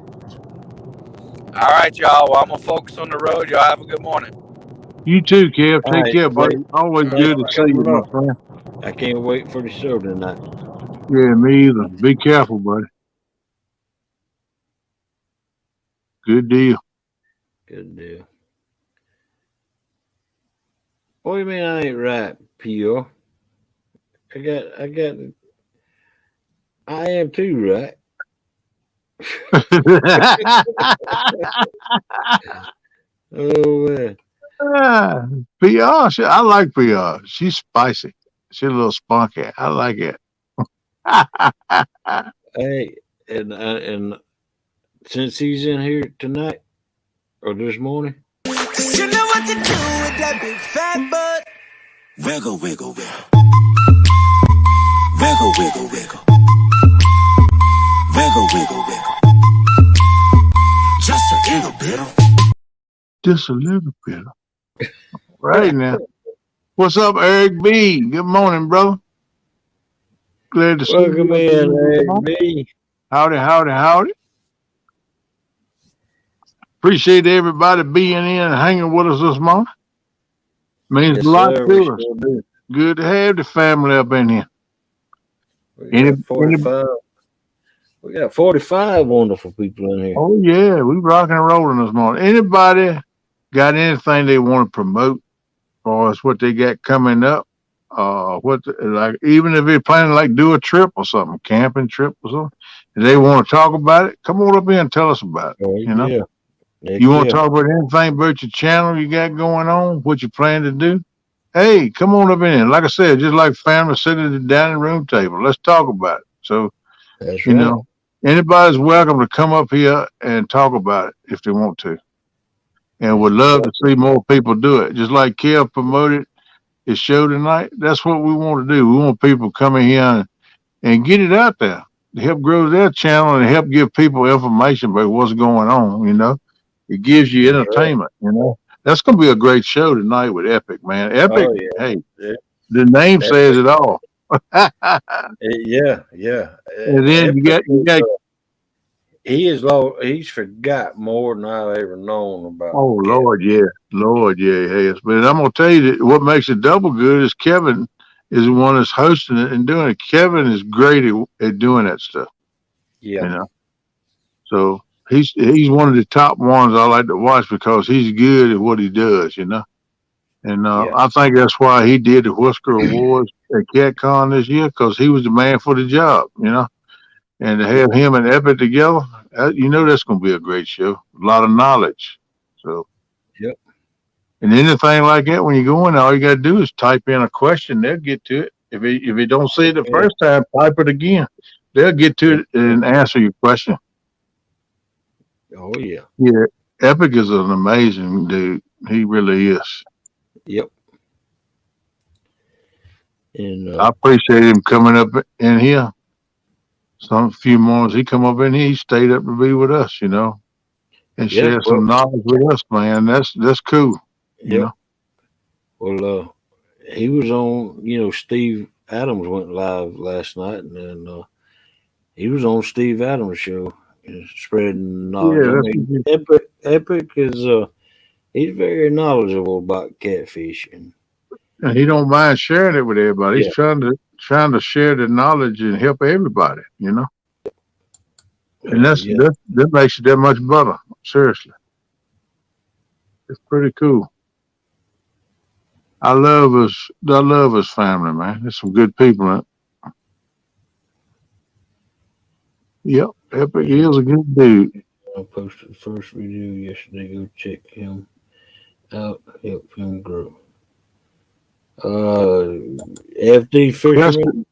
All right, y'all. Well, I'm gonna focus on the road. Y'all have a good morning. You too, Kev. Take care, buddy. Always good to see you, my friend. I can't wait for the show tonight. Yeah, me either. Be careful, buddy. Good deal. Good deal. What do you mean I ain't right, Pure? I am too, right? Oh man. PR, I like PR. She's spicy. She's a little spunky. I like it. Hey, and since he's in here tonight or this morning, You know what to do with that big fat butt. Wiggle, wiggle, wiggle. Wiggle, wiggle, wiggle. Wiggle, wiggle, wiggle. Just a little bit. Just a little bit. Right now. What's up, Eric B? Good morning, brother. Glad to see you. welcome in, Eric B. Howdy, howdy, howdy. Appreciate everybody being in and hanging with us this morning. Means Yes, a lot sir, we to us. sure do. Good to have the family up in here. We got 45. We got 45 wonderful people in here. Oh yeah, we rocking and rolling this morning. Anybody got anything they want to promote for us? What they got coming up? Like even if they're planning like do a trip or something, camping trip or something, if they want to talk about it, come on up here and tell us about it. Oh, You know, yeah. you want to talk about anything about your channel you got going on, what you plan to do? Hey, come on up in here. Like I said, just like family sitting at the dining room table. Let's talk about it. So That's you right. know, anybody's welcome to come up here and talk about it if they want to. And would love to see more people do it. Just like Kev promoted his show tonight. That's what we want to do. We want people coming here and get it out there to help grow their channel and help give people information about what's going on, you know. It gives you entertainment, you know. That's gonna be a great show tonight with Epic, man. Epic, hey, the name says it all. Yeah. And then you got he's forgot more than I've ever known about. Oh Lord, yeah, he has. But I'm gonna tell you that what makes it double good is Kevin is the one that's hosting it and doing it. Kevin is great at doing that stuff. Yeah. You know, so he's one of the top ones I like to watch because he's good at what he does. You know, and I think that's why he did the Whisker Awards at CatCon this year because he was the man for the job. You know. And to have him and Epic together, you know that's going to be a great show. A lot of knowledge. So, yep. And anything like that, when you go in, all you got to do is type in a question. They'll get to it. If you don't see it the first time, type it again. They'll get to it and answer your question. Oh yeah. Yeah, Epic is an amazing dude. He really is. Yep. And I appreciate him coming up in here. Some few months he come up in here, he stayed up to be with us, you know, and share some knowledge with us, man. That's cool. You know? Well, he was on, you know, Steve Adams went live last night, and then he was on Steve Adams' show, spreading knowledge. Yeah, I mean, Epic is he's very knowledgeable about catfishing. And he don't mind sharing it with everybody. He's trying to share the knowledge and help everybody, you know. And that makes it that much better. Seriously, it's pretty cool. I love his family, man. There's some good people in it. Yep, Epic is a good dude. I posted the first video yesterday. Go check him out, help him grow. FD Fisherman,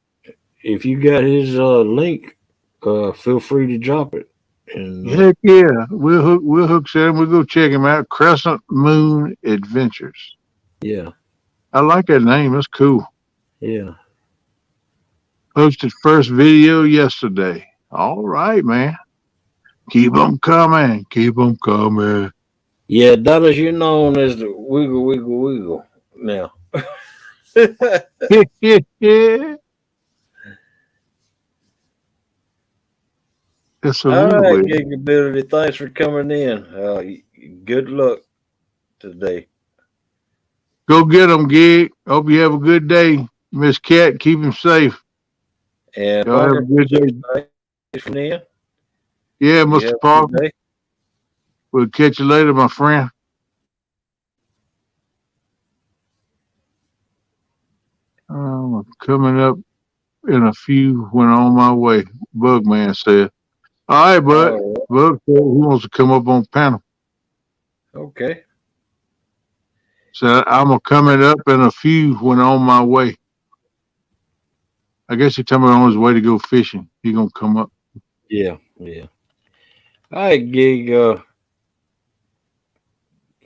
if you got his link, feel free to drop it. And heck yeah, we'll hook him. We'll go check him out. Crescent Moon Adventures. Yeah, I like that name. That's cool. Yeah. Posted first video yesterday. All right, man. Keep them coming. Keep them coming. Yeah, Dallas, you're known as the wiggle, wiggle, wiggle now. Yeah. All right, Gigability. Thanks for coming in. Good luck today. Go get them, Gig. Hope you have a good day. Miss Cat, keep him safe. And y'all have a good day. From there. Yeah, Mr. Parker. We'll catch you later, my friend. Coming up in a few when on my way, Bugman said. All right, bud. All Bug said he wants to come up on panel. right. Okay. So I'm coming up in a few when on my way. I guess he's talking about on his way to go fishing. He gonna come up. Yeah. Yeah. All right, Gig.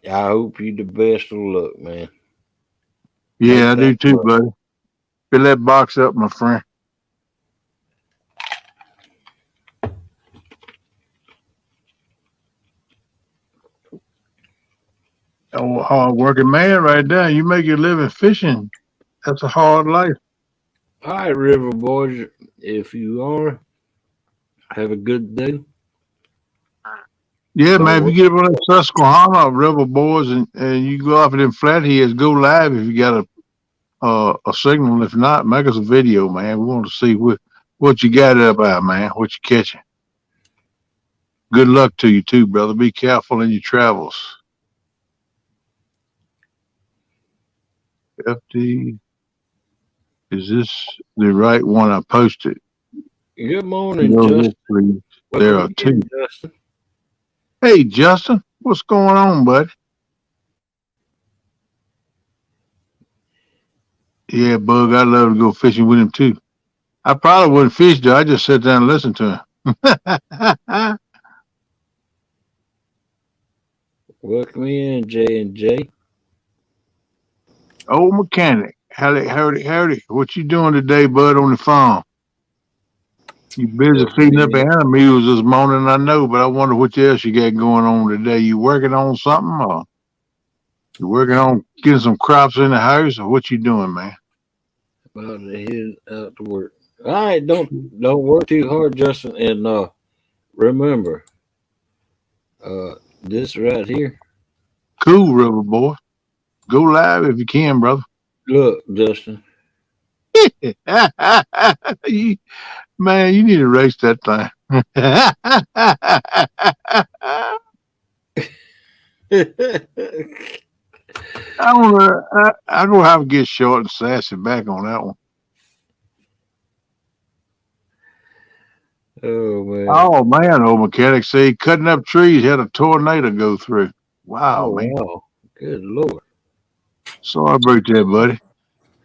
I hope you the best of luck, man. Yeah, I Ain't do that too, much. buddy. Fill that box up, my friend. Oh, hard working man right there. You make your living fishing. That's a hard life. All right, River Boys. If you are, have a good day. Yeah, Don't man. If worry. you get up on that Susquehanna Rebel Boys and you go off of them flatheads, go live if you got a signal. If not, make us a video, man. We want to see what you got up out, man. What you catching. Good luck to you too, brother. Be careful in your travels. FD, is this the right one I posted? Good morning, Go Justin. ahead, please. Welcome There are again, two. Justin. Hey, Justin, what's going on, bud? Yeah, Bug, I'd love to go fishing with him too. I probably wouldn't fish though. I just sit down and listen to him. Welcome in, J and J. Old mechanic. Howdy. What you doing today, bud, on the farm? You busy Welcome feeding up in. animals this morning, I know, but I wonder what else you got going on today. You working on something or you working on getting some crops in the house or what you doing, man? About to head out to work. All right, don't work too hard, Justin. And remember, this right here. Cool, River Boy. Go live if you can, brother. Look, Justin. You- Man, you need to erase that thing. I don't have to get short and sassy back on that one. Oh man. Oh man, old mechanic say cutting up trees had a tornado go through. Wow, Oh man. wow. Good Lord. Sorry about that, buddy.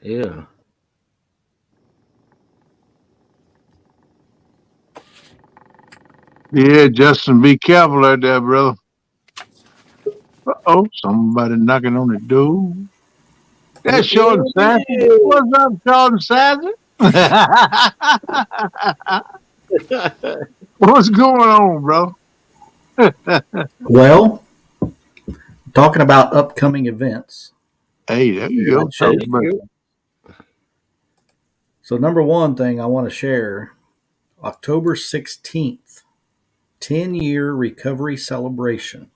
Yeah. Yeah, Justin, be careful out there, brother. Oh, somebody knocking on the door. That's short and sassy. What's up, short and sassy? What's going on, bro? Well, talking about upcoming events. Hey, there you I'd go. share- Talk about it. So, number one thing I want to share October 16th, 10-year recovery celebration.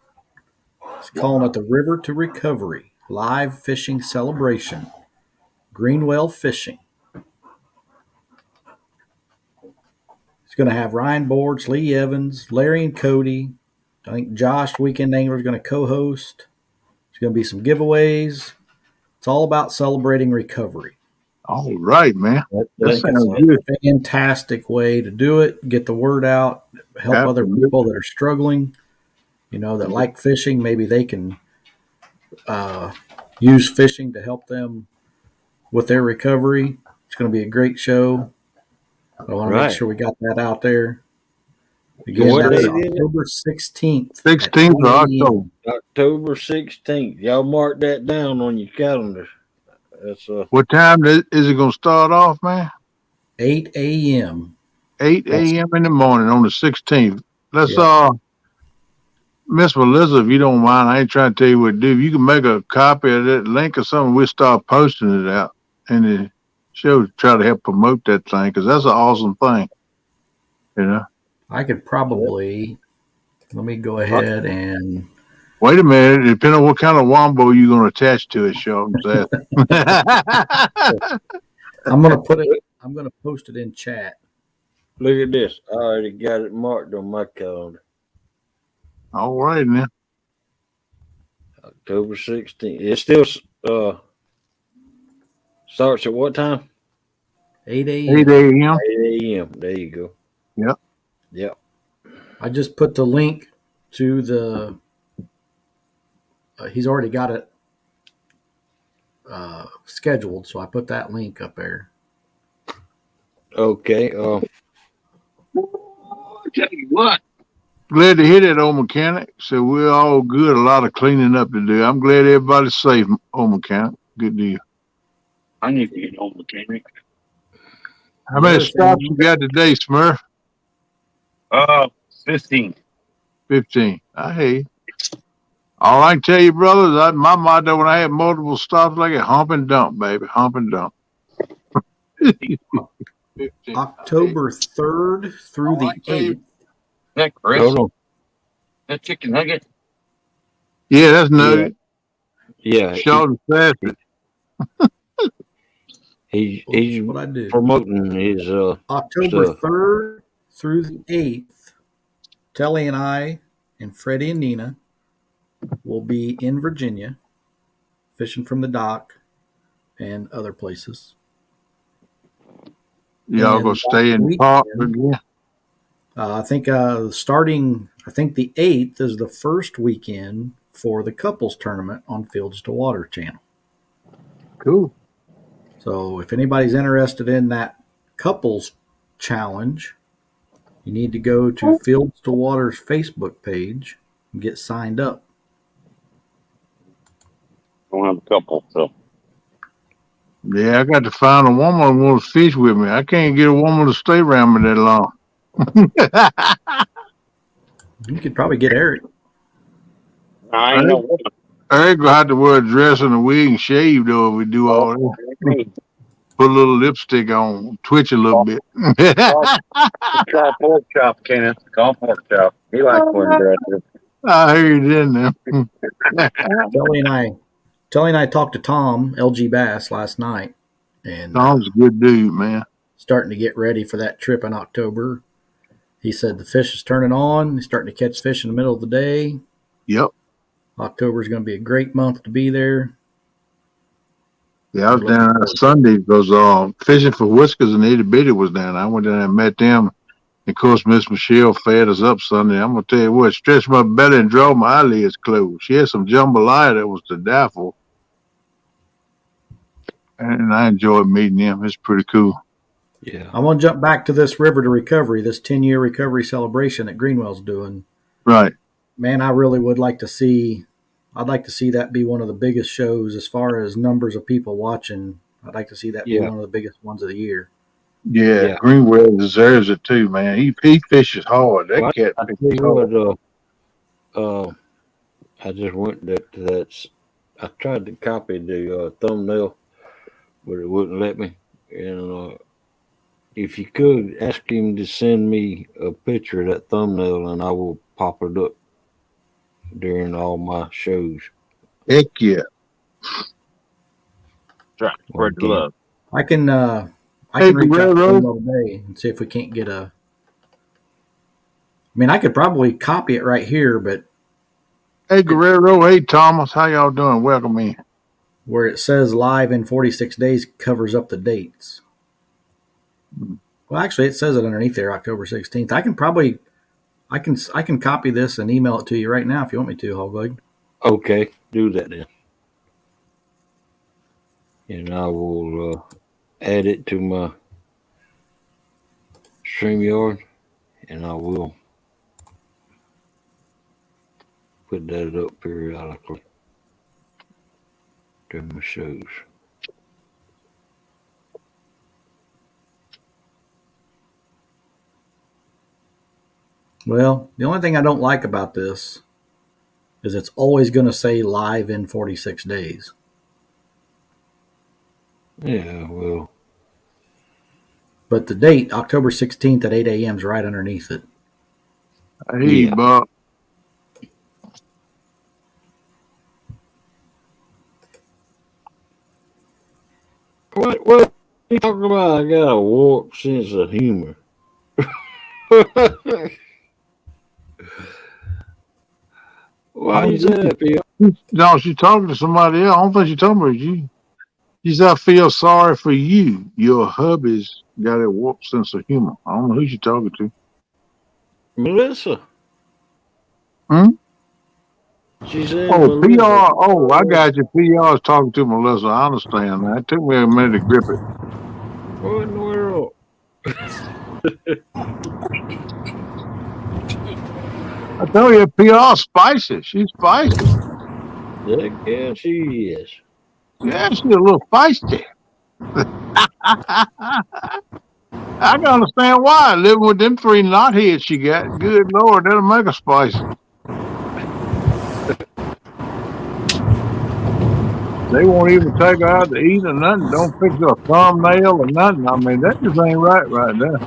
It's calling it the River to Recovery Live Fishing Celebration, Greenwell Fishing. It's going to have Ryan Boards, Lee Evans, Larry and Cody. I think Josh, Weekend Angler, is going to co-host. There's going to be some giveaways. It's all about celebrating recovery. All right, man. That It's sounds a good. fantastic way to do it, get the word out, help other Absolutely. people that are struggling, that like fishing. Maybe they can use fishing to help them with their recovery. It's going to be a great show. I want to make sure we got that out there. Again, What that's date is it? October 16th. 16th of October. October 16th. Y'all mark that down on your calendar. That's What time is it going to start off, man? 8 a.m. 8 a.m. in the morning on the 16th. Let's Miss Melissa, if you don't mind, I ain't trying to tell you what to do. If you can make a copy of that link or something, we'll start posting it out in the show to try to help promote that thing because that's an awesome thing. I could probably, let me go ahead and. Wait a minute. Depending on what kind of wombo you're going to attach to it, Sean. I'm going to post it in chat. Look at this. I already got it marked on my calendar. All right, then. October 16th. It still starts at what time? 8 8 a.m. a.m. 8 a.m. There you go. Yep. Yep. I just put the link to the. He's already got it scheduled, so I put that link up there. Okay. I'll tell you what. Glad to hear that, old mechanic. So we're all good. A lot of cleaning up to do. I'm glad everybody's safe, old mechanic. Good deal. I need to get home mechanic. How many stops you got today, Smurf? 15. 15. I hear you. All I can tell you, brothers, my motto when I had multiple stops like it, hump and dump, baby. Hump and dump. 15. October 3rd through the 8th. That Chris? Hold on. That chicken nugget? Yeah, that's nugget. Yeah. Short and fast. He's what I do. Promoting his October stuff. 3rd through the 8th. Telly and I and Freddie and Nina will be in Virginia fishing from the dock and other places. Y'all gonna stay in the park again? I think starting, I think the 8th is the first weekend for the couples tournament on Fields to Water channel. Cool. So if anybody's interested in that couples challenge, you need to go to Fields to Water's Facebook page and get signed up. I don't have a couple, so. Yeah, I got to find a woman who wants to fish with me. I can't get a woman to stay around me that long. You could probably get Eric. I ain't no woman. Eric will have to wear a dress and a wig and shave, though, if we do all that. Put a little lipstick on, twitch a little bit. Call pork chop, Kenneth. Call pork chop. He likes wearing dresses. I heard it in there. Telly and I talked to Tom, LG Bass, last night. And Tom's a good dude, man. Starting to get ready for that trip in October. He said the fish is turning on. He's starting to catch fish in the middle of the day. Yep. October is going to be a great month to be there. Yeah, I was down there Sunday because Fishing for Whiskers and Itty Bitty was down. I went down there and met them. And of course, Miss Michelle fed us up Sunday. I'm going to tell you what, stretched my belly and draw my eyelids closed. She had some jambalaya that was to die for. And I enjoyed meeting them. It's pretty cool. Yeah. I want to jump back to this River to Recovery, this 10-year recovery celebration that Greenwell's doing. Right. Man, I really would like to see, I'd like to see that be one of the biggest shows as far as numbers of people watching. I'd like to see that be one of the biggest ones of the year. Yeah. Greenwell deserves it too, man. He fishes hard. That cat fishes hard. I just went to that. I tried to copy the thumbnail, but it wouldn't let me. And if you could, ask him to send me a picture of that thumbnail, and I will pop it up during all my shows. Heck yeah. Try to spread the love. I can reach out to him today and see if we can't get a. I mean, I could probably copy it right here, but. Hey, Guerrero. Hey, Thomas. How y'all doing? Welcome in. Where it says live in 46 days covers up the dates. Well, actually, it says it underneath there, October 16th. I can probably, I can copy this and email it to you right now if you want me to, Hogleg. Okay, do that then. And I will add it to my StreamYard, and I will put that up periodically during my shows. Well, the only thing I don't like about this is it's always going to say live in 46 days. Yeah, well. But the date, October 16th at 8 a.m. is right underneath it. Hey, Bob. What are you talking about? I got a warped sense of humor. Why you say that, Phil? No, she's talking to somebody else. I don't think she's talking about you. She said, I feel sorry for you. Your hubby's got a warped sense of humor. I don't know who she's talking to. Melissa. Hmm? She said Oh, Melissa. PR. Oh, I got you. PR is talking to Melissa. I understand that. It took me a minute to grip it. What in the world? I tell you, PR spicy. She's spicy. Yeah, she is. Yeah, she's a little feisty. I can understand why. Living with them 3 knotheads she got. Good Lord, that'll make her spicy. They won't even take her out to eat or nothing. Don't fix her a thumbnail or nothing. I mean, that just ain't right there.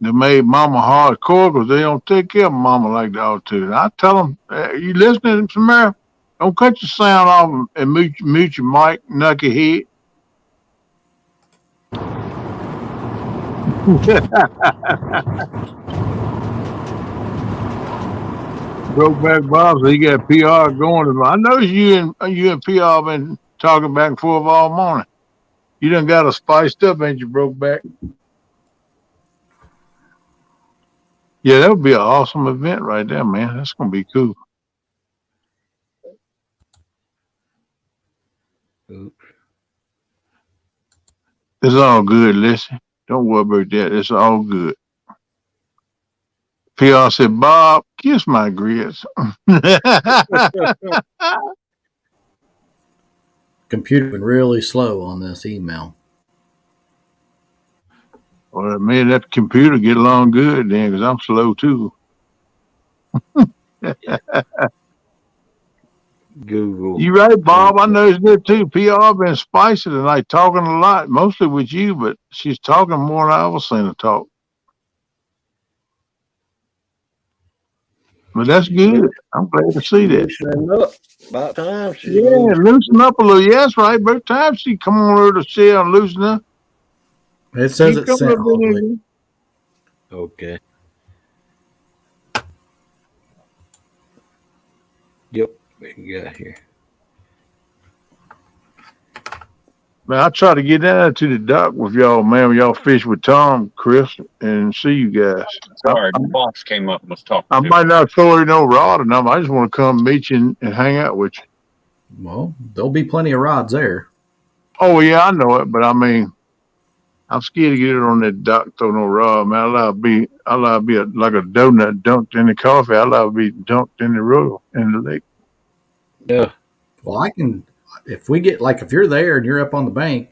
They made mama hardcore because they don't take care of mama like they ought to. And I tell them, you listening to Samara? Don't cut your sound off and mute your mic, knucklehead. Brokeback Bob, so he got PR going. I know you and PR been talking back and forth all morning. You done got her spiced up, ain't you, Brokeback? Yeah, that would be an awesome event right there, man. That's gonna be cool. Oops. It's all good, listen. Don't worry about that. It's all good. PR said, Bob, kiss my grits. Computer been really slow on this email. Well, man, that computer get along good then, because I'm slow too. Google. You right, Bob. I know it's good too. PR been spicy tonight, talking a lot, mostly with you, but she's talking more than I ever seen her talk. But that's good. I'm glad to see that. Loosening up. About time. Loosen up a little. Yeah, that's right. About time she come on over to share and loosen up. It says it's sent all the way. Okay. Yep. We got here. Man, I try to get down to the dock with y'all, man. Y'all fish with Tom, Chris, and see you guys. Sorry, the boss came up and was talking. I might not throw you no rod or nothing. I just want to come meet you and hang out with you. Well, there'll be plenty of rods there. Oh, yeah, I know it, but I mean, I'm scared to get it on that dock, throw no rod, man. I like to be like a donut dunked in the coffee. I like to be dunked in the river, in the lake. Yeah. Well, I can, if you're there and you're up on the bank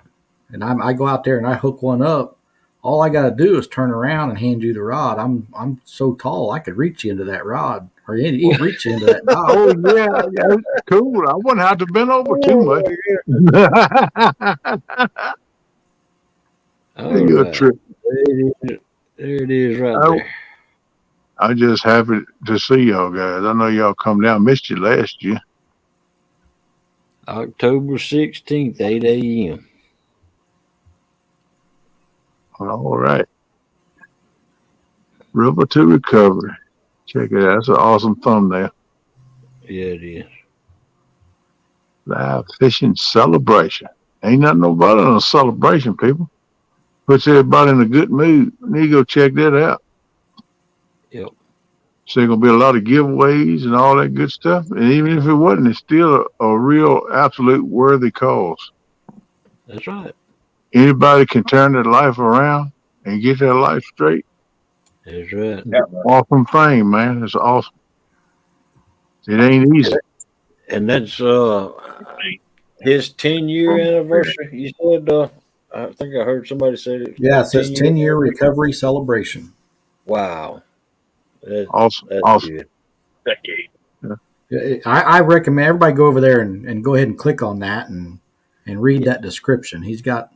and I go out there and I hook one up, all I got to do is turn around and hand you the rod. I'm so tall, I could reach you into that rod or reach you into that rod. Oh, yeah, cool. I wouldn't have to bend over too much. You're a trip. There it is right there. I'm just happy to see y'all guys. I know y'all come down. Missed you last year. October 16th, 8 a.m. All right. River to Recovery. Check it out. That's an awesome thumbnail. Yeah, it is. Live fishing celebration. Ain't nothing about it than a celebration, people. Puts everybody in a good mood. You need to go check that out. Yep. So there's going to be a lot of giveaways and all that good stuff. And even if it wasn't, it's still a real, absolute worthy cause. That's right. Anybody can turn their life around and get their life straight. That's right. It's an awesome thing, man. It's awesome. It ain't easy. And that's his 10-year anniversary. You said, I think I heard somebody say it. Yeah, it says 10-year recovery celebration. Wow. That's awesome. Good. Decade. Yeah. I recommend everybody go over there and go ahead and click on that and read that description. He's got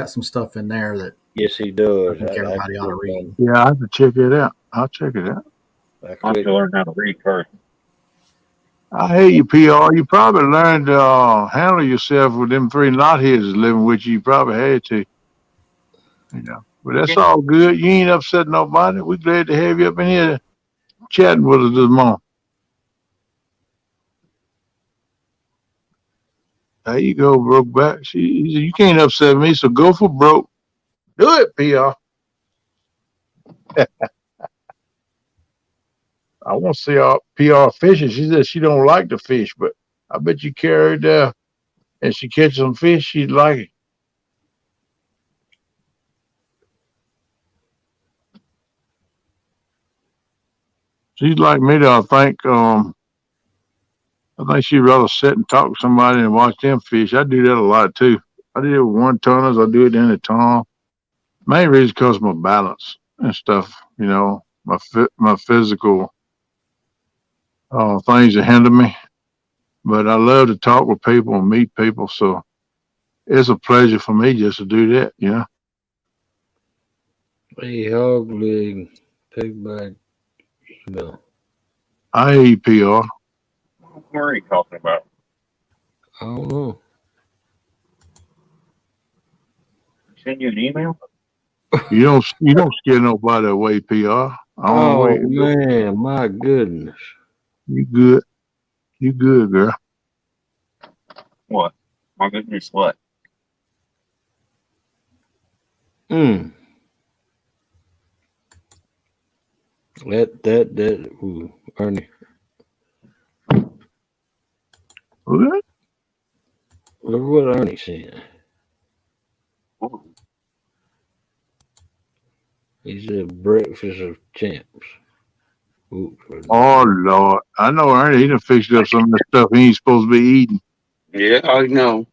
some stuff in there that yes, he does. I think everybody ought to read. Yeah, I have to check it out. I'll check it out. I have to learn how to read first. I hear you, PR. You probably learned to handle yourself with them 3 knotheads living with you. You probably had to. You know. But that's all good. You ain't upset nobody. We're glad to have you up in here chatting with us this morning. There you go, Brokeback. He said, you can't upset me, so go for broke. Do it, PR. I want to see our PR fishing. She said she don't like to fish, but I bet you carry her there and she catch some fish, she'd like it. She's like me though, I think she'd rather sit and talk to somebody and watch them fish. I do that a lot too. I do it with one tonners, I do it in the tunnel. Main reason because of my balance and stuff, you know, my physical things that hinder me. But I love to talk with people and meet people, so it's a pleasure for me just to do that, you know. Hey, hog leg, pigback, email. I hear you, PR. What are you talking about? I don't know. Send you an email? You don't scare nobody away, PR. I don't know Oh where man, my goodness. you good. You good, girl. What? My goodness, what? Mm. Ooh, Ernie. What? Look what Ernie said. Oh, He said breakfast of champs. Oops. Oh Lord. I know Ernie, he done fixed up some of the stuff he ain't supposed to be eating. yeah, I know.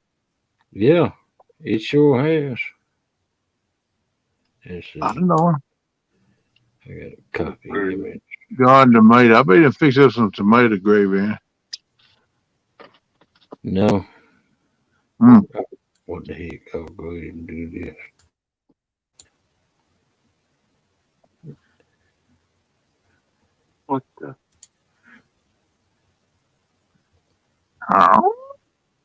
Yeah, it sure has. Let's see. I know him. I got a copy of it. God tomato. I bet he done fixed up some tomato gravy in. No. Mm. What the heck? I'll go ahead and do this. What the? Oh.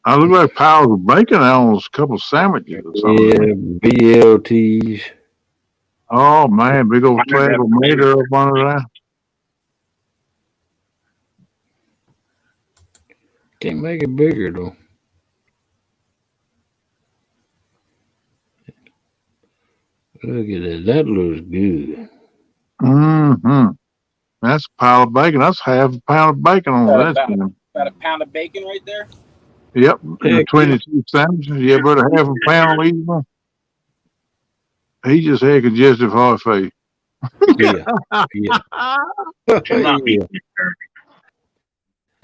I look like piles of bacon on a couple of sandwiches or something. Yeah, BLTs. Oh man, big old flag of tomato up under there. Can't make it bigger though. Look at that. That looks good. Mm-hmm. That's a pile of bacon. That's half a pound of bacon on that. About a pound of bacon right there. Yep, and the Heck, 22 sandwiches. Yeah, about a half a pound on each one. He just had congestive heart failure. yeah. Yeah. Should not be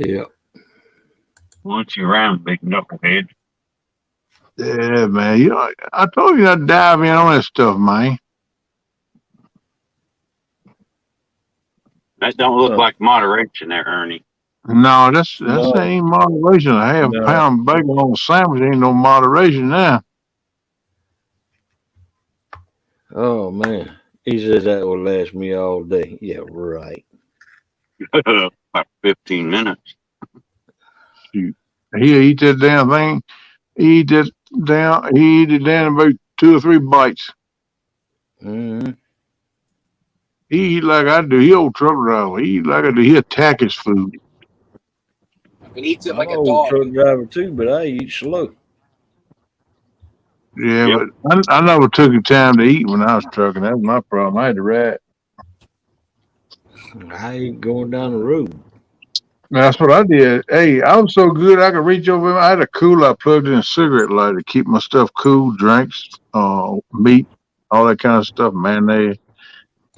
Yeah. once you're around, big knucklehead. Yeah, man. You know, I told you not to dive in on that stuff, man. That don't look like moderation there, Ernie. No, that's No. ain't moderation. A half No. pound of bacon on a sandwich ain't no moderation now. Oh man. He says that will last me all day. Yeah, right. About 15 minutes. Shoot. He'll eat that damn thing. He eat it down in about 2 or 3 bites. Mm-hmm. He eat like I do. He old truck driver. He eat like I do. He attack his food. He eats it I'm like an a old dog. truck driver too, but I eat slow. Yeah, Yep. but I never took the time to eat when I was trucking. That was my problem. I had to ride. I ain't going down the road. That's what I did. Hey, I was so good I could reach over. I had a cooler I plugged in a cigarette lighter to keep my stuff cool, drinks, meat, all that kind of stuff, mayonnaise.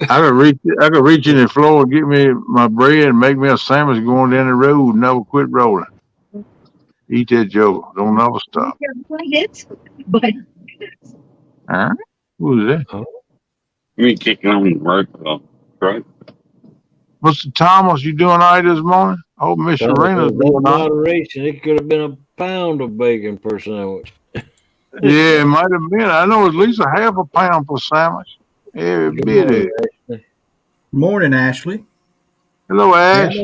I could reach in the floor and get me my bread and make me a sandwich going down the road and never quit rolling. Eat that joke. Don't never stop. But Huh? Who's that? Oh. You ain't kicking on the rope, right? Mr. Thomas, you doing all right this morning? I hope Miss Serena's That doing all right. moderation, it could have been a pound of bacon per sandwich. Yeah, it might have been. I know at least a half a pound per sandwich. Every Good bit of morning, it. Ashley. Morning, Ashley. Hello, Yeah, Ash.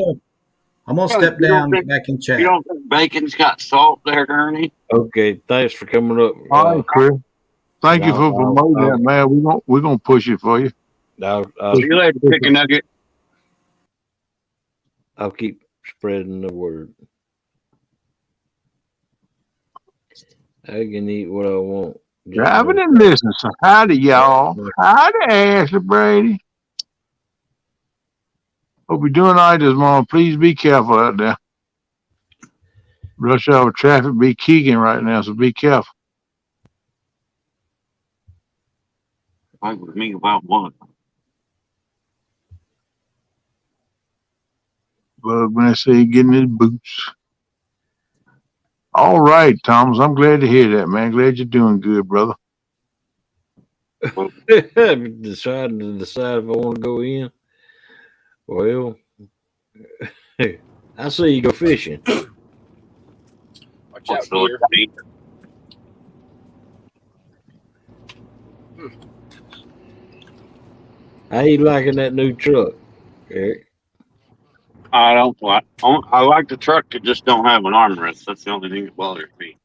I'm gonna step down and get back in chat. You don't think bacon's got salt there, Ernie? Okay, thanks for coming up. All right, Chris. Thank you for promoting that, man. We're gonna push it for you. See you later, chicken nugget. I'll keep spreading the word. I can eat what I want. Driving and listening. So howdy, y'all. Howdy, Ashley Brady. Hope you're doing all right this morning. Please be careful out there. Rush hour traffic be kicking right now, so be careful. Fight with me about what? Bugman say getting his boots. All right, Thomas. I'm glad to hear that, man. Glad you're doing good, brother. Deciding to decide if I want to go in. Well, I see you go fishing. Watch out, deer. How you liking that new truck, Eric? I don't like. I like the truck. It just don't have an armrest. That's the only thing that bothers me.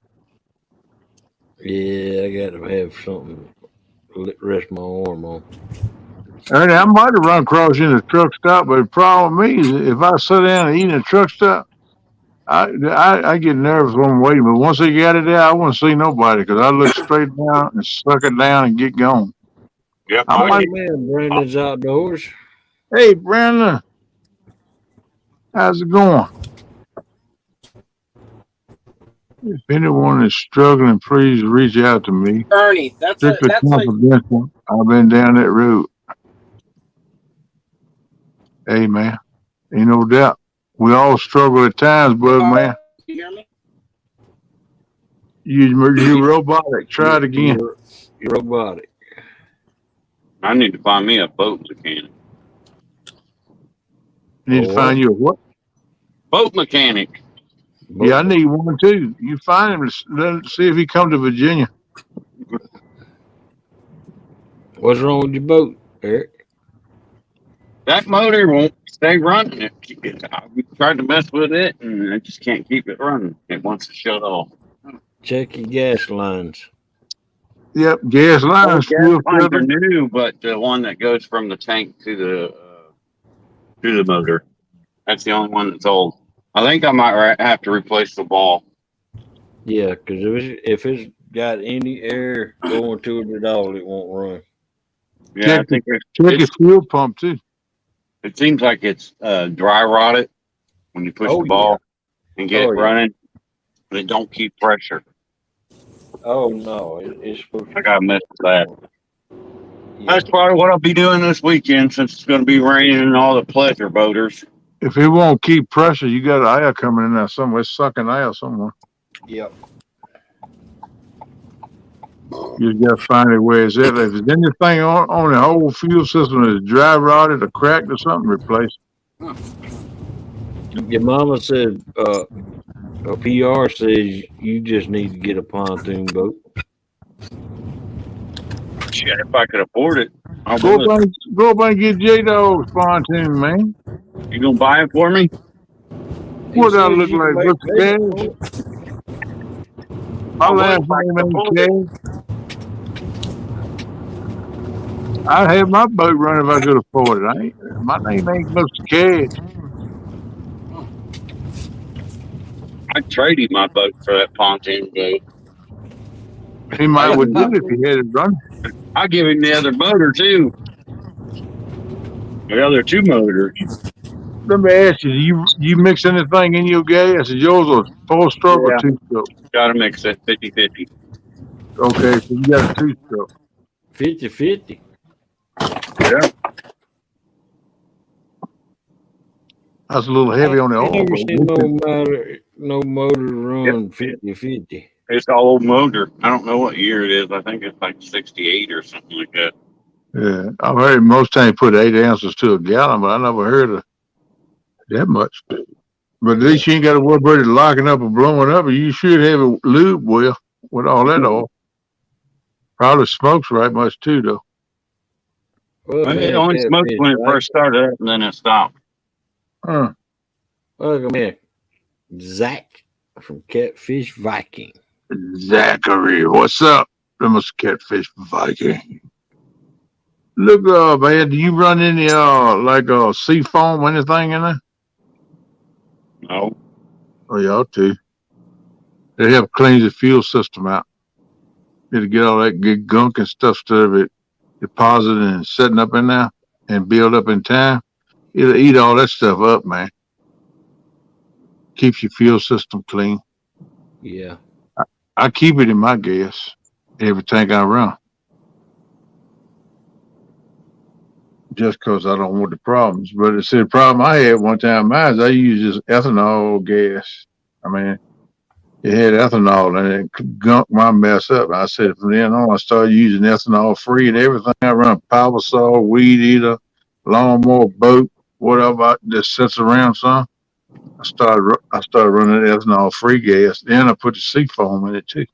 Yeah, I got to have something to rest my arm on. Ernie, I might have run across you in a truck stop, but the problem with me is if I sit down and eat in a truck stop, I get nervous when I'm waiting. But once they got it there, I wouldn't see nobody because I look straight down and suck it down and get going. Yep. Man, Brandon's outdoors. Hey, Brandon, how's it going? If anyone is struggling, please reach out to me. Ernie, that's confidential. I've been down that road. Hey, man, ain't no doubt. We all struggle at times, bud, man. You hear me? You're robotic. Try it again. You're robotic. I need to find me a boat mechanic. You need to find you a what? Boat mechanic. Yeah, I need one too. You find him. Let's see if he come to Virginia. What's wrong with your boat, Eric? That motor won't stay running. I tried to mess with it, and I just can't keep it running. It wants to shut off. Check your gas lines. Yep, gas lines. Gas lines are new, but the one that goes from the tank to the motor, that's the only one that's old. I think I might have to replace the ball. Yeah, because if it's got any air going to it at all, it won't run. Yeah, I think check your fuel pump too. It seems like it's dry rotted when you push the ball and get it running, but it don't keep pressure. Oh no, it's supposed to. I gotta mess with that. Yeah. That's probably what I'll be doing this weekend since it's going to be raining and all the pleasure boaters. If it won't keep pressure, you got an air coming in there somewhere. It's sucking air somewhere. Yep. You just got to find it where it's at. If there's anything on the whole fuel system that's dry rotted or cracked or something, replace it. Your mama said, a PR says you just need to get a pontoon boat. Shit, if I could afford it, I'll go up and get J-Dog's pontoon, man. You gonna buy it for me? What do I look like? Mr. Cash? My last name ain't Cash. I'd have my boat running if I could afford it. My name ain't Mr. Cash. I'd trade him my boat for that pontoon boat. He might would do it if he had it running. I'll give him the other motor too. The other two motors. Let me ask you, you mix anything in your gas? Is yours a 4-stroke or 2-stroke? Gotta mix it 50-50. Okay, so you got a 2-stroke. 50-50. Yeah. That's a little heavy on the oil. No motor run 50-50. It's all old motor. I don't know what year it is. I think it's like 68 or something like that. Yeah, I've heard most times put 8 ounces to a gallon, but I never heard of that much. But at least you ain't got to worry about it locking up or blowing up. You should have a lube with all that oil. Probably smokes right much too, though. Well, it only smoked when it first started up, and then it stopped. Huh. Welcome here, Zach from Catfish Viking. Zachary, what's up? Mr. Catfish Viking. Look, man, do you run any sea foam or anything in there? No. Oh, you ought to. They help clean the fuel system out. It'll get all that good gunk and stuff instead of it depositing and setting up in there and build up in time. It'll eat all that stuff up, man. Keeps your fuel system clean. Yeah. I keep it in my gas every tank I run. Just because I don't want the problems. But it's the problem I had one time. Mine is I use this ethanol gas. I mean, it had ethanol and it gunked my mess up. I said from then on, I started using ethanol free and everything. I run power saw, weed eater, lawnmower, boat, whatever that sits around some. I started running ethanol free gas. Then I put the seafoam in it too.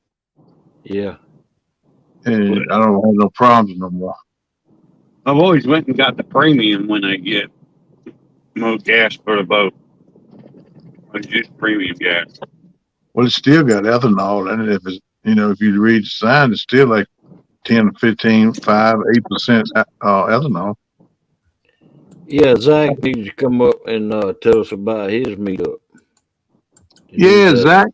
Yeah. And I don't have no problems no more. I've always went and got the premium when I get more gas for the boat. I use premium gas. Well, it's still got ethanol in it. If it's, if you read the sign, it's still like 10, 15, 5, 8% ethanol. Yeah, Zach needs to come up and tell us about his meetup. Yeah, Zach.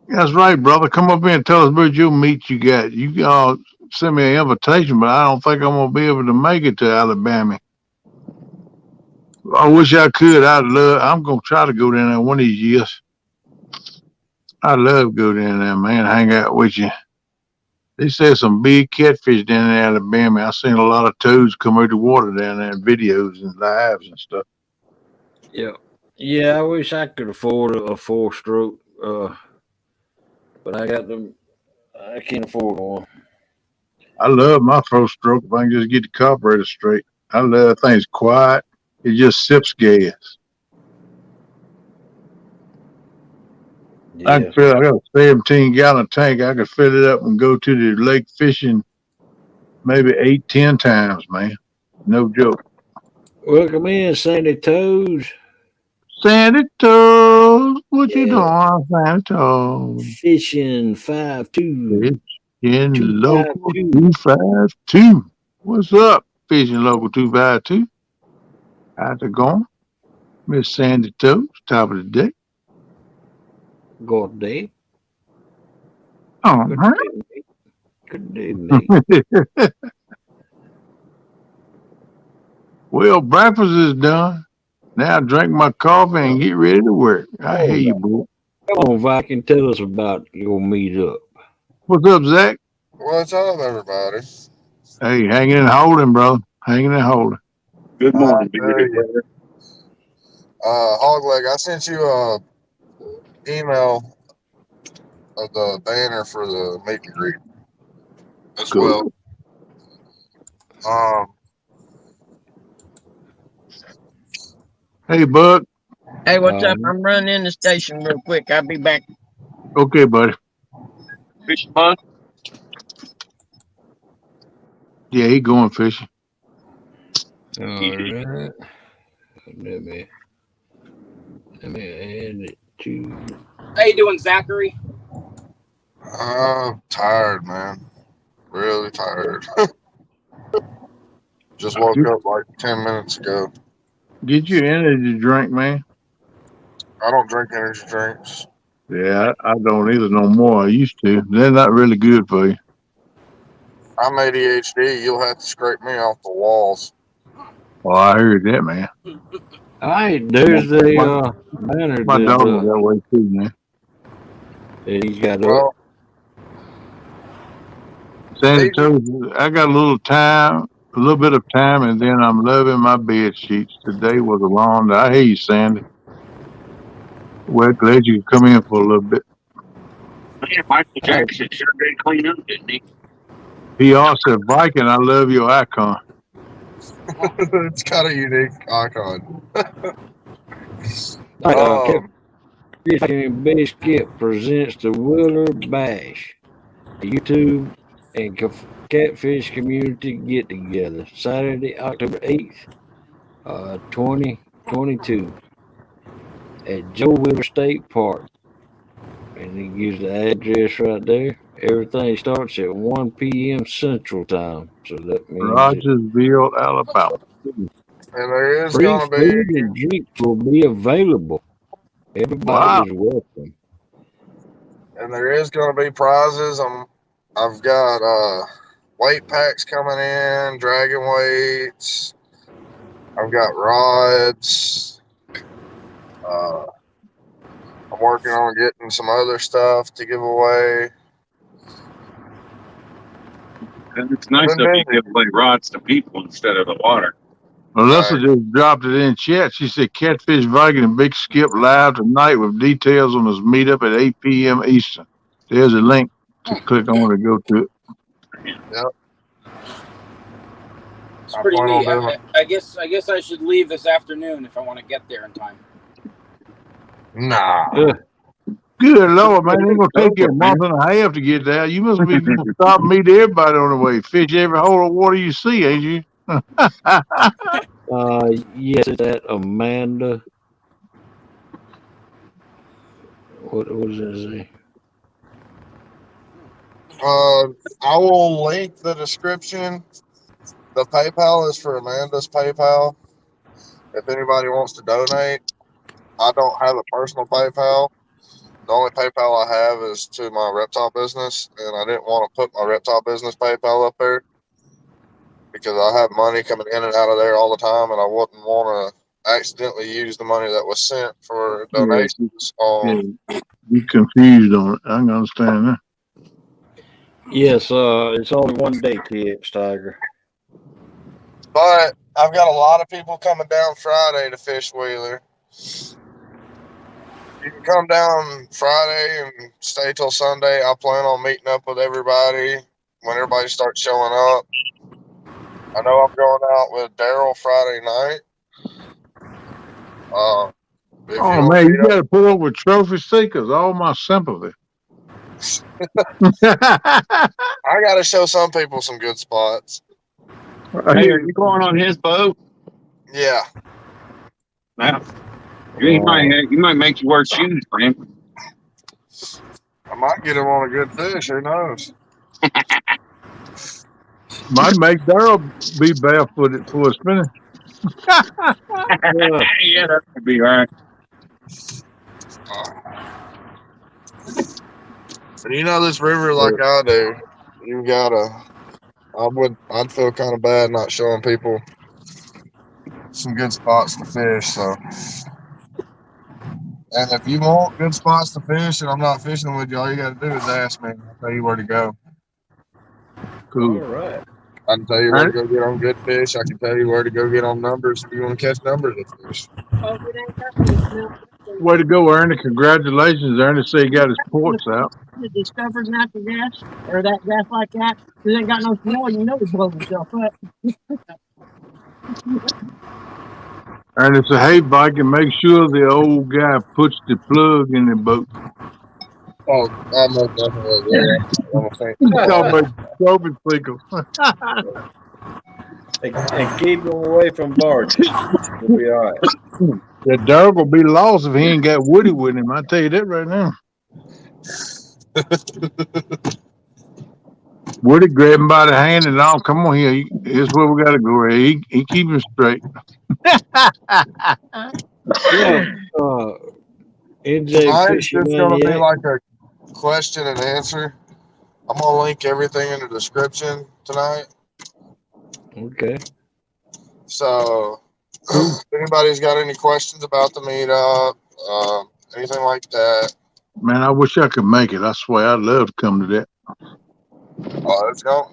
That's right, brother. Come up here and tell us about your meet you got. You all send me an invitation, but I don't think I'm going to be able to make it to Alabama. I wish I could. I'm going to try to go down there one of these years. I'd love to go down there, man, hang out with you. They said some big catfish down in Alabama. I've seen a lot of toads come out of the water down there in videos and lives and stuff. Yeah. Yeah, I wish I could afford a 4-stroke, but I can't afford one. I love my 4-stroke if I can just get the carburetor straight. I love things quiet. It just sips gas. Yeah. I got a 17-gallon tank. I could fill it up and go to the lake fishing maybe 8-10 times, man. No joke. Welcome in, Sandy Toes. Sandy Toes, what you doing, Sandy Toes? Fishing 5-2. Fishing Local 252. What's up, Fishing Local 252? How's it going? Miss Sandy Toes, top of the day. Good day. Uh-huh. Good day, mate. Well, breakfast is done. Now I drink my coffee and get ready to work. I hear you, boy. Come on, Viking, tell us about your meetup. What's up, Zach? What's up, everybody? Hey, hanging and holding, bro. Hanging and holding. Good morning, bearded brother. Hogleg, I sent you a email of the banner for the meet and greet as Cool. well. Hey, Buck. Hey, what's up? I'm running in the station real quick. I'll be back. Okay, buddy. Fishing bud? Yeah, he going fishing. All right. Let me add it to. How you doing, Zachary? I'm tired, man. Really tired. Just woke up like 10 minutes ago. Get your energy drink, man. I don't drink energy drinks. Yeah, I don't either no more. I used to. They're not really good for you. I'm ADHD. You'll have to scrape me off the walls. Oh, I heard that, man. All right, there's the banner. My daughter's that way too, man. He's got well, Sandy Toes, I got a little bit of time, and then I'm loving my bed sheets. Today was a long day. I hear you, Sandy. Well, glad you could come in for a little bit. Man, Michael Jackson sure did clean up, didn't he? He also Viking, I love your icon. It's kind of unique icon. Catfishing Biscuit presents the Wheeler Bash, a YouTube and Catfish community get together Saturday, October 8th, 2022 at Joe Wheeler State Park. And he gives the address right there. Everything starts at 1 p.m. Central Time. So that means Rogersville, Alabama. And there is free going to be food and drinks will be available. Everybody is welcome. And there is going to be prizes. I've got weight packs coming in, dragon weights. I've got rods. I'm working on getting some other stuff to give away. And it's nice that you give away rods to people instead of the water. Melissa just dropped it in chat. She said Catfish Viking and Big Skip live tonight with details on this meetup at 8 p.m. Eastern. There's a link to click on to go to it. Yep. It's pretty neat. I guess I should leave this afternoon if I want to get there in time. Nah. Good Lord, man. It's going to take you a month and a half to get there. You must be going to stop and meet everybody on the way. Fish every hole of water you see, ain't you? Yes, it's that Amanda. What does it say? I will link the description. The PayPal is for Amanda's PayPal. If anybody wants to donate, I don't have a personal PayPal. The only PayPal I have is to my reptile business, and I didn't want to put my reptile business PayPal up there because I have money coming in and out of there all the time, and I wouldn't want to accidentally use the money that was sent for donations. You confused on it. I can understand that. Yes, it's only 1 day tips, Tiger. But I've got a lot of people coming down Friday to fish Wheeler. You can come down Friday and stay till Sunday. I plan on meeting up with everybody when everybody starts showing up. I know I'm going out with Daryl Friday night. Man, you got to pull up with trophy seekers. All my sympathy. I got to show some people some good spots. Hey, are you going on his boat? Yeah. Now, he might make you wear shoes for him. I might get him on a good fish. Who knows? Might make Daryl be barefooted for a spinning. Yeah, that could be right. And you know this river like I do. You gotta. I'd feel kind of bad not showing people some good spots to fish. So, and if you want good spots to fish, and I'm not fishing with you, all you got to do is ask me. I'll tell you where to go. Cool. All right. I can tell you where to go get on good fish. I can tell you where to go get on numbers if you want to catch numbers of fish. Way to go, Ernie. Congratulations. Ernie said he got his ports out. The discovered natural gas or that gas like that, because it ain't got no smell, you know, it blows itself up. Ernie said, hey, Viking, make sure the old guy puts the plug in the boat. Oh, I most definitely will. He's talking about trophy seekers. And keep him away from barges. He'll be all right. That dog will be lost if he ain't got Woody with him. I tell you that right now. Woody grab him by the hand and all. Come on here. Here's where we got to go. He keep him straight. NJ Fishing it's going to be like a question and answer. I'm going to link everything in the description tonight. Okay. So, if anybody's got any questions about the meetup, anything like that. Man, I wish I could make it. I swear I'd love to come to that.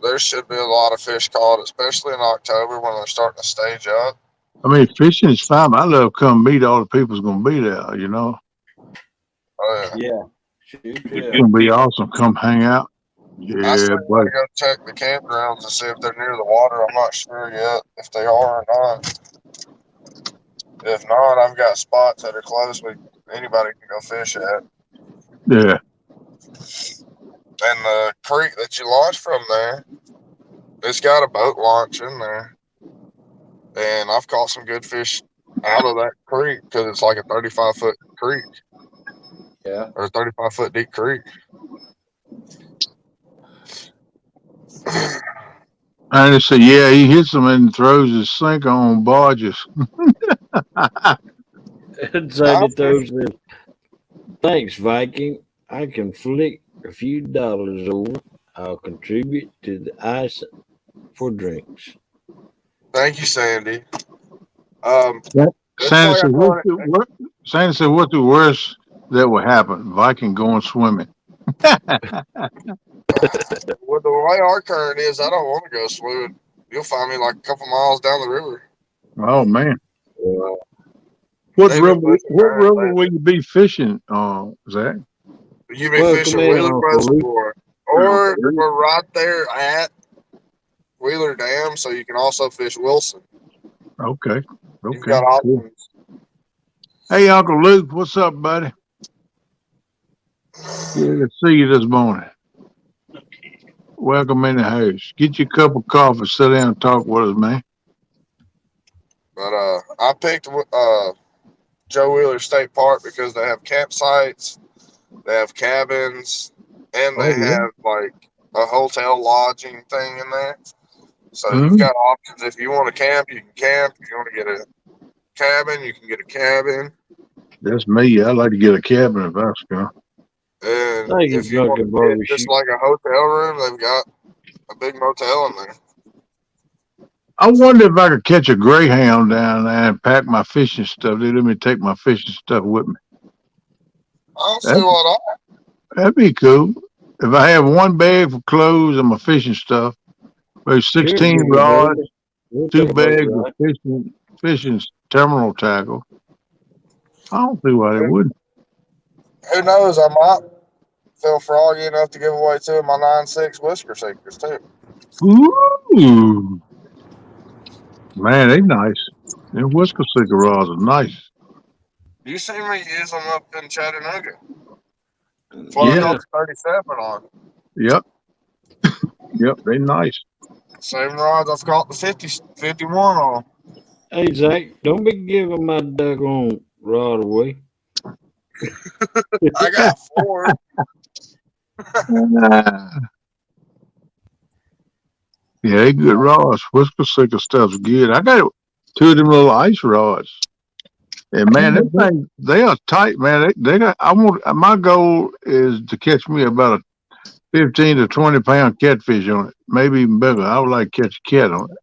There should be a lot of fish caught, especially in October when they're starting to stage up. I mean, fishing is fine. I love coming meet all the people's going to be there, you know. Oh, yeah. It's going to be awesome. Come hang out. Yeah, I still got to go check the campgrounds to see if they're near the water. I'm not sure yet if they are or not. If not, I've got spots that are close where anybody can go fish at. Yeah. And the creek that you launch from there, it's got a boat launch in there. And I've caught some good fish out of that creek because it's like a 35-foot creek. Yeah. Or a 35-foot deep creek. And they say, yeah, he hits them and throws his sink on barges. So he throws Thanks, Viking. I can flick a few dollars over. I'll contribute to the ice for drinks. Thank you, Sandy. It's Sandy like said, I told it. Sandy said, what's the worst that will happen? Viking going swimming. With the way our current is, I don't want to go swimming. You'll find me like a couple miles down the river. Oh man. Well, What They've river? been pushing What hard river lately. will you be fishing, Zach? You be welcome fishing in, Wheeler Uncle Luke. Reservoir, or we're right there at Wheeler Dam, so you can also fish Wilson. Okay. You've got Cool. options. Hey, Uncle Luke, what's up, buddy? Good to see you this morning. Welcome in the house. Get you a cup of coffee, sit down and talk with us, man. But I picked Joe Wheeler State Park because they have campsites, they have cabins, and they have like a hotel lodging thing in there. So you've got options. If you want to camp, you can camp. If you want to get a cabin, you can get a cabin. That's me. I like to get a cabin if I was going. And Thank you, if you want Drunken to get just Barbecue. like a hotel room, they've got a big motel in there. I wonder if I could catch a greyhound down there and pack my fishing stuff. They let me take my fishing stuff with me. I don't see what That'd be cool. If I have one bag for clothes and my fishing stuff, maybe 16 Sure, rods, we'll 2 talk about bags of that. fishing terminal tackle. I don't see why they wouldn't. Who knows? I might feel froggy enough to give away 2 of my 9.6 whisker seekers too. Ooh. Man, they nice. Them whisker sticker rods are nice. You see me use them up in Chattanooga. That's what I got the 37 on. Yep. Yep, they nice. Same rods I've got the 51 on. Hey, Zach, don't be giving my daggone rod away. I got 4. Yeah, they good rods. Whisker sticker stuff's good. I got 2 of them little ice rods. And man, them things, they are tight, man. They got. My goal is to catch me about a 15 to 20 pound catfish on it, maybe even bigger. I would like to catch a cat on it.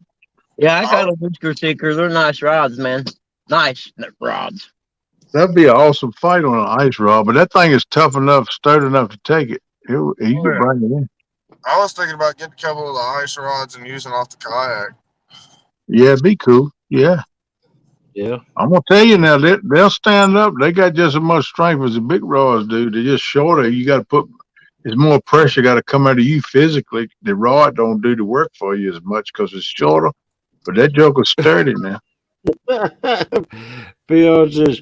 Yeah, I got a whisker seeker. They're nice rods, man. Nice rods. That'd be an awesome fight on an ice rod, but that thing is tough enough, sturdy enough to take it. You can bring it in. I was thinking about getting a couple of the ice rods and using off the kayak. Yeah, it'd be cool. Yeah. Yeah. I'm gonna tell you now, they'll stand up. They got just as much strength as the big rods do. They're just shorter. You got to put. There's more pressure got to come out of you physically. The rod don't do the work for you as much because it's shorter. But that joker's sturdy now. Bill says,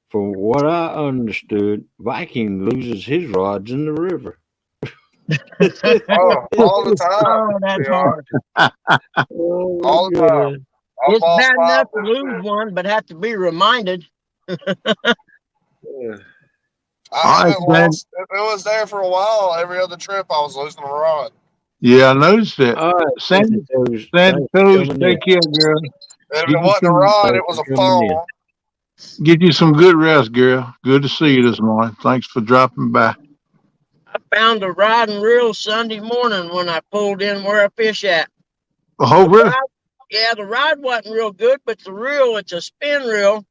from what I understood, Viking loses his rods in the river. All the time. Oh, that's hard. All the time. It's bad enough to lose one, but have to be reminded. I haven't lost. If it was there for a while, every other trip I was losing a rod. Yeah, I noticed that. Sandy Toes, take care, girl. If it wasn't a rod, it was a phone. Get you some good rest, girl. Good to see you this morning. Thanks for dropping by. I found a rod and reel Sunday morning when I pulled in where I fish at. Oh, really? Yeah, the rod wasn't real good, but the reel, it's a spin reel.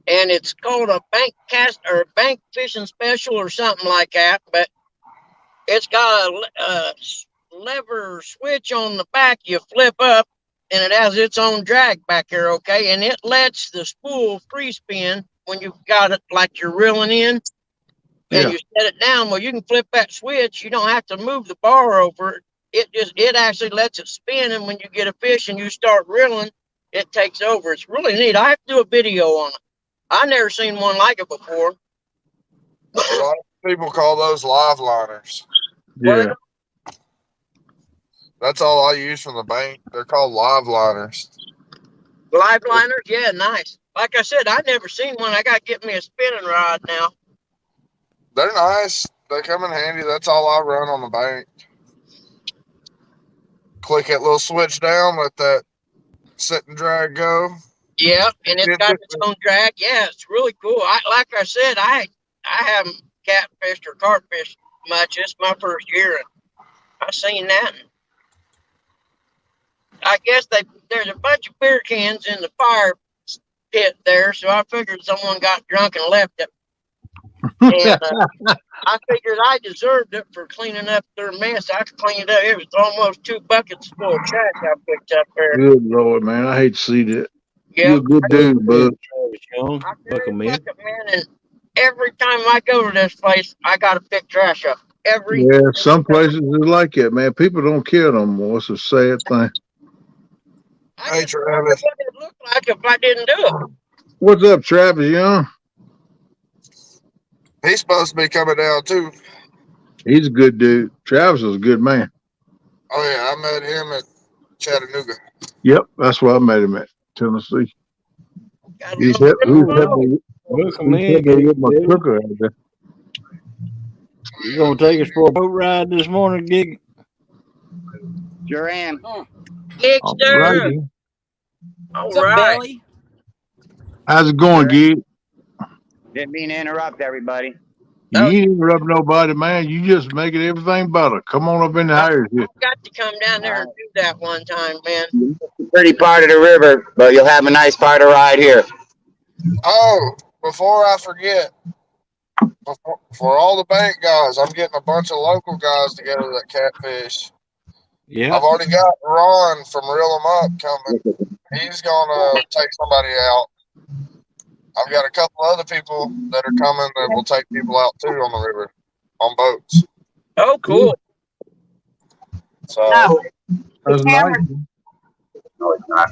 And it's called a bank cast or bank fishing special or something like that. But it's got a lever switch on the back you flip up, and it has its own drag back here, okay? And it lets the spool free spin when you've got it like you're reeling in. And you set it down. Well, you can flip that switch. You don't have to move the bar over. It actually lets it spin, and when you get a fish and you start reeling, it takes over. It's really neat. I have to do a video on it. I never seen one like it before. A lot of people call those live liners. Yeah. That's all I use from the bank. They're called live liners. Live liners? Yeah, nice. Like I said, I never seen one. I got to get me a spinning rod now. They're nice. They come in handy. That's all I run on the bank. Click that little switch down, let that sit and drag go. Yeah, and it's got its own drag. Yeah, it's really cool. Like I said, I I haven't catfished or carpfished much. It's my first year, and I seen that. I guess there's a bunch of beer cans in the fire pit there, so I figured someone got drunk and left it. And I figured I deserved it for cleaning up their mess. I cleaned up. It was almost 2 buckets full of trash I picked up there. Good Lord, man. I hate to see that. Yep. You're a good dude, bud. I'm very bucket, man, and every time I go to this place, I got to pick trash up. Yeah, some places is like that, man. People don't care no more. It's a sad thing. Hey, Travis. What it looked like if I didn't do it. What's up, Travis Young? He's supposed to be coming down too. He's a good dude. Travis is a good man. Oh yeah, I met him at Chattanooga. Yep, that's where I met him at, Tennessee. He's Welcome in. get my cooker out there. You gonna take us for a boat ride this morning, Gig? Sure am. Gigster. All right. Billy? How's it going, Gig? Didn't mean to interrupt everybody. You ain't interrupt nobody, man. You just making everything better. Come on up in the house here. I've got to come down there and do that one time, man. Pretty part of the river, but you'll have a nice part of ride here. Oh, before I forget, for all the bank guys, I'm getting a bunch of local guys together that catfish. Yeah. I've already got Ron from Reel 'em Up coming. He's gonna take somebody out. I've got a couple other people that are coming that will take people out too on the river, on boats. Oh, cool. So that's nice. No, it's not.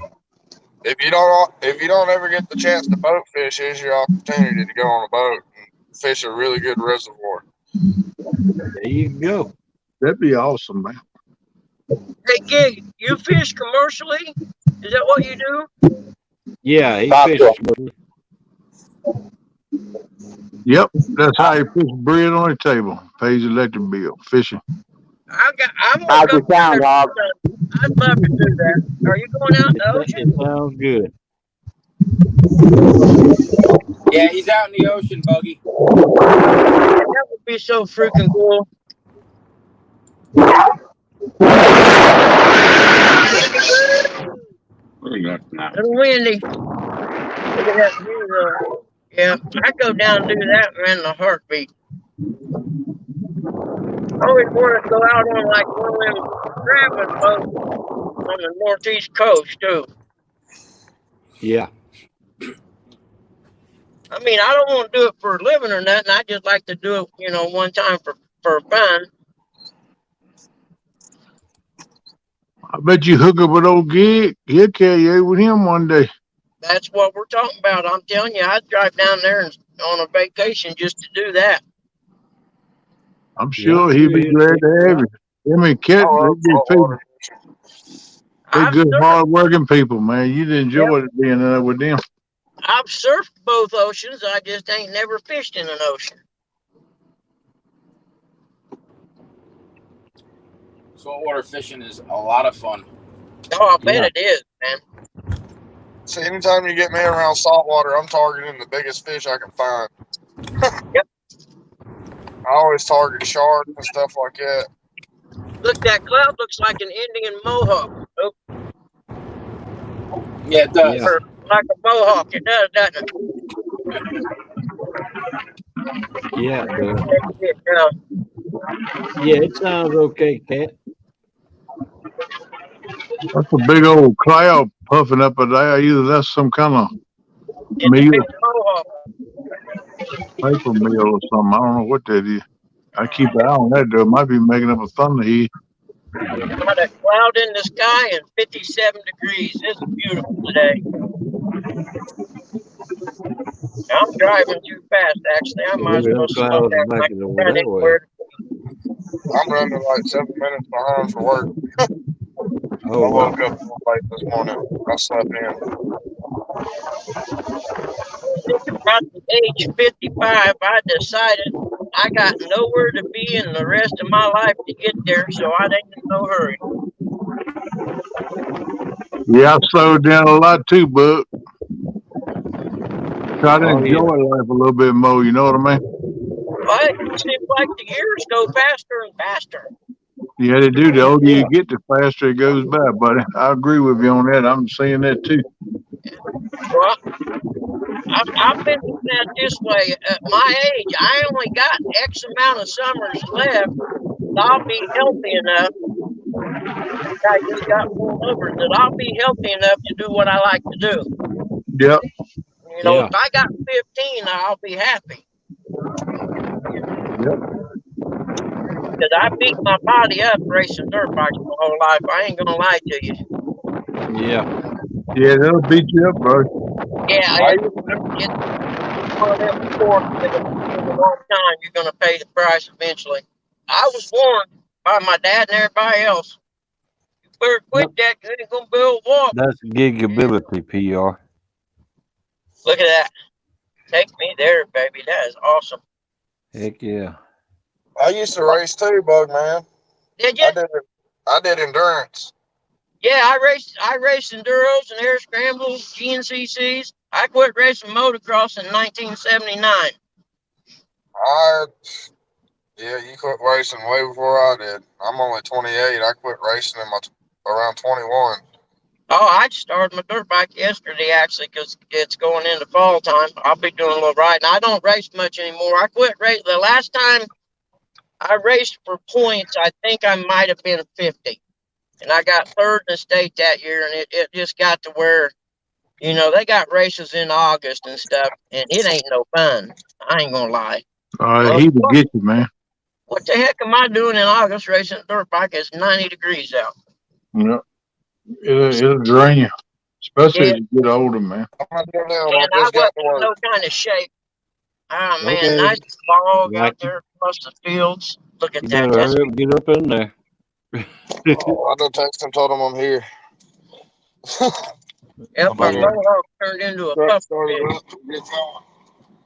If you don't ever get the chance to boat fish, here's your opportunity to go on a boat and fish a really good reservoir. There you go. That'd be awesome, man. Hey, Gig, you fish commercially? Is that what you do? Yeah, he fishes. Yep, that's how you put bread on the table. Pays electric bill. Fishing. I'm gonna go down, Dog. I'd love to do that. Are you going out in the ocean? Sounds good. Yeah, he's out in the ocean, Buggy. That would be so freaking cool. Little windy. Look at that view. Yeah, I go down and do that, man, in a heartbeat. I always want to go out on like one of them traveling boats on the northeast coast too. Yeah. I mean, I don't want to do it for a living or nothing. I just like to do it, one time for fun. I bet you hook up with old Gig. He'll carry you with him one day. That's what we're talking about. I'm telling you, I'd drive down there on a vacation just to do that. I'm sure he'd be glad to have you. Him and Kit, they're good, hard-working people, man. You'd enjoy it being with them. I've surfed both oceans. I just ain't never fished in an ocean. Saltwater fishing is a lot of fun. Oh, I bet it is, man. See, anytime you get me around saltwater, I'm targeting the biggest fish I can find. Yep. I always target sharks and stuff like that. Look, that cloud looks like an Indian mohawk. Oh. Yeah, it does. Or like a mohawk. It does, doesn't it? Yeah, it does. Yeah, it sounds okay, Cat. That's a big old cloud puffing up there. Either that's some kind of meal, paper meal or something. I don't know what that is. I keep an eye on that, though. It might be making up a thunderhead. Got a cloud in the sky and 57 degrees. It's beautiful today. I'm driving too fast, actually. I might as well slow down. I'm running like 7 minutes behind for work. I woke up late this morning. I slept in. About the age 55, I decided I got nowhere to be in the rest of my life to get there, so I ain't in no hurry. Yeah, I slowed down a lot too, but try to enjoy life a little bit more. You know what I mean? Well, it seems like the years go faster and faster. Yeah, they do. The older you get, the faster it goes by, buddy. I agree with you on that. I'm saying that too. Well, I've been looking at it this way. At my age, I only got X amount of summers left. I'll be healthy enough. I just got pulled over that I'll be healthy enough to do what I like to do. Yep. You know, if I got 15, I'll be happy. Yep. Because I beat my body up racing dirt bikes my whole life. I ain't gonna lie to you. Yeah. Yeah, that'll beat you up, bro. Yeah, it's one of them sports that in a long time you're gonna pay the price eventually. I was warned by my dad and everybody else. You better quit that, you ain't gonna be able to walk. That's Gigability, PR. Look at that. Take me there, baby. That is awesome. Heck yeah. I used to race too, Bug Man. Did you? I did endurance. Yeah, I raced enduros and air scrambles, GNCCs. I quit racing motocross in 1979. Yeah, you quit racing way before I did. I'm only 28. I quit racing around 21. Oh, I started my dirt bike yesterday, actually, because it's going into fall time. I'll be doing a little riding. I don't race much anymore. I quit racing. The last time I raced for points, I think I might have been 50. And I got third in the state that year, and it just got to where, you know, they got races in August and stuff, and it ain't no fun. I ain't going to lie. He will get you, man. What the heck am I doing in August racing a dirt bike? It's 90 degrees out. Yep. It'll drain you, especially as you get older, man. And I wasn't in no kind of shape. Oh, man, nice fog out there across the fields. Look at that. Hurry up, get up in there. I done texted and told him I'm here. Yep, my mohawk turned into a puff.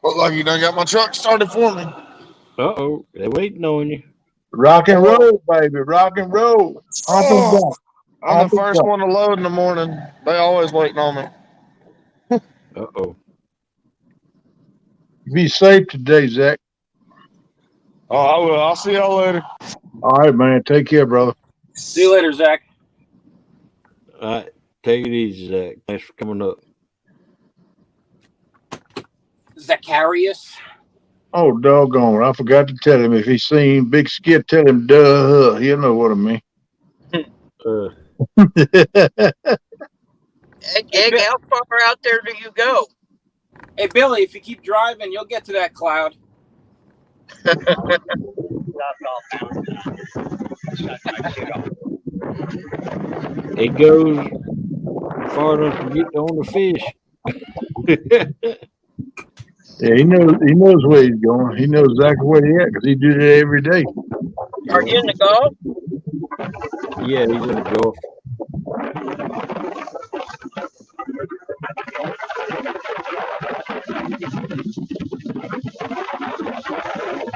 Look like you done got my truck started for me. Uh-oh, they're waiting on you. Rock and roll, baby. Rock and roll. I'm the first one to load in the morning. They always waiting on me. Uh-oh. Be safe today, Zach. Oh, I will. I'll see y'all later. All right, man. Take care, brother. See you later, Zach. All right. Take it easy, Zach. Thanks for coming up. Zacharias. Oh, doggone. I forgot to tell him. If he's seen Big Skid, tell him, duh. He'll know what I mean. Hey, Gig, how far out there do you go? Hey, Billy, if you keep driving, you'll get to that cloud. It goes far enough to get on the fish. Yeah, he knows where he's going. He knows exactly where he's at because he do that every day. Are you in the Gulf? Yeah, he's in the Gulf.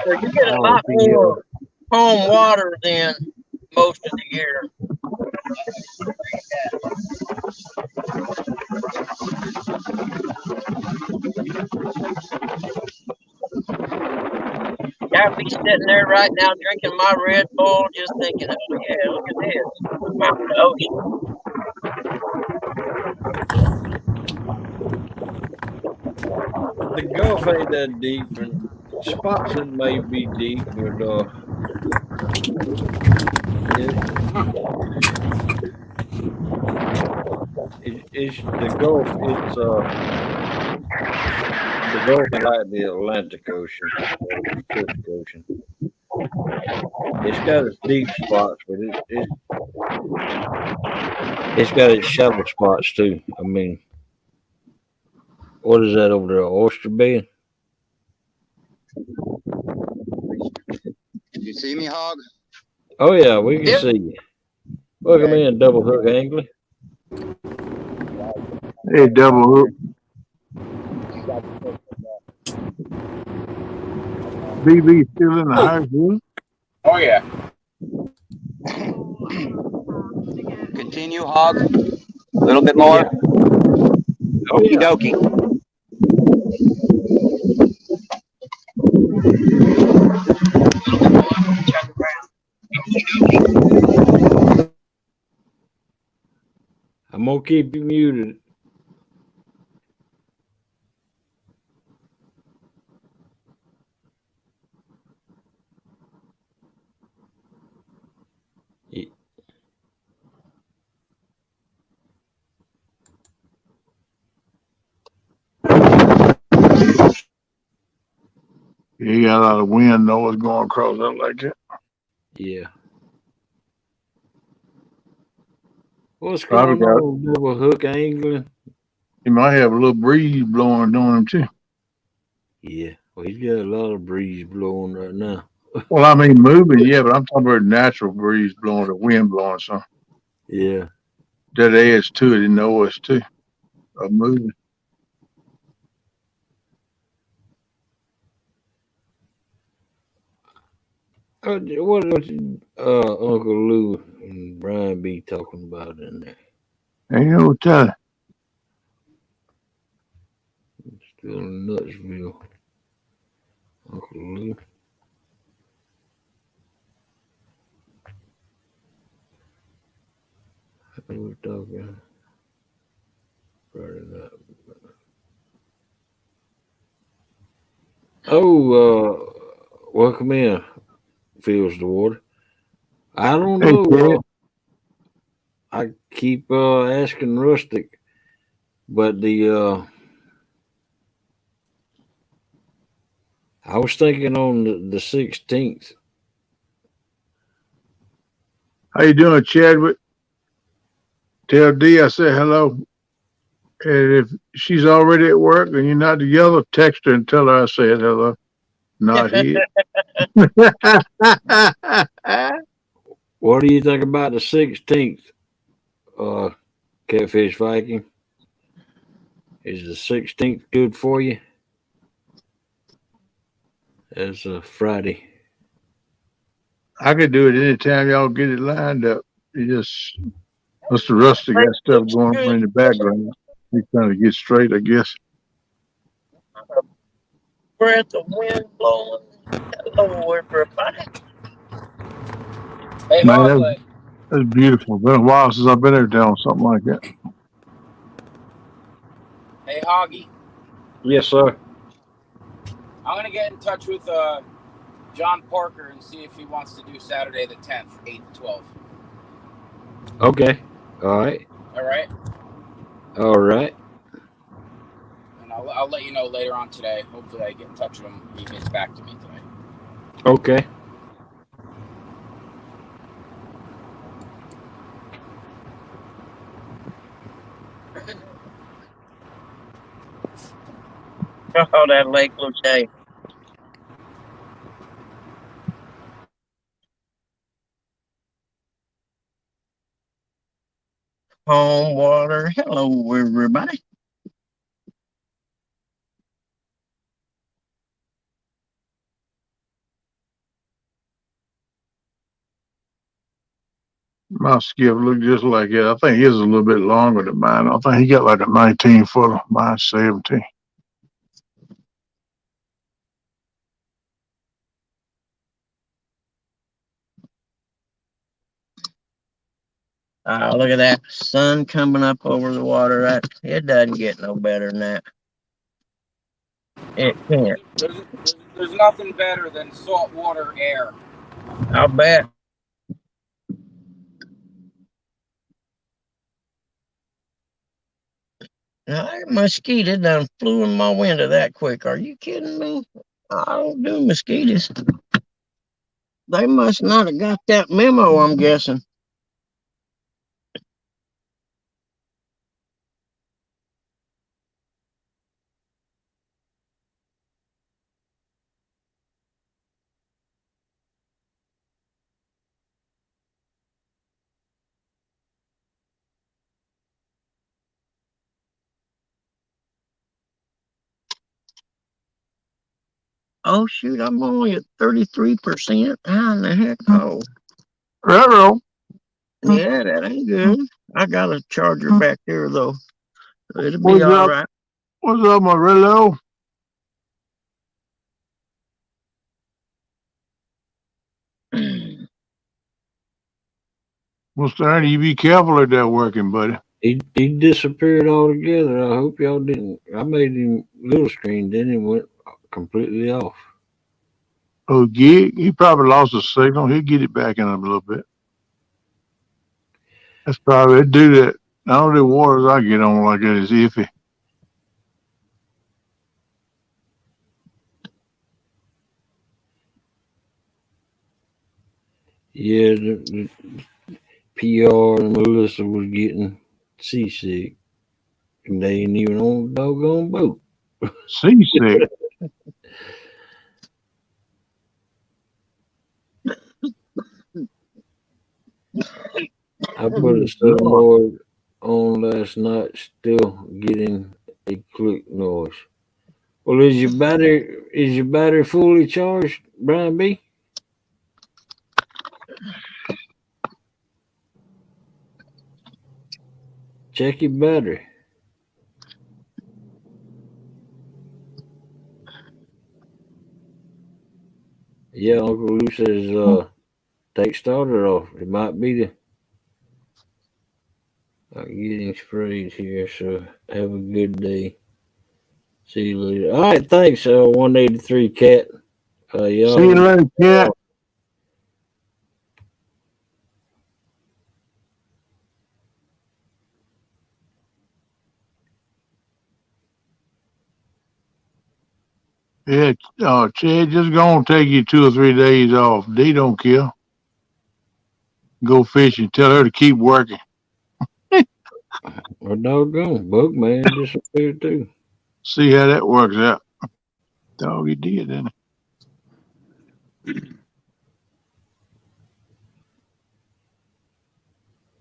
So you get a lot more home water than most of the year. I'd be sitting there right now drinking my Red Bull, just thinking, oh yeah, look at this. I'm out in the ocean. The Gulf ain't that deep, and spots it may be deep, but it's the Gulf. It's the Gulf is like the Atlantic Ocean, or the Pacific Ocean. It's got its deep spots, but it's got its shallow spots too. I mean, what is that over there? Oyster Bay? You see me, Hog? Oh yeah, we can see you. Welcome in, Double Hook Angler. Hey, Double Hook. BB still in the house, huh? Oh yeah. Continue, Hog. A little bit more. Oh, yeah. Okie dokie. I'm gonna keep you muted. You got a lot of wind noise going across that like that. Yeah. What's Probably going got. on, double hook angling? He might have a little breeze blowing on him too. Yeah. Well, he's got a lot of breeze blowing right now. Well, I mean moving, yeah, but I'm talking about natural breeze blowing, the wind blowing something. Yeah. That adds to it in the noise too. Of moving. What Uncle Lou and Brian be talking about in there? Ain't no telling. Still in Nutsville. Uncle Lou. We're talking. Probably not. Oh, welcome in, Feels the Water. I don't Hey, Ted. know. I keep asking Rustic, but I was thinking on the 16th. How you doing, Chadwick? Tell D I said hello. And if she's already at work and you're not together, text her and tell her I said hello. Not here. What do you think about the 16th, Catfish Viking? Is the 16th good for you? It's a Friday. I could do it anytime y'all get it lined up. You just, Mr. Rusty got stuff going on in the background. He's trying to get straight, I guess. Breath of wind blowing. Hello, everybody. Hey, Man, that's beautiful. Been a while since I've been there doing something like that. Hey, Hoggy. Yes, sir. I'm gonna get in touch with John Parker and see if he wants to do Saturday the 10th, 8 to 12. Okay. All right. All right. All right. And I'll let you know later on today. Hopefully, I get in touch with him. He gets back to me today. Okay. Oh, that lake looks hey. Home water. Hello, everybody. My skiff look just like it. I think his is a little bit longer than mine. I think he got like a 19 footer. Mine's 17. Look at that sun coming up over the water. It doesn't get no better than that. It can't. There's nothing better than saltwater air. I'll bet. That mosquito done flew in my window that quick. Are you kidding me? I don't do mosquitoes. They must not have got that memo, I'm guessing. Oh, shoot, I'm only at 33%. How in the heck? Oh. Hello. Yeah, that ain't good. I got a charger back there, though. It'll be What's all up? right. What's up, Morello? What's that? You be careful at that working, buddy. He disappeared altogether. I hope y'all didn't. I made him little screen, then he went completely off. Oh, Gig, he probably lost the signal. He'll get it back in a little bit. That's probably it. Do that. I know the waters I get on like that is iffy. Yeah, the PR and Melissa was getting seasick, and they ain't even on the doggone boat. Seasick. I put a subboard on last night, still getting a click noise. Well, is your battery fully charged, Brian B? Check your battery. Yeah, Uncle Lou says take starter off. It might be the getting sprayed here, so have a good day. See you later. All right, thanks, 183 Cat. Y'all See you later, Cat. Yeah, Chad, just gonna take you 2 or 3 days off. D don't care. Go fishing. Tell her to keep working. Well, doggone, Bug Man disappeared too. See how that works out. Dog, he did, didn't he?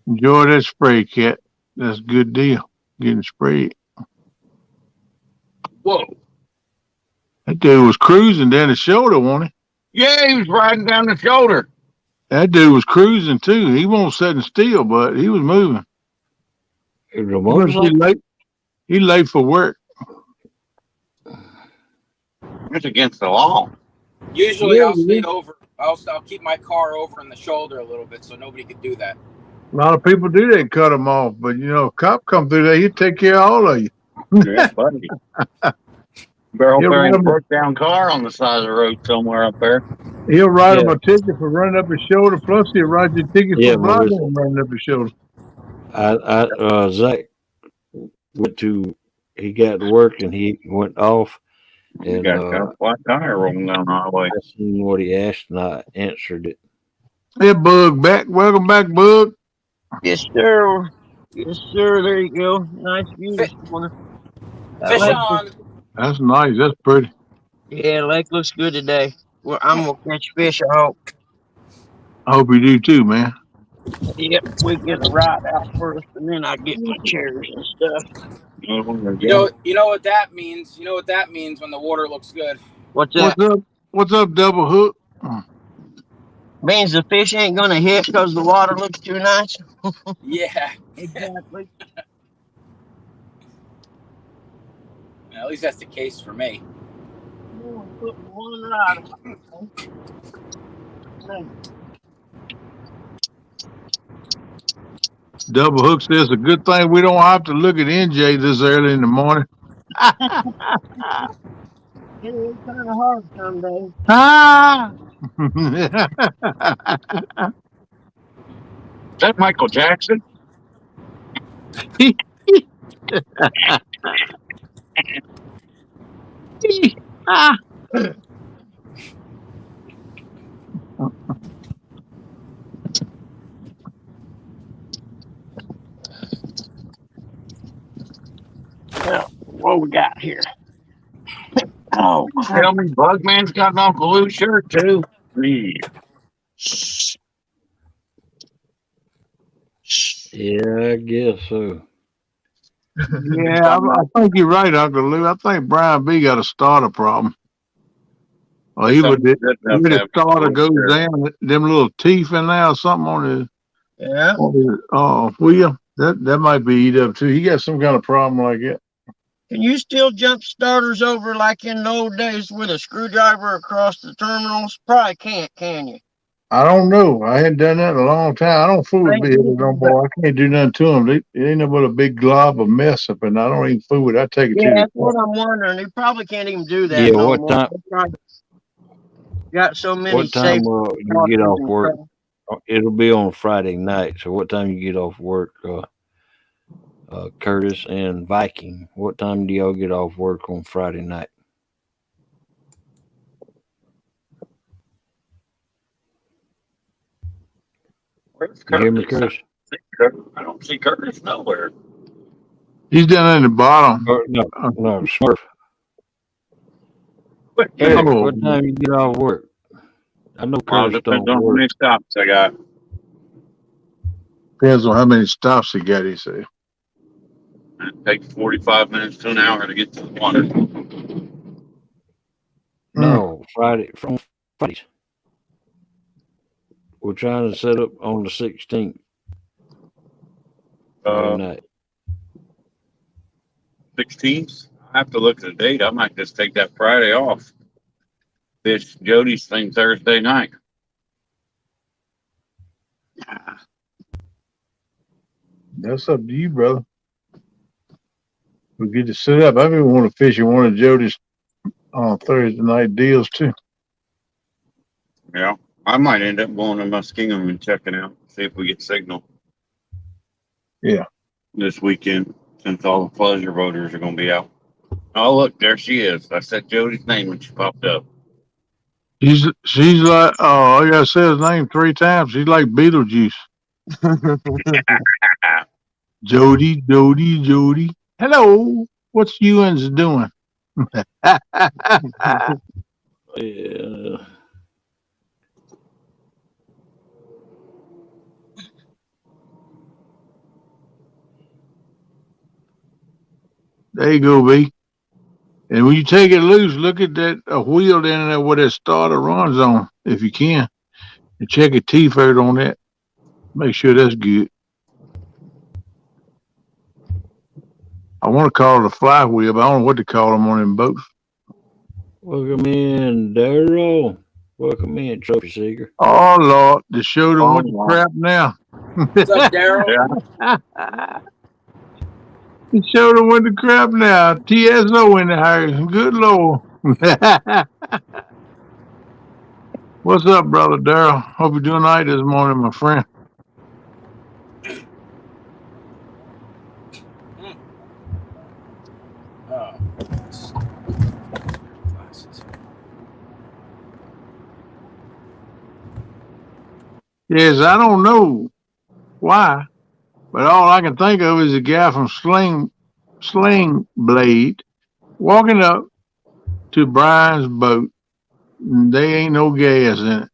Enjoy that spray, Cat. That's a good deal. Getting sprayed. Whoa. That dude was cruising down the shoulder, wasn't he? Yeah, he was riding down the shoulder. That dude was cruising too. He wasn't sitting still, but he was moving. He must be late. He late for work. It's against the law. Usually I'll stay over. I'll keep my car over in the shoulder a little bit so nobody could do that. A lot of people do that and cut them off, but you know, a cop come through there, he'll take care of all of you. Yeah, buddy. Barrel bearing broke down car on the side of the road somewhere up there. He'll write him a ticket for running up his shoulder, plus he'll write you a ticket for blocking him running up his shoulder. Zach he got to work and he went off. And got a flat tire rolling down the highway. I seen what he asked and I answered it. Hey, Bug, back. Welcome back, Bug. Yes, sir. Yes, sir. There you go. Nice view this morning. Fish on. That's nice. That's pretty. Yeah, lake looks good today. Well, I'm gonna catch fish, I hope. I hope you do too, man. Yep, we get a ride out first, and then I get my chairs and stuff. You know what that means. You know what that means when the water looks good. What's that? What's up, Double Hook? Means the fish ain't gonna hit because the water looks too nice. Yeah, exactly. At least that's the case for me. Put one rod on. Double Hook says a good thing we don't have to look at NJ this early in the morning. It is kind of hard some days. Is that Michael Jackson? Well, what we got here? Oh, tell me, Bugman's got an Uncle Lou shirt too. Yeah, I guess so. Yeah, I think you're right, Uncle Lou. I think Brian B got a starter problem. Well, he would the starter goes down, them little teeth in there or something on his. Yeah. Well, that might be eat up too. He got some kind of problem like that. Can you still jump starters over like in the old days with a screwdriver across the terminals? Probably can't, can you? I don't know. I hadn't done that in a long time. I don't fool with Maybe, beavers no but more. I can't do nothing to them. It ain't no but a big glob of mess up, and I don't even fool with it. I take it yeah, to the that's what I'm wondering. They probably can't even do that Yeah, no what more. time? They probably got so many What time safe will you get crossings off and work? stuff. It'll be on Friday night. So what time you get off work, Curtis and Viking? What time do y'all get off work on Friday night? Where's You hear me, Curtis? Chris? I don't see Curtis nowhere. He's down in the bottom. Or, no, no, Smurf. But Eric, Oh, what time you get off work? I know well, it Curtis depends don't on how work. many stops I got. depends on how many stops he got. He said. It takes 45 minutes to an hour to get to the water. No, Friday from Fridays. We're trying to set up on the 16th, Friday Uh, night. 16th. I have to look at the date. I might just take that Friday off. Fish Jody's thing Thursday night. That's up to you, brother. We get to set up. I even want to fish in one of Jody's Thursday night deals too. Yeah, I might end up going to Muskingum and checking out, see if we get signal. Yeah. This weekend, since all the pleasure boaters are going to be out. Oh, look, there she is. I said Jody's name when she popped up. She's like, I gotta say his name 3 times. She's like Beetlejuice. Jody, Jody, Jody. Hello. What's you uns doing? Yeah. There you go, B. And when you take it loose, look at that wheel down there where that starter runs on, if you can. And check a T-fert on that. Make sure that's good. I want to call it a flywheel, but I don't know what to call them on them boats. Welcome in, Daryl. Welcome in, Trophy Seeker. Oh, Lord. The show done went to crap now. What's up, Daryl? The show done went to crap now. TSO in the house. Good Lord. What's up, brother Daryl? Hope you're doing all right this morning, my friend. Oh. Yes, I don't know why, but all I can think of is a guy from Sling Blade walking up to Brian's boat. And they ain't no gas in it.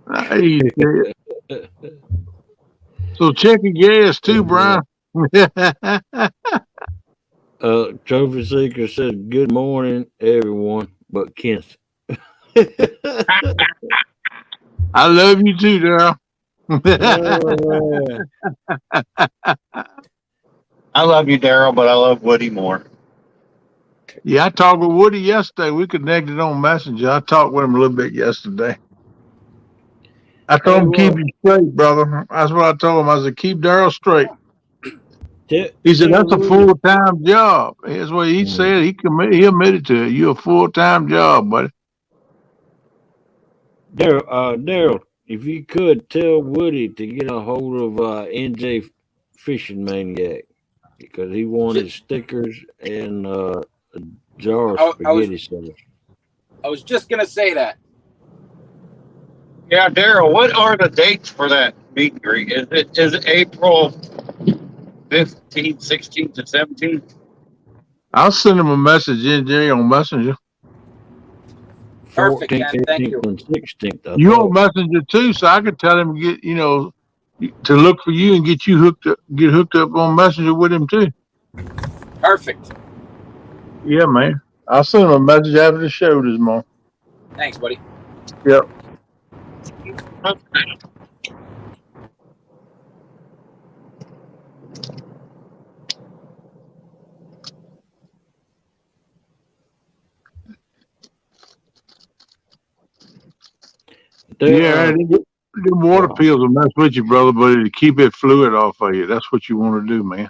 Hey, so check your gas too, Brian. Trophy Seeker says, good morning, everyone, but Kent. I love you too, Daryl. I love you, Daryl, but I love Woody more. Yeah, I talked with Woody yesterday. We connected on Messenger. I talked with him a little bit yesterday. I told him keep you straight, brother. That's what I told him. I said, keep Daryl straight. He said, that's a full-time job. That's what he said. He admitted to it. You're a full-time job, buddy. Daryl, if you could tell Woody to get a hold of NJ Fishing Maniac because he wanted stickers and a jar of spaghetti sauce. I was just gonna say that. Yeah, Daryl, what are the dates for that meet and greet? Is it April 15th, 16th, and 17th? I'll send him a message, NJ, on Messenger. Perfect, 14th, Ken. Thank 15th, you. and 16th. You on Messenger too, so I could tell him to get, to look for you and get hooked up on Messenger with him too. Perfect. Yeah, man. I'll send him a message after the show this morning. Thanks, buddy. Yep. Yeah, the water pills will mess with you, brother, but it'll keep it fluid off of you. That's what you want to do, man.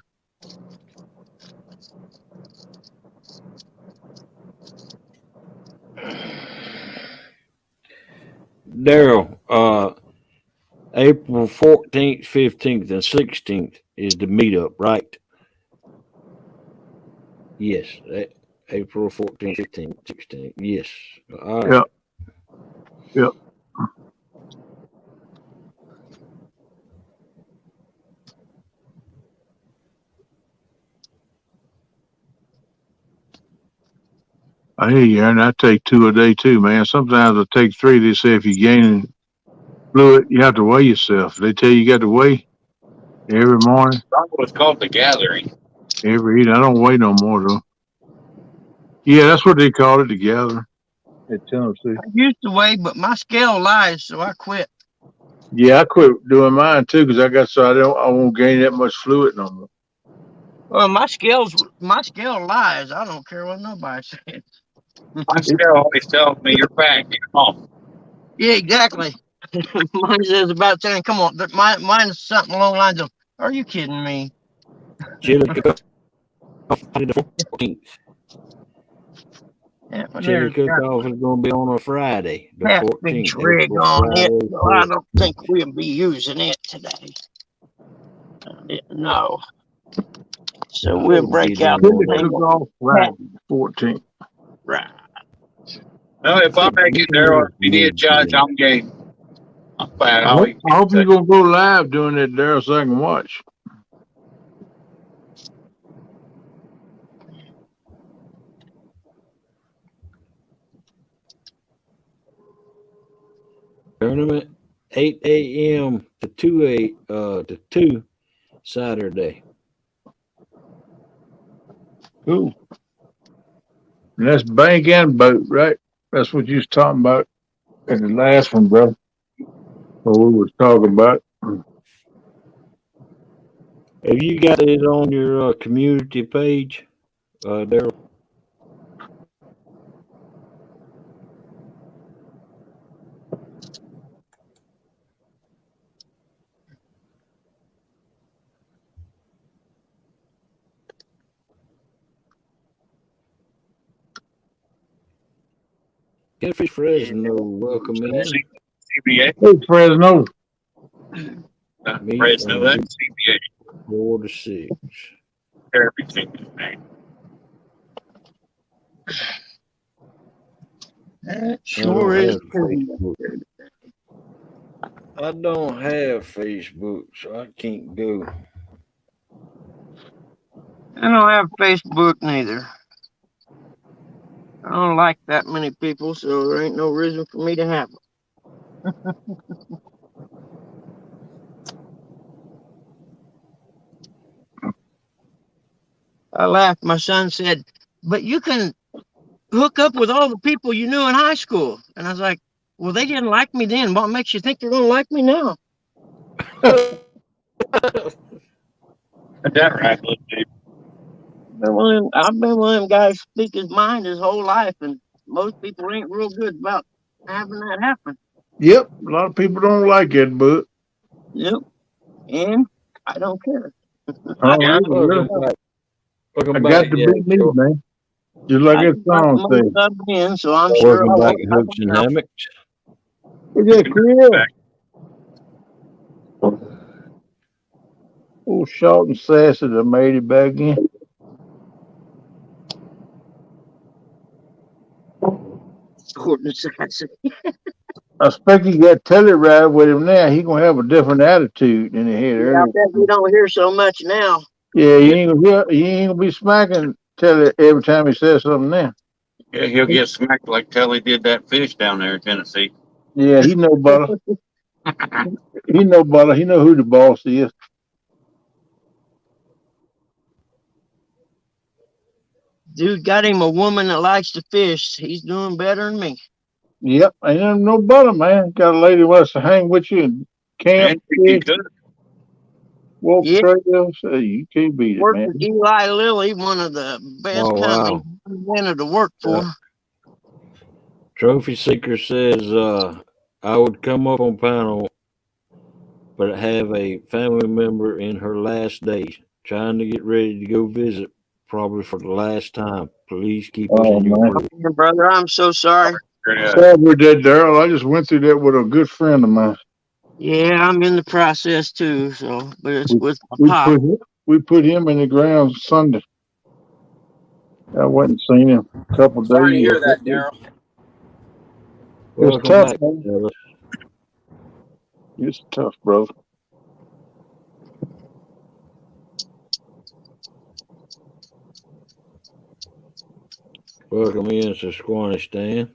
Daryl, April 14th, 15th, and 16th is the meetup, right? Yes. April 14th, 15th, 16th. Yes. All right. Yep. I hear you, and I take 2 a day too, man. Sometimes I take 3. They say if you're gaining fluid, you have to weigh yourself. They tell you got to weigh every morning. It's called the gathering. Every eat. I don't weigh no more though. Yeah, that's what they call it, the gathering at Tennessee. I used to weigh, but my scale lies, so I quit. Yeah, I quit doing mine too because I won't gain that much fluid no more. Well, my scale lies. I don't care what nobody says. My scale always tells me you're fat. Get off. Yeah, exactly. Mine says about saying, "Come on." Mine is something along the lines of, "Are you kidding me?" Chili cook-off the 14th. Chili cook-off is going to be on a Friday, the 14th. Rig on it, so I don't think we'll be using it today. I didn't know. So we'll break out Chili cook-off Friday, 14th. Right. No, if I make it, Daryl, if you need a judge, I'm game. I'm fat. I hope you're going to go live doing that, Daryl, so I can watch. Tournament 8 a.m. to 2 Saturday. Cool. And that's bank and boat, right? That's what you was talking about in the last one, bro. What we was talking about. Have you got it on your community page, Daryl? Catfish Fresno, welcome in. CBA. Hey, Fresno. Fresno, that's CBA. 4 to 6. Everything, man. That sure is. I don't have Facebook, so I can't go. I don't have Facebook neither. I don't like that many people, so there ain't no reason for me to have it. I laughed. My son said, "But you can hook up with all the people you knew in high school." And I was like, "Well, they didn't like me then. What makes you think they're going to like me now?" Is that right, little dude? I've been one of them guys speak his mind his whole life, and most people ain't real good about having that happen. Yep, a lot of people don't like it, but yep, and I don't care. I got the big meat, man. Just like that song says. So I'm sure Welcome back, Hooks and Hammocks. Is that clear? Oh, short and sassy, I made it back in. Short and sassy. I expect he got Telluride with him now. He gonna have a different attitude than he had earlier. I bet we don't hear so much now. Yeah, he ain't gonna be smacking Telly every time he says something now. Yeah, he'll get smacked like Telly did that fish down there in Tennessee. Yeah, he know better. He know better. He know who the boss is. Dude got him a woman that likes to fish. He's doing better than me. Yep, ain't no better, man. Got a lady wants to hang with you and camp. Walk trails. You can't beat it, Worked man. with Eli Lilly, one of the best companies I wanted to work for. Trophy Seeker says I would come up on panel, but have a family member in her last days, trying to get ready to go visit, probably for the last time. Please keep us Oh in your man, prayers. Brother, I'm so sorry. sorry about that, Daryl. I just went through that with a good friend of mine. Yeah, I'm in the process too. So, but it's We with my we pop. put him in the ground Sunday. I went and seen him a couple of Sorry to days. hear that, Daryl. It's Welcome tough, back, man. fellas. It's tough, brother. Welcome in, Sasquatch.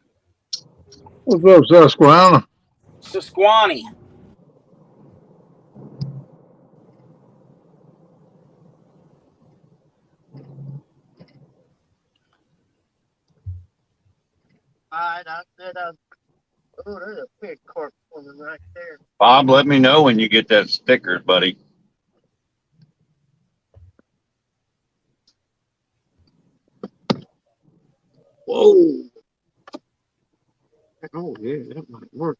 What's up, Susquehanna? Sasquatchy. I said, oh, there's a big cork woman right there. Bob, let me know when you get that sticker, buddy. Whoa. Oh, yeah, that might work.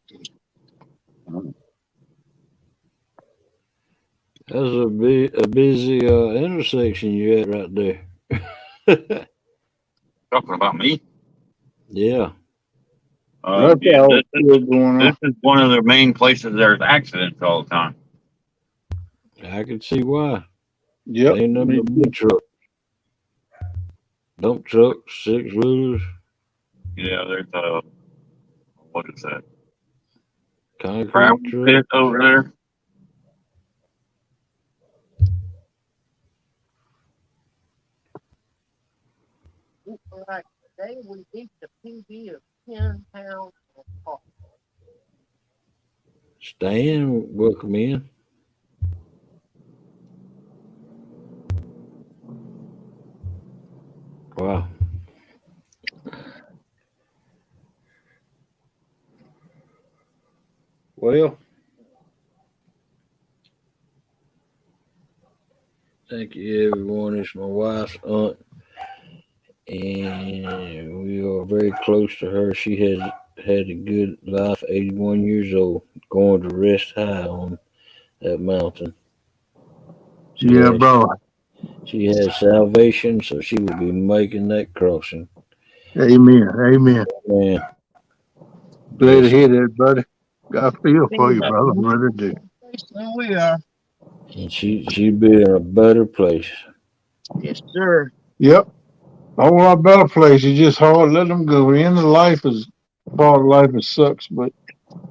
That's a busy intersection you at right there. Talking about me? Yeah. That's Yeah, all still going this on. is one of the main places there's accidents all the time. I can see why. Yep. Ain't nothing but big trucks. Dump trucks, 6-wheelers. Yeah, there's what is that? Concrete Crap truck. pit over there. Like today, we beat the PB of 10 pounds of cork. Stan, welcome in. Wow. Well, thank you, everyone. It's my wife's aunt, and we are very close to her. She has had a good life, 81 years old, going to rest high on that mountain. Yeah, bro. She has salvation, so she will be making that crossing. Amen. Amen. Man, Glad to hear that, buddy. I feel for you, brother. Really do. We are. and she'll be in a better place. Yes, sir. Yep. All our better place is just hard. Let them go. The end of life is part of life. It sucks, but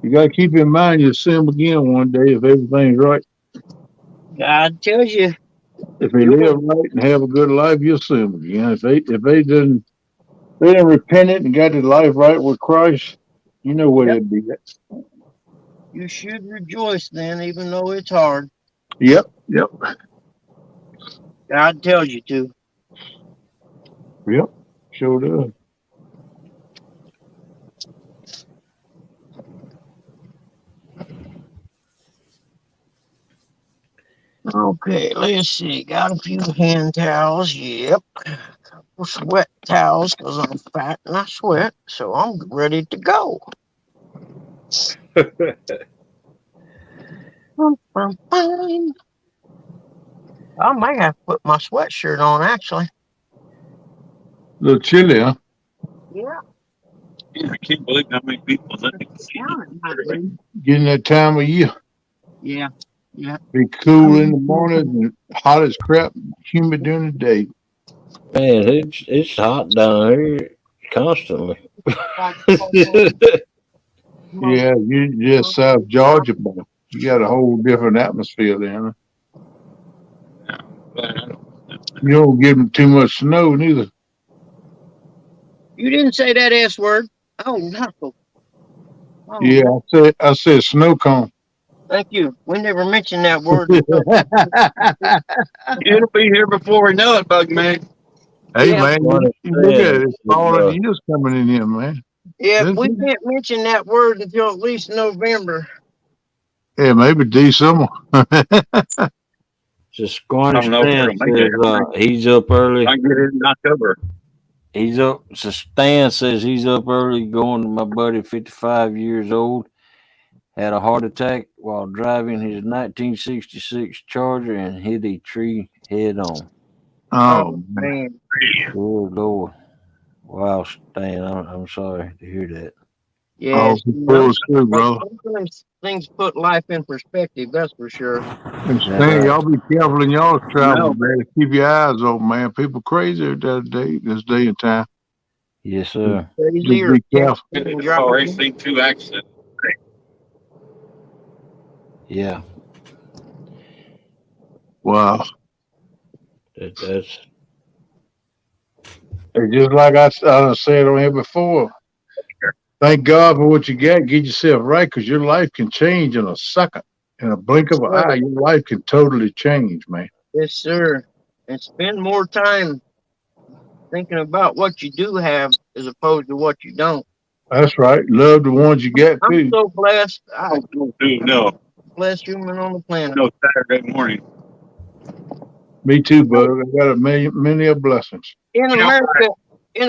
you got to keep in mind you'll see them again one day if everything's right. God tells you. If they live right and have a good life, you'll see them again. If they didn't repent it and got their life right with Christ, you know where they'd be at. You should rejoice then, even though it's hard. Yep. Yep. God tells you to. Yep. Sure does. Okay, let's see. Got a few hand towels. Yep. A couple sweat towels because I'm fat and I sweat. So I'm ready to go. I might have to put my sweatshirt on, actually. A little chilly, huh? Yeah. I can't believe how many people living in the Getting that time of year. Yeah. Yeah. Be cool in the morning and hot as crap, humid during the day. Man, it's hot down here constantly. Yeah, you just South Georgia, boy. You got a whole different atmosphere there. Huh? You don't give them too much snow neither. You didn't say that S word. Oh, no. Oh, yeah, I said snow cone. Thank you. We never mentioned that word. It'll be here before we know it, Bug Man. Hey, man, you look at it. It's falling years coming in here, man. Yeah, we can't mention that word until at least November. Yeah, maybe December. Just Squanch Stan says he's up early. I get it in October. He's up. So Stan says he's up early going to my buddy, 55 years old. had a heart attack while driving his 1966 Charger and hit a tree head on. Oh, man. Oh, Lord. Wow, Stan, I'm sorry to hear that. Yes, he pulls through, bro. sometimes things put life in perspective, that's for sure. And That's Stan, right. y'all be careful in y'all's travel, No. man. Keep your eyes open, man. People crazy this day and time. Yes, sir. Crazy Just or be careful. I've already seen 2 accidents. Yeah. Wow. That's And just like I done said on here before, thank God for what you got. Get yourself right, because your life can change in a second. In a blink of an eye, your life can totally change, man. Yes, sir. And spend more time thinking about what you do have as opposed to what you don't. That's right. Love the ones you got, I'm too. so blessed. I No, blessed human on the planet. no Saturday morning. Me too, bud. I got many a blessings. In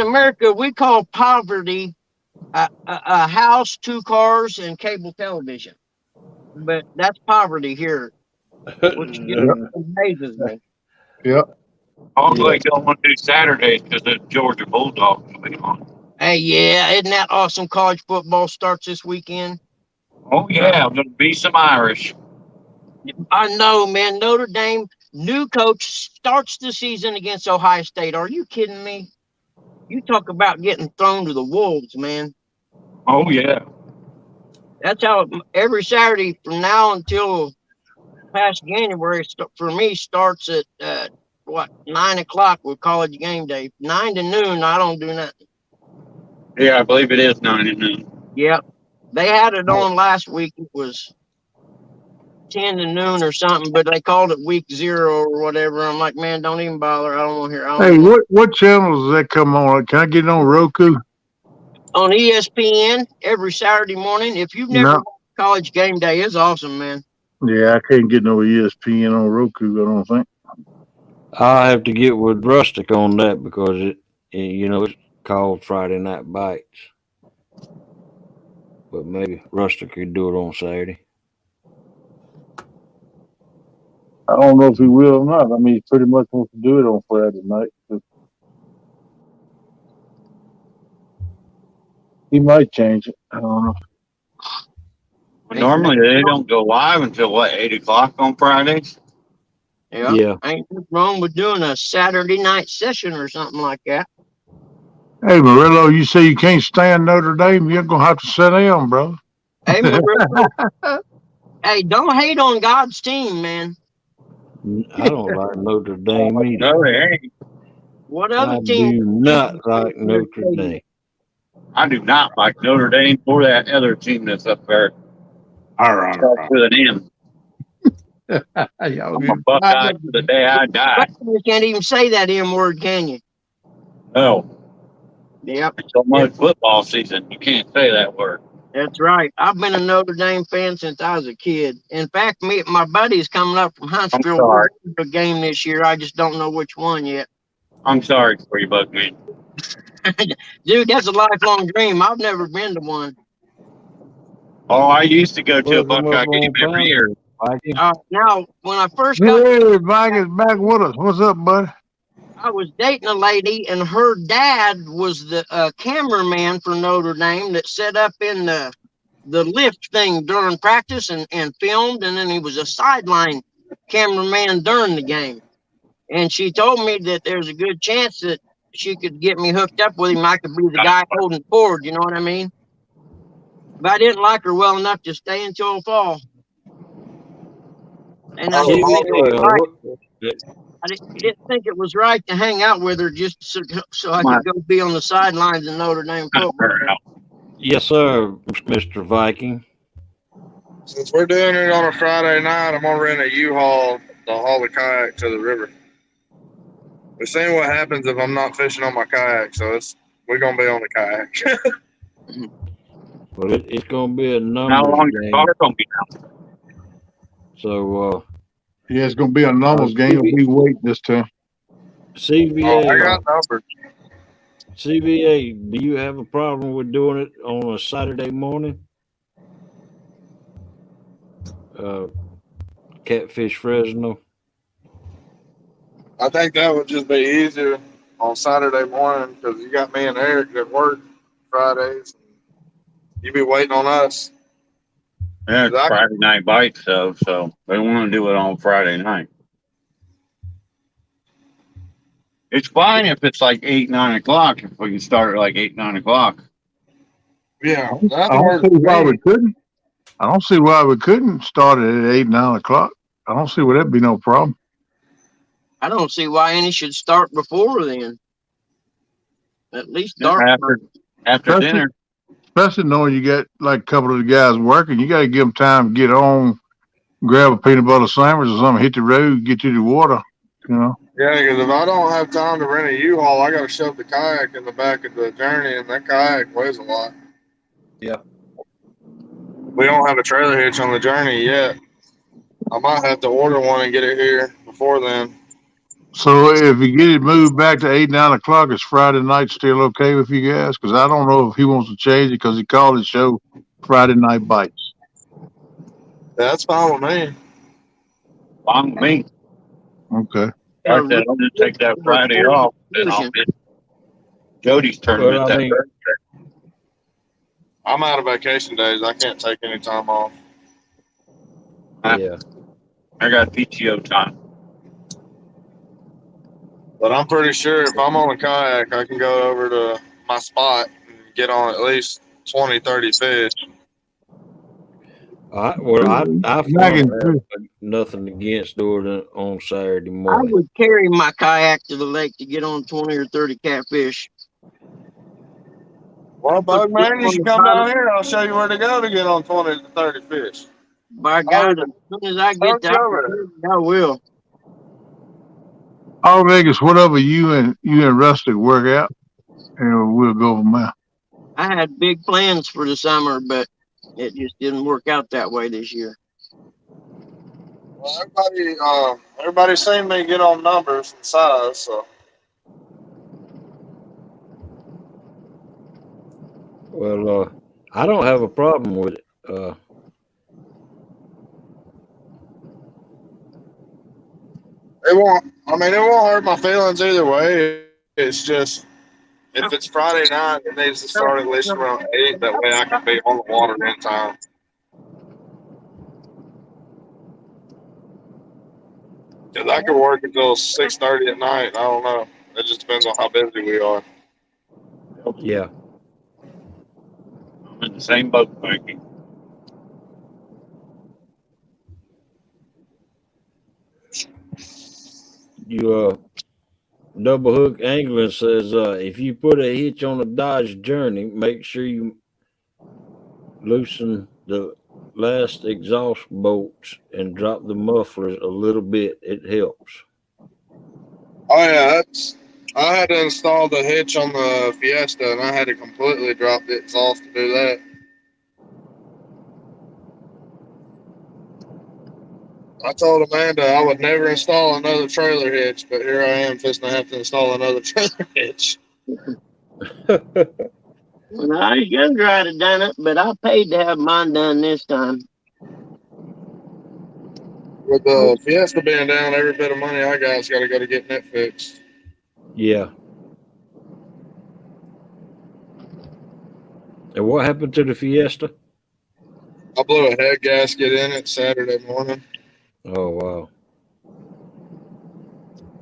America, we call poverty a house, 2 cars, and cable television. But that's poverty here, which just amazes me. Yep. Also, I don't want to do Saturdays because the Georgia Bulldogs will be on. Hey, yeah, isn't that awesome? College football starts this weekend. Oh, yeah, there'll be some Irish. I know, man. Notre Dame, new coach, starts the season against Ohio State. Are you kidding me? You talk about getting thrown to the wolves, man. Oh, yeah. That's how every Saturday from now until past January for me starts at 9 o'clock with college game day. 9 to noon, I don't do nothing. Yeah, I believe it is 9 to noon. Yep. They had it on last week. It was 10 to noon or something, but they called it week 0 or whatever. I'm like, man, don't even bother. I don't want to hear. Hey, what channel does that come on? Can I get it on Roku? On ESPN every Saturday morning. If you've never watched college game day, it's awesome, man. Yeah, I can't get no ESPN on Roku, I don't think. I'll have to get with Rustic on that because it's called Friday Night Bites. But maybe Rustic could do it on Saturday. I don't know if he will or not. I mean, he pretty much wants to do it on Friday night. He might change it. I don't know. Normally, they don't go live until, 8 o'clock on Fridays? Yeah. Ain't nothing wrong with doing a Saturday night session or something like that. Hey, Murillo, you say you can't stand Notre Dame? You're going to have to sit down, bro. Hey, Murillo. Hey, don't hate on God's team, man. I don't like Notre Dame either. No, they ain't. What other I team? do not like Notre Dame. I do not like Notre Dame or that other team that's up there. All right. With an M. I'm a Buckeye to the day I die. You can't even say that M word, can you? No. Yep. It's almost football season. You can't say that word. That's right. I've been a Notre Dame fan since I was a kid. In fact, my buddy's coming up from Huntsville for a game this year. I just don't know which one yet. I'm sorry for you, Buckman. Dude, that's a lifelong dream. I've never been to one. Oh, I used to go to a Buckeye game every year. Now, when I first got... Hey, Mike is back with us. What's up, buddy? I was dating a lady, and her dad was the cameraman for Notre Dame that set up in the lift thing during practice and filmed, and then he was a sideline cameraman during the game. And she told me that there's a good chance that she could get me hooked up with him. I could be the guy holding forward, you know what I mean? But I didn't like her well enough to stay until fall. And I didn't think it was right to hang out with her just so I could go be on the sidelines in Notre Dame football. Yes, sir, Mr. Viking. Since we're doing it on a Friday night, I'm going to rent a U-Haul to haul the kayak to the river. We're seeing what happens if I'm not fishing on my kayak, so we're going to be on the kayak. Well, it's going to be a numbers How long is game. the car going to be out? So, yeah, it's going to be a numbers game. We wait this time. CVA. I got numbers. CVA, do you have a problem with doing it on a Saturday morning? Catfish Fresno. I think that would just be easier on Saturday morning because you got me and Eric that work Fridays. You be waiting on us. Yeah, it's Friday night bites, though, so they want to do it on Friday night. It's fine if it's like 8, 9 o'clock, if we can start at like 8, 9 o'clock. Yeah, I don't see why we couldn't. I don't see why we couldn't start it at 8, 9 o'clock. I don't see why that'd be no problem. I don't see why any should start before then. At least start after dinner. Especially knowing you got like a couple of the guys working, you got to give them time to get on, grab a peanut butter sandwich or something, hit the road, get you the water, you know. Yeah, because if I don't have time to rent a U-Haul, I got to shove the kayak in the back of the journey, and that kayak weighs a lot. Yeah. We don't have a trailer hitch on the journey yet. I might have to order one and get it here before then. So if you get it moved back to 8, 9 o'clock, is Friday night still okay with you guys? Because I don't know if he wants to change it because he called the show Friday Night Bites. Yeah, that's fine with me. Fine with me. Okay. I said, I'll just take that Friday off, then I'll get Jody's tournament that Thursday. I'm out of vacation days. I can't take any time off. Yeah. I got PTO time. But I'm pretty sure if I'm on a kayak, I can go over to my spot and get on at least 20, 30 fish. I have nothing against doing it on Saturday I morning. would carry my kayak to the lake to get on 20 or 30 catfish. Well, Bug Man, you should come down here. I'll show you where to go to get on 20 to 30 fish. By God, as soon as I get there, I will. All Vegas, whatever you and Rustic work out, and we'll go from there. I had big plans for the summer, but it just didn't work out that way this year. Well, everybody's seen me get on numbers and size, so. Well, I don't have a problem with it. It won't hurt my feelings either way. It's just, if it's Friday night, it needs to start at least around 8. That way I can be on the water in time. Because I could work until 6:30 at night. I don't know. It just depends on how busy we are. Yeah. I'm in the same boat, Mikey. You Double Hook Angling says if you put a hitch on a Dodge Journey, make sure you loosen the last exhaust bolts and drop the mufflers a little bit. It helps. Oh yeah, I had to install the hitch on the Fiesta, and I had to completely drop the exhaust to do that. I told Amanda I would never install another trailer hitch, but here I am fixing to have to install another trailer hitch. Well, I was younger, I'd have done it, but I paid to have mine done this time. With the Fiesta being down, every bit of money I got's got to go to getting it fixed. Yeah. And what happened to the Fiesta? I blew a head gasket in it Saturday morning. Oh, wow.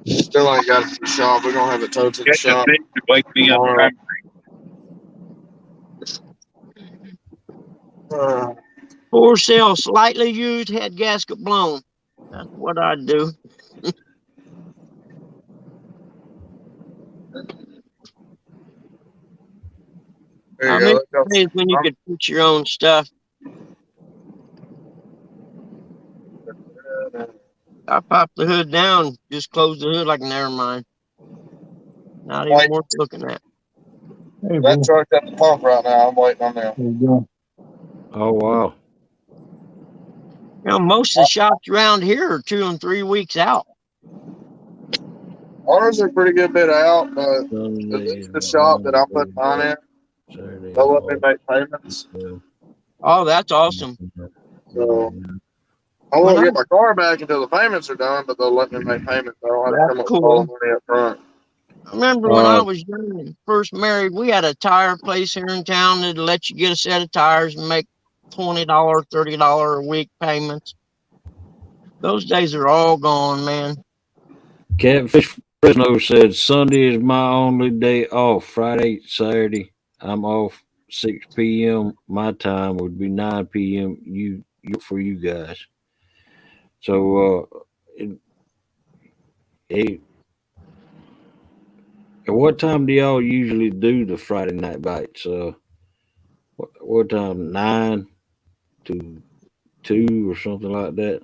Still ain't got it to the shop. We're going to have it towed to the shop. Wake me up. For sale, slightly used, head gasket blown. That's what I'd do. I mean, days when you could fix your own stuff. I popped the hood down, just closed the hood like never mind. Not even worth looking at. Hey, that truck's at the pump right now. I'm waiting on them. Oh, wow. You know, most of the shops around here are 2 and 3 weeks out. Ours are a pretty good bit out, but it's the shop that I'm putting mine in. They'll let me make payments. Oh, that's awesome. So I won't get my car back until the payments are done, but they'll let me make payments. I don't have to come up with all the money up front. I remember when I was young and first married, we had a tire place here in town that'd let you get a set of tires and make $20, $30 a week payments. Those days are all gone, man. Catfish Fresno said Sunday is my only day off. Friday, Saturday, I'm off 6 p.m. My time would be 9 p.m. You for you guys. So at what time do y'all usually do the Friday night bites? What time? 9 to 2 or something like that?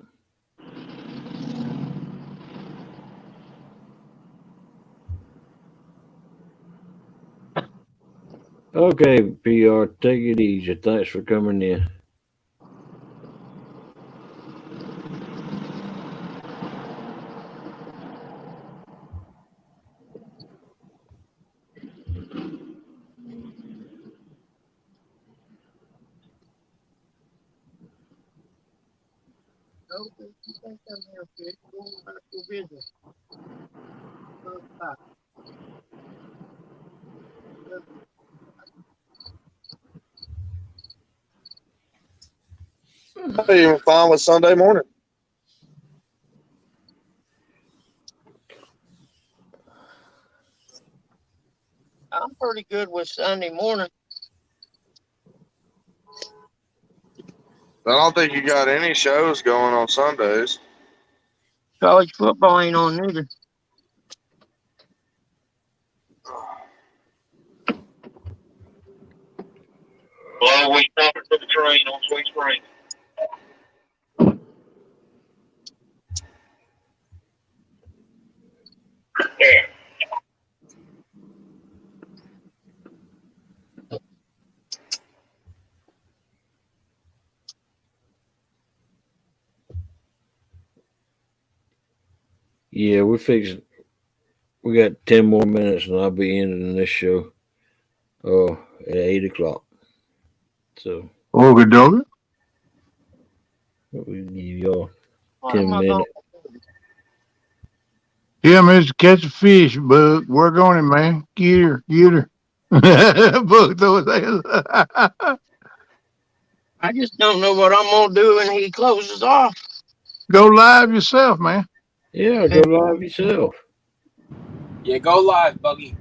Okay, PR, take it easy. Thanks for coming in. I'm even fine with Sunday morning. I'm pretty good with Sunday morning. I don't think you got any shows going on Sundays. College football ain't on neither. Well, we stopping for the train on Sweet Spring. Yeah. Yeah, we're fixing. We got 10 more minutes and I'll be ending this show at 8 o'clock. So Okay, dog. we give y'all 10 minutes. Yeah, Mr. Catch a fish, Bug. Work on it, man. Get her. Bug, those hands. I just don't know what I'm gonna do when he closes off. Go live yourself, man. Yeah, go live yourself. Yeah, go live, Buggy.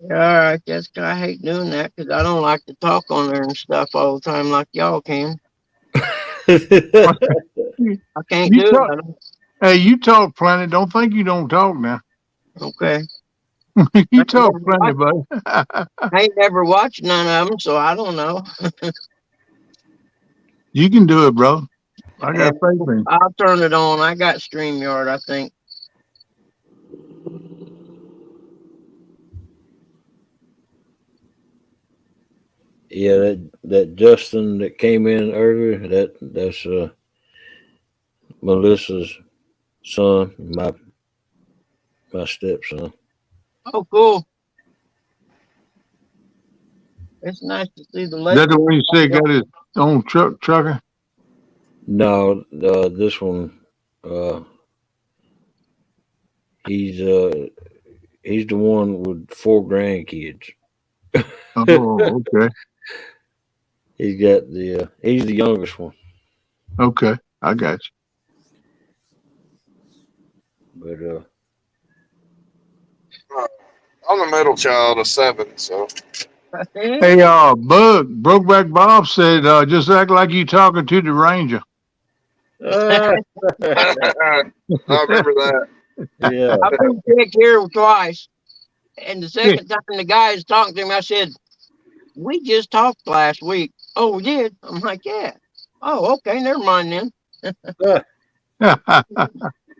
All right, I hate doing that because I don't like to talk on there and stuff all the time like y'all can. I can't do it. Hey, you talk plenty. Don't think you don't talk now. Okay. You talk plenty, buddy. I ain't never watched none of them, so I don't know. You can do it, bro. I got faith in you. I'll turn it on. I got StreamYard, I think. Yeah, that Justin that came in earlier, that's Melissa's son, my stepson. Oh, cool. It's nice to see the lake. That's the one you said got his own trucker? No, this one, he's the one with 4 grandkids. Oh, okay. He's the youngest one. Okay, I got you. But I'm the middle child of 7, so. Hey, Bug, Brokeback Bob said, just act like you talking to the Ranger. I remember that. Yeah. I've been sick here twice. And the second time the guy was talking to him, I said, we just talked last week. Oh, we did? I'm like, yeah. Oh, okay, never mind then.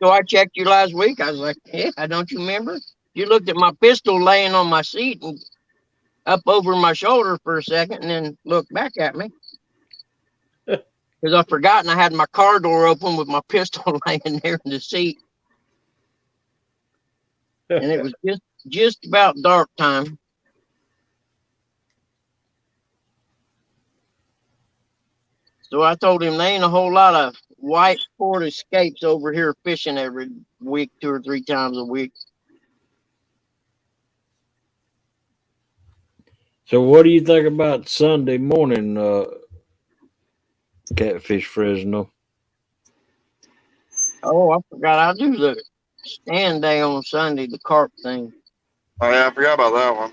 So I checked you last week. I was like, yeah, don't you remember? You looked at my pistol laying on my seat and up over my shoulder for a second and then looked back at me. Because I forgot and I had my car door open with my pistol laying there in the seat. And it was just about dark time. So I told him there ain't a whole lot of white Ford Escapes over here fishing every week, 2 or 3 times a week. So what do you think about Sunday morning Catfish Fresno? Oh, I forgot I do the stand day on Sunday, the carp thing. Oh yeah, I forgot about that one.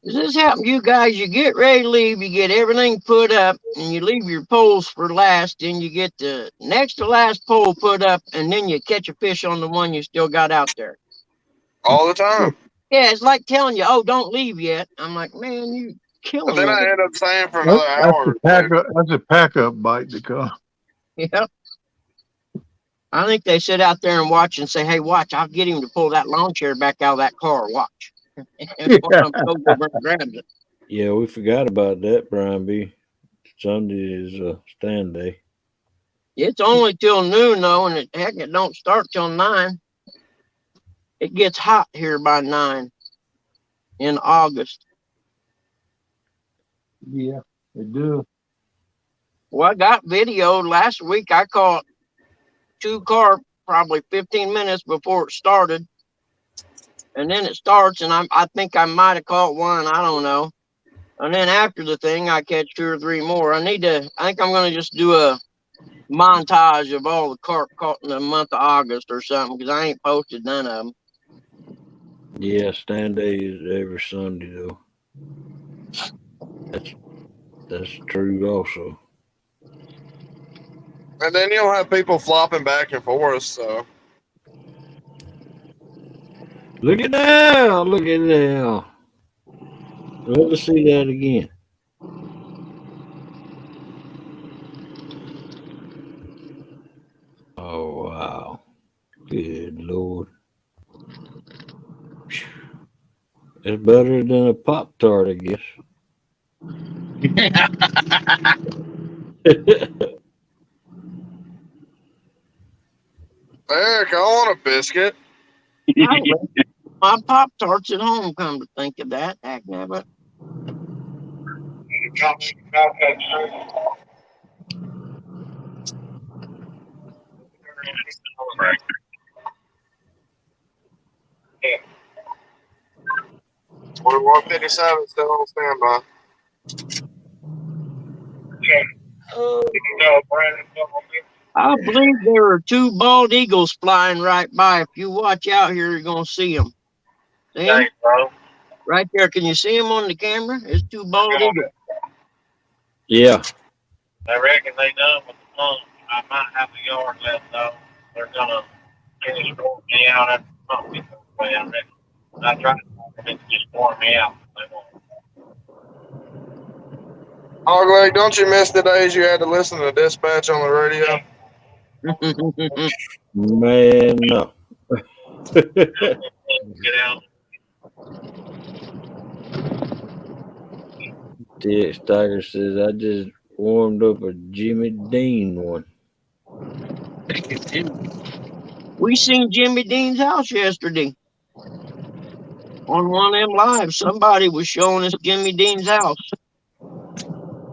Does this happen to you guys? You get ready to leave, you get everything put up, and you leave your poles for last, then you get the next to last pole put up, and then you catch a fish on the one you still got out there. All the time. Yeah, it's like telling you, oh, don't leave yet. I'm like, man, you killing But then me. I end up staying for another hour. That's a pack-up bite to come. Yeah. I think they sit out there and watch and say, hey, watch, I'll get him to pull that lawn chair back out of that car. Watch. And I'm go over and grabs it. Yeah, we forgot about that, Brian B. Sunday is stand day. It's only till noon, though, and it don't start till 9. It gets hot here by 9 in August. Yeah, it do. Well, I got video last week. I caught 2 carp probably 15 minutes before it started. And then it starts, and I think I might have caught 1. I don't know. And then after the thing, I catch 2 or 3 more. I think I'm going to just do a montage of all the carp caught in the month of August or something, because I ain't posted none of them. Yeah, stand day is every Sunday though. That's true also. And then you'll have people flopping back and forth, so. Look at now! Look at now! Let us see that again. Oh wow! Good Lord! It's better than a Pop-Tart, I guess. Eric, I want a biscuit. My Pop-Tarts at home, come to think of that. Heck, never. We're 157 still on standby. I believe there are 2 bald eagles flying right by. If you watch out here, you're going to see them. See them? Thanks, bro. Right there. Can you see them on the camera? There's 2 bald eagles. Yeah. I reckon they done with the pump. I might have a yard left though. They're gonna finish pouring me out after the pump gets away. I reckon. I tried to just pour me out. They won't. Hogleg, don't you miss the days you had to listen to dispatch on the radio? Man, no. Get out. Dick Steiger says, I just warmed up a Jimmy Dean one. We seen Jimmy Dean's house yesterday. On one of them lives, somebody was showing us Jimmy Dean's house.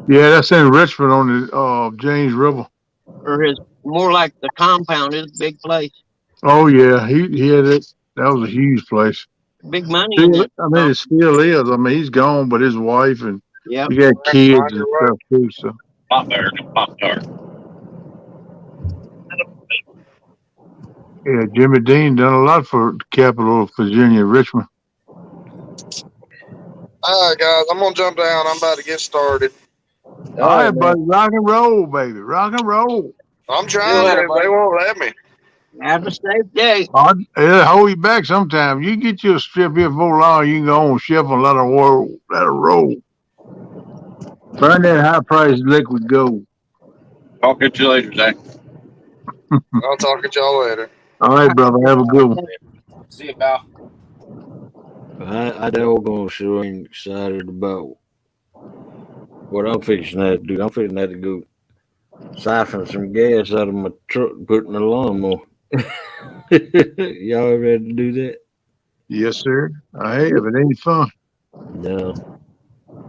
Yeah, that's in Richmond on the James River. Or his, more like the compound, his big place. Oh yeah, he had it. That was a huge place. Big money in it. I mean, it still is. I mean, he's gone, but his wife and yep. he got kids and stuff too. So Pop-Tart. yeah, Jimmy Dean done a lot for the capital of Virginia, Richmond. All right, guys, I'm gonna jump down. I'm about to get started. All right, buddy, rock and roll, baby, rock and roll. I'm trying to. They won't let me. Have a safe day. It'll hold you back sometimes. You get you a strip here for long, you can go on ship and let it roll. Find that high-priced liquid gold. Talk to you later, Zach. I'll talk to y'all later. All right, brother. Have a good one. See you, pal. I doggone sure ain't excited about what I'm fixing to do. I'm fixing to go siphon some gas out of my truck and put in the lawnmower. Y'all ever had to do that? Yes, sir. I have. It ain't fun. No.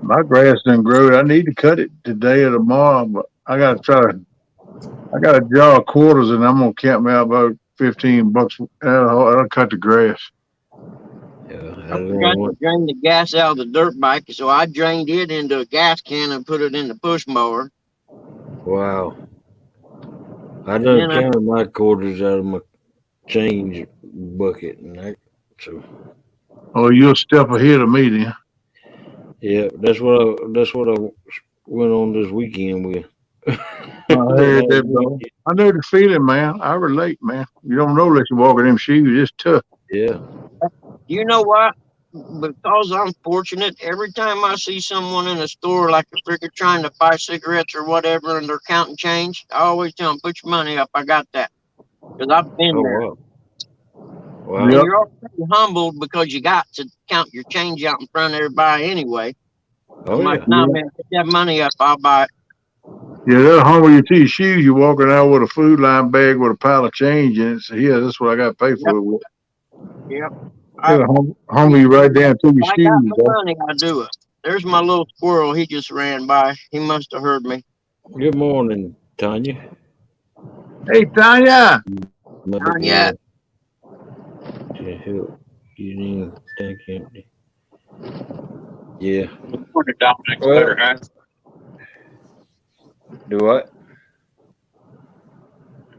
My grass didn't grow. I need to cut it today or tomorrow, but I got to try to. I got a jar of quarters, and I'm gonna count me out about $15. I'll cut the grass. Yeah, I forgot to drain the gas out of the dirt bike, so I drained it into a gas can and put it in the push mower. Wow. I done counted my quarters out of my change bucket, and that. So. Oh, you're a step ahead of me then. Yeah, that's what I went on this weekend with. I heard that, bro. I know the feeling, man. I relate, man. You don't know unless you walk in them shoes. It's tough. Yeah. You know what? Because I'm fortunate, every time I see someone in a store like a freaker trying to buy cigarettes or whatever and they're counting change, I always tell them, put your money up. I got that. Because I've been there. Wow. And you're already humbled because you got to count your change out in front of everybody anyway. I'm like, nah, man, put that money up. I'll buy it. Yeah, that'll humble you to your shoes. You're walking out with a Food Line bag with a pile of change in it. So, yeah, that's what I got to pay for it with. Yep. It'll humble you right down to your I shoes. got my money, I do it. There's my little squirrel. He just ran by. He must have heard me. Good morning, Tanya. Hey, Tanya. Tanya. Can't help getting tank empty. Yeah. Good morning, Dominic. Better half. Do what?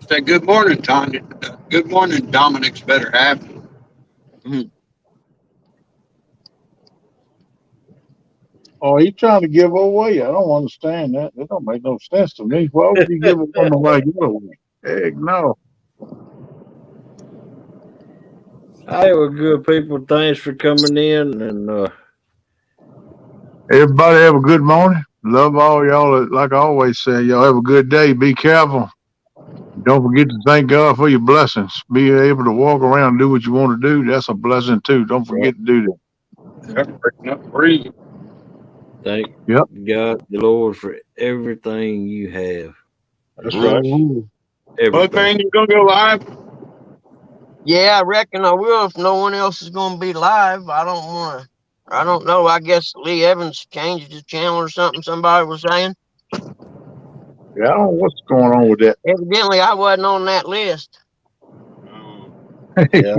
Say good morning, Tanya. Good morning, Dominic's better half. Oh, he's trying to give away. I don't understand that. That don't make no sense to me. Why would you give a like giveaway? Heck no. Hey, well, good people. Thanks for coming in, and everybody have a good morning. Love all y'all. Like I always say, y'all have a good day. Be careful. Don't forget to thank God for your blessings. Be able to walk around and do what you want to do. That's a blessing too. Don't forget to do that. Breathe. thank God the Lord for everything you have. That's right. Everything you gonna go live? Yeah, I reckon I will if no one else is going to be live. I don't know. I guess Lee Evans changed his channel or something, somebody was saying. Yeah, I don't know what's going on with that. Evidently, I wasn't on that list. Yeah,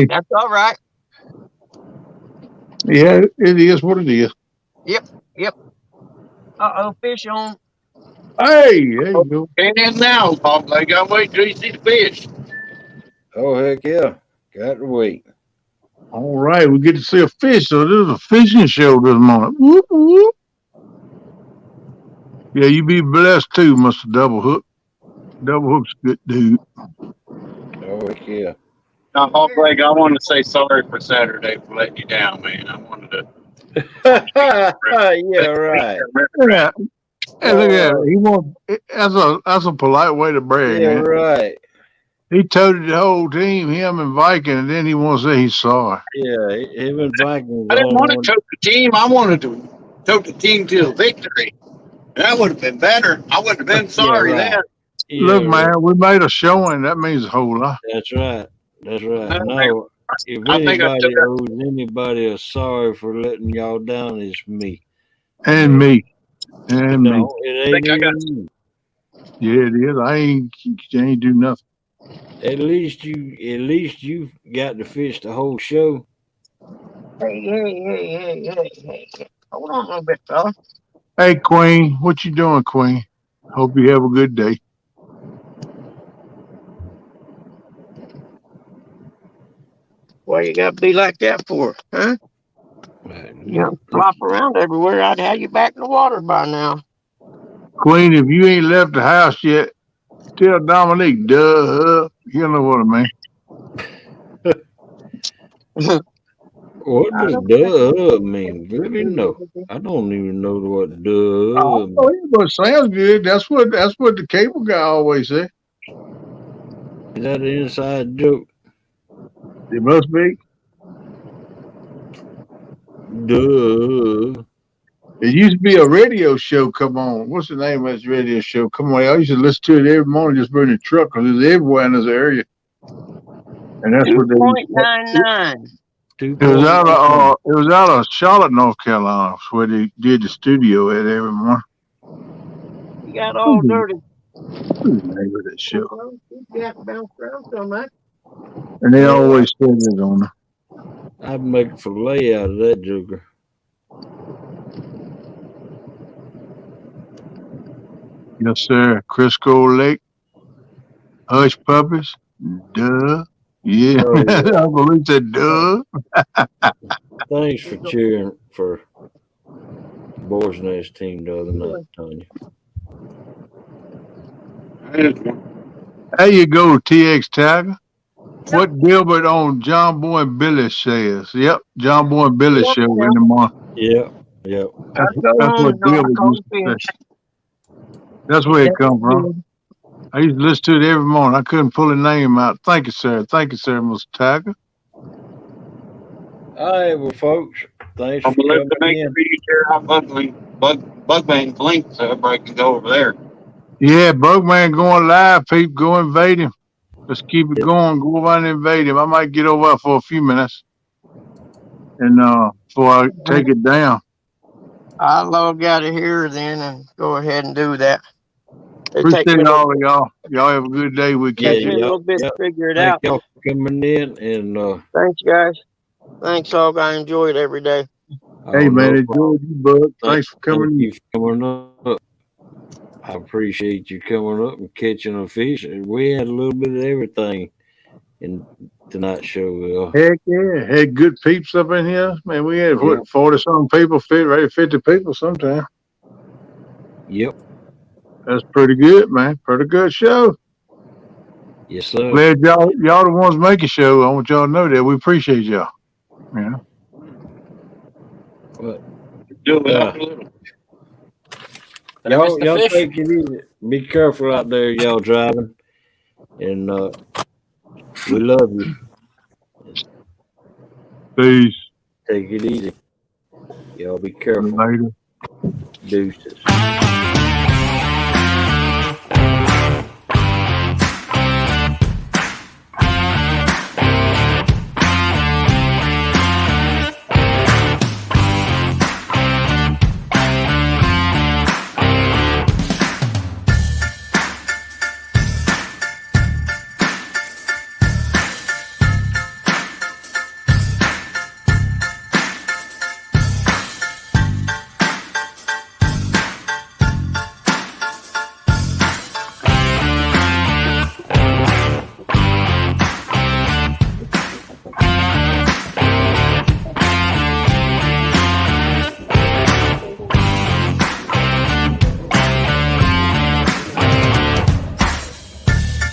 that's all right. Yeah, it is what it is. Yep. Uh-oh, fish on. Hey, there you go. Ain't in now, Bob. They gotta wait till you see the fish. Oh, heck yeah. Got to wait. All right, we get to see a fish. So this is a fishing show this morning. Whoop, whoop. Yeah, you be blessed too, Mr. Double Hook. Double Hook's a good dude. Oh, heck yeah. Now, Greg, I want to say sorry for Saturday for letting you down, man. I wanted to. Yeah, right. Yeah. Hey, look at it. He wants that's a polite way to brag. Yeah, man. right. He toted the whole team, him and Viking, and then he wants to say he's sorry. Yeah, him and Viking. I didn't want to tote the team. I wanted to tote the team to a victory. That would have been better. I wouldn't have been sorry then. Yeah, look, man, we made a showing. That means a whole lot. That's right. That's right. No, if anybody owes anybody a sorry for letting y'all down, it's me. And me. And me. It ain't even me. Yeah, it is. I ain't do nothing. At least you got to fish the whole show. Hey. Hold on a little bit, fella. Hey, Queen. What you doing, Queen? Hope you have a good day. Why you got to be like that for, huh? You know, flop around everywhere. I'd have you back in the water by now. Queen, if you ain't left the house yet, tell Dominique, duh. You know what I mean. What does duh mean? Really? No. I don't even know what duh means. Oh, but it sounds good. That's what the cable guy always say. Is that an inside joke? It must be. Duh. It used to be a radio show. Come on. What's the name of this radio show? Come on. I used to listen to it every morning just burning the truck because it's everywhere in this area. And that's what they 2.99. It was out of Charlotte, North Carolina, where they did the studio at every morning. You got all dirty. Who's the name of that show? You got bounced around so much. And they always said it on there. I'd make a fillet out of that joker. Yes, sir. Crisco Lake, Hush Puppies, duh. Yeah, Oh, yeah. I believe that, duh. Thanks for cheering for Boar's Nest team the other night, Tanya. There you go, TX Tiger. What Gilbert on John Boy and Billy says. Yep, John Boy and Billy show in the morning. Yep. That's what Gilbert used to say. That's where it comes from. I used to listen to it every morning. I couldn't pull a name out. Thank you, sir. Thank you, sir, Mr. Tiger. All right, well, folks, thanks for coming in. Bugman's link so everybody can go over there. Yeah, Bugman going live, people. Go invade him. Let's keep it going. Go over and invade him. I might get over for a few minutes. And before I take it down. I'll log out of here then and go ahead and do that. Appreciate all of y'all. Y'all have a good day. We'll catch you. A little bit to figure it Thank out. y'all for coming in. And thanks, guys. Thanks, all. I enjoy it every day. Hey, man, enjoy you, bud. Thanks for coming in. Coming up. I appreciate you coming up and catching a fish. We had a little bit of everything in tonight's show. Heck yeah. Had good peeps up in here. Man, we had, 40-something people, 50 people sometime. Yep. That's pretty good, man. Pretty good show. Yes, sir. Glad y'all the ones making show. I want y'all to know that. We appreciate y'all. Yeah. Well, y'all take it easy. Be careful out there, y'all driving. And we love you. Peace. Take it easy. Y'all be careful. Later. Deuces.